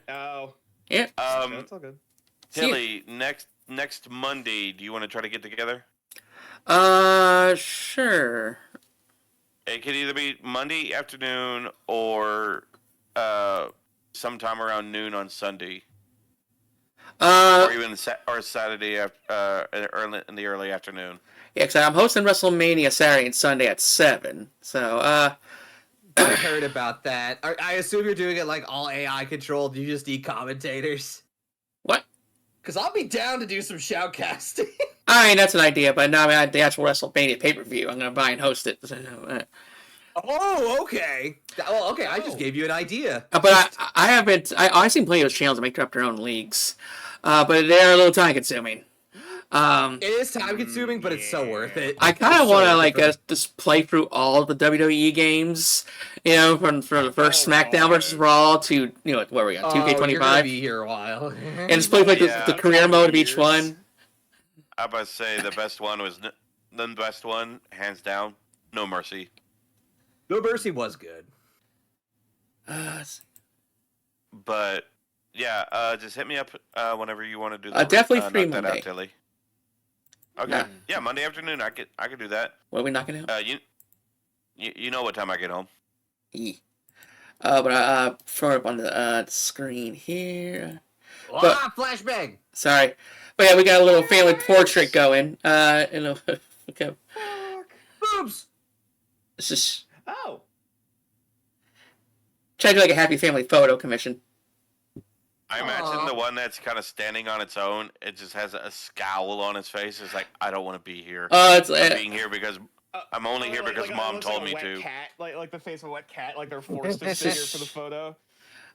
Oh. Yeah. That's all good. Tilly, next Monday, do you want to try to get together? Sure. It could either be Monday afternoon or sometime around noon on Sunday. Or even or Saturday in the early afternoon. Yeah, because I'm hosting WrestleMania Saturday and Sunday at 7. So, I heard about that. I assume you're doing it like all AI controlled. You just need commentators. What? Because I'll be down to do some shoutcasting. I mean, that's an idea, but no, I mean, the actual WrestleMania pay-per-view, I'm going to buy and host it. Oh, okay. Well, okay, I just gave you an idea. But I've seen plenty of those channels that make up their own leagues. But they're a little time-consuming. It is time-consuming, but it's so worth it. I kind of want to just play through all the WWE games, from the first SmackDown versus Raw to where we got 2K25. You're gonna be here a while. And just play the career mode of each one. I about to say the best one was the best one, hands down. No Mercy. No Mercy was good. But yeah, just hit me up whenever you want to do that. Definitely free knock that Monday. out, Tilly. Okay. Yeah, Monday afternoon. I could do that. What are we knocking out? You know what time I get home. But throw it up on the screen here. Flashbang. Sorry, but yeah, we got a little family portrait going. Okay. Boobs. It's just Oh. try to do like a happy family photo commission. I imagine the one that's kind of standing on its own. It just has a scowl on its face. It's like, I don't want to be here. I'm being here because I'm only here because Mom told me to. Cat, like the face of a wet cat, like they're forced to sit here for the photo.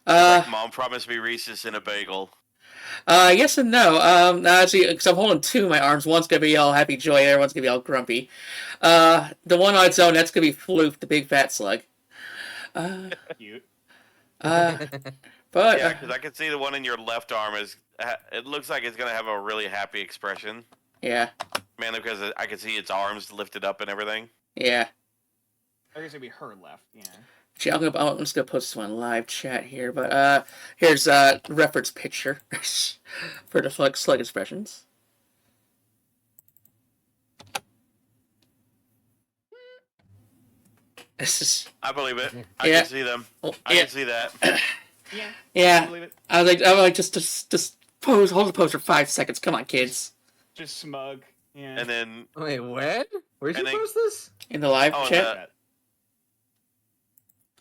Mom promised me Reese's and a bagel. Yes and no. Actually, because I'm holding two in my arms. One's gonna be all happy joy. The other one's gonna be all grumpy. The one on its own, that's gonna be Floof, the big fat slug. Cute. But yeah, because I can see the one in your left arm it looks like it's gonna have a really happy expression. Yeah. Mainly because I can see its arms lifted up and everything. Yeah. I guess it'd be her left. Yeah. I'm just gonna post this one live chat here, but here's reference picture for the slug expressions. I believe it. I can see them. I can see that. Yeah. I was like, just hold the pose for 5 seconds. Come on, kids. Just smug. Yeah. And then wait, when? Where'd you post this? In the live chat.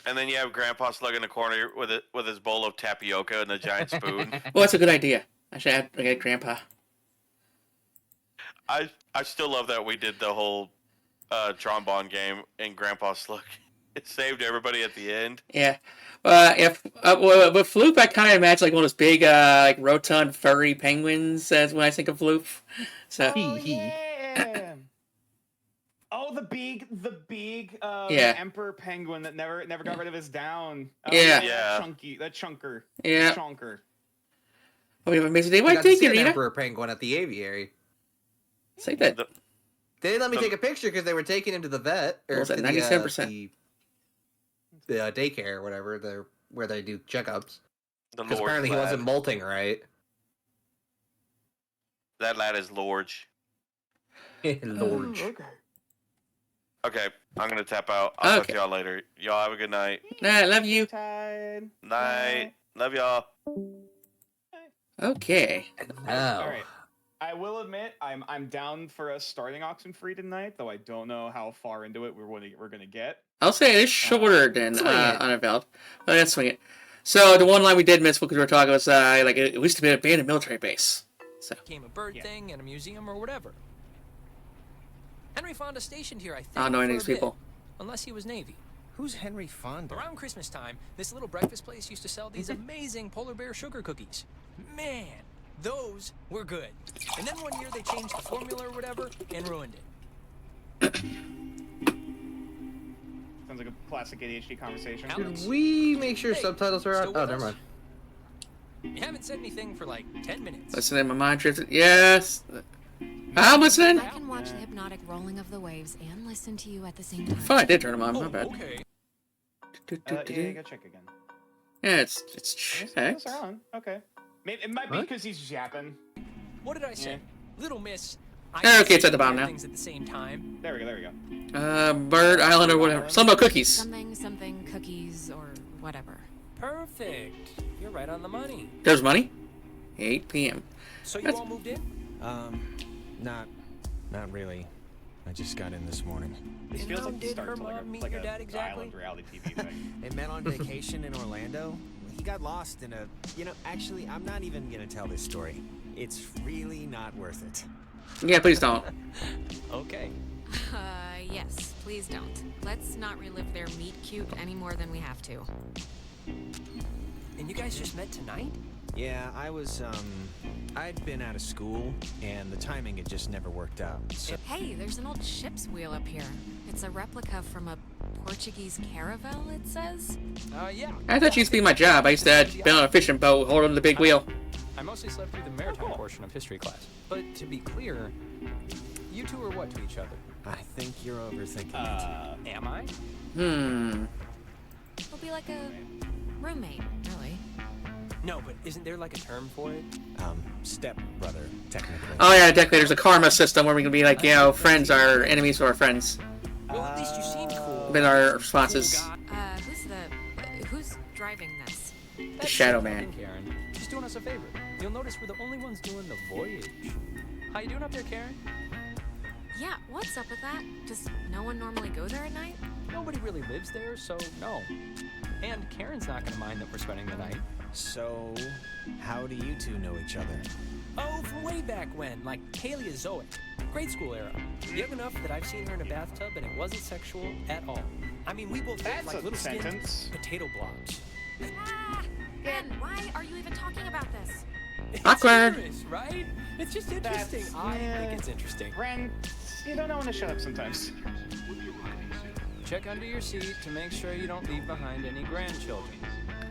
And then you have Grandpa Slug in the corner with his bowl of tapioca and a giant spoon. Well, that's a good idea. I should get Grandpa. I still love that we did the whole trombone game in Grandpa Slug. It saved everybody at the end. Yeah. With Floop, I kind of imagine like one of those big, like rotund, furry penguins. As when I think of Floop. So. Yeah. Oh, the big emperor penguin that never got rid of his down. Oh, yeah. That chunker. Yeah. Chonker. Oh, we have amazing. They I might got to take see it, an Rita. emperor penguin at the aviary. Say that. They didn't let me take a picture because they were taking him to the vet or What was that, to 97%? the daycare or whatever, where they do checkups. The Because Lord apparently he lad. wasn't molting right. That lad is Lorge. Lorge. Okay, I'm gonna tap out. I'll talk to y'all later. Y'all have a good night. Nah, love you. Night. Love y'all. Okay. All right. I will admit, I'm down for us starting Oxenfree tonight, though I don't know how far into it we're gonna get. I'll say it's shorter than Unavowed. But let's swing it. So the one line we did miss because we were talking was like it used to be an abandoned military base. So. Became a bird thing and a museum or whatever. Henry Fonda stationed here, I think. I don't know any for of a these bit, people. Unless he was Navy. Who's Henry Fonda? Around Christmas time, this little breakfast place used to sell these amazing polar bear sugar cookies. Man, those were good. And then one year they changed the formula or whatever and ruined it. Sounds like a classic ADHD conversation. Did we make sure subtitles are out? still Oh, with never us? mind. You haven't said anything for like 10 minutes. Listening, my mind drifted. Yes. I'm listening. I can watch the hypnotic rolling of the waves and listen to you at the same time. I thought I did turn them on. My bad. Yeah, go check again. Yeah, it's Those checked. are on. Okay. Maybe, it might be What? because he's yapping. What did I say? Little miss. Okay, it's at the bottom now. Things at the same time. There we go. There we go. Bird Island or whatever. Something about cookies. Something, cookies, or whatever. Perfect. You're right on the money. There's money. 8 p.m. So you That's- all moved in? Not really. I just got in this morning. This feels like the did her start to like mom a, meet like your a dad exactly? island reality TV thing. They met on vacation in Orlando. He got lost in a... actually, I'm not even gonna tell this story. It's really not worth it. Yeah, please don't. Okay. Yes, please don't. Let's not relive their meet cute any more than we have to. And you guys just met tonight? Yeah, I'd been out of school, and the timing had just never worked out. So... Hey, there's an old ship's wheel up here. It's a replica from a Portuguese caravel, it says. Yeah. I thought you used to be my job. I used to be on a fishing boat holding the big wheel. I mostly slept through the maritime portion of history class. But to be clear, you two are what to each other? I think you're overthinking it. Am I? We'll be like a roommate, really. No, but isn't there like a term for it? Step brother, technically. Oh yeah, technically there's a karma system where we can be like, friends are enemies to our friends. Well, at least you seem cool. Been our responses. Who's driving this? The Shadow Man. Karen. She's doing us a favor. You'll notice we're the only ones doing the voyage. How you doing up there, Karen? Yeah, what's up with that? Does no one normally go there at night? Nobody really lives there, so no. And Karen's not gonna mind that we're spending the night. So, how do you two know each other? Oh, from way back when, like Paleozoic, grade school era. Young enough that I've seen her in a bathtub and it wasn't sexual at all. I mean, we both looked like little skinned potato blobs. Ben, why are you even talking about this? Awkward. It's right? It's just interesting. I think it's interesting. Ren, you don't know when to shut up sometimes. Check under your seat to make sure you don't leave behind any grandchildren.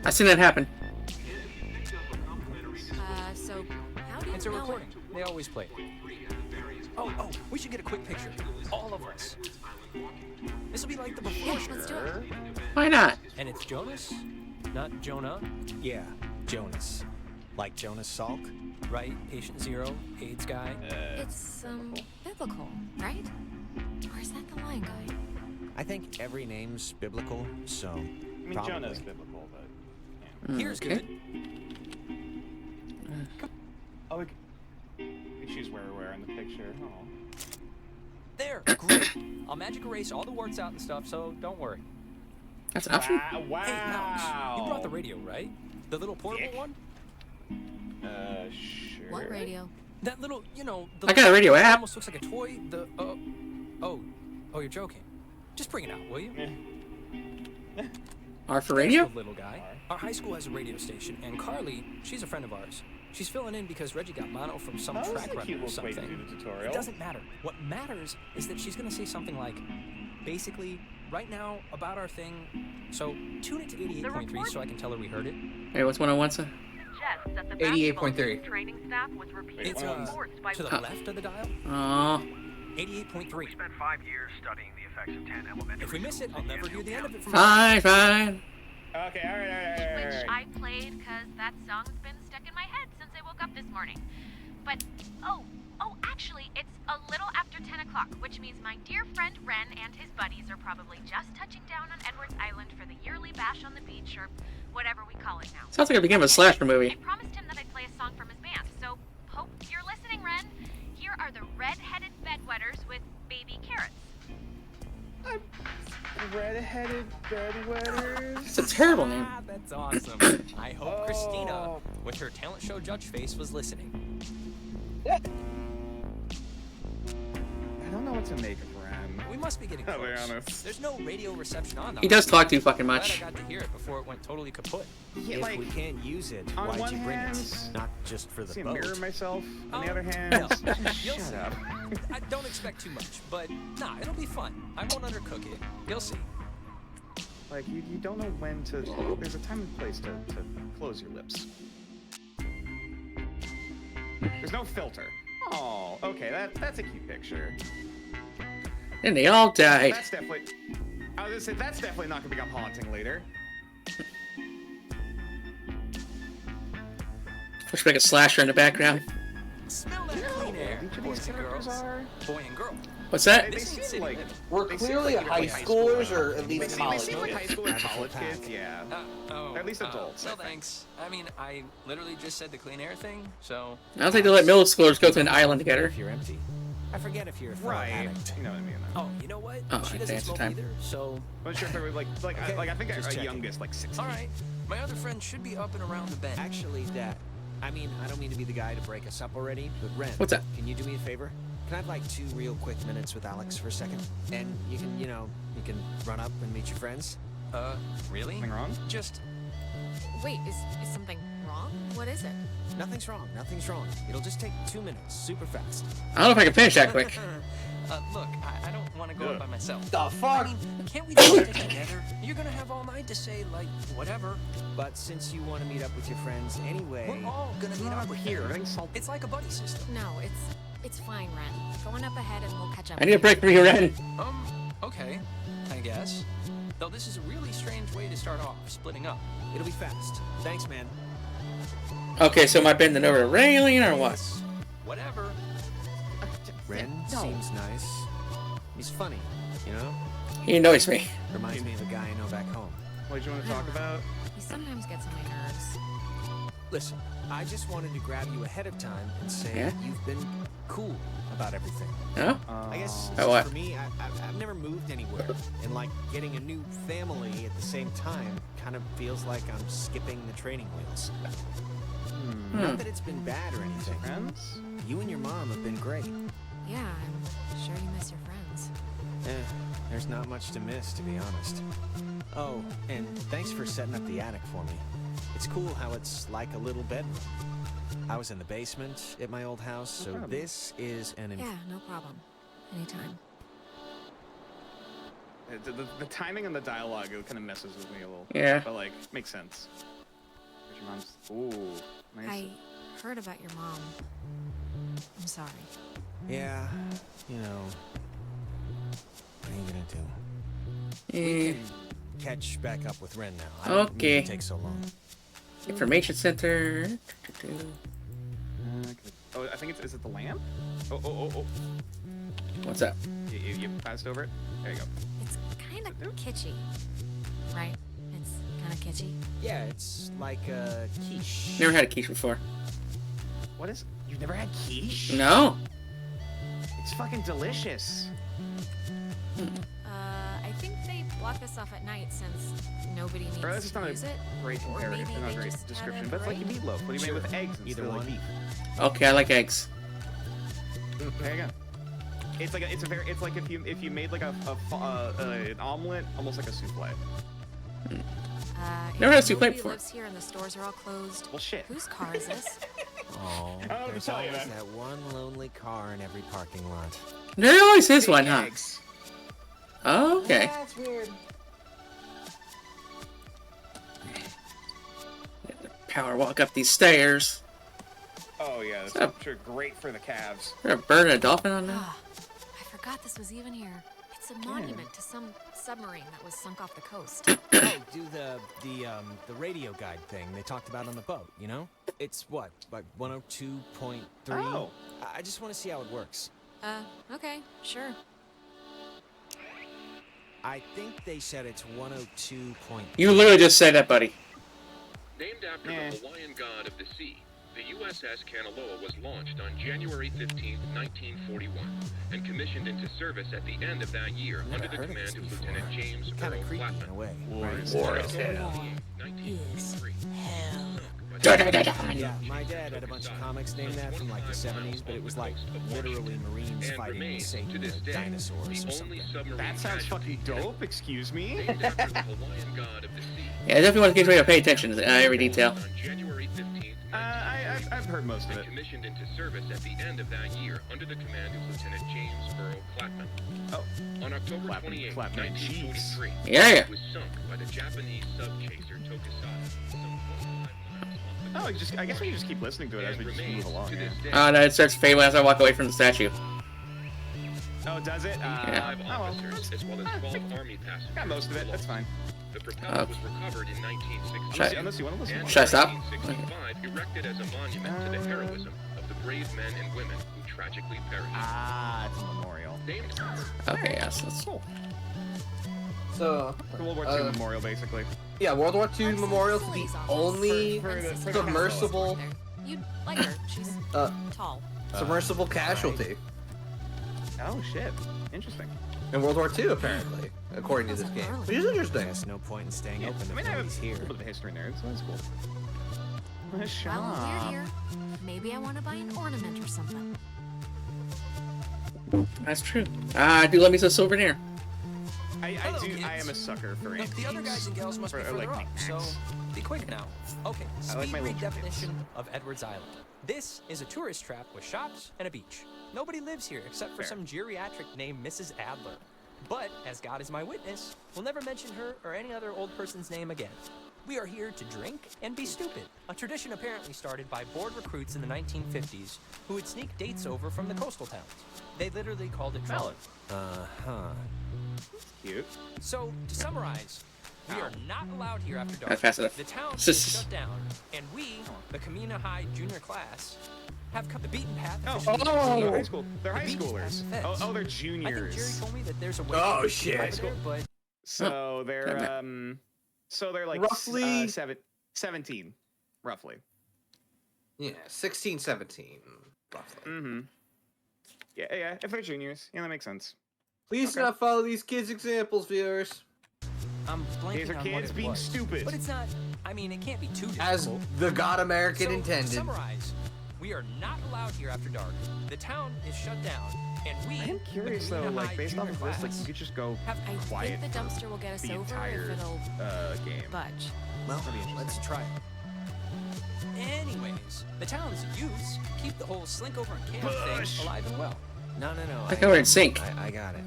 I seen that happen. So how do you It's a know recording. They always play it. Oh, we should get a quick picture. All of us. This will be like the before. Yeah, let's do it. Why not? And it's Jonas, not Jonah. Yeah, Jonas. Like Jonas Salk? Right, patient zero, AIDS guy. It's, biblical, right? Or is that the lion guy? I think every name's biblical, so I mean, probably. Jonah's biblical, but Here's okay. good. oh, we can choose where we're wearing the picture. Oh. There, great. I'll magic erase all the warts out and stuff, so don't worry. That's an option? Wow. Hey, Mouse, you brought the radio, right? The little portable one? Sure. What radio? That little, the I got a radio app. Almost looks like a toy. Oh, you're joking. Just bring it out, will you? R for radio? The little guy. Our high school has a radio station, and Carly, she's a friend of ours. She's filling in because Reggie got mono from some That was track a runner cute or little way to something. do the tutorial. It doesn't matter. What matters is that she's gonna say something like, basically, right now about our thing. So tune it to 88.3 so I can tell her we heard it. Hey, what's 101, sir? 88.3. Training staff was repeatedly It's forced by to the left of the dial. Aww. 88.3. We spent 5 years studying the effects of 10 elementary. If we miss it, I'll never hear the end of it from Fine. Okay, all right. Which I played because that song's been stuck in my head since I woke up this morning. But, actually, it's a little after 10 o'clock, which means my dear friend Ren and his buddies are probably just touching down on Edwards Island for the yearly bash on the beach, or whatever we call it now. Sounds like it became a slasher movie. I promised him that I'd play a song from his band, so hope you're listening, Ren. Here are the red-headed bedwetters with baby carrots. Red-headed bedwetters. It's a terrible name. That's awesome. I hope Christina, with her talent show judge face, was listening. I don't know what to make of Ren. We must be getting close. I'll be honest. There's no radio reception on the He does hospital. talk too fucking Glad much. I got to hear it before it went totally kaput. Yeah, If like, we can't use it, on why'd one you bring hand, it? Not just for the see a boat. mirror myself. On the Oh, other hand, you'll shut see. up. I don't expect too much, but nah, it'll be fun. I won't undercook it. You'll see. Like, you don't know when to... There's a time and place to close your lips. There's no filter. Oh, okay, that's a cute picture. And they all died. That's definitely... I was gonna say, that's definitely not gonna become haunting later. Wish we could slasher in the background. Smell that clean air, Each of boys these and characters girls. are... Boy and girl. What's that? They seem like... We're they seem clearly like high schoolers, or at They least seem college like high kids. school and college kids, yeah. Oh, Or at least adults. No thanks. I mean, I literally just said the clean air thing, so... I don't think they let middle schoolers go to an island together. If you're empty. I forget if you're a fellow Right. addict. You know what I mean. Oh, you know what? Oh, She okay, doesn't it's smoke time. either, so... I'm not sure if they were like Okay, I think just our checking. youngest, like 16. All right. My other friend should be up and around the bend. Actually, Dad, I mean, I don't mean to be the guy to break us up already, but Ren, What's that? Can you do me a favor? Can I have like 2 real quick minutes with Alex for a second? And you can, you can run up and meet your friends? Really? Something wrong? Just... Wait, is something wrong? What is it? Nothing's wrong, nothing's wrong. It'll just take 2 minutes, super fast. I don't know if I can finish that quick. Look, I don't want to go up by myself. The fuck? I mean, can't we just stick together? You're gonna have all night to say, like, whatever. But since you want to meet up with your friends anyway... We're all gonna meet up here. It's like a buddy system. No, it's fine, Ren. Going up ahead and we'll catch up. I need a break from you, Ren. Okay, I guess. Though this is a really strange way to start off, splitting up. It'll be fast. Thanks, man. Okay, so am I bending over to railing or what? Whatever. Ren seems nice. He's funny, you know? He annoys me. Reminds me of a guy I know back home. What did you want to talk about? He sometimes gets on my nerves. Listen, I just wanted to grab you ahead of time and say Yeah? you've been cool about everything. Huh? I guess Oh, what? for me, I've never moved anywhere, and like getting a new family at the same time kind of feels like I'm skipping the training wheels. Not that it's been bad or anything. Friends? You and your mom have been great. Yeah, I'm sure you miss your friends. There's not much to miss, to be honest. Oh, and thanks for setting up the attic for me. It's cool how it's like a little bedroom. I was in the basement at my old house, so this is an... Yeah, no problem. Anytime. The timing and the dialogue, it kind of messes with me a little. Yeah. But, like, makes sense. There's your mom's... Ooh, nice. I heard about your mom. I'm sorry. Yeah, you know... What are you gonna do? Yeah. We can catch back up with Ren now. I don't mean Okay. to take so long. Information center. Oh, I think it's... Is it the lamp? Oh. What's that? You passed over it? There you go. It's kind of kitschy, right? It's kind of kitschy. Yeah, it's like a quiche. Never had a quiche before. What is... You've never had quiche? No. It's fucking delicious. I think they block this off at night since nobody needs Bro, that's just to not use it. a great Or comparative, maybe not a they great just description, haven't but it's like your right. meatloaf. What do you make with eggs Either instead of like one. beef? Okay, I like eggs. There you go. It's like it's like if you made like an omelet, almost like a souffle. Never had a souffle Nobody before. lives here and the stores are all closed. Well, shit. Whose car is this? Oh, I don't know there's what to tell you, always man. that one lonely car in every parking lot. There always is one, huh? Eggs. Oh, okay. That's weird. Power walk up these stairs. Oh yeah, that's Oh. sure great for the calves. Is there a bird and a dolphin on there? Ah, I forgot this was even here. It's a monument to some submarine that was sunk off the coast. Oh, do the radio guide thing they talked about on the boat, you know? It's what, like 102.3? Oh. I just want to see how it works. Okay, sure. I think they said it's 102.3. You literally just said that, buddy. Named after the Hawaiian god of the sea, the USS Kanaloa was launched on January 15, 1941, and commissioned into service at the end of that year under the command of Lieutenant James Kind Earl of creepy Flatman. in a way. War right? is hell. 1943. Yeah, my dad had a bunch of comics named that from like the 70s, but it was like literally Marines fighting Satan or dinosaurs or something. That sounds fucking dope, excuse me. Yeah, I definitely want to continue to pay attention to every detail. I've heard most of it. Commissioned into service at the end of that year under the command of Lieutenant James Burrow Clapman. Oh. On October 28, 1943, Yeah. it was sunk by the Japanese sub-chaser Tokusada. Oh, I guess we can just keep listening to it as we just move along. Oh, no, it starts fading as I walk away from the statue. Oh, does it? Yeah. Officers, as well as 12 Army passengers. Got most of it, that's fine. The propeller was recovered in 1965. Unless you want to listen. Should I stop? 1965, erected as a monument to the heroism of the brave men and women who tragically perished. Ah, it's a memorial. Okay, yes, that's cool. So, the World War II memorial, basically. Yeah, World War II memorial to the only submersible, You like her. She's tall. submersible casualty Oh shit, interesting. in World War II, apparently, according to this game. Which is interesting. There's no point in staying open I if mean, I have nobody's a here. little bit of a history nerd, so that's cool. Well, we're here. Maybe I want to buy an ornament or something. That's true. Do let me some souvenir. I am a sucker for antiques. The other guys and gals must be further up, so be quick now. Okay, speed read definition of Edwards Island. This is a tourist trap with shops and a beach. Nobody lives here except for some geriatric named Mrs. Adler. But, as God is my witness, we'll never mention her or any other old person's name again. We are here to drink and be stupid, a tradition apparently started by bored recruits in the 1950s who would sneak dates over from the coastal towns. They literally called it trolling. Cute. So, to summarize, we are not allowed here after dark. That's fast enough. The town is shut down, and we, the Kamina High junior class, have come the beaten path. They're high school. They're high schoolers. Oh, they're juniors. I think Jerry told me that there's a way Oh, to shit. over there, but So they're like Roughly- 17, roughly. Yeah, 16, 17, roughly. Mm-hmm. Yeah. If they're juniors, yeah, that makes sense. Please do not follow these kids' examples, viewers. I'm blanking These are on kids what it being was. stupid. But it's not. I mean, it can't be too difficult. As the God American So, intended. To summarize, we are not allowed here after dark. The town is shut down, and we. I am curious the though, Kamina like High based off junior of this, like class, you could just go I quiet think the dumpster will get us the over entire if it'll game. budge. Well, let's try it. Anyways, the town's youths keep the whole slink over and camp thing alive and well. No. I think we're in sync. I got it.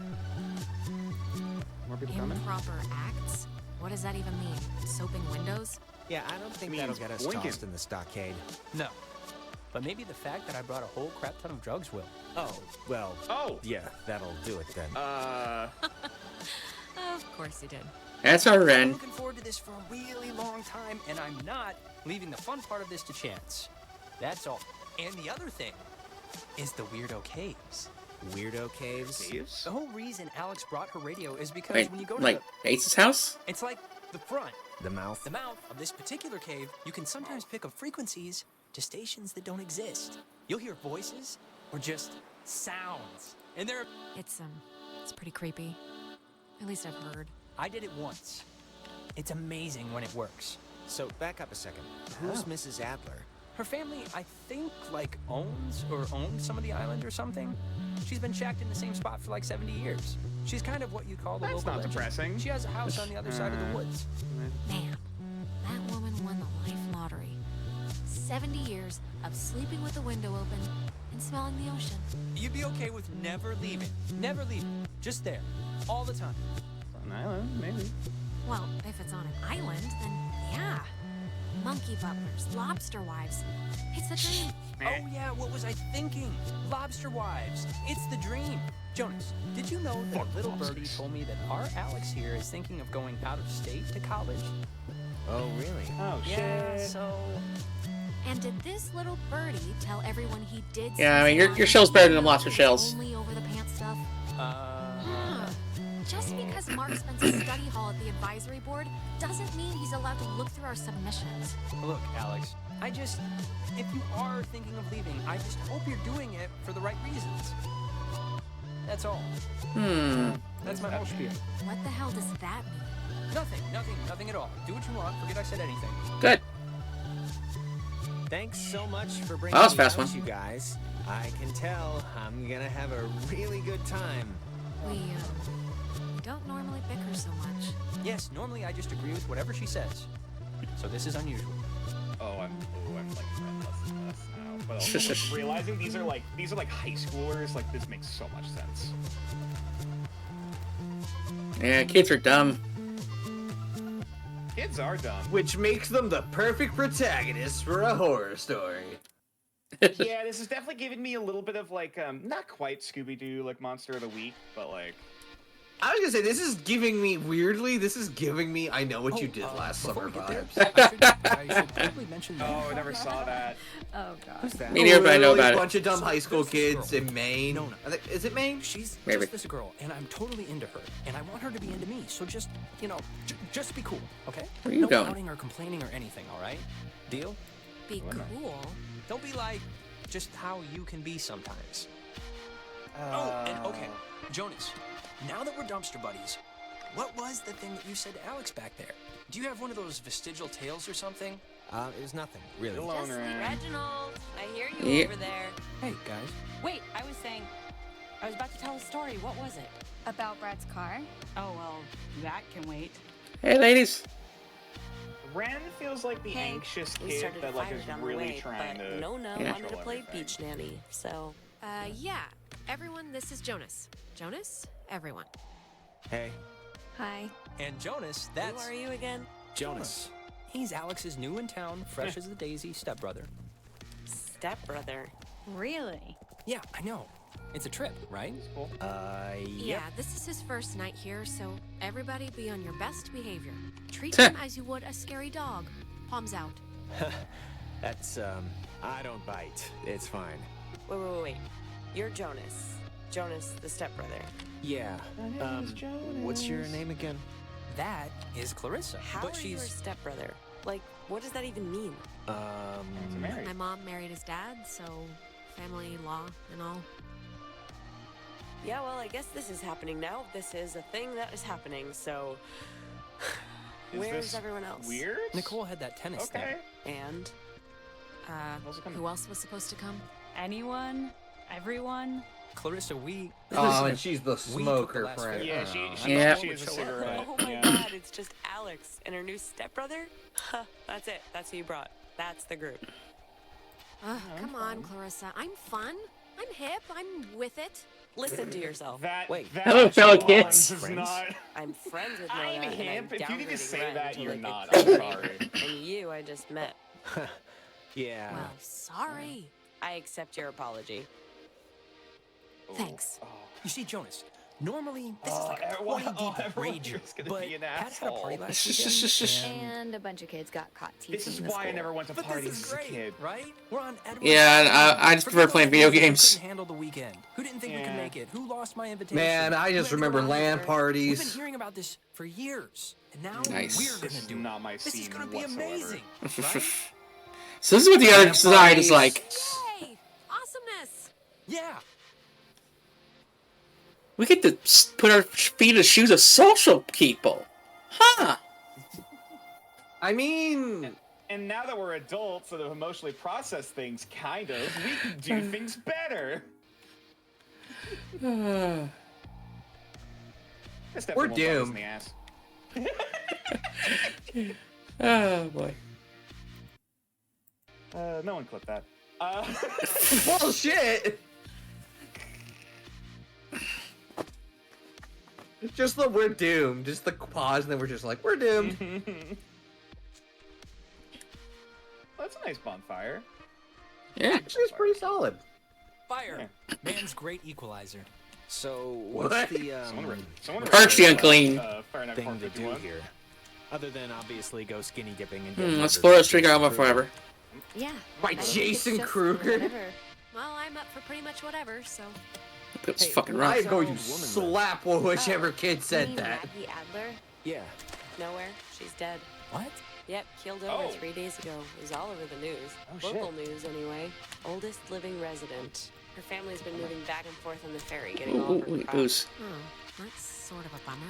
More people coming? Improper acts? What does that even mean? Soaping windows? Yeah, I don't think that'll get us blinking. tossed in the stockade. No. But maybe the fact that I brought a whole crap ton of drugs will. Oh, well. Oh. Yeah, that'll do it then. Of course you did. That's our I'm Ren. looking forward to this for a really long time, and I'm not leaving the fun part of this to chance. That's all. And the other thing is the Weirdo Caves. Weirdo caves? The whole reason Alex brought her radio is because Wait, when you go to like Ace's house? it's like the front. The mouth? The mouth of this particular cave, you can sometimes pick up frequencies to stations that don't exist. You'll hear voices or just sounds. And they're It's pretty creepy. At least I've heard. I did it once. It's amazing when it works. So, back up a second. Who's Mrs. Adler? Her family, I think, like, owns or owned some of the island or something. She's been shacked in the same spot for like 70 years. She's kind of what you call the That's local not legend. depressing. She has a house on the other side of the woods. Man, that woman won the life lottery. 70 years of sleeping with the window open and smelling the ocean. You'd be okay with never leaving. Never leaving. Just there. All the time. On an island, maybe. Well, if it's on an island, then yeah. Monkey butlers, lobster wives. It's the dream. Oh yeah, what was I thinking? Lobster wives. It's the dream. Jonas, did you know that a little birdie told me that our Alex here is thinking of going out of state to college? Oh, really? Oh, Yeah, shit. so... And did this little birdie tell everyone he did? Yeah, I mean, something your shell's better than lots of was shells. Only over the pants stuff. Just because Mark spends a study hall at the advisory board doesn't mean he's allowed to look through our submissions. Look, Alex, if you are thinking of leaving, I just hope you're doing it for the right reasons. That's all. That's my whole spiel. What the hell does that mean? Nothing at all. Do what you want. Forget I said anything. Good. Thanks so much for bringing That was a me fast out, one. you guys. I can tell I'm gonna have a really good time. We don't normally bicker so much. Yes, normally I just agree with whatever she says. So this is unusual. I'm like friendless in this now. But also like, realizing these are like high schoolers, like this makes so much sense. Yeah, kids are dumb. Kids are dumb. Which makes them the perfect protagonists for a horror story. Yeah, this is definitely giving me a little bit of like not quite Scooby-Doo like Monster of the Week, but like I was gonna say, this is giving me I Know What You Did Last Summer vibes. I should probably mention that. Oh, I never saw that. Oh god. Who's that? Me neither, but I know about A it. bunch of dumb high school there's this kids in Maine. No. Is it Maine? She's Maybe. just this girl, and I'm totally into her, and I want her to be into me. So just, just be cool, okay? Where are you no going? pouting or complaining or anything, all right? Deal? Be cool. Don't be like just how you can be sometimes. Oh, and okay, Jonas. Now that we're dumpster buddies, what was the thing that you said to Alex back there? Do you have one of those vestigial tales or something? It was nothing, really. Just Reginald, I hear you Yeah. over there. Hey, guys. Wait, I was about to tell a story. What was it? About Brad's car? Oh, well, that can wait. Hey, ladies. Ren feels like the Hey, anxious we kid started that a like fire is down the really way, trying but to No Yeah. wanted to control play everything. beach nanny, so... Yeah. Everyone, this is Jonas. Jonas? Everyone. Hey, Hi. And Jonas, Who that's are you again? Jonas. He's Alex's new in town, fresh as the daisy stepbrother. Stepbrother. Really? Yeah, I know. It's a trip, right? Cool. Yeah, this is his first night here, so everybody be on your best behavior. Treat him as you would a scary dog. Palms out. that's, I don't bite. It's fine. Wait. You're Jonas. Jonas, the stepbrother. Yeah, what's your name again? That is Clarissa. How but are she's you her stepbrother? Like, what does that even mean? My mom married his dad, so family law and all. Yeah, well, I guess this is happening now. This is a thing that is happening, so... Where's this everyone else? Weird? Nicole had that tennis Okay. thing. And? Who else was supposed to come? Anyone? Everyone? Clarissa, we... Oh, and she's the we took the smoker last friend. trip. Yeah, she Yeah. she has a cigarette. Oh my yeah. god, it's just Alex and her new stepbrother? That's it. That's who you brought. That's the group. Come on, Clarissa. I'm fun. I'm hip. I'm with it. Listen to yourself. That Hello, fellow kids. is not. I'm friends with I'm Nona, and hip. I'm If you didn't downgrading say Ren that, to, you're like, a not. good I'm neighbor. sorry. And you, I just met. Yeah. Well, sorry. I accept your apology. Thanks. You see, Jonas, normally this is like a 20 deep rager, gonna be an Pat had a party asshole. last weekend, And a bunch of kids got caught teaching This is the why I school. never went to But parties this is as a great, kid. right? We're on Edward's Yeah, side. I just prefer Forget playing those video people who games. couldn't handle the weekend. Who didn't think we could Yeah. make it? Who lost my invitation? Man, I Who just had to go remember to LAN We've been parties. hearing about this for years, and now Nice. we're This gonna is do not it. my This is scene gonna be whatsoever. amazing, right? So this is what the other side is like. Yay! Awesomeness! Yeah. We get to put our feet in the shoes of social people. Huh. I mean, And now that we're adults that have emotionally processed things, kind of, we can do things better. This definitely We're won't bite us doomed. in the ass. Oh boy. No one clipped that. bullshit. Just the we're doomed. Just the pause, and then we're just like, we're doomed. That's a nice bonfire. Yeah. Actually, it's pretty solid. Fire, man's great equalizer. So, What? what's the, Someone Purge the unclean. Fahrenheit thing to do 451. here? Other than obviously go skinny dipping and get Let's murdered spoil by Street Jason Album Kruger. forever. Yeah. By I think it's Jason just Kruger? whatever. Well, I'm up for pretty much whatever, so. That's Hey, fucking who's right. I'm going to that woman slap whichever kid You said mean that. Maggie Adler? Yeah. Nowhere. She's dead. What? Yep, killed over Oh. 3 days ago. It was all over the news. Oh, Local news, anyway. Oldest living resident. Her family's been moving back and forth on the ferry, getting all Ooh, of her ooh, crap. booze. Oh, that's sort of a bummer.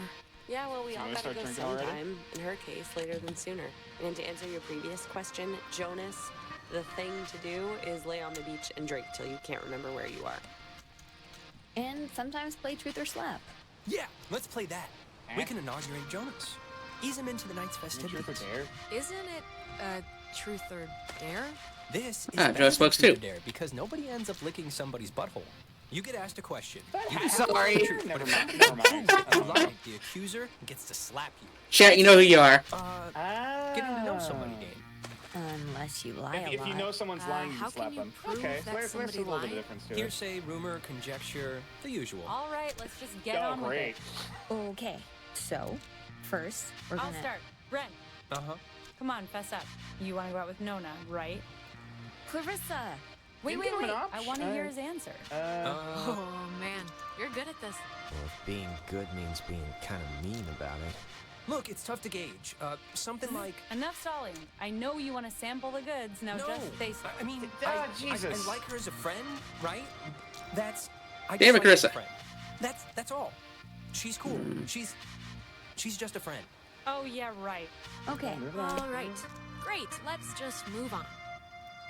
Yeah, well, we So all you wanna gotta start go drinking already? sometime. In her case, later than sooner. And to answer your previous question, Jonas, the thing to do is lay on the beach and drink till you can't remember where you are. And sometimes play truth or slap. Yeah, let's play that. We can inaugurate Jonas. Ease him into the night's festivities. Isn't it truth or dare? This is Jonas better smokes than too. Truth or Dare because nobody ends up licking somebody's butthole. You get asked a question. Sorry. Never mind. You lie, the accuser gets to slap you. Chat, you know who you are. Getting to know somebody, Dane. Unless you lie a lot. If you know someone's lying, you how can slap can you them. prove Okay, so that there's a somebody little bit of lied? difference to it. Hearsay, rumor, conjecture, the usual. All right, let's just get on with Great. it. Okay, so first we're I'll gonna. start. Ren, Uh-huh. come on, fess up. You want to go out with Nona, right? Clarissa. Wait, give him an I want to hear his answer. Oh man, you're good at this. Well, if being good means being kind of mean about it. Look, it's tough to gauge. Something like... Enough stalling. I know you want to sample the goods. Now No, just face it. I mean, Jesus. I like her as a friend, right? That's... I Damn it, just like her as a Carissa. friend. That's all. She's cool. She's just a friend. Oh yeah, right. Okay. All right. Great. Let's just move on.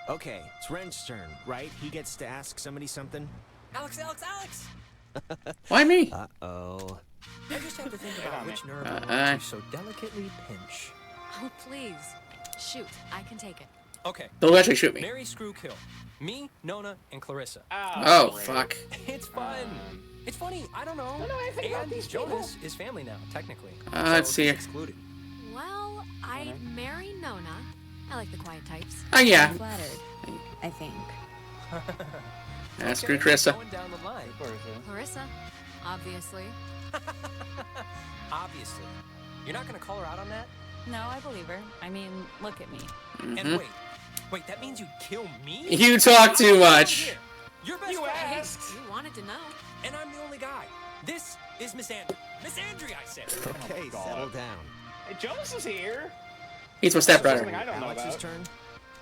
Okay, it's Ren's turn, right? He gets to ask somebody something. Alex! Why me? Uh-oh. I just have to think about which nerve I Uh-uh. want to so delicately pinch. Oh please, shoot. I can take it. Okay. Don't actually shoot me. Marry, screw, kill. Me, Nona, and Clarissa. Oh, fuck. It's fun. It's funny. I don't know. I don't know anything about And these Jonas is family now, technically. Let's So see he's here. excluded. Well, I'd marry Nona. I like the quiet types. Oh, yeah. I'm flattered, I think. Screw Carissa. Going down the line. Clarissa, obviously. Obviously. You're not going to call her out on that? No, I believe her. I mean, look at me. And wait, that means you kill me? You talk too much. Your best You friend. asked. You wanted to know. And I'm the only guy. This is Miss Andrew. Miss Andrea, I said. Okay, God. settle down. Hey, Jonas is here. He's my Something stepbrother. I don't know Alex's about. turn.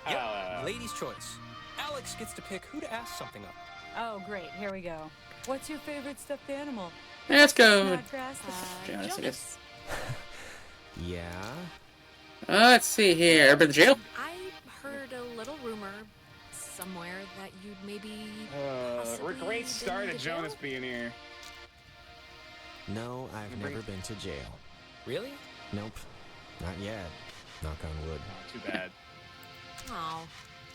Yep, lady's choice. Alex gets to pick who to ask something of. Oh, great. Here we go. What's your favorite stuffed animal? Let's go. Snodgrass? Jonas, I guess. Yeah. Let's see here. Everybody in the jail? I heard a little rumor somewhere that you'd maybe. We're a great possibly start been at to jail? Jonas being here. No, I've never been to jail. Really? Nope. Not yet. Knock on wood. Too bad. Oh,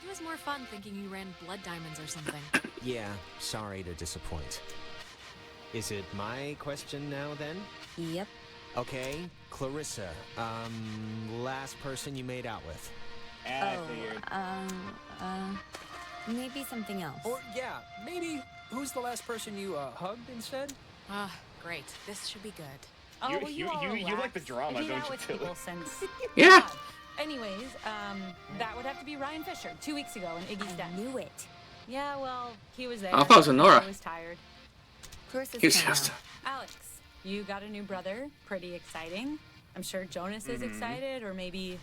it was more fun thinking you ran blood diamonds or something. Yeah, sorry to disappoint. Is it my question now then? Yep. Okay, Clarissa, last person you made out with. I figured. Maybe something else. Or, yeah, maybe who's the last person you hugged instead? Ah, great. This should be good. Oh, You- well, you- all you relax. like the drama, I've been don't out you, with Tilly? people since. Yeah. God. Anyways, that would have to be Ryan Fisher, 2 weeks ago in Iggy's death. Knew it. Yeah, well, he was there. I thought it was Nora. I was tired. Clarissa's He's turn just. now. Alex, you got a new brother. Pretty exciting. I'm sure Jonas is excited, or maybe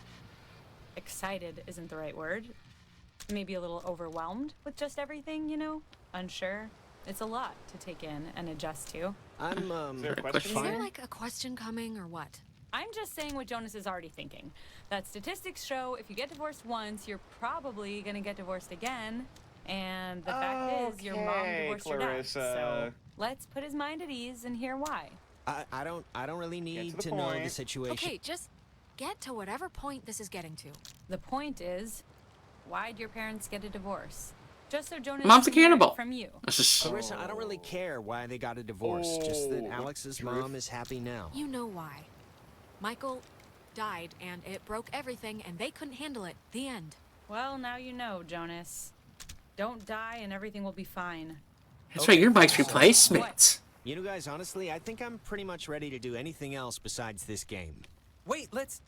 excited isn't the right word. Maybe a little overwhelmed with just everything, you know? Unsure. It's a lot to take in and adjust to. I'm, Is there a question Is there here? like a question coming or what? I'm just saying what Jonas is already thinking. That statistics show if you get divorced once, you're probably gonna get divorced again. And the fact is, your mom Okay, divorced your dad. Clarissa. So let's put his mind at ease and hear why. I don't really need the to know the point. situation. Okay, just get to whatever point this is getting to. The point is, why'd your parents get a divorce? Just so Jonas Mom's a can hear it cannibal. from you. This is. Clarissa, I don't really care why they got a divorce. Just that Alex's mom is happy now. You know why. Michael died, and it broke everything, and they couldn't handle it. The end. Well, now you know, Jonas. Don't die, and everything will be fine. That's right, your Mike's replacement. You know, guys, honestly, I think I'm pretty much ready to do anything else besides this game. Wait, let's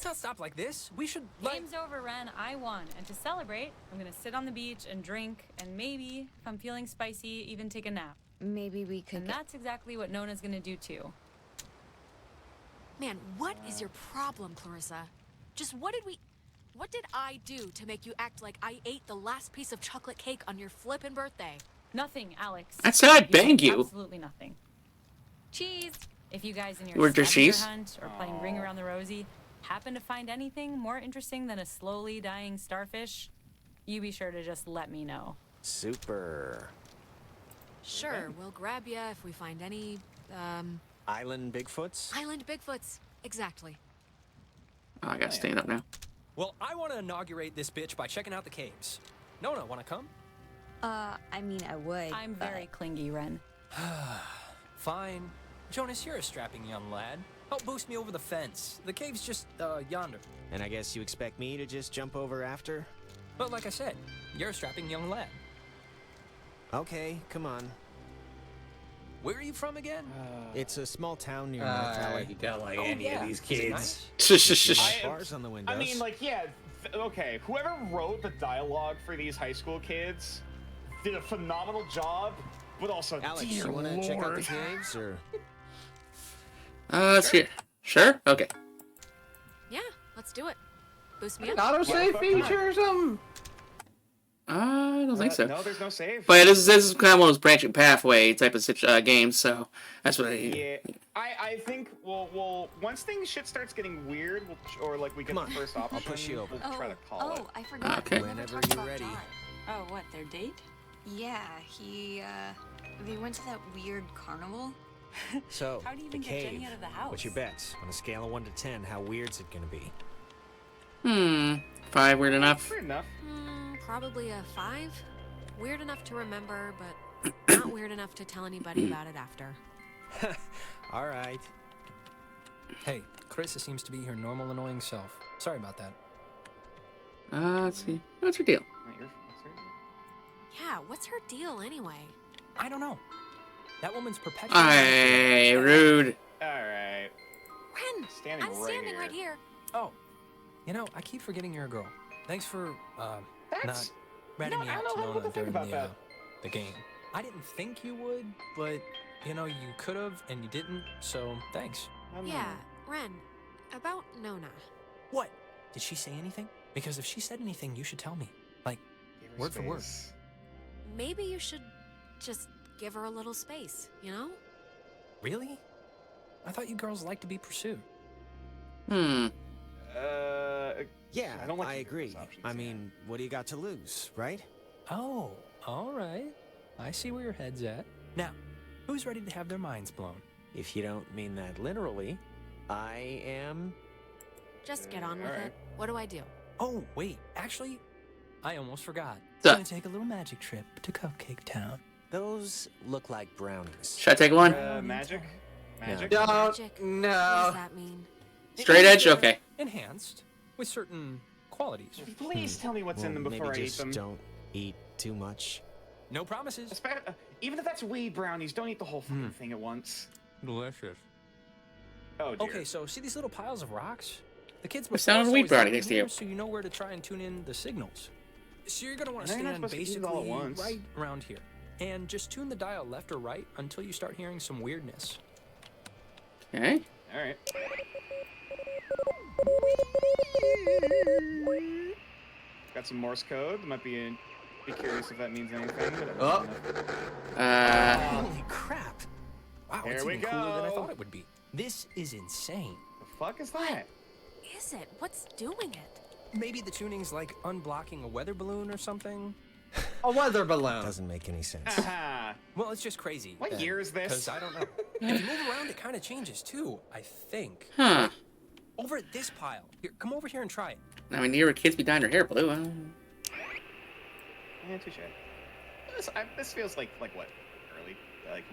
not stop like this. We should, Game's over, Ren. I won. And to celebrate, I'm gonna sit on the beach and drink, and maybe, if I'm feeling spicy, even take a nap. Maybe we could. And that's exactly what Nona's gonna do, too. Man, what is your problem, Clarissa? Just what did I do to make you act like I ate the last piece of chocolate cake on your flippin' birthday? Nothing, Alex. I said I'd bang you. Absolutely nothing. Cheese. If you guys in your You ordered scavenger cheese? hunt or playing Ring Around the Rosie happen to find anything more interesting than a slowly dying starfish, you be sure to just let me know. Super. Sure, we'll grab ya if we find any, Island Bigfoots? Island Bigfoots. Exactly. Oh, I gotta stand up now. Well, I want to inaugurate this bitch by checking out the caves. Nona, want to come? I mean, I would. I'm very clingy, Ren. Fine. Jonas, you're a strapping young lad. Help boost me over the fence. The cave's just, yonder. And I guess you expect me to just jump over after? But like I said, you're a strapping young lad. Okay, come on. Where are you from again? It's a small town near North Valley. You don't like Oh, any yeah. of these Is it kids. nice? Bars on the windows. I mean, like, yeah, okay. Whoever wrote the dialogue for these high school kids did a phenomenal job, but also, Alex, dear you want to check out the Lord. caves, or? Let's see. Sure? Okay. Yeah, let's do it. Boost me up. Autosave feature or something? I don't think so. No, there's no save. But this is kind of one of those branching pathway type of games, so that's what I. Yeah, I think we'll once shit starts getting weird, or like we get the first option, I'll push you over. we'll try to call it. I forgot. Okay. Whenever you're ready. Oh, what, their date? Yeah, they went to that weird carnival. So, How do you the even get cave. Jenny out of the house? What's your bets? On a scale of 1 to 10, how weird's it gonna be? 5 weird enough. Weird enough. Probably a 5. Weird enough to remember, but not weird enough to tell anybody about it after. All right. Hey, Carissa seems to be her normal annoying self. Sorry about that. Let's see. What's your deal? Yeah, what's her deal anyway? I don't know. That woman's perpetually... Hey, rude. Alright. Ren, Standing I'm right standing here. right here. Oh, you know, I keep forgetting you're a girl. Thanks for, not That's... ratting me I out don't to know what Nona to think during about the, that. the game. I didn't think you would, but, you know, you could have and you didn't, so thanks. Yeah, Ren, about Nona. What? Did she say anything? Because if she said anything, you should tell me. Like, word for word. Maybe you should just give her a little space, you know? Really? I thought you girls liked to be pursued. Yeah, I don't like I either of agree. those options, I yeah. mean, what do you got to lose, right? Oh, all right. I see where your head's at. Now, who's ready to have their minds blown? If you don't mean that literally, I am. Just get on with Alright. it. What do I do? Oh, wait. Actually, I almost forgot. Duh. Gonna take a little magic trip to Cupcake Town. Those look like brownies. Should I take one? Magic? Magic? No. Magic. What No. does that mean? Straight edge? Okay. Enhanced with certain qualities. Please tell me what's in them Well, before I maybe eat just them. don't eat too much. No promises. Even if that's weed brownies, don't eat the whole fucking thing at once. Delicious. Oh dear. Okay, so see these little piles of rocks? The kids What's before down us on the weed always brownie had next to here you? So you know where to try and tune in the signals. So you're gonna want I to know you're not stand supposed to eat it all at basically once. right around here. And just tune the dial left or right until you start hearing some weirdness. Okay. Alright. Got some Morse code. Might be curious if that means anything. But Holy crap! Wow, Here it's we even cooler than I go. thought it would be. This is insane. The fuck is that? Is it? What's doing it? Maybe the tuning's like unblocking a weather balloon or something. A weather balloon. Doesn't make any sense. Aha. Well, it's just crazy. What year is this? Because I don't know. If you move around, it kind of changes too, I think. Huh. Over at this pile. Here, come over here and try it. I mean, newer kids be dyeing their hair blue. Yeah, touche. This feels like what? Early, like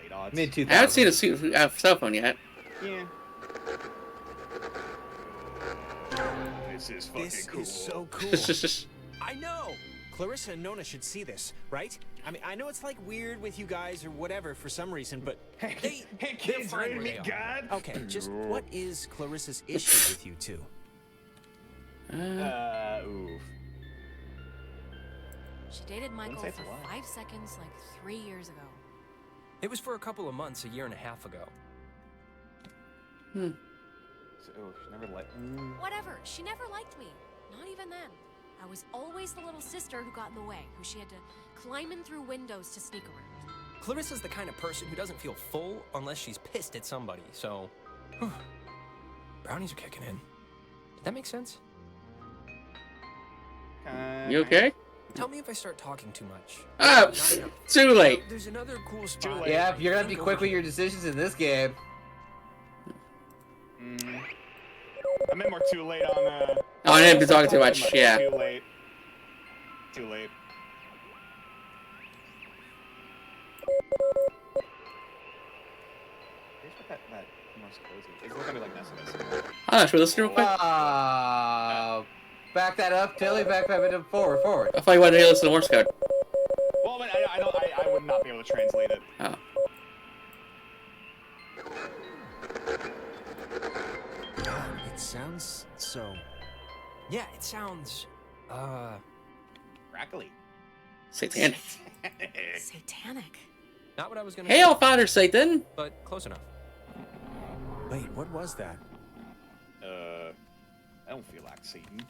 late odds. Mid I 2000s. haven't seen a cell phone yet. Yeah. This is fucking This cool. is so cool. I know! Clarissa and Nona should see this, right? I mean, I know it's like weird with you guys or whatever for some reason, but Hey, they're kids, fine ready to where meet they are. God? Okay, just what is Clarissa's issue with you two? Oof. She dated Michael say for it's a lot. 5 seconds like 3 years ago. It was for a couple of months, a year and a half ago. So, she never let. Whatever, she never liked me. Not even then. I was always the little sister who got in the way, who she had to climb in through windows to sneak around. Clarissa's the kind of person who doesn't feel full unless she's pissed at somebody, so... Brownies are kicking in. Did that make sense? You okay? Tell me if I start talking too much. Too late. There's another cool spot. Yeah, you're gonna have to be quick with your decisions in this game. I meant more too late on. On him to talk too much. Yeah. Too late. Too late. Here's what that most cozy. It's gonna be like this. Should we listen real quick? Back that up, Tilly. Back that up. Forward. I thought you wanted to listen to Morse code. Well, but I would not be able to translate it. Oh. It sounds so... Yeah, it sounds... Crackly. Satanic. Satanic. Not what I was gonna Hail, say. Father Satan! But close enough. Wait, what was that? I don't feel like Satan.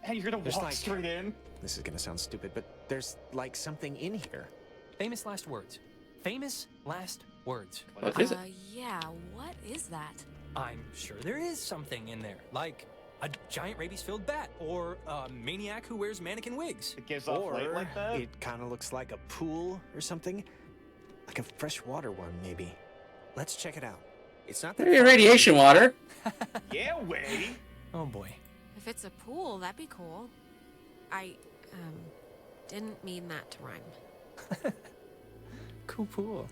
Hey, you're gonna There's walk like- straight in? This is gonna sound stupid, but there's like something in here. Famous last words. Famous last words. What is it? Yeah, what is that? I'm sure there is something in there. Like a giant rabies-filled bat. Or a maniac who wears mannequin wigs. It gives off light like that? It kind of looks like a pool or something. Like a freshwater one, maybe. Let's check it out. It's not that Maybe far. radiation water. Yeah, way. Oh boy. If it's a pool, that'd be cool. I, didn't mean that to rhyme. Cool pool.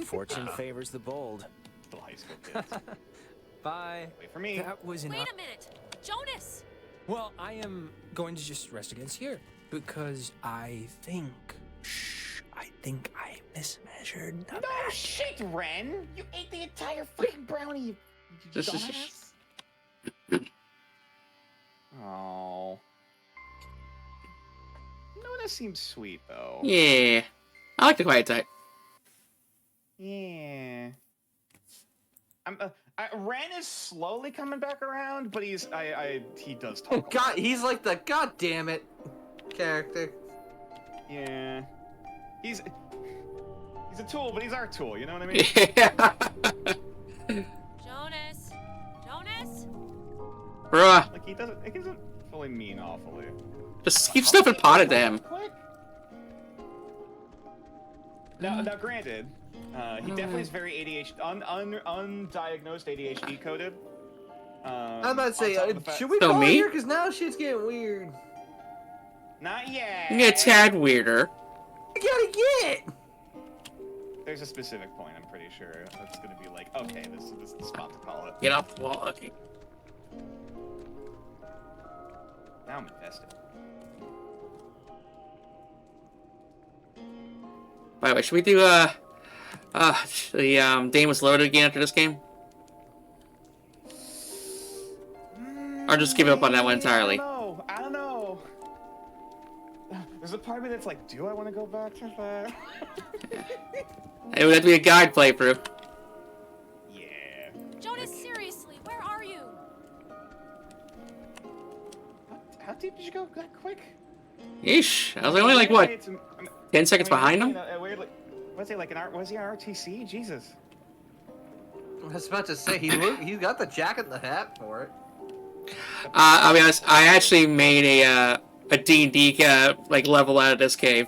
Fortune favors the bold. Still high school kids. Bye. Wait for me. That was Wait a minute! Jonas! Well, I am going to just rest against here. Because I think I mismeasured the No bat. shit, Ren! You ate the entire freaking brownie, you dumbass. Oh. No, that seems sweet, though. Yeah. I like the quiet type. Yeah. Ren is slowly coming back around, but he does talk. God, he's like the goddamn it character. Yeah. He's a tool, but he's our tool, you know what I mean? Yeah. Jonas? Bruh. Like, he doesn't fully mean awfully. Just keep stuff and pot it to him. Quick. Now, granted, he definitely is very ADHD, undiagnosed ADHD coded. I'm about to say, on top of the should we So call me? it here? Because now shit's getting weird. Not yet. You get a tad weirder. I gotta get. There's a specific point, I'm pretty sure. It's gonna be like, okay, this is the spot to call it. Get off the wall. Okay. Now I'm invested. By the way, should we do the Dame was loaded again after this game? Or just give up on that one entirely? I don't know. There's a part of me that's like, do I want to go back to that? It would have to be a guide playthrough. Yeah. Jonas, seriously, where are you? How deep did you go that quick? Yeesh. I was only like, what, 10 seconds behind him? Weirdly, what's he like was he an RTC? Jesus. I was about to say he's got the jacket and the hat for it. I'll be honest, I actually made a D&D like level out of this cave.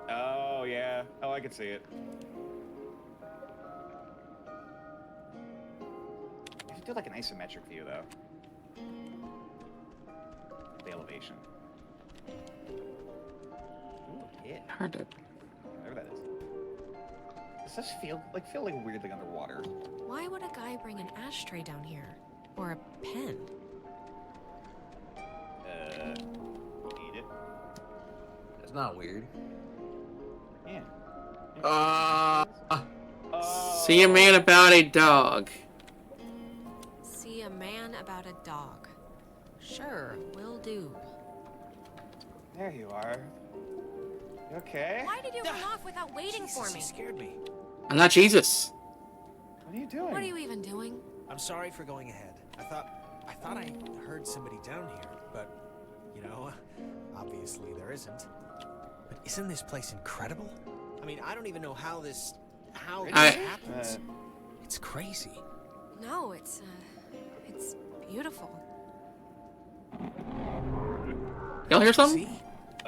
Oh yeah. Oh, I can see it. You should do like an isometric view though. The elevation. Ooh, yeah. Hard to... Whatever that is. Does this feel like weirdly underwater? Why would a guy bring an ashtray down here? Or a pen? Eat it. It's not weird. Yeah. See a man about a dog. See a man about a dog. Sure, will do. There you are. You okay? Why did you run off without waiting for me? You scared me. I'm not Jesus. What are you doing? What are you even doing? I'm sorry for going ahead. I thought I heard somebody down here, but you know, obviously there isn't. But isn't this place incredible? I mean, I don't even know how this happens. It's crazy. No, it's beautiful. Y'all hear something? See?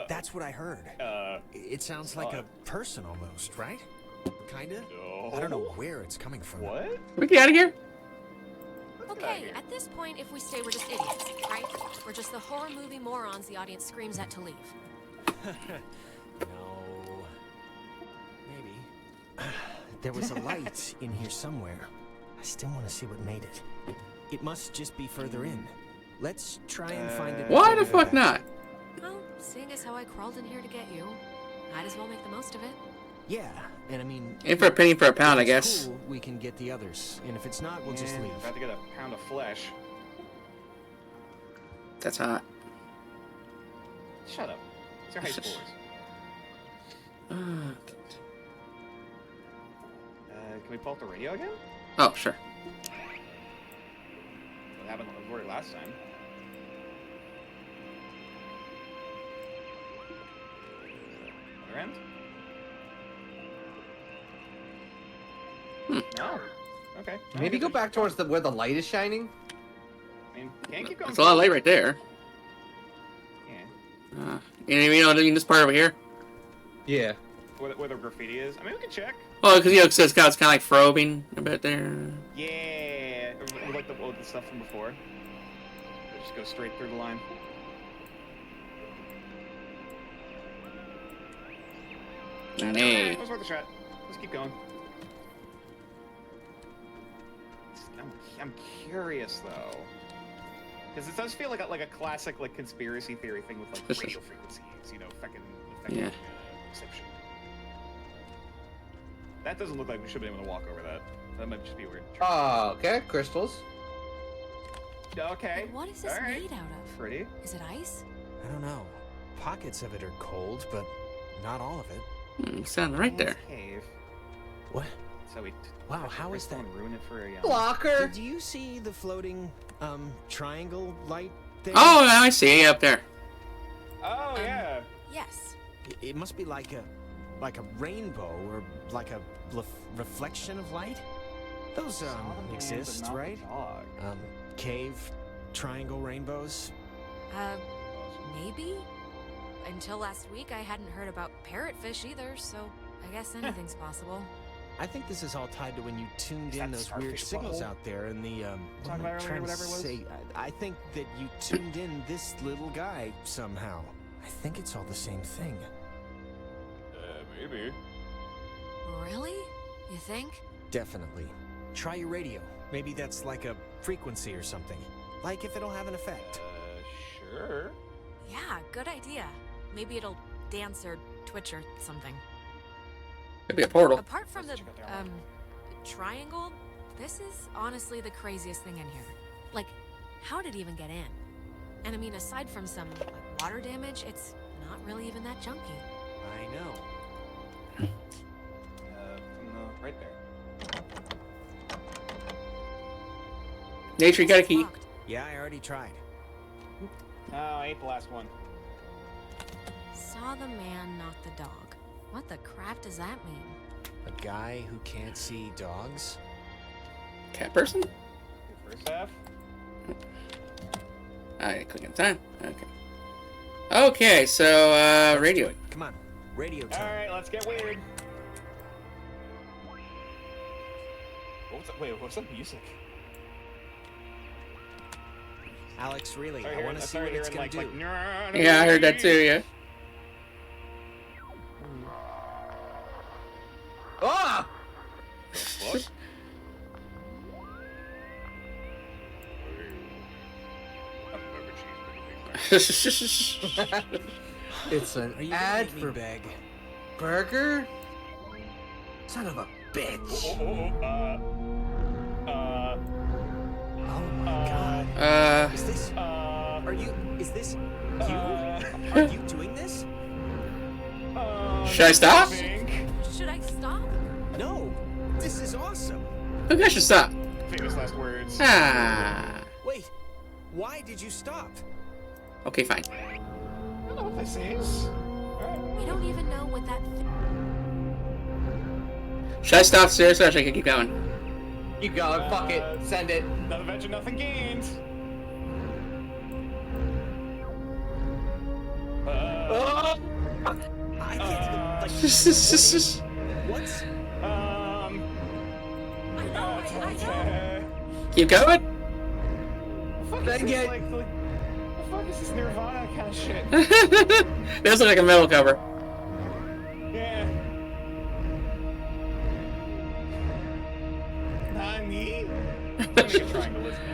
That's what I heard. It sounds like a person almost, right? Kinda? No. I don't know where it's coming from. What? Can we get out of here? Okay, at this point, if we stay, we're just idiots, right? We're just the horror movie morons the audience screams at to leave. No. Maybe. There was a light in here somewhere. I still want to see what made it. It must just be further in. Let's try and find it. Why the fuck not? Well, seeing as how I crawled in here to get you, might as well make the most of it. Yeah, and I mean... In for a penny for a pound, I if it's guess. cool, we can get the others, and if it's not, we'll just leave. About to get a pound of flesh. That's hot. Shut up. It's your high schoolers. Can we pull up the radio again? Oh, sure. What happened over last time? Other end? No. Okay. No, Maybe go back towards where the light is shining. I mean, can't keep going. There's a lot of light right there. Yeah. You know, in this part over here? Yeah. Where the graffiti is? I mean, we can check. Oh, because, you know, it's kind of like probing a bit there. Yeah. Or like the stuff from before. Just go straight through the line. Nay. It was worth a shot. Let's keep going. I'm curious though, because it does feel like a classic like conspiracy theory thing with like radio frequencies, you know, fucking reception. That doesn't look like we should be able to walk over that. That might just be weird. Oh, okay. Crystals. Okay. But what is this made out of? Pretty. Is it ice? I don't know. Pockets of it are cold, but not all of it. Sound right there. Cave. What? So we. Wow, how is that? Ruin it for a blocker. Did you see the floating triangle light there? Oh, I see. Up there. Oh yeah. Yes. It must be like a rainbow or like a reflection of light. Those exist, right? Cave triangle rainbows. Maybe. Until last week, I hadn't heard about parrotfish either, so I guess anything's possible. I think this is all tied to when you tuned in those weird signals out there in the, what am I trying to say? I think that you tuned in this little guy somehow. I think it's all the same thing. Maybe. Really? You think? Definitely. Try your radio. Maybe that's like a frequency or something. Like if it'll have an effect. Sure. Yeah, good idea. Maybe it'll dance or twitch or something. Could be a portal. Apart from the triangle, this is honestly the craziest thing in here. Like, how did it even get in? And I mean, aside from some like, water damage, it's not really even that junky. I know. Right there. Nature, you got a key. Yeah, I already tried. Oh, I ate the last one. Saw the man, not the dog. What the crap does that mean? A guy who can't see dogs? Cat person? First half. Alright, click in time. Okay. Okay, so, radio. Come on, radio time. Alright, let's get weird. What's that music? Alex, really, I want to see what it's going to do. Yeah, I heard that too, yeah. Ah! What? It's an ad for bag. Burger? Son of a bitch. Oh my god. Is this... Is this you? Are you doing this? Should I stop? Should I stop? No. This is awesome. I think I should stop. Famous last words. Ah. Wait. Why did you stop? Okay, fine. I don't know what this is. We don't even know what that Should I stop seriously or should I keep going? Keep going. Fuck it. Send it. Nothing ventured, nothing gained. I can't even, like, what's... I know. Keep going. What the fuck is this, like, the fuck is this Nirvana kind of shit? This looks like a metal cover. Yeah. Nani? Make a triangle, isn't it?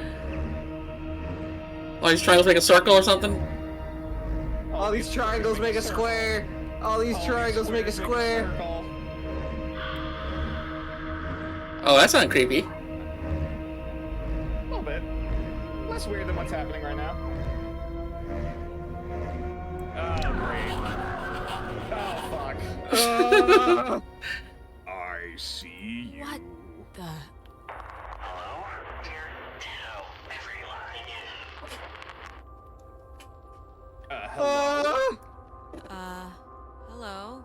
Oh, these triangles make a circle or something? All these triangles make a square. All these triangles make a square. Oh, that's not creepy. A little bit. Less weird than what's happening right now. Oh, great. Oh, fuck. I see you. What the? Hello? Dear Ditto, everyone. Hello? Hello?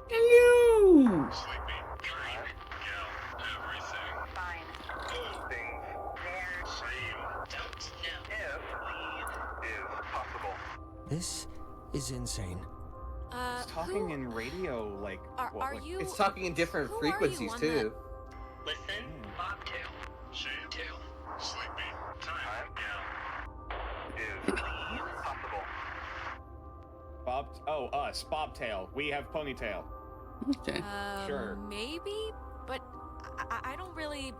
Hello. Sleepy. Dream. Kill. Everything. Fine. Things. There. Same. Don't know. If lead is possible. This is insane. It's talking in radio, like... Are like, you... It's talking in different frequencies too. Listen. Bobtail. Shadetail. Sleepy. Time. Now. Is lead possible? Us. Bobtail. We have Ponytail. Okay. Sure. Maybe, but I don't really...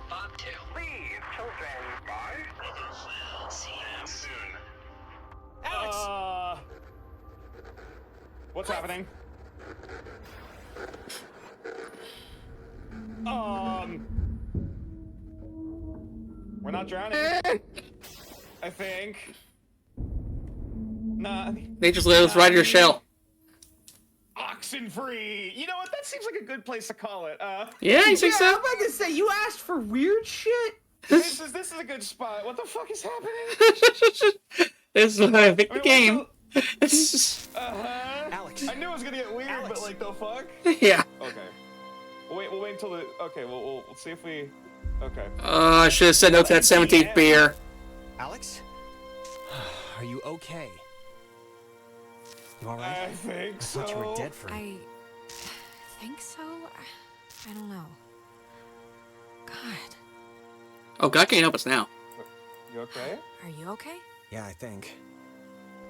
Bobtail. Leave, children. Bye. Brothers. See you soon. Alex! What's happening? We're not drowning. I think. Nah. They just let us ride your shell. Oxen-free. You know what? That seems like a good place to call it. Yeah, you think so? I'm about to say, you asked for weird shit. This is a good spot. What the fuck is happening? This is why I picked the game. Alex. I knew it was gonna get weird, but like the fuck. Yeah. Okay. We'll wait until the. Okay, we'll see if we. Okay. I should have said no to that 17th beer. Alex? Are you okay? You alright? I think so. I thought you were dead for me. I think so. I don't know. God. Oh, God can't help us now. You okay? Are you okay? Yeah, I think.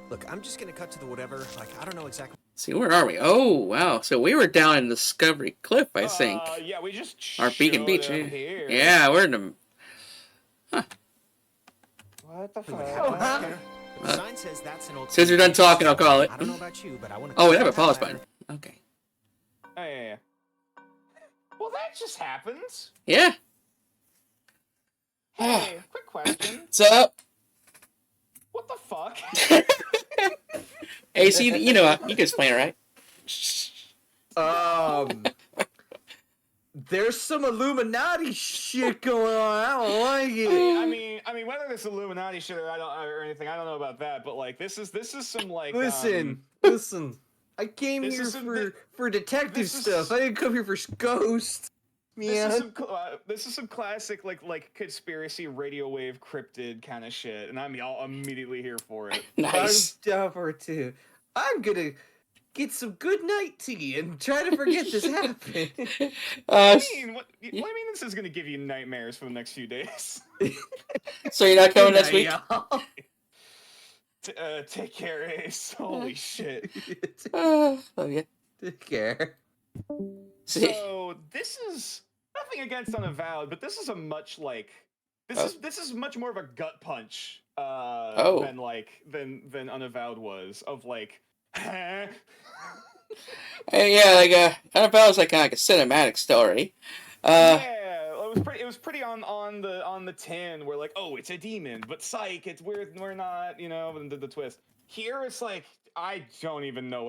Look, I'm just gonna cut to the whatever. Like, I don't know exactly. See, where are we? Oh, wow. So we were down in Discovery Cliff, I think. Yeah, we just Or Beacon Beach. showed Yeah. up here. Yeah, we're in the... What the fuck? The sign says that's an old. As soon as you're done talking, I'll call it. I don't know about you, but I want to. Oh, we have a pause button. Okay. Oh, yeah. Well, that just happens. Yeah. Hey, quick question. What's up? What the fuck? Hey, see, you know, you can explain it, right? There's some Illuminati shit going on. I don't like it. I mean, whether this Illuminati shit or anything, I don't know about that. But like, this is some like. Listen. I came this here is for detective stuff. I didn't come here for ghosts. This is some classic like conspiracy radio wave cryptid kind of shit, and I'm immediately here for it. Nice. I'm down for it too. I'm gonna get some good night tea and try to forget this happened. I mean, this is gonna give you nightmares for the next few days. So you're not coming next week? Take care, Ace. Holy shit. Oh, yeah. Take care. So this is nothing against Unavowed, but this is a much like this is much more of a gut punch than Unavowed was of like. And yeah, like Unavowed is like kind of like a cinematic story. Yeah, it was pretty on the tin. Where like, oh, it's a demon, but psych, we're not, you know, the twist. Here it's like I don't even know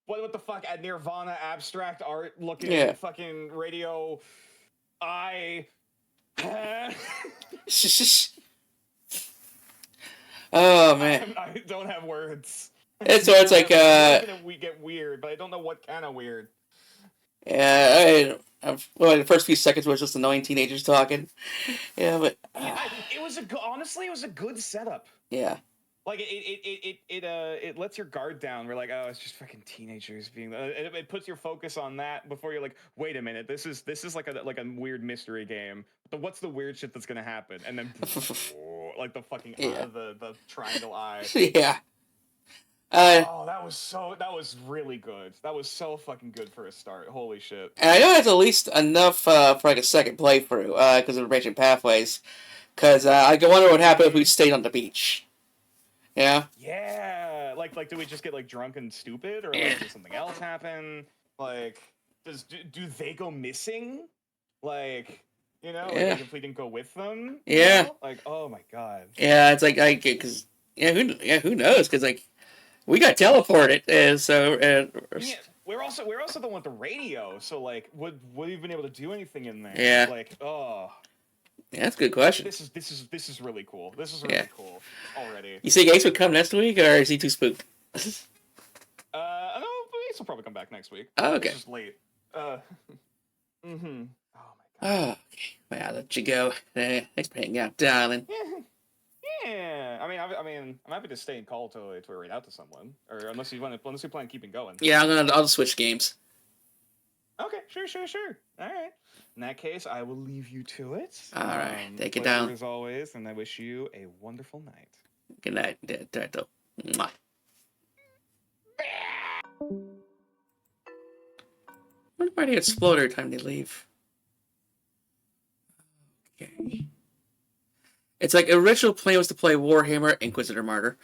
what the fuck at Nirvana abstract art looking fucking radio eye. Oh man, I don't have words. It's like we get weird, but I don't know what kind of weird. Yeah, the first few seconds was just annoying teenagers talking. Yeah, but honestly, it was a good setup. Yeah. Like it lets your guard down. We're like, oh, it's just fucking teenagers being. It puts your focus on that before you're like, wait a minute, this is like a weird mystery game. But what's the weird shit that's gonna happen? And then like the fucking the triangle eye. Yeah. Oh, that was really good. That was so fucking good for a start. Holy shit. And I know that's at least enough for like a second playthrough because of branching pathways. Because I wonder what happened if we stayed on the beach. Yeah. Yeah, like do we just get like drunk and stupid, or like does something else happen? Like, do they go missing? Like, like if we didn't go with them? Yeah. Like, oh my god. Yeah, it's like because who knows? Because like we got teleported, and so yeah, we're also the one with the radio. So like, would we have been able to do anything in there? Yeah. Like, oh. Yeah, that's a good question. This is really cool. This is really cool already. You think Ace would come next week, or is he too spooked? No, Ace will probably come back next week. Oh, okay. It's just late. Mm-hmm. Oh, okay. Well, I'll let you go. Thanks for hanging out, darling. Yeah. I mean, I'm happy to stay and call to read out to someone, or unless you plan on keeping going. Yeah, I'll just switch games. Okay, sure. All right. In that case, I will leave you to it. All right, take it pleasure down as always, and I wish you a wonderful night. Good night, Turtle. Mwah. Wonder why they explode every time they leave. Okay. It's like original plan was to play Warhammer Inquisitor Martyr.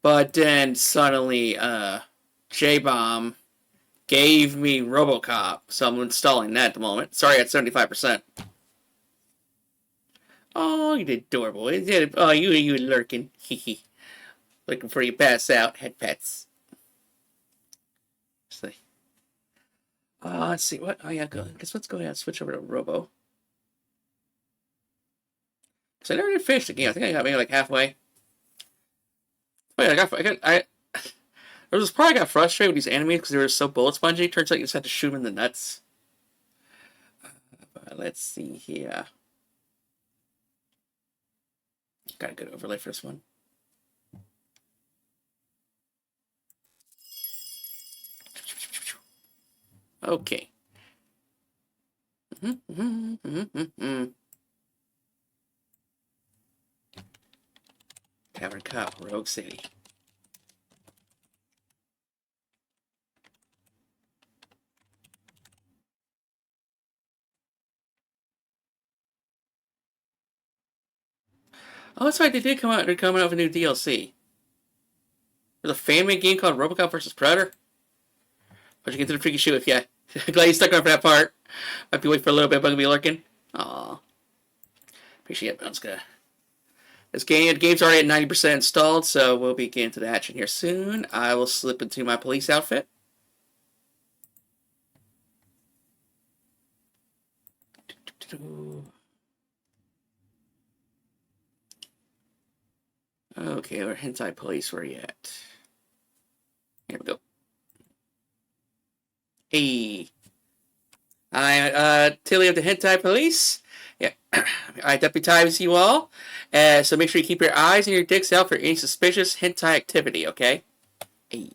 But then suddenly J-Bomb gave me RoboCop, so I'm installing that at the moment. Sorry, at 75%. Oh, you adorable. Oh, you lurking. Hee. Looking for you pass out. Head pets. Let's see. What? Oh, yeah, go. Guess let's go ahead and switch over to Robo. Because I never did finish the game. I think I got maybe like halfway. Wait, I was probably got frustrated with these enemies because they were so bullet spongy. Turns out you just had to shoot them in the nuts. But let's see here. Got a good overlay for this one. Okay. Tavern Cop, Rogue City. Oh, that's right. They did come out. They're coming out with a new DLC. There's a fan-made game called RoboCop vs. Predator. But you get to the freaky shoot if you. Glad you stuck around for that part. Might be waiting for a little bit, but I'm gonna be lurking. Aw. Appreciate it. Let's go. The game's already at 90% installed, so we'll be getting to the action here soon. I will slip into my police outfit. Okay, we're hentai police. Where you at? Here we go. Hey. I'm Tilly of the Hentai Police. Yeah, I deputize you all. So make sure you keep your eyes and your dicks out for any suspicious hentai activity, okay? Hey.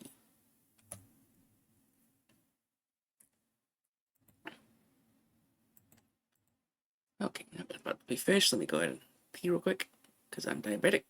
Okay, I'm about to be finished. Let me go ahead and pee real quick, because I'm diabetic.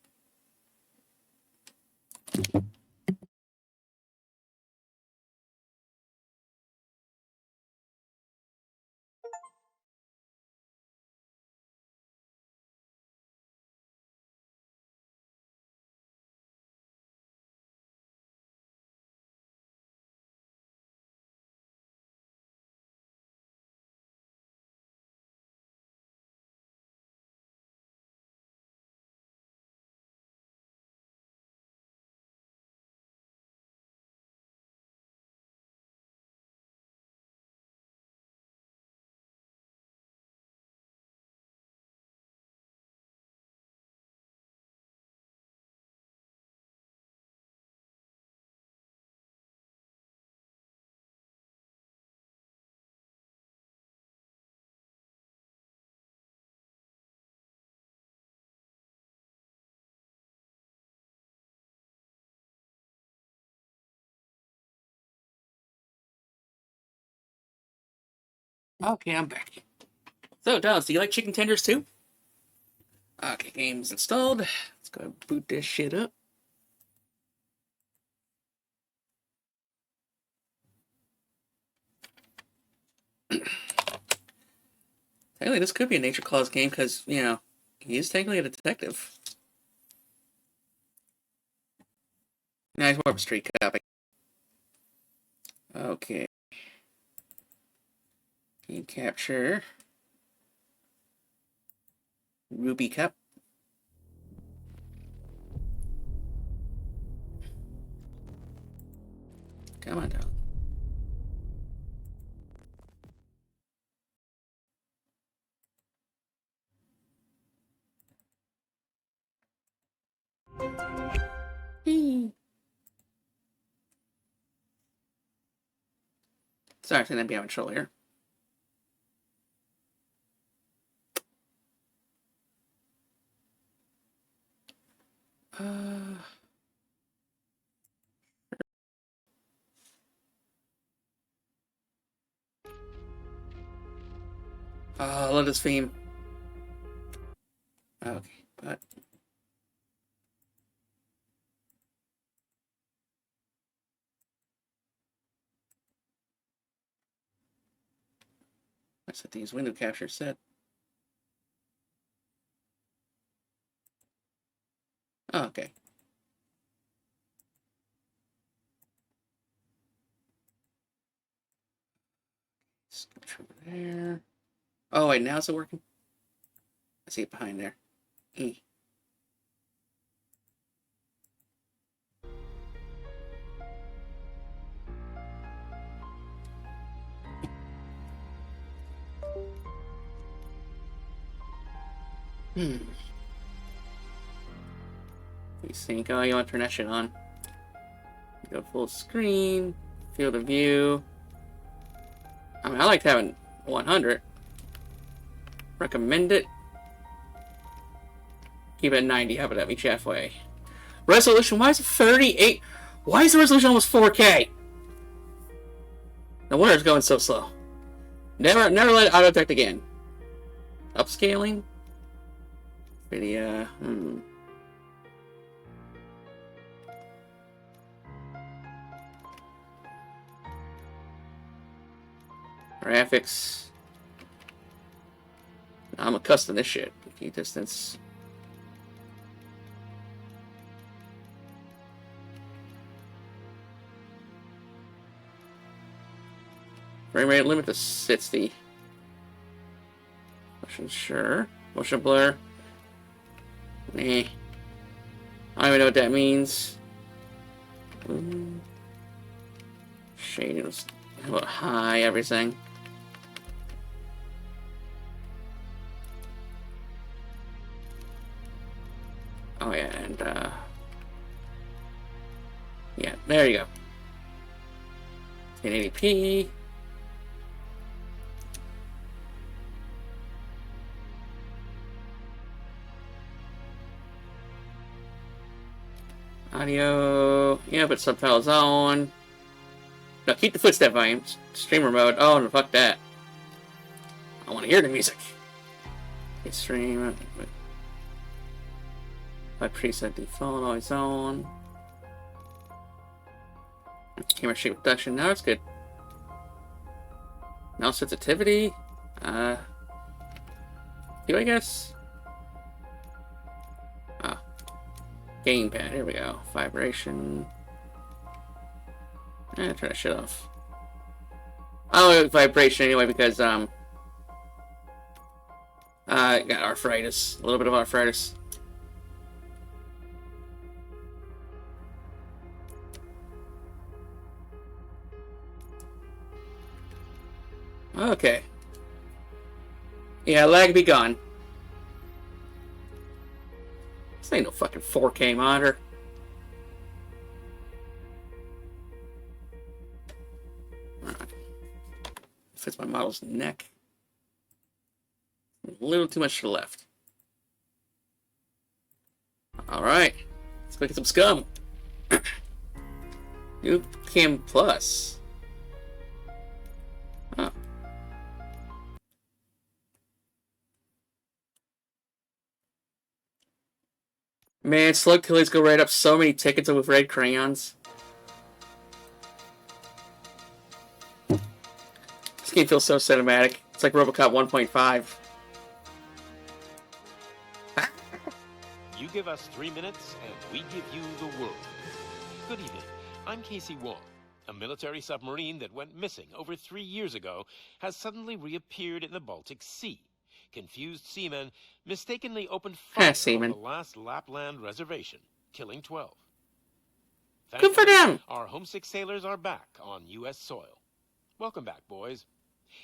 Okay, I'm back. So, Dallas, do you like chicken tenders too? Okay, game's installed. Let's go boot this shit up. Technically, this could be a Nature Claws game because, you know, he is technically a detective. No, he's more of a street cop. Okay. Team capture. Ruby Cup. Come on down. Sorry, I think be having trouble here. I love this theme. Okay, but I set these window capture set. Oh, okay. Switch over there. Oh wait, now is it working? I see it behind there. E. You think, oh, you want to turn that shit on. Go full screen, field of view. I mean, I liked having 100. Recommend it. Keep it at 90, how about that? Meet you halfway. Resolution, why is it 38? Why is the resolution almost 4K? No wonder it's going so slow. Never let it auto-detect again. Upscaling? Video, Graphics. I'm accustomed to this shit. Key distance. Frame rate limit to 60. Motion sure. Motion blur. Nah. I don't even know what that means. Shading was about high, everything. Oh yeah, and yeah, there you go. 1080p. Audio. Yeah, but subtitles on. No, keep the footstep volume. Streamer mode. Oh, no, fuck that. I want to hear the music. Okay, stream. By preset default, always on. Camera shape reduction. Now it's good. Now sensitivity. Do I guess? Ah. Gamepad. Here we go. Vibration. Turn that shit off. I don't like vibration anyway because I got arthritis. A little bit of arthritis. Okay. Yeah, lag be gone. This ain't no fucking 4K monitor. Fits my model's neck. A little too much to the left. Alright. Let's go get some scum. New Cam Plus. Oh. Man, slug killies go right up so many tickets with red crayons. This game feels so cinematic. It's like RoboCop 1.5. You give us 3 minutes, and we give you the world. Good evening. I'm Casey Wong. A military submarine that went missing over 3 years ago has suddenly reappeared in the Baltic Sea. Confused seamen mistakenly opened fire on the last Lapland reservation, killing 12. Good for them! Our homesick sailors are back on U.S. soil. Welcome back, boys.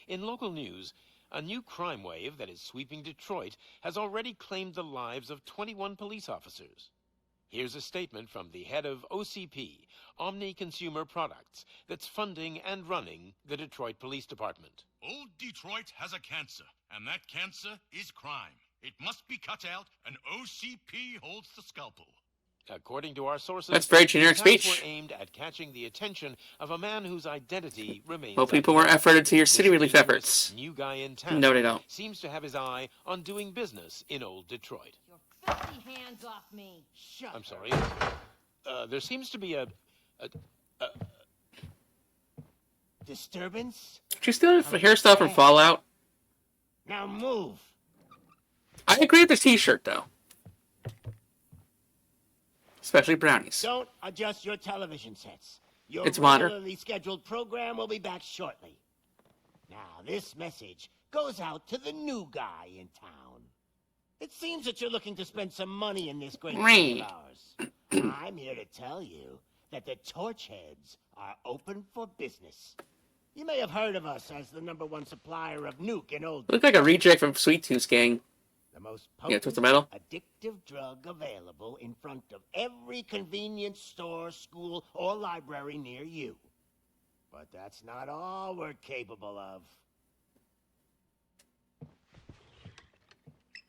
In local news, a new crime wave that is sweeping Detroit has already claimed the lives of 21 police officers. Here's a statement from the head of OCP, Omni Consumer Products, that's funding and running the Detroit Police Department. Old Detroit has a cancer, and that cancer is crime. It must be cut out, and OCP holds the scalpel. According to our sources, That's very generic the attacks speech. were aimed at catching the attention of a man whose identity remains Well, people were unknown. efforted to your city This relief dangerous efforts. New guy in town No, they don't. seems to have his eye on doing business in old Detroit. Filthy hands off me. Shut I'm sorry. There seems to be a disturbance? Did you steal the hairstyle from Fallout? Now move. I agree with the t-shirt, though. Especially brownies. Don't adjust your television sets. Your It's modern. regularly scheduled program will be back shortly. Now, this message goes out to the new guy in town. It seems that you're looking to spend some money in this great city of ours. I'm here to tell you that the Torchheads are open for business. You may have heard of us as the #1 supplier of nuke in old... Look like a reject from Sweet Tooth Gang. The most Yeah, Twisted Metal. addictive drug available in front of every convenience store, school, or library near you. But that's not all we're capable of.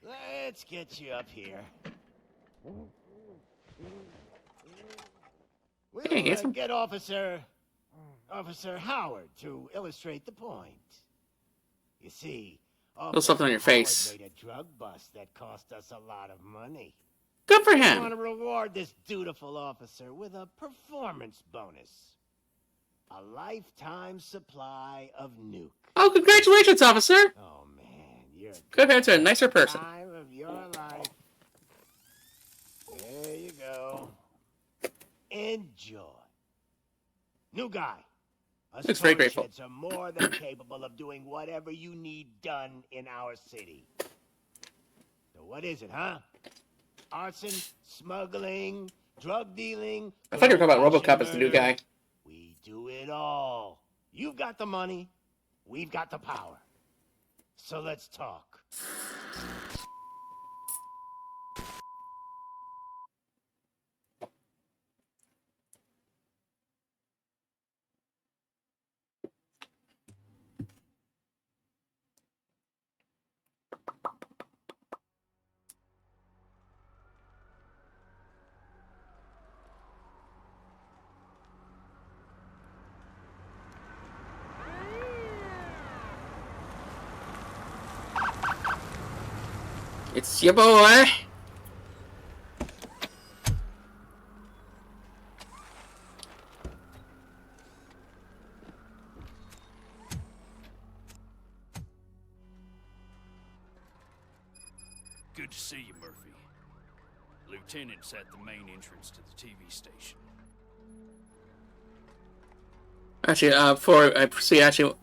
Let's get you up here. We'll Hey, handsome. get Officer Howard to illustrate the point. You see, Little something on your face. Howard made a drug bust that cost us a lot of money. Good for We him. want to reward this dutiful officer with a performance bonus. A lifetime supply of nuke. Oh, congratulations, officer. Oh man, you're Could have had to a nicer person. time of your life. There you go. Enjoy. New guy. Us Looks very grateful. Torchheads are more than capable of doing whatever you need done in our city. So what is it, huh? Arson, smuggling, drug dealing. I thought you were talking about corruption, RoboCop as the new murder. guy. We do it all. You've got the money. We've got the power. So let's talk. It's your boy. Good to see you, Murphy. Lieutenant's at the main entrance to the TV station. Actually, before I proceed, I actually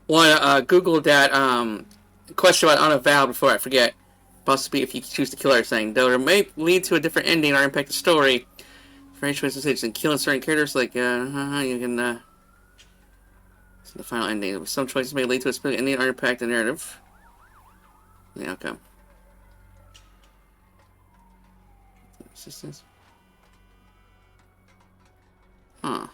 want to Google that question about Unavowed before I forget. Possibly if you choose to kill her, saying though it may lead to a different ending or impact the story. For each choices and killing certain characters, like you can see the final ending. Some choices may lead to a specific ending or impact the narrative. The outcome. Assistance. Huh.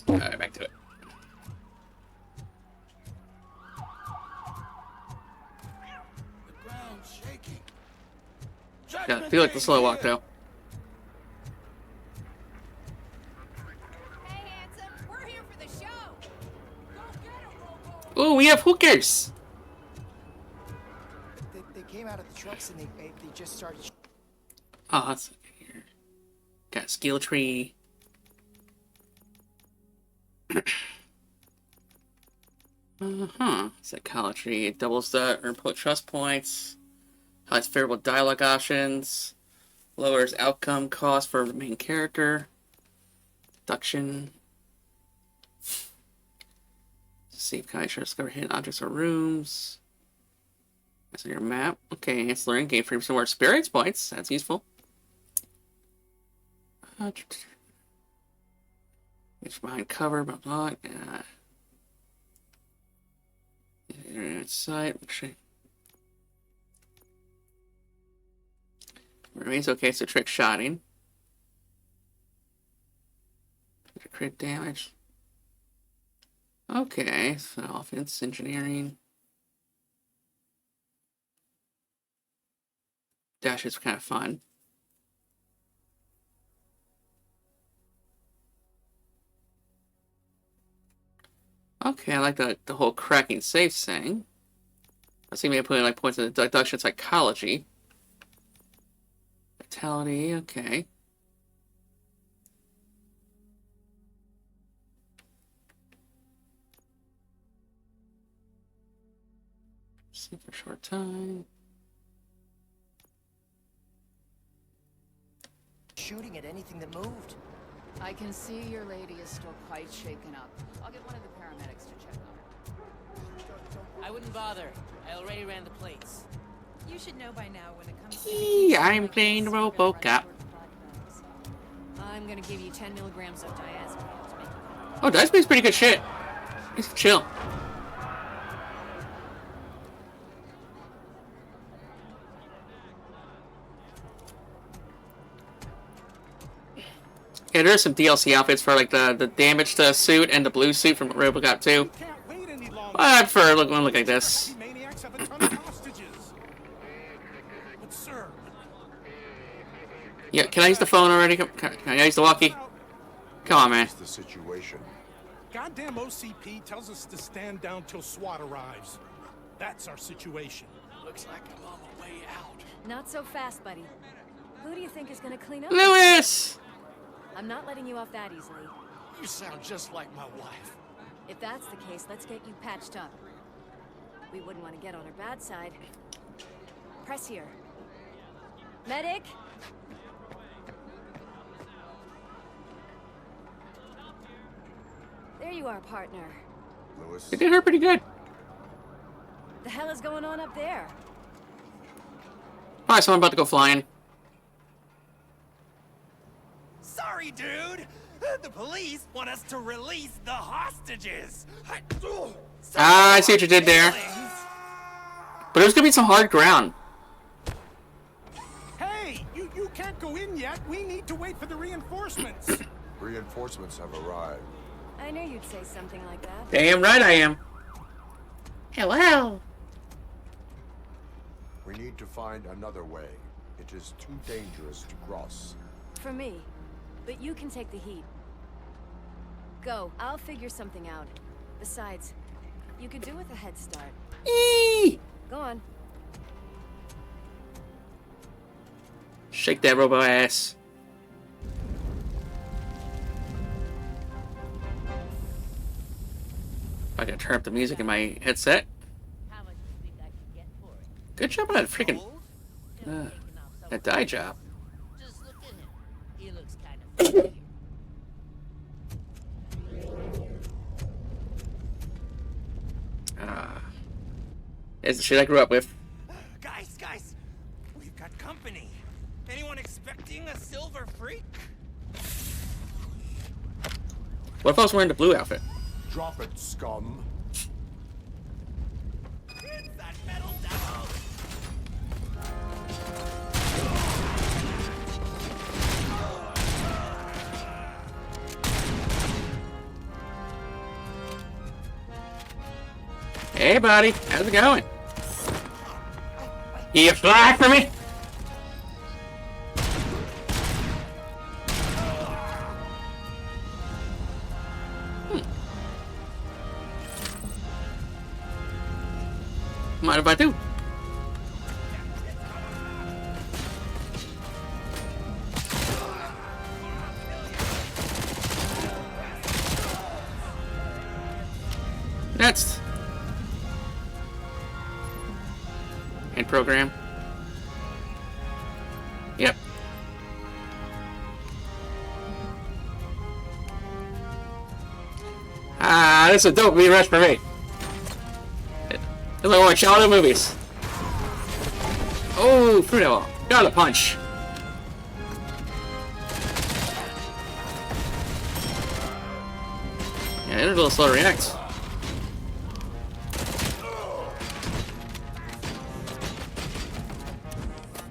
Alright, back to it. The ground's shaking. Yeah, I feel like the slow walk though. Hey, handsome, we're here for the show. Go get 'em, Robo. Ooh, we have hookers! They came out of the trucks and they just started. Oh, that's here. Got a skill tree. Psychology. It doubles the earn trust points. Highlights favorable dialogue options. Lowers outcome cost for the main character. Deduction. Save kind of discover hidden objects or rooms. That's on your map. Okay, enhanced learning. Gain free some more experience points. That's useful. It's behind cover, blah blah. Internet site. Actually, remains okay. So trick shotting. Crit damage. Okay, so offense, engineering. Dash is kind of fun. Okay, I like the whole cracking safe thing. I see me putting like points in the deduction psychology. Vitality, okay. See for a short time. Shooting at anything that moved. I can see your lady is still quite shaken up. I'll get one of the paramedics to check on her. I wouldn't bother. I already ran the plates. You should know by now when it comes to... I'm playing RoboCop. I'm gonna give you 10 milligrams of diazepam to make you... Oh, diazepam's pretty good shit. It's chill. Yeah, there's some DLC outfits for like the damage to suit and the blue suit from RoboCop 2. I prefer one look like this. Yeah, can I use the phone already? Can I use the walkie? Come on, man. The situation. Goddamn OCP tells us to stand down till SWAT arrives. That's our situation. Looks like I'm on the way out. Not so fast, buddy. Who do you think is gonna clean up? Lewis! I'm not letting you off that easily. You sound just like my wife. If that's the case, let's get you patched up. We wouldn't want to get on her bad side. Press here. Medic! There you are, partner. Lewis. It did her pretty good. The hell is going on up there? Alright, so I'm about to go flying. Sorry, dude. The police want us to release the hostages. I see what you did there. But there's gonna be some hard ground. Hey, you can't go in yet. We need to wait for the reinforcements. Reinforcements have arrived. I knew you'd say something like that. Damn right I am. Hello. We need to find another way. It is too dangerous to cross. For me. But you can take the heat. Go. I'll figure something out. Besides, you could do with a head start. Go on. Shake that robo ass. I gotta turn up the music in my headset. Good job on that freaking that dye job. Just look at him. He looks kind of familiar. It's the shit I grew up with. Guys, we've got company. Anyone expecting a silver freak? What if I was wearing the blue outfit? Drop it, scum. It's that metal devil! Hey, buddy. How's it going? You fly for me? Mind if I do? Next. End program. Yep. Ah, this is a dopamine rush for me. It's like one of childhood movies. Oh, fruit apple. Got a punch. Yeah, it's a little slow to react.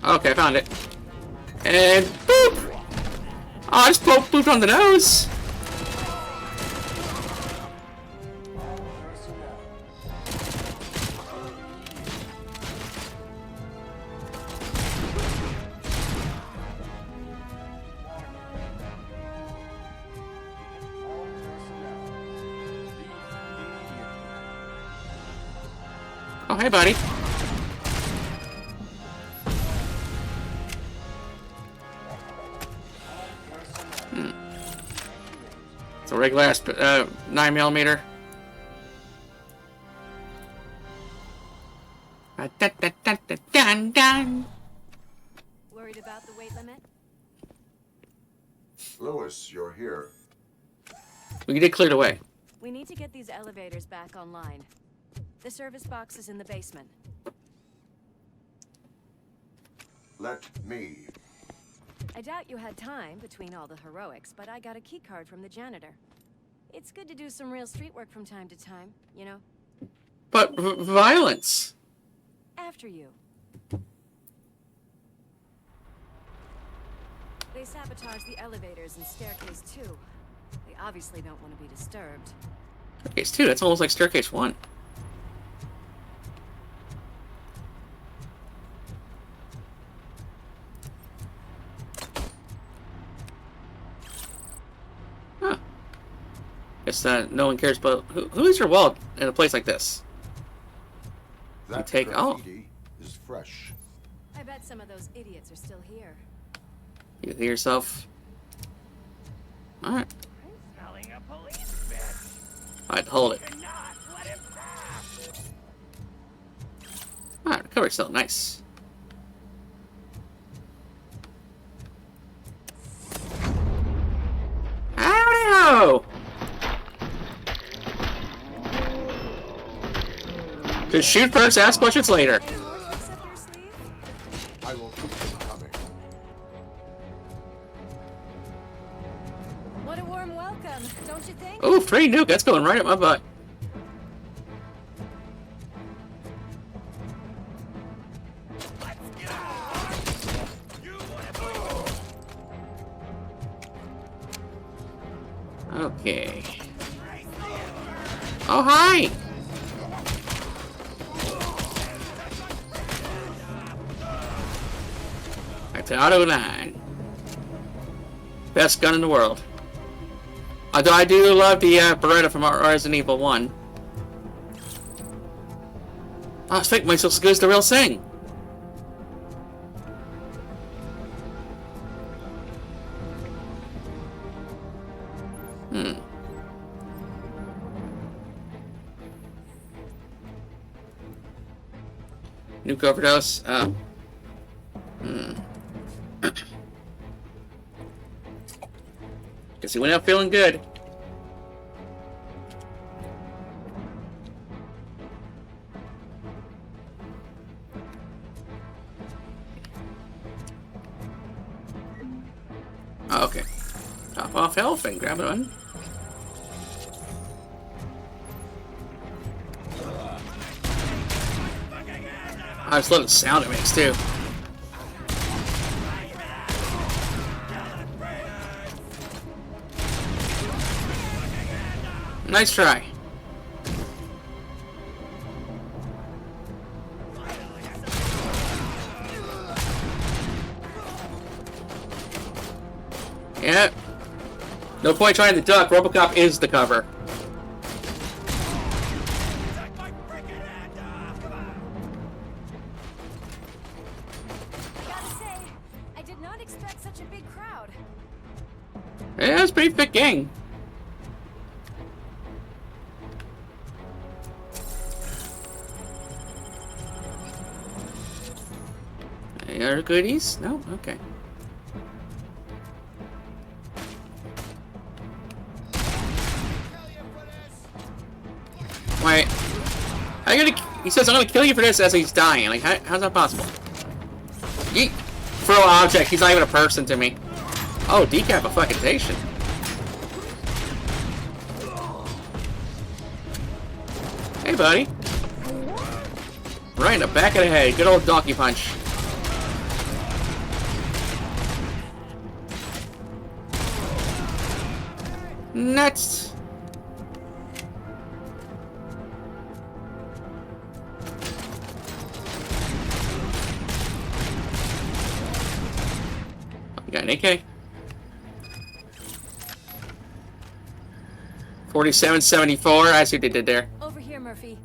Okay, I found it. And boop! Oh, I just booped on the nose. Oh, hey, buddy. It's a regular 9mm. Worried about the weight limit? Lewis, you're here. We did clear the way. We need to get these elevators back online. The service box is in the basement. Let me. I doubt you had time between all the heroics, but I got a key card from the janitor. It's good to do some real street work from time to time, you know? But violence. After you. They sabotage the elevators and staircase 2. They obviously don't want to be disturbed. Staircase 2, that's almost like Staircase 1. Huh. Guess no one cares, but who is your wallet in a place like this? That you take graffiti is fresh. I bet some of those idiots are still here. You hear yourself. Alright. Smelling a police bitch. Alright, hold it. Alright, recovery cell, nice. Howdy-ho! Just shoot first, ask questions later. I will keep them coming. What a warm welcome, don't you think? Oh, free nuke, that's going right up my butt. Okay. Oh, hi! That's Auto 9. Best gun in the world. Although I do love the Beretta from Resident Evil 1. Oh, it's fake myself as good as the real thing. Nuke overdose. Guess he went out feeling good. Oh, okay. Top off health and grab it on. I just love the sound it makes too. No point trying to duck. RoboCop is the cover. Gotta say, I did not expect such a big crowd. Yeah, it's a pretty thick gang. Any other goodies? No? Okay. Wait. How you gonna... He says, I'm gonna kill you for this as he's dying. Like, how's that possible? Yeet. Throw object. He's not even a person to me. Oh, decapitation. Hey, buddy. Right in the back of the head. Good old donkey punch. Nuts. You got an AK. 4774. I see what they did there. Over here, Murphy.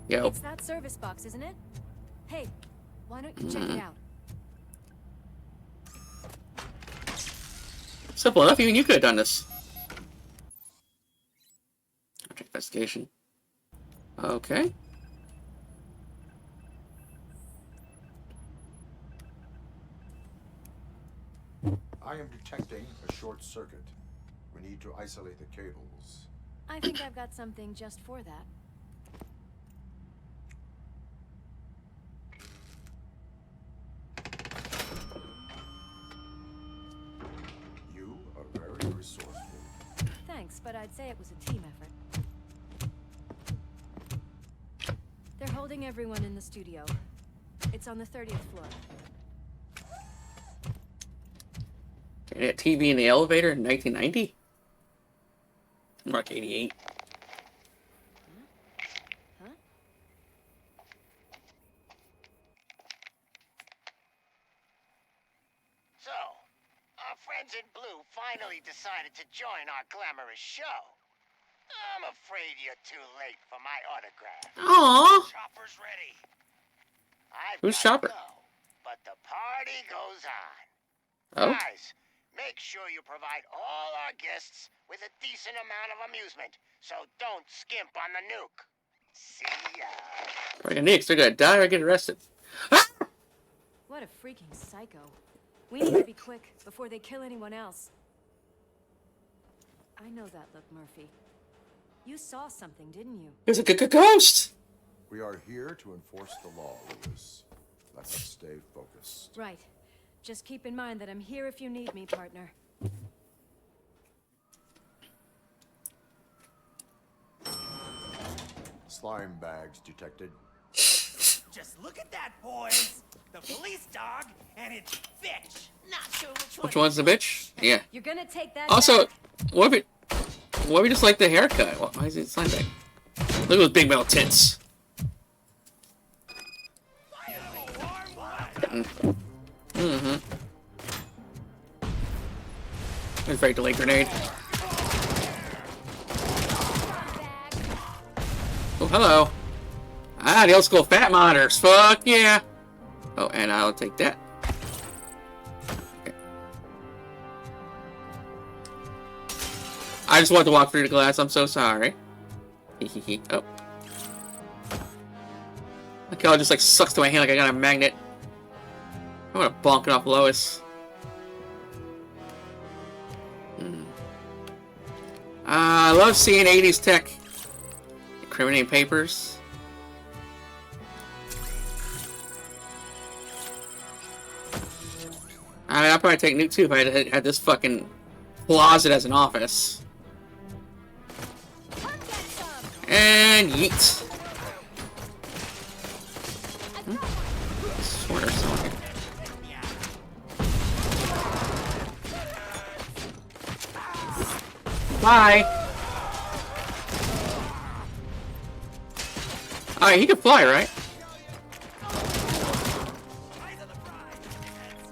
Yo. It's that service box, isn't it? Hey, why don't you check it out? Simple enough. Even you could have done this. Object investigation. Okay. I am detecting a short circuit. We need to isolate the cables. I think I've got something just for that. You are very resourceful. Thanks, but I'd say it was a team effort. They're holding everyone in the studio. It's on the 30th floor. They had TV in the elevator in 1990? Mark 88. Huh? So, our friends in blue finally decided to join our glamorous show. I'm afraid you're too late for my autograph. Aww. Chopper's ready. I've Who's gotta Chopper? go, but the party goes on. Oh. Guys, make sure you provide all our guests with a decent amount of amusement, so don't skimp on the nuke. See ya. Like a Nix, they're gonna die or get arrested. What a freaking psycho. We need to be quick before they kill anyone else. I know that look, Murphy. You saw something, didn't you? There's a ghost! We are here to enforce the law, Lewis. Let us stay focused. Right. Just keep in mind that I'm here if you need me, partner. Slime bags detected. Just look at that, boys. The police dog and its bitch. Not sure Which one's the bitch? Yeah. You're gonna take that Also, back. what if we just like the haircut? Why is it slime bag? Look at those big metal tits. Mm-hmm. There's a very delayed grenade. Oh, hello. Ah, the old school fat monitors. Fuck yeah. Oh, and I'll take that. Okay. I just wanted to walk through the glass. I'm so sorry. Hehehe. Oh. Look how it just like sucks to my hand like I got a magnet. I'm gonna bonk it off Lois. I love seeing 80s tech. Incriminating papers. I mean, I'd probably take Nuke too if I had this fucking closet as an office. And yeet. Swear something. Bye. Alright, he can fly, right?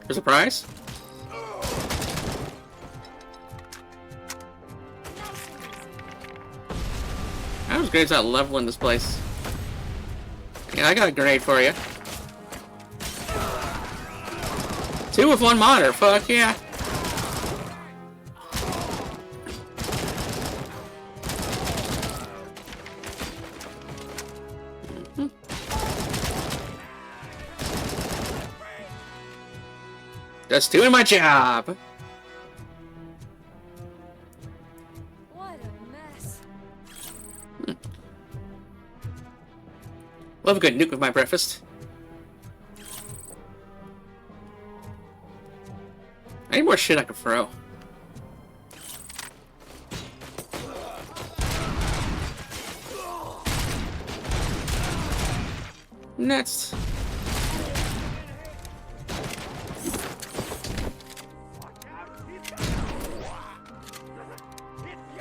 There's a prize? How much grades at level in this place? Yeah, I got a grenade for you. 2 with 1 monitor. Fuck yeah. Just doing my job. What a mess. Love a good nuke with my breakfast. I need more shit I can throw. Next.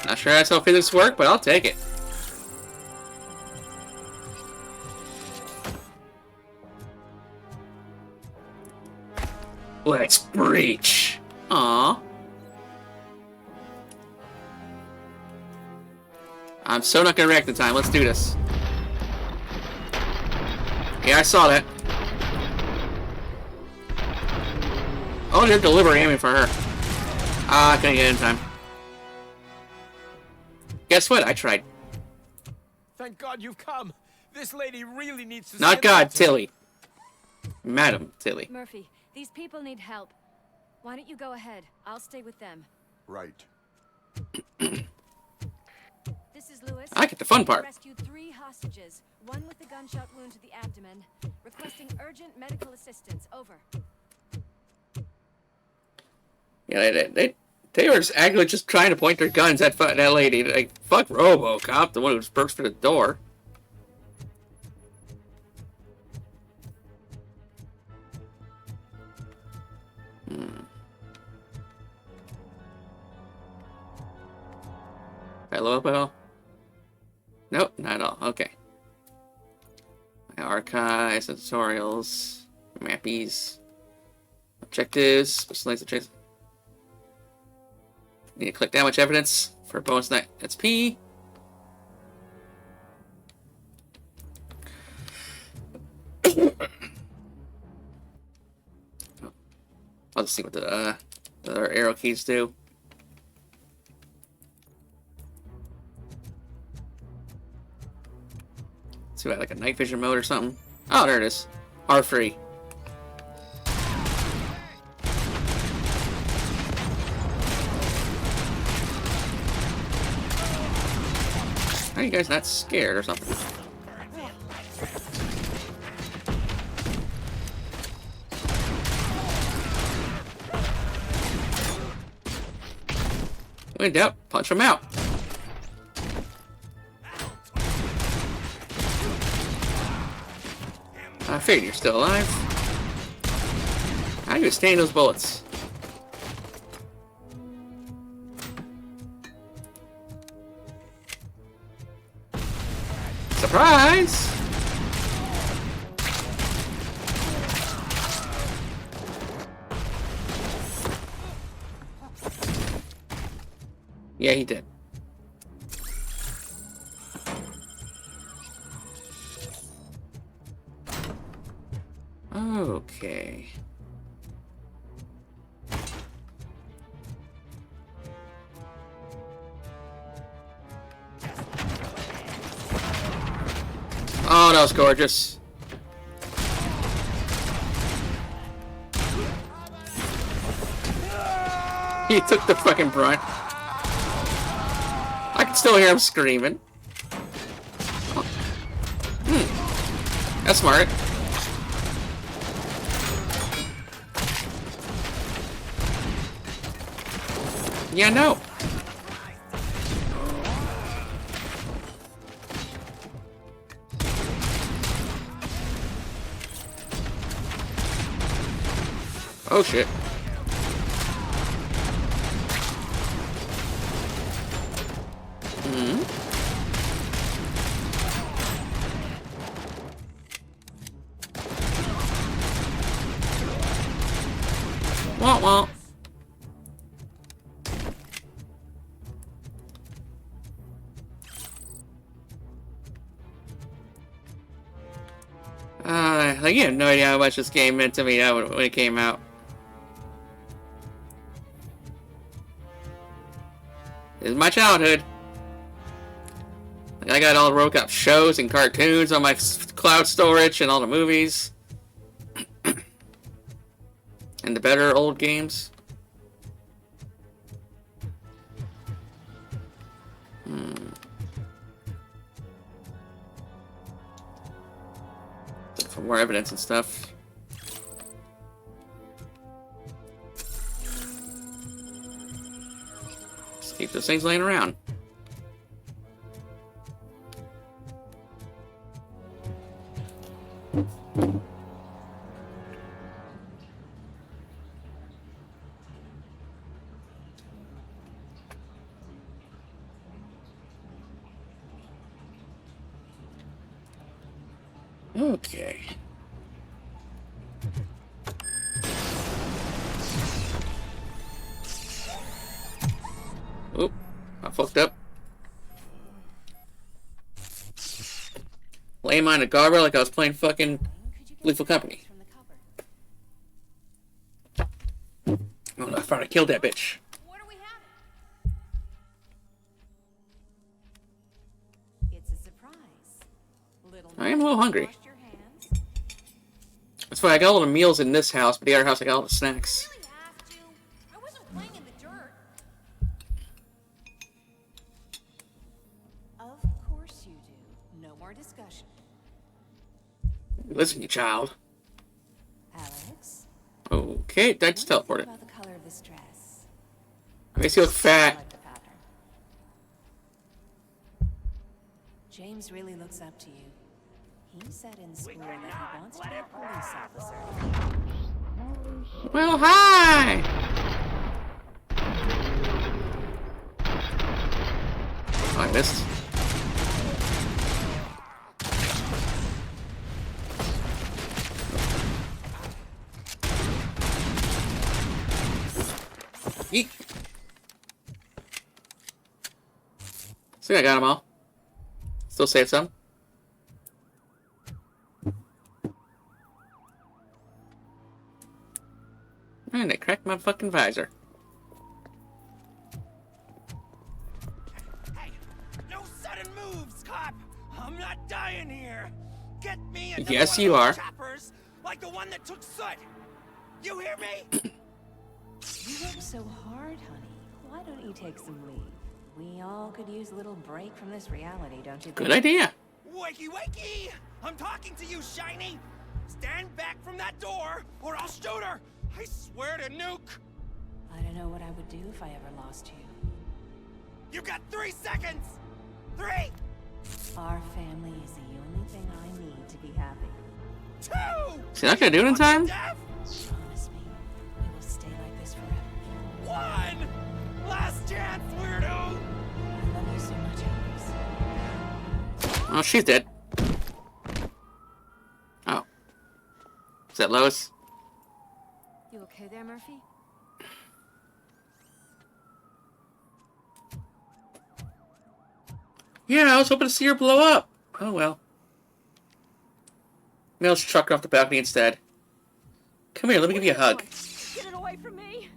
Not sure that's how physics work, but I'll take it. Let's breach. Aww. I'm so not gonna react in time. Let's do this. Yeah, I saw that. Oh, they're deliberately aiming for her. Ah, I couldn't get in time. Guess what? I tried. Thank God you've come. This lady really needs to. Not God, Tilly. Madam Tilly. Murphy, these people need help. Why don't you go ahead? I'll stay with them. Right. This is Lewis. I get the fun part. Rescued 3 hostages, one with a gunshot wound to the abdomen. Requesting urgent medical assistance. Over. Yeah, they were actually just trying to point their guns at that lady. Like, fuck RoboCop, the one who burst through the door. Hello, Bell? Nope, not at all. Okay. My archives, tutorials, mappies, objectives, specialized objectives. Need to click damage evidence for bonus night. That's P. I'll just see what the other arrow keys do. See what, like a night vision mode or something? Oh, there it is. R3. Are you guys not scared or something? When in doubt, punch him out. I figured you're still alive. How are you withstanding those bullets? Surprise! Yeah, he did. Okay. Oh, that was gorgeous. He took the fucking brunt. I can still hear him screaming. That's smart. Yeah, no. Oh shit. Wah wah. Like, you have no idea how much this game meant to me when it came out. This is my childhood. Like, I got all the RoCop shows and cartoons on my cloud storage and all the movies. And the better old games. For more evidence and stuff. Just keep those things laying around. Okay. Oop, I fucked up. Lay on a guardrail like I was playing fucking Lethal Company. Oh no, I thought I killed that bitch. It's a surprise. I am a little hungry. That's why I got all the meals in this house, but the other house I got all the snacks. I wasn't playing in the dirt. Of course you do. No more discussion. Listen, you child. Alex? Okay, I just teleported. About the color of this dress. Makes you look fat. James really looks up to you. He said in school that he wants to be a police officer. Well, hi! Oh, I missed. Yeet. So I got them all. Still save some. And I cracked my fucking visor. Hey, no sudden moves, cop. I'm not dying here. Get me into Yes, one you of are. those choppers, like the one that took Soot. You hear me? You work so hard, honey. Why don't you take some leave? We all could use a little break from this reality, don't you think? Good idea. Wakey, wakey! I'm talking to you, Shiny. Stand back from that door, or I'll shoot her. I swear to nuke. I don't know what I would do if I ever lost you. You got 3 seconds. 3. Our family is the only thing I need to be happy. 2. Is he not gonna do it in time? Promise me, we will stay like this forever. 1. Last chance, weirdo. I love you so much, Alex. Oh, she's dead. Oh. Is that Lois? You okay there, Murphy? Yeah, I was hoping to see her blow up. Oh well. Maybe I'll just truck her off the balcony instead. Come here, let me give you a hug. Get it away from me.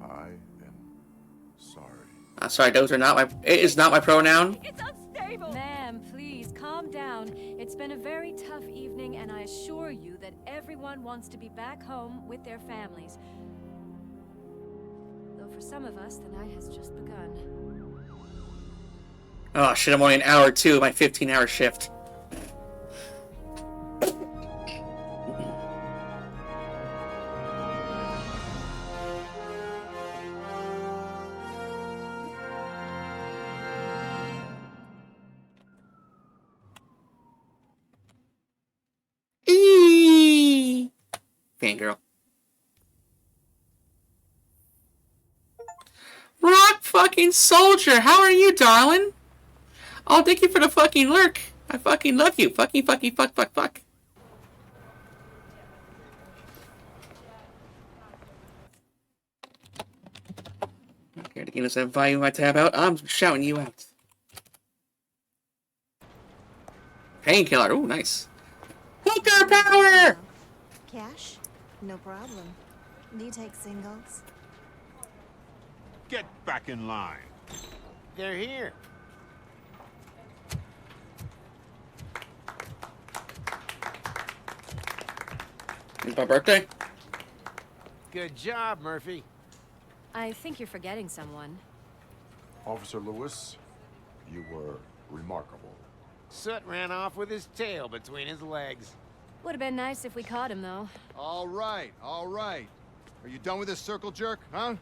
I am sorry. I'm sorry, those are not my. It is not my pronoun. It's unstable. Ma'am, please calm down. It's been a very tough evening, and I assure you that everyone wants to be back home with their families. Though for some of us, the night has just begun. Oh shit, I'm only an hour or two of my 15-hour shift. Fangirl. Rock fucking soldier, how are you, darling? Oh, thank you for the fucking lurk. I fucking love you. Fucking fuck. Okay, to get us that volume of my tab out, I'm shouting you out. Painkiller, ooh, nice. Hooker power! Cash? No problem. Do you take singles? Get back in line. They're here. It's my birthday. Good job, Murphy. I think you're forgetting someone. Officer Lewis, you were remarkable. Soot ran off with his tail between his legs. Would have been nice if we caught him, though. All right, all right. Are you done with this circle jerk, huh?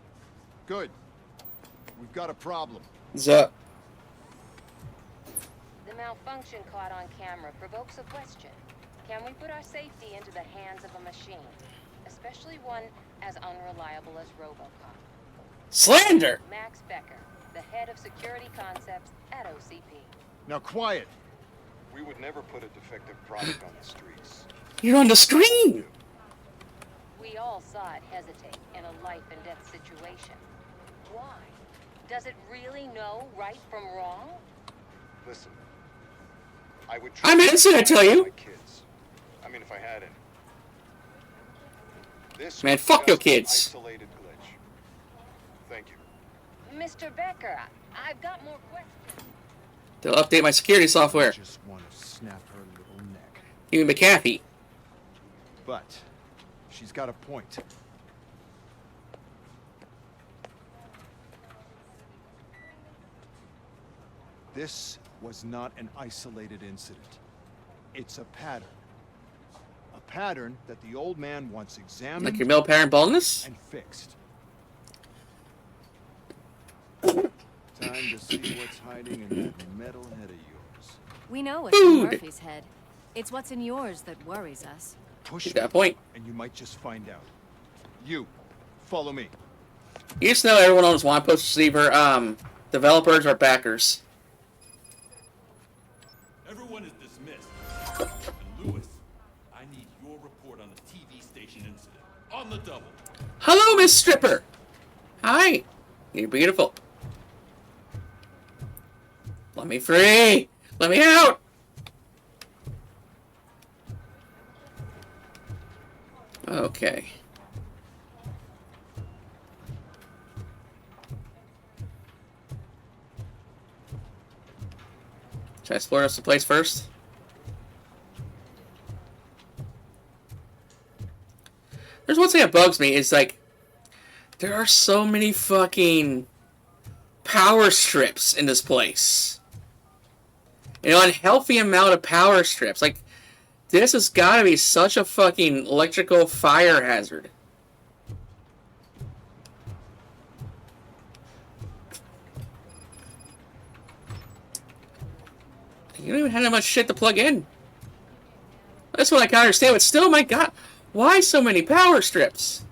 Good. We've got a problem. Zuh. The malfunction caught on camera provokes a question. Can we put our safety into the hands of a machine? Especially one as unreliable as RoboCop. Slander! Max Becker, the head of security concepts at OCP. Now quiet. We would never put a defective product on the streets. You're on the screen! We all saw it hesitate in a life and death situation. Why? Does it really know right from wrong? Listen, I would. I'm innocent, I tell you. My kids. I mean, if I had any. This Man, was fuck your just an kids. Isolated glitch. Thank you. Mr. Becker, I've got more questions. They'll update my security software. Just want to snap her little neck. You and McAfee. But she's got a point. This was not an isolated incident. It's a pattern. A pattern that the old man once examined Like your male pattern baldness? and fixed. Time to see what's hiding in that metal head of yours. We know what's in Murphy's head. It's what's in yours that worries us. Push You got a point. and you might just find out. You, follow me. You just know everyone on this want post receiver, developers or backers. Everyone is dismissed. And Lewis, I need your report on the TV station incident. On the double. Hello, Miss Stripper! Hi! You're beautiful. Let me free! Let me out! Okay. Should I explore this place first? There's one thing that bugs me, is like, there are so many fucking power strips in this place. An unhealthy amount of power strips. Like, this has got to be such a fucking electrical fire hazard. You don't even have that much shit to plug in. That's what I can't understand, but still, my god, why so many power strips?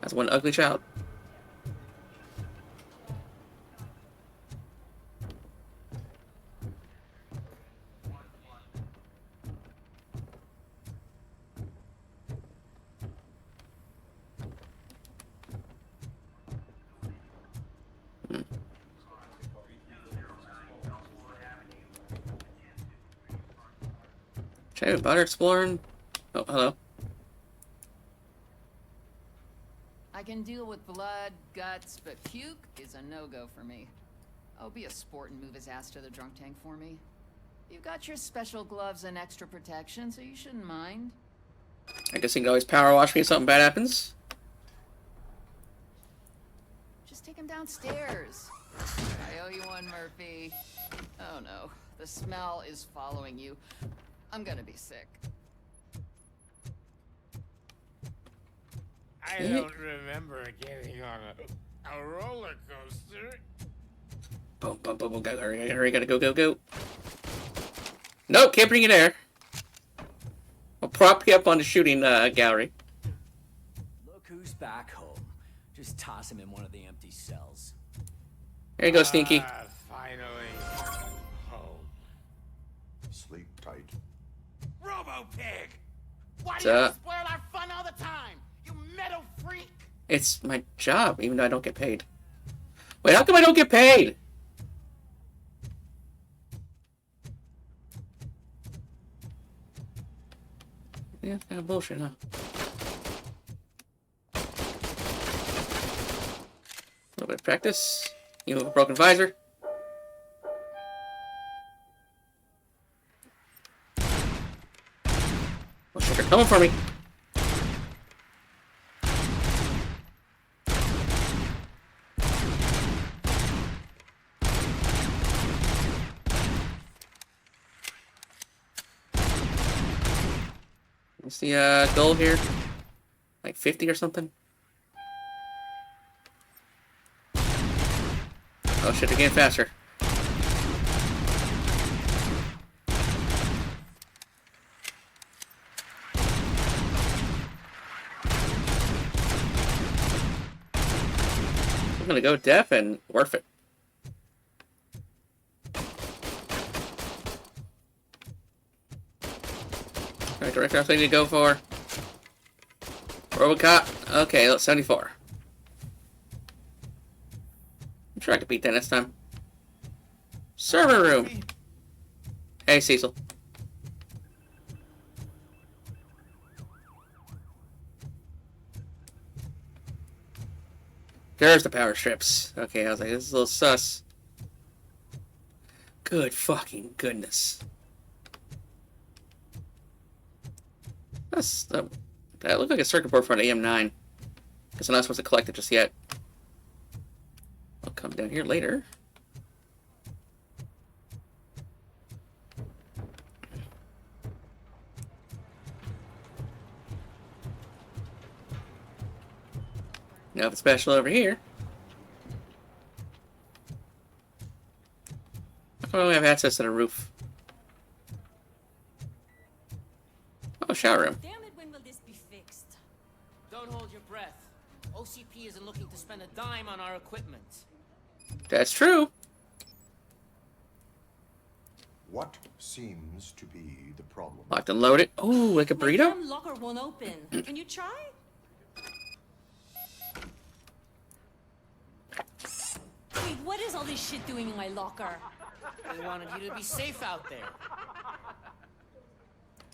That's one ugly child. Okay, butter exploring. Oh, hello. I can deal with blood, guts, but puke is a no-go for me. Oh, be a sport and move his ass to the drunk tank for me. You've got your special gloves and extra protection, so you shouldn't mind. I guess you can always power wash me if something bad happens. Just take him downstairs. I owe you one, Murphy. Oh no, the smell is following you. I'm gonna be sick. I don't remember getting on a roller coaster. Boom, boom, boom, boom, go, hurry, hurry, gotta go, go, go. Nope, can't bring you there. I'll prop you up on the shooting gallery. Look who's back home. Just toss him in one of the empty cells. There you go, Stinky. Finally home. Sleep tight. Robo-Pig! Why What's do you up? spoil our fun all the time? You metal freak! It's my job, even though I don't get paid. Wait, how come I don't get paid? Yeah, kind of bullshit, huh? A little bit of practice. You have a broken visor. Looks like they're coming for me. What's the goal here? Like 50 or something? Oh shit, they're getting faster. I'm gonna go deaf and worth it. Alright, director, that's what I need to go for. Robocop. Okay, that's 74. I'm sure I could beat that next time. Server room. Hey, Cecil. There's the power strips. Okay, I was like, this is a little sus. Good fucking goodness. That's that looked like a circuit board for an AM9. Guess I'm not supposed to collect it just yet. I'll come down here later. Now the special over here. How come I only have access to the roof? Oh, shower room. Damn it, when will this be fixed? Don't hold your breath. OCP isn't looking to spend a dime on our equipment. That's true. What seems to be the problem? Locked and loaded. Oh, like a My burrito? damn locker won't open. Can you try? Wait, what is all this shit doing in my locker? They wanted you to be safe out there.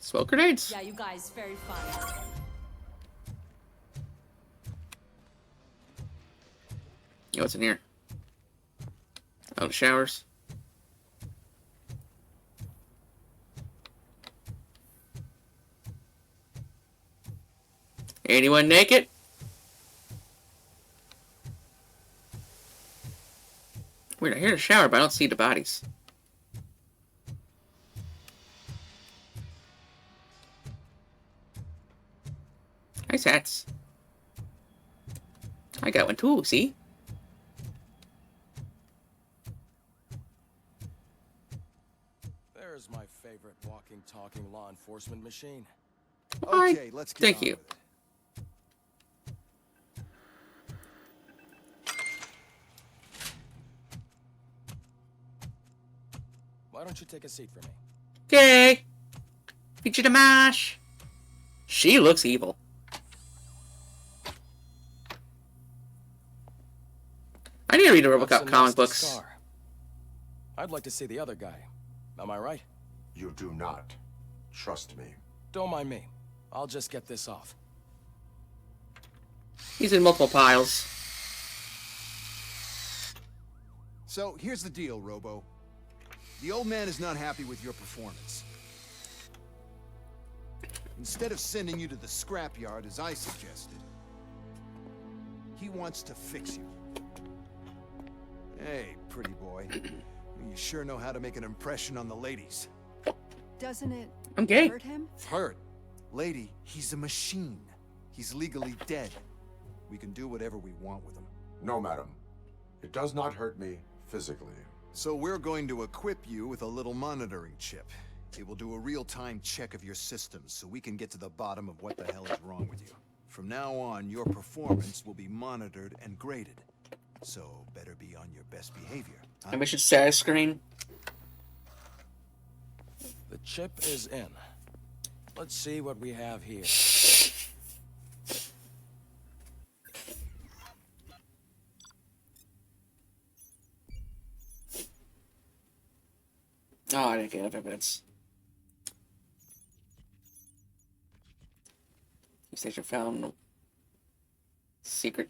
Smoke grenades. Yeah, you guys, very fun. Yo, what's in here? Oh, the showers. Anyone naked? Weird, I hear the shower, but I don't see the bodies. Nice hats. I got one too, see? There's my favorite walking, talking law enforcement machine. Okay, let's get Thank on you. with it. Why don't you take a seat for me? Okay. Feature the mash. She looks evil. I need to read the That's a RoboCop comic nasty books. scar. I'd like to see the other guy. Am I right? You do not. Trust me. Don't mind me. I'll just get this off. He's in multiple piles. So, here's the deal, Robo. The old man is not happy with your performance. Instead of sending you to the scrapyard as I suggested, he wants to fix you. Hey, pretty boy. You sure know how to make an impression on the ladies. Doesn't it I'm gay. hurt him? Hurt? Lady, he's a machine. He's legally dead. We can do whatever we want with him. No, madam. It does not hurt me physically. So we're going to equip you with a little monitoring chip. It will do a real-time check of your systems so we can get to the bottom of what the hell is wrong with you. From now on, your performance will be monitored and graded. So better be on your best behavior. Huh? I should status screen. The chip is in. Let's see what we have here. Oh, I didn't get enough evidence. Station found secret.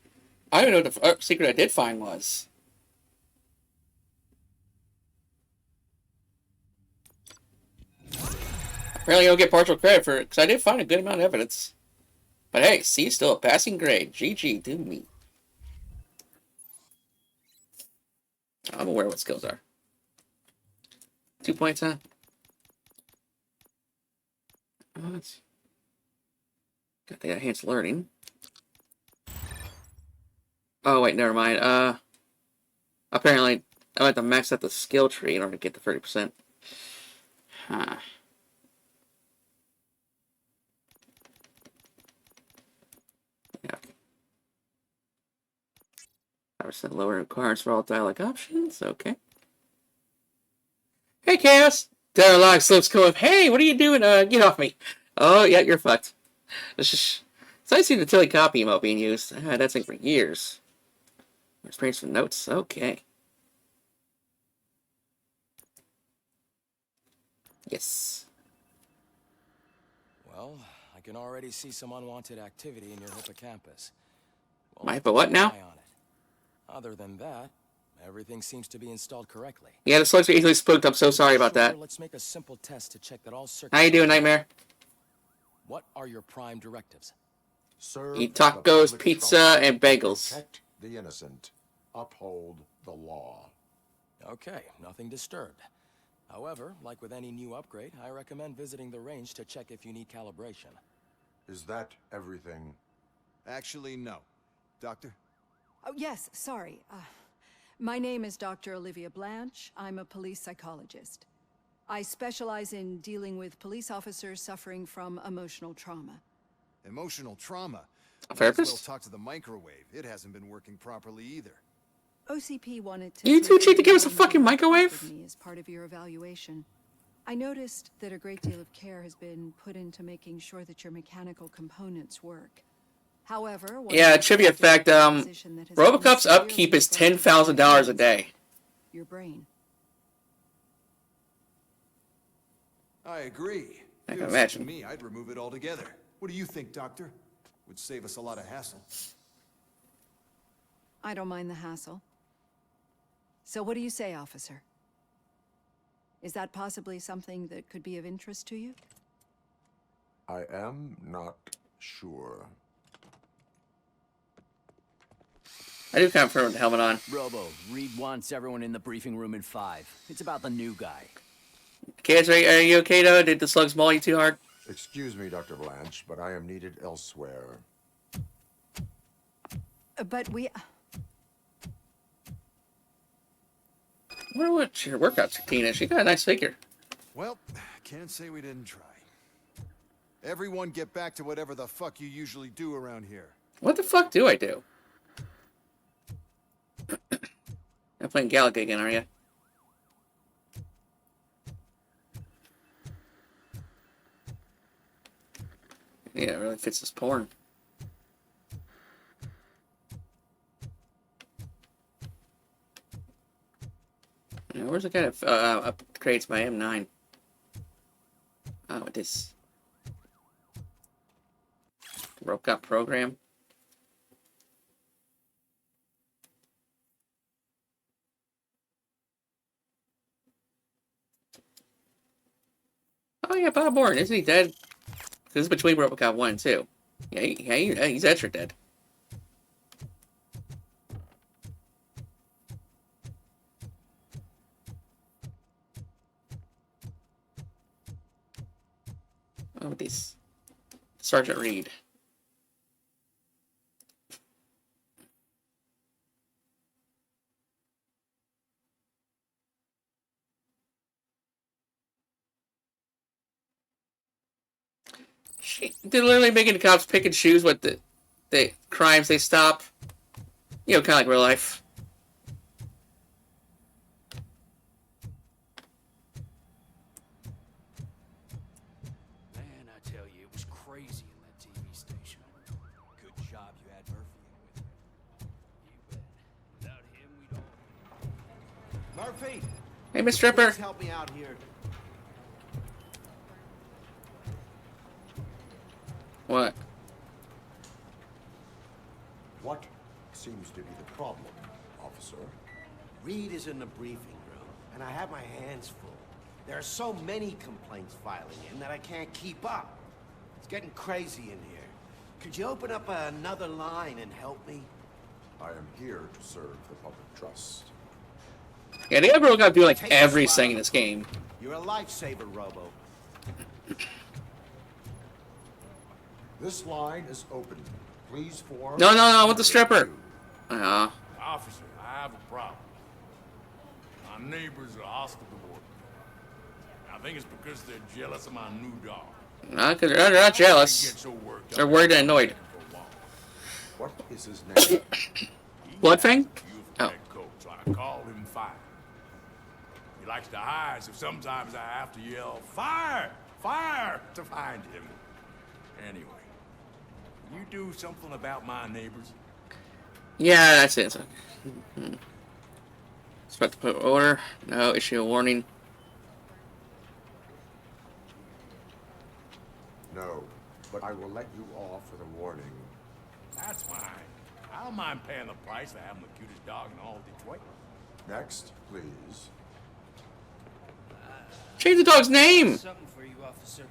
I don't know what the secret I did find was. Apparently, I'll get partial credit for it because I did find a good amount of evidence. But hey, C is still a passing grade. GG, do me. I'm aware what skills are. 2 points, huh? What? Got the enhanced learning. Oh wait, never mind. Apparently I have to max out the skill tree in order to get the 30%. Huh. Yeah. 5% lower requirements for all dialogue options. Okay. Hey, Chaos! Dialogue slips go up. Hey, what are you doing? Get off me. Oh, yeah, you're fucked. So I see the Tilly copy emote being used. I had that thing for years. Experience from notes. Okay. Yes. Well, I can already see some unwanted activity in your hippocampus. My but what now? Other than that, everything seems to be installed correctly. Yeah, the slugs are easily spooked. I'm so sorry about that. Let's make a simple test to check that all circuits. How you doing, Nightmare? What are your prime directives? Serve Eat tacos, pizza, and bagels. Protect the innocent. Uphold the law. Okay, nothing disturbed. However, like with any new upgrade, I recommend visiting the range to check if you need calibration. Is that everything? Actually, no. Doctor? Oh, yes, sorry. My name is Dr. Olivia Blanche. I'm a police psychologist. I specialize in dealing with police officers suffering from emotional trauma. Emotional trauma? A therapist? Well, talk to the microwave. It hasn't been working properly either. OCP wanted to... You too cheap to give us a fucking microwave? ...as part of your evaluation. I noticed that a great deal of care has been put into making sure that your mechanical components work. However... Yeah, trivia fact, Robocop's upkeep is $10,000 a day. Your brain. I agree. I can imagine. To me, I'd remove it altogether. What do you think, Doctor? Would save us a lot of hassle. I don't mind the hassle. So what do you say, officer? Is that possibly something that could be of interest to you? I am not sure. I do kind of prefer with the helmet on. Robo, Reed wants everyone in the briefing room in 5. It's about the new guy. Kids, are you okay though? Did the slugs maul you too hard? Excuse me, Dr. Blanche, but I am needed elsewhere. But we... I wonder what your workout routine is. She got a nice figure. Well, can't say we didn't try. Everyone get back to whatever the fuck you usually do around here. What the fuck do I do? You're playing Galaga again, are you? Yeah, it really fits this porn. Yeah, where's the guy that upgrades my M9? Oh, this Robocop program. Oh yeah, Bob Bourne, isn't he dead? This is between Robocop 1 and 2. Yeah, he's extra dead. Oh, this Sergeant Reed. They're literally making the cops pick and choose what the crimes they stop. You know, kind of like real life. Man, I tell you, it was crazy in that TV station. Good job you had Murphy in with you. You bet. Without him, we'd all... Murphy! Hey, Miss Stripper. Please help me out here. What? seems to be the problem, officer? Reed is in the briefing room, and I have my hands full. There are so many complaints filing in that I can't keep up. It's getting crazy in here. Could you open up another line and help me? I am here to serve the public trust. Yeah, they ever got to do like everything in this game. You're a lifesaver, Robo. This line is open. Please form... No, I want the stripper. Officer, I have a problem. My neighbors are hostile toward me. I think it's because they're jealous of my new dog. No, because they're not jealous. They're worried and annoyed. What is his name? Blood Fang? Oh. Coat, so I call him Fire. He likes to hide, so sometimes I have to yell, "Fire! Fire!" to find him. Anyway, can you do something about my neighbors? Yeah, that's it. It's about to put order. No, issue a warning. No, but I will let you off with a warning. That's fine. I don't mind paying the price for having the cutest dog in all of Detroit. Next, please. Change the dog's name! Something for you, officer.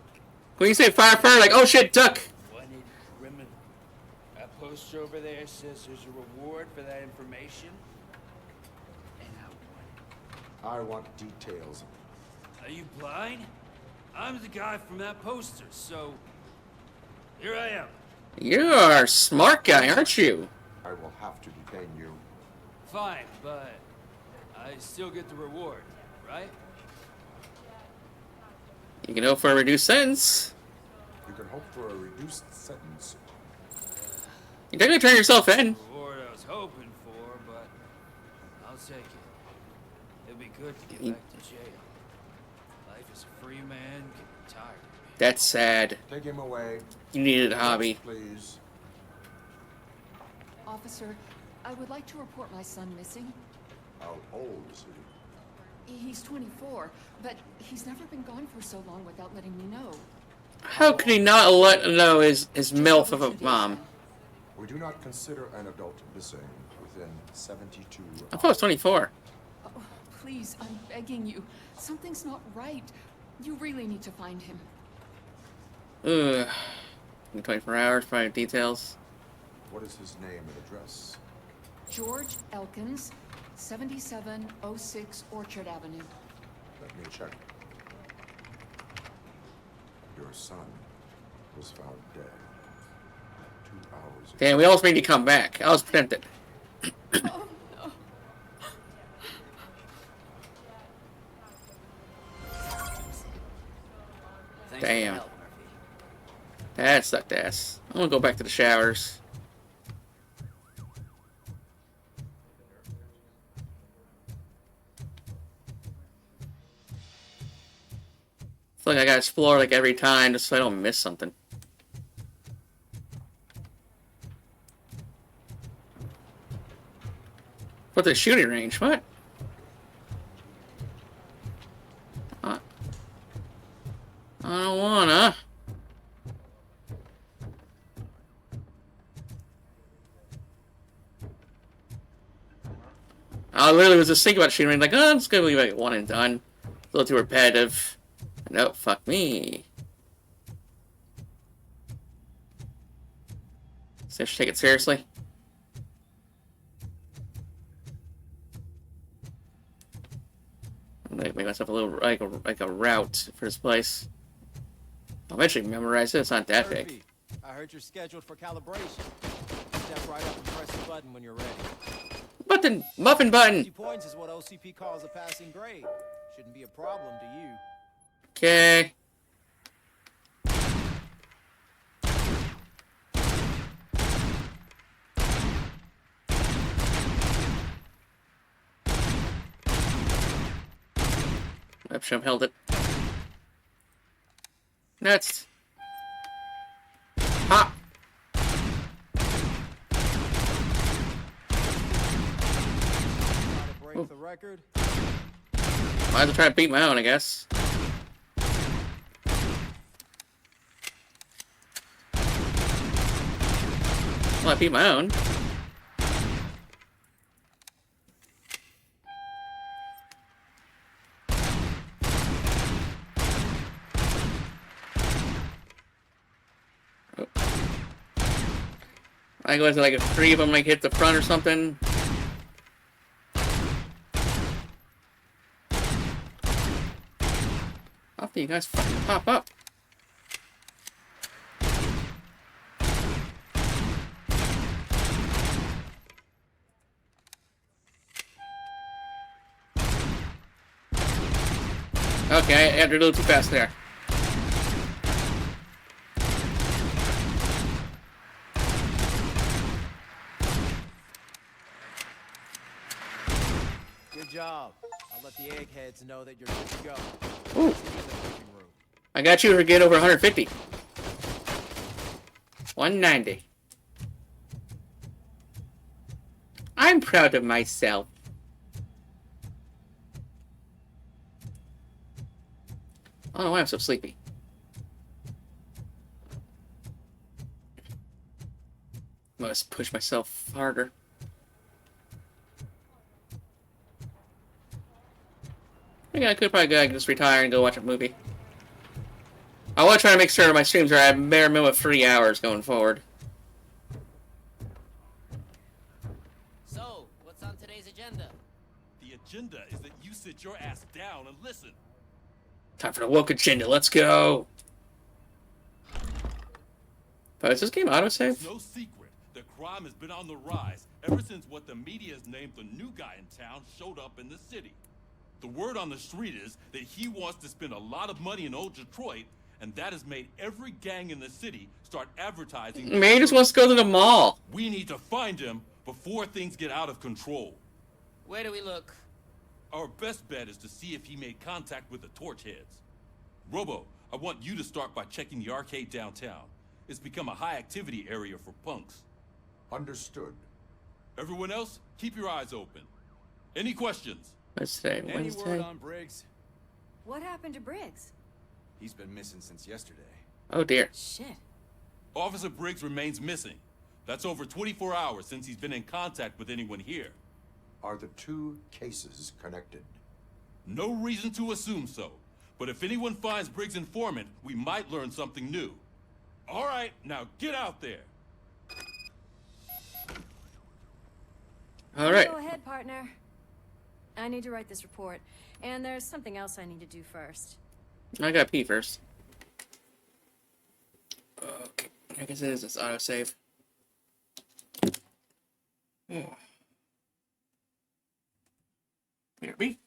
When you say fire, like, oh shit, duck! Wanted criminal. That poster over there says there's a reward for that information. And I want details. Are you blind? I'm the guy from that poster, so here I am. You're a smart guy, aren't you? I will have to detain you. Fine, but I still get the reward, right? You can hope for a reduced sentence. You can hope for a reduced sentence. You're gonna turn yourself in. Reward I was hoping for, but I'll take it. It'd be good to get back to jail. Life as a free man can be tired. That's sad. Take him away. You needed a hobby. Please. Officer, I would like to report my son missing. How old is he? He's 24, but he's never been gone for so long without letting me know. How could he not let know his MILF of a mom? We do not consider an adult missing within 72 hours. I thought it was 24. Oh, please, I'm begging you. Something's not right. You really need to find him. Ugh. 24 hours, private details. What is his name and address? George Elkins, 7706 Orchard Avenue. Let me check. Your son was found dead 2 hours ago. Damn, we almost made you come back. I was tempted. Oh, no. Damn. That sucked ass. I'm gonna go back to the showers. I feel like I gotta explore like every time just so I don't miss something. What, the shooting range? What? I don't wanna. I literally was just thinking about shooting range, like, oh, I'm just gonna leave it one and done. A little too repetitive. No, fuck me. So I should take it seriously. Make myself a little like a route for this place. I'll eventually memorize it. It's not that big. I heard you're scheduled for calibration. Step right up and press the button when you're ready. Button, muffin button. 50 points is what OCP calls a passing grade. Shouldn't be a problem to you. Okay. Websham held it. Next. Ah. Break the record. Might as well try to beat my own, I guess. Well, I beat my own. I go to like a 3 of them like hit the front or something. Hopefully you guys fucking pop up. Okay, I entered a little too fast there. Good job. I'll let the eggheads know that you're good to go. Ooh. See you in the briefing room. I got you for get over 150. 190. I'm proud of myself. I don't know why I'm so sleepy. Must push myself harder. I could probably go just retire and go watch a movie. I want to try to make sure my streams are at a bare minimum of 3 hours going forward. So, what's on today's agenda? The agenda is that you sit your ass down and listen. Time for the woke agenda. Let's go. Oh, is this game autosave? It's no secret that crime has been on the rise ever since what the media has named the new guy in town showed up in the city. The word on the street is that he wants to spend a lot of money in old Detroit, and that has made every gang in the city start advertising. Maybe he just wants to go to the mall. We need to find him before things get out of control. Where do we look? Our best bet is to see if he made contact with the Torchheads. Robo, I want you to start by checking the arcade downtown. It's become a high-activity area for punks. Understood. Everyone else, keep your eyes open. Any questions? Wednesday. Any word on Briggs? What happened to Briggs? He's been missing since yesterday. Oh dear. Shit. Officer Briggs remains missing. That's over 24 hours since he's been in contact with anyone here. Are the two cases connected? No reason to assume so. But if anyone finds Briggs' informant, we might learn something new. All right, now get out there. All right. Go ahead, partner. I need to write this report, and there's something else I need to do first. I gotta pee first. Okay, I guess it is this autosave. Oh. Here we.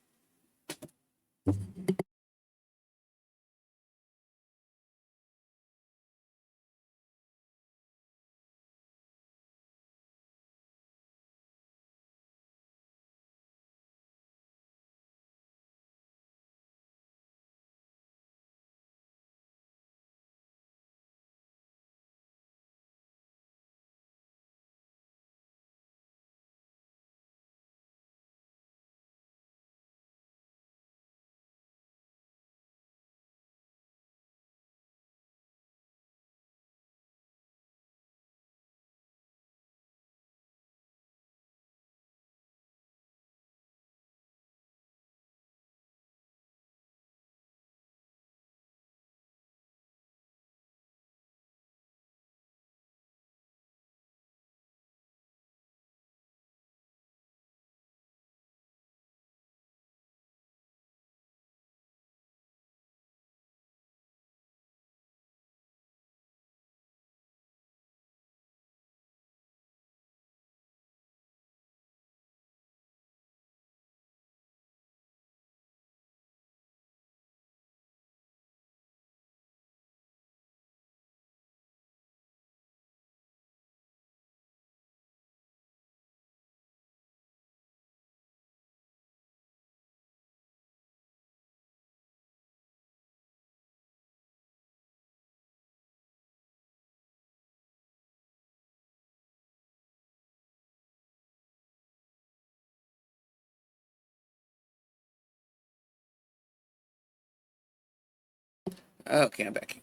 Okay, I'm back.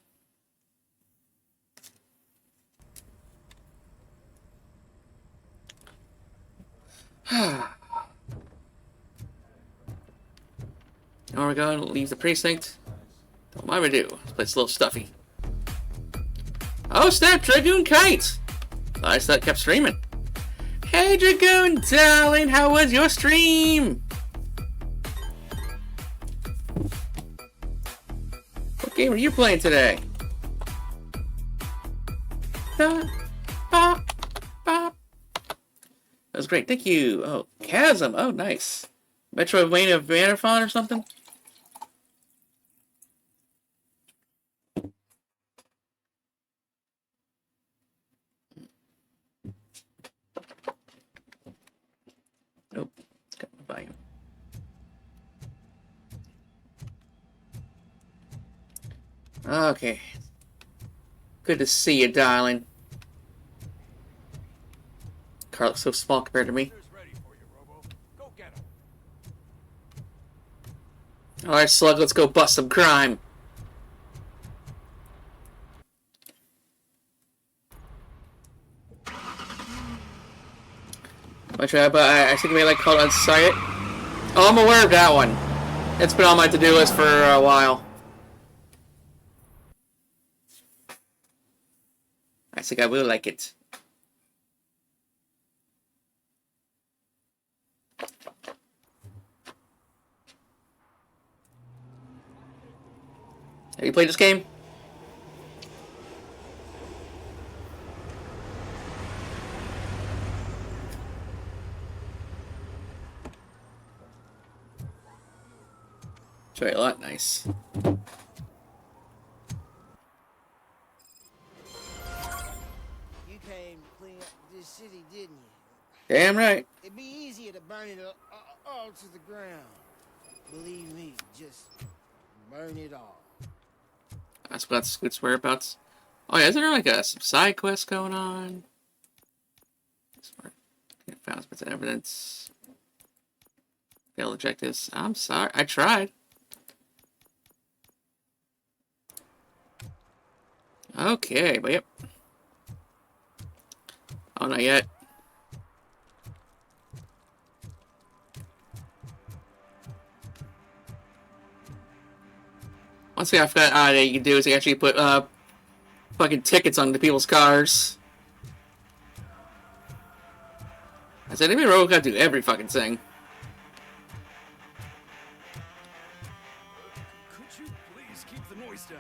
Now we're going to leave the precinct. Don't mind me do. This place is a little stuffy. Oh snap, Dragoon Kite! I just kept streaming. Hey Dragoon, darling, how was your stream? What game are you playing today? That was great, thank you. Oh, Chasm, oh nice. Metroidvania Marathon or something? Nope, it's got my volume. Okay. Good to see you, darling. Car looks so small compared to me. Alright, Slug, let's go bust some crime. I think we like called Unsight. Oh, I'm aware of that one. It's been on my to-do list for a while. I think I will like it. Have you played this game? Try a lot, nice. You came to clean up this city, didn't you? Damn right. It'd be easier to burn it all to the ground. Believe me, just burn it all. That's good whereabouts. Oh yeah, is there like some side quest going on? Found bits of evidence. Failed objectives. I'm sorry, I tried. Okay, but yep. Oh, not yet. One thing I forgot that you can do is you actually put fucking tickets on the people's cars. I said, maybe Robo gotta do every fucking thing. Could you please keep the noise down?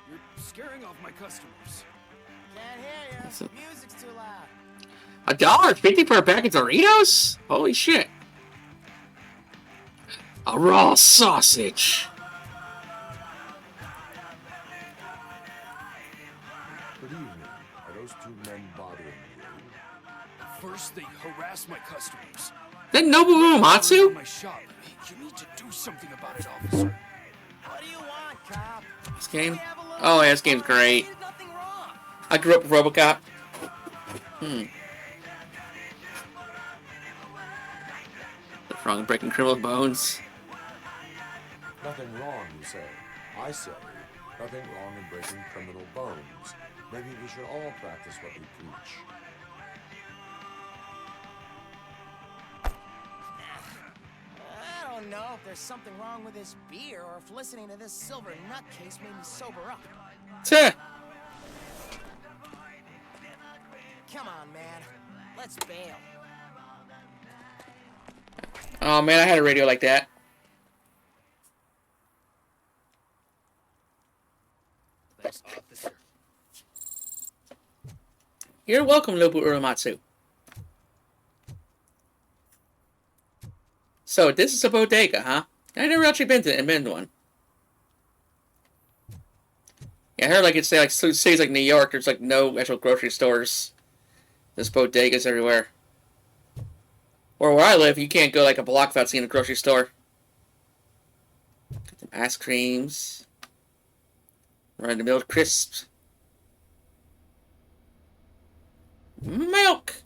You're scaring off my customers. Can't hear you. Music's too loud. $1.50 for a bag of Doritos? Holy shit. A raw sausage. Good evening. Are those two men bothering you? First, they harass my customers. Then Nobuo Uematsu? My shop. You need to do something about it, officer. What do you want, cop? This game? Oh yeah, this game's great. I grew up with RoboCop. What's wrong with breaking criminal bones? Nothing wrong, you say. I say, nothing wrong in breaking criminal bones. Maybe we should all practice what we preach. I don't know if there's something wrong with this beer or if listening to this silver nutcase made me sober up. Tuh. Come on, man. Let's bail. Oh man, I had a radio like that. Thanks, officer. You're welcome, Nobuo Uematsu. So this is a bodega, huh? I never actually been to one. Yeah, I heard like it's like cities like New York, there's like no actual grocery stores. There's bodegas everywhere. Or where I live, you can't go like a block without seeing a grocery store. Got some ice creams. Run the milk crisps. Milk.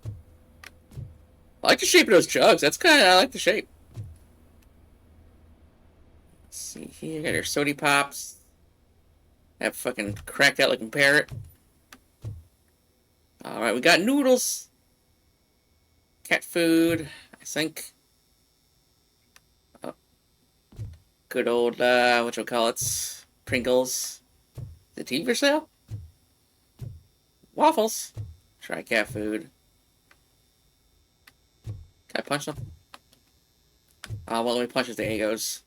I like the shape of those jugs. I like the shape. Let's see here. Got your sody pops. That fucking cracked out looking parrot. Alright, we got noodles. Cat food, I think. Oh. Good old, whatchamacallits. Pringles. The tea for sale? Waffles. Try cat food. Can I punch them? Oh, well, let me punch his egos.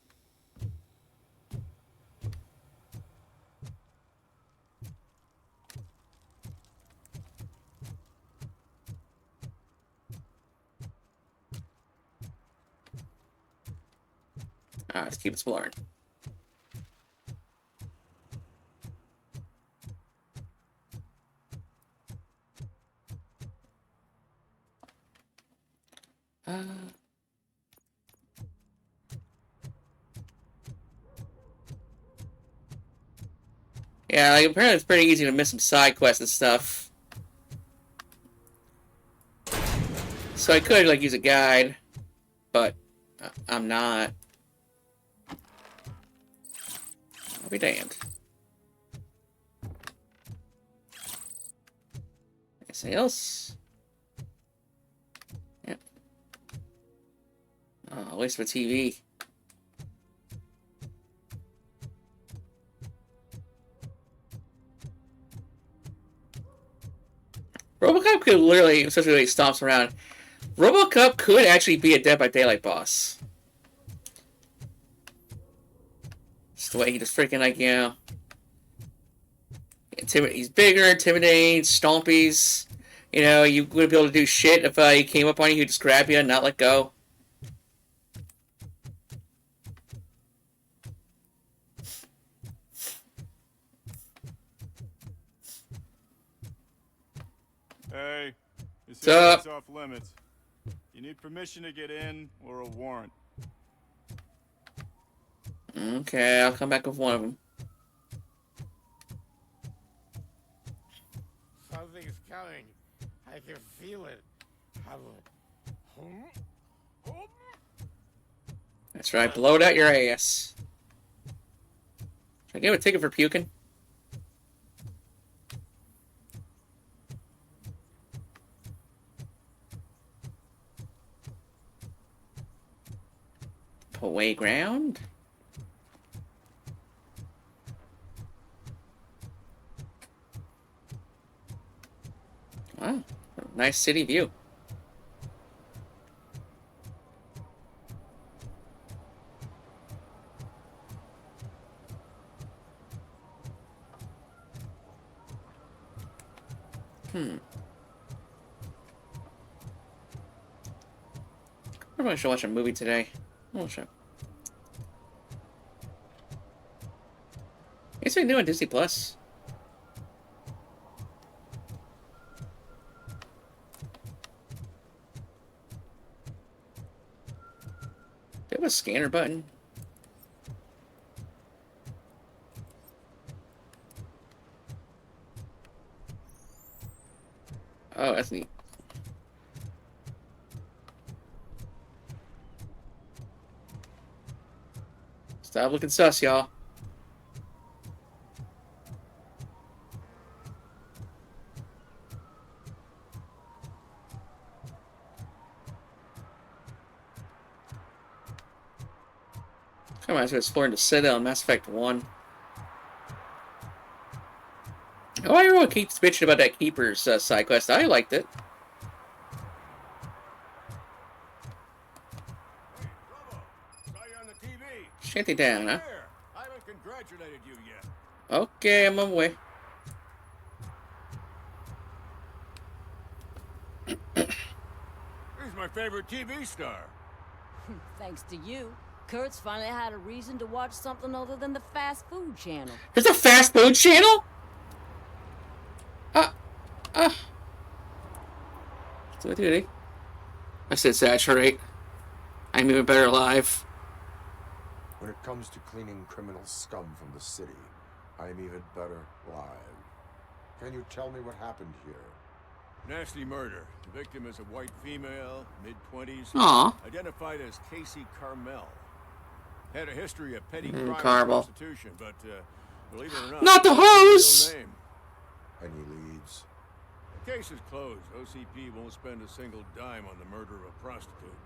Alright, let's keep exploring. Yeah, like, apparently it's pretty easy to miss some side quests and stuff. So I could, like, use a guide, but I'm not. I'll be damned. Anything else? Yep. Oh, waste of a TV. RoboCop could literally, especially when he stomps around, RoboCop could actually be a Dead by Daylight boss. Just the way he just freaking, like, you know, he's bigger, intimidating, stompies. You know, you wouldn't be able to do shit if he came up on you, he'd just grab you and not let go. Hey, this What's up? is off limits. You need permission to get in or a warrant. Okay, I'll come back with one of them. Something's coming. I can feel it. That's right, blow it out your ass. Should I give him a ticket for puking? Playground? Wow, nice city view. I probably should watch a movie today. Oh, shit. Is there new on Disney Plus? Do you have a scanner button? Oh, that's neat. Stop looking sus, y'all. Come on, I was exploring the Citadel in Mass Effect 1. Oh, everyone keeps bitching about that Keeper's side quest. I liked it. Shanty down, huh? I haven't congratulated you yet. Okay, I'm on my way. He's my favorite TV star. Thanks to you, Kurt's finally had a reason to watch something other than the fast food channel. There's a fast food channel? Duty. I said saturate. I'm even better alive. When it comes to cleaning criminal scum from the city, I'm even better live. Can you tell me what happened here? Nasty murder. The victim is a white female, mid-20s. Aw. Identified as Casey Carmel. Had a history of petty crime and Carmel. prostitution, but believe it or not, Not the hose! real name. Any leads? The case is closed. OCP won't spend a single dime on the murder of a prostitute.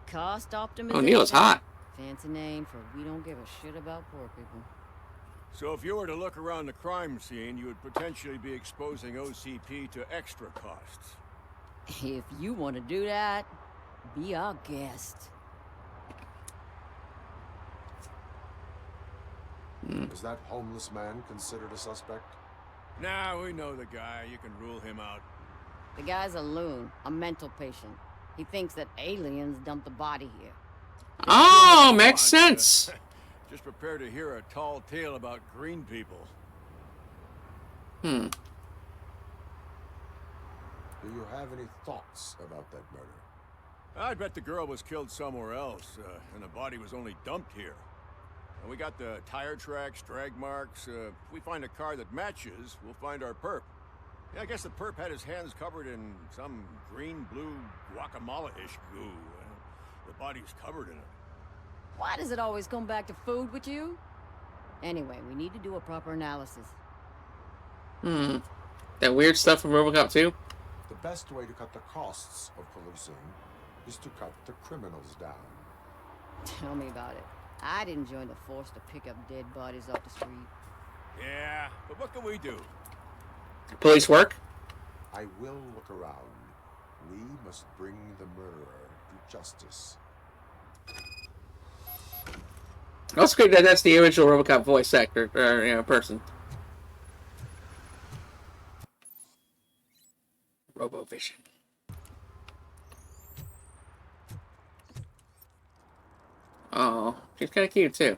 Cost optimization. Oh, Neil's hot. Fancy name for we don't give a shit about poor people. So if you were to look around the crime scene, you would potentially be exposing OCP to extra costs. If you want to do that, be our guest. Is that homeless man considered a suspect? Nah, we know the guy. You can rule him out. The guy's a loon, a mental patient. He thinks that aliens dumped the body here. Oh, makes sense. Just prepare to hear a tall tale about green people. Do you have any thoughts about that murder? I bet the girl was killed somewhere else, and the body was only dumped here. And we got the tire tracks, drag marks. If we find a car that matches, we'll find our perp. Yeah, I guess the perp had his hands covered in some green-blue guacamole-ish goo. The body's covered in it. Why does it always come back to food with you? Anyway, we need to do a proper analysis. That weird stuff from RoboCop 2? The best way to cut the costs of policing is to cut the criminals down. Tell me about it. I'd join the force to pick up dead bodies off the street. Yeah, but what can we do? Police work? I will look around. We must bring the murderer to justice. Also great that that's the original RoboCop voice actor, or, person. RoboVision. Oh, she's kind of cute too.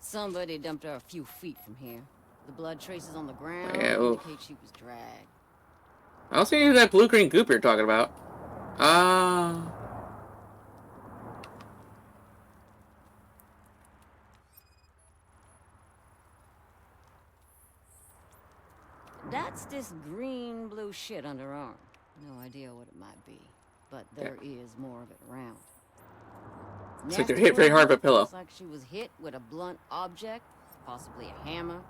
Somebody dumped her a few feet from here. The blood traces on the ground indicate she was dragged. I don't see that blue-green goop you're talking about. That's this green-blue shit under her arm. No idea what it might be, but there is more of it around. It's like they're hit very hard with a pillow. Looks like she was hit with a blunt object, possibly a hammer.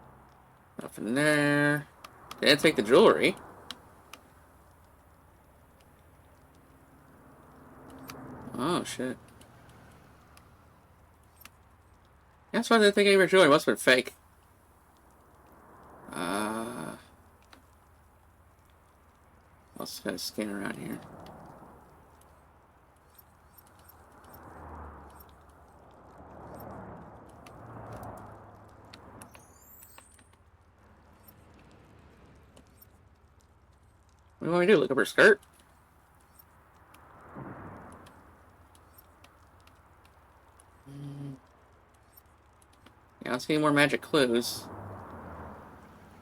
Nothing there. They didn't take the jewelry. Oh, shit. That's why they think any of her jewelry must have been fake. Let's kind of scan around here. What do you want me to do? Look up her skirt? Yeah, I don't see any more magic clues.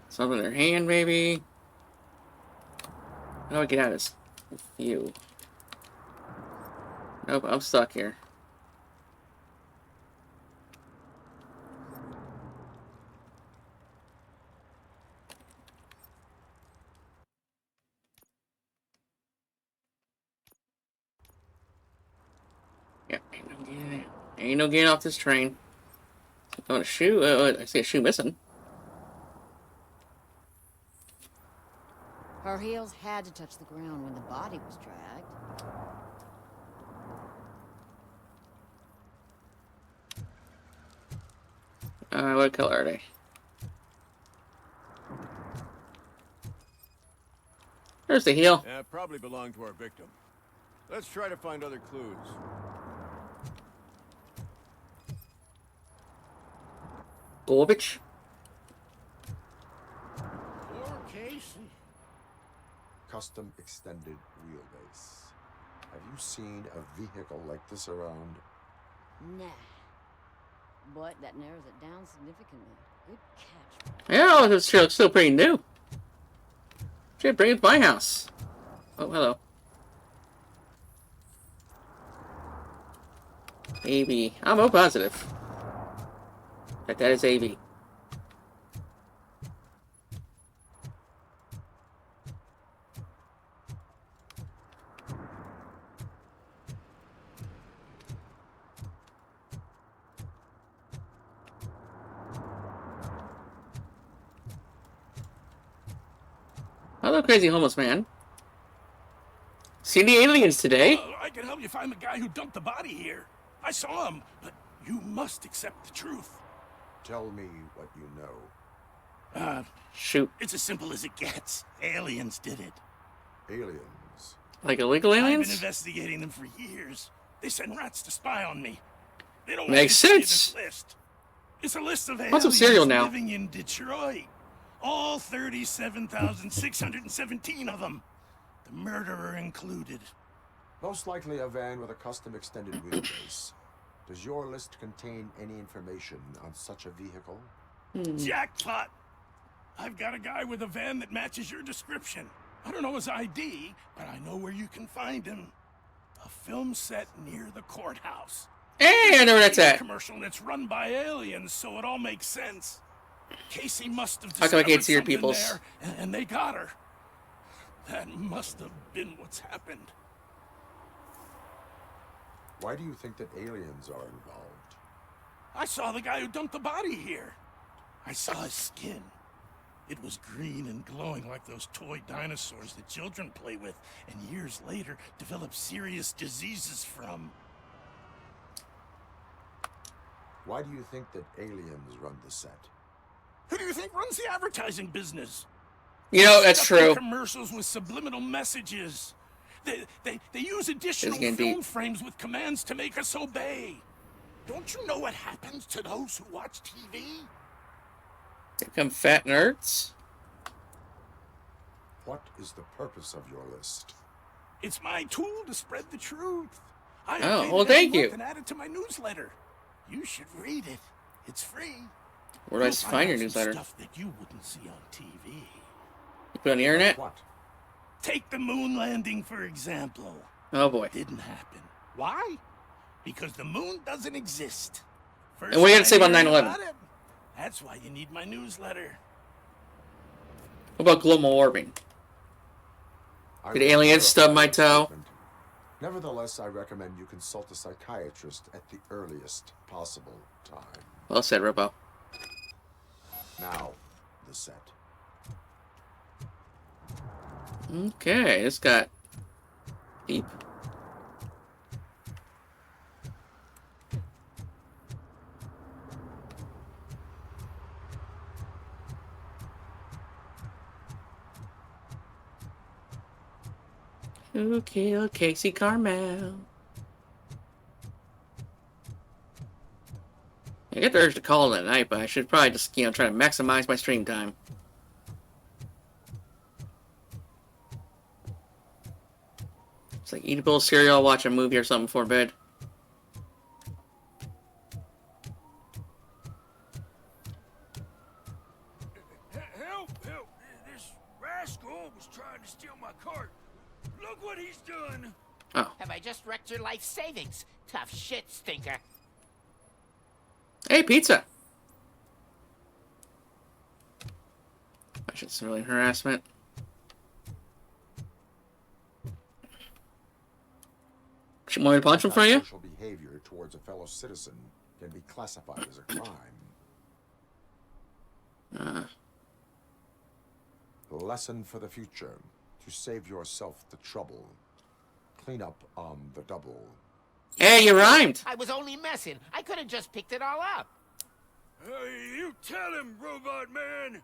Something in her hand, maybe? How do I get out of this view? Nope, I'm stuck here. Yeah, ain't no getting off this train. Oh, a shoe? I see a shoe missing. Her heels had to touch the ground when the body was dragged. What color are they? There's the heel. Yeah, probably belonged to our victim. Let's try to find other clues. Gorbich? Custom extended wheelbase. Have you seen a vehicle like this around? Nah. But that narrows it down significantly. Good catch. Yeah, this looks still pretty new. Should bring it to my house. Oh, hello. AB. I'm O positive. That is AB. Hello, crazy homeless man. See the aliens today? I can help you find the guy who dumped the body here. I saw him, but you must accept the truth. Tell me what you know. Shoot. It's as simple as it gets. Aliens did it. Aliens? Like illegal aliens? I've been investigating them for years. They send rats to spy on me. They don't Makes want me to see sense. this list. It's a list of Want aliens some cereal now. living in Detroit. All 37,617 of them. The murderer included. Most likely a van with a custom extended wheelbase. Does your list contain any information on such a vehicle? Jackpot! I've got a guy with a van that matches your description. I don't know his ID, but I know where you can find him. A film set near the courthouse. Hey, I know where that's at. Commercial that's run by aliens, so it all makes sense. Casey must have How come I can't discovered see your something peoples? there, and they got her. That must have been what's happened. Why do you think that aliens are involved? I saw the guy who dumped the body here. I saw his skin. It was green and glowing like those toy dinosaurs that children play with, and years later develop serious diseases from. Why do you think that aliens run the set? Who do you think runs the advertising business? You know, that's Stuff in true. Commercials with subliminal messages. They use additional getting film deep. frames with commands to make us obey. Don't you know what happens to those who watch TV? They become fat nerds. What is the purpose of your list? It's my tool to spread the truth. I Oh, updated well, it thank every you. month and add it to my newsletter. You should read it. It's free. Where do I You'll find your out some newsletter? Stuff that you wouldn't see on TV. You put it on the internet? What? Take the moon landing, for example. Oh boy. Didn't happen. Why? Because the moon doesn't exist. First And what do you got to say time about hearing 9/11? it, that's why you need my newsletter. What about global warming? Did aliens stub my toe? Nevertheless, I recommend you consult a psychiatrist at the earliest possible time. Well said, Robo. Now, the set. Okay, it's got deep. Who killed Casey Carmel? I get the urge to call it at night, but I should probably just, try to maximize my stream time. It's like eat a bowl of cereal, watch a movie or something before bed. Help! Help! This rascal was trying to steal my cart. Look what he's done! Oh. Have I just wrecked your life savings? Tough shit, stinker. Hey, pizza! That's just really harassment. Want me to punch him for you? Social behavior towards a fellow citizen can be classified as a crime. Lesson for the future: to save yourself the trouble. Clean up on the double. Hey, you rhymed! I was only messing. I could have just picked it all up. Hey, you tell him, Robot Man!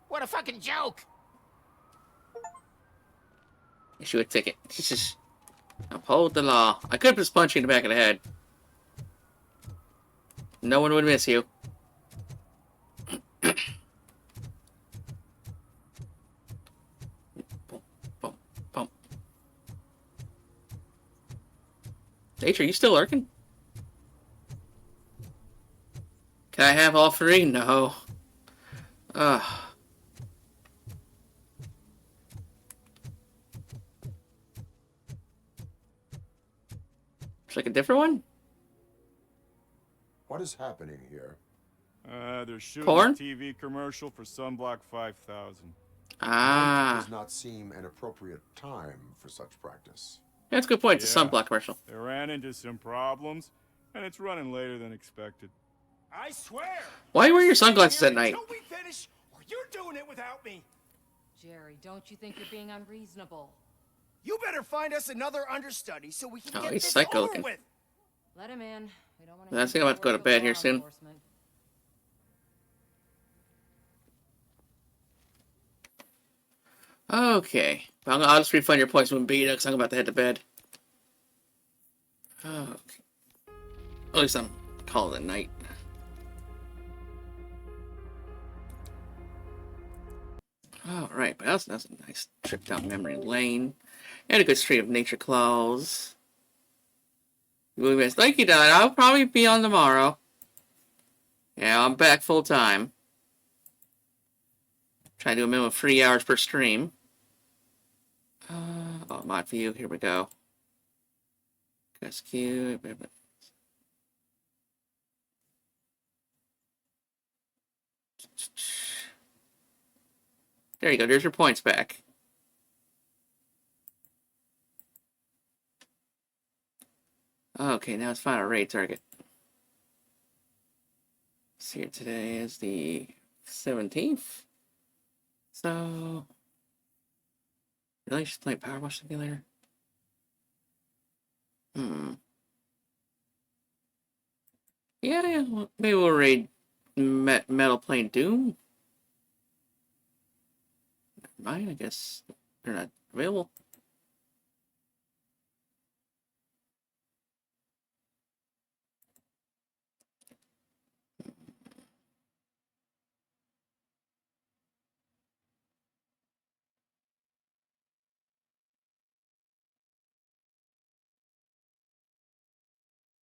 What a fucking joke! Issue a ticket. Jesus. Uphold the law. I could have just punched you in the back of the head. No one would miss you. Boom, boom, boom. Nature, you still lurking? Can I have all three? No. Ugh. It's like a different one? What is happening here? They're shooting Porn? a TV commercial for Sunblock 5000. Ah. It does not seem an appropriate time for such practice. That's a good point. It's a Yeah. sunblock commercial. They ran into some problems, and it's running later than expected. I swear! Why are you wearing your sunglasses at night? Until we finish, or you're doing it without me! Jerry, don't you think you're being unreasonable? You better find us another understudy so we can Oh, get he's this psycho over looking. with. Let him in. We don't want I think I'm about to go to bed here soon. Okay. Well, I'll just refund your points when beat because I'm about to head to bed. Okay. At least I'm calling it night. Alright, but that's a nice trip down memory lane. And a good stream of nature claws. Thank you, Don. I'll probably be on tomorrow. Yeah, I'm back full time. Try to do a minimum of 3 hours per stream. Mod view. Here we go. SQ. There you go. There's your points back. Okay, now let's find a raid target. See here, today is the 17th. So, really just play Power Wash Simulator? Yeah, well, maybe we'll raid Metal Plane Doom. Never mind, I guess they're not available.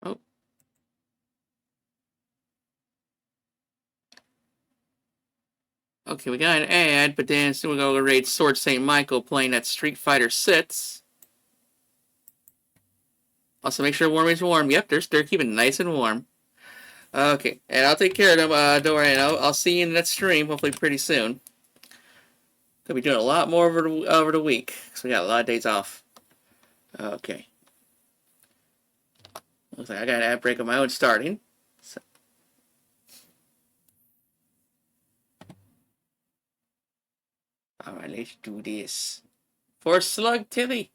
Oh. Okay, we got an ad, but then soon we're going to raid Sword St. Michael playing at Street Fighter 6. Also, make sure warm is warm. Yep, they're keeping it nice and warm. Okay, and I'll take care of them. Don't worry, and I'll see you in that stream, hopefully pretty soon. Gonna be doing a lot more over the week, because we got a lot of days off. Okay. Looks like I got an ad break of my own starting. So. Alright, let's do this. For Slug Tilly.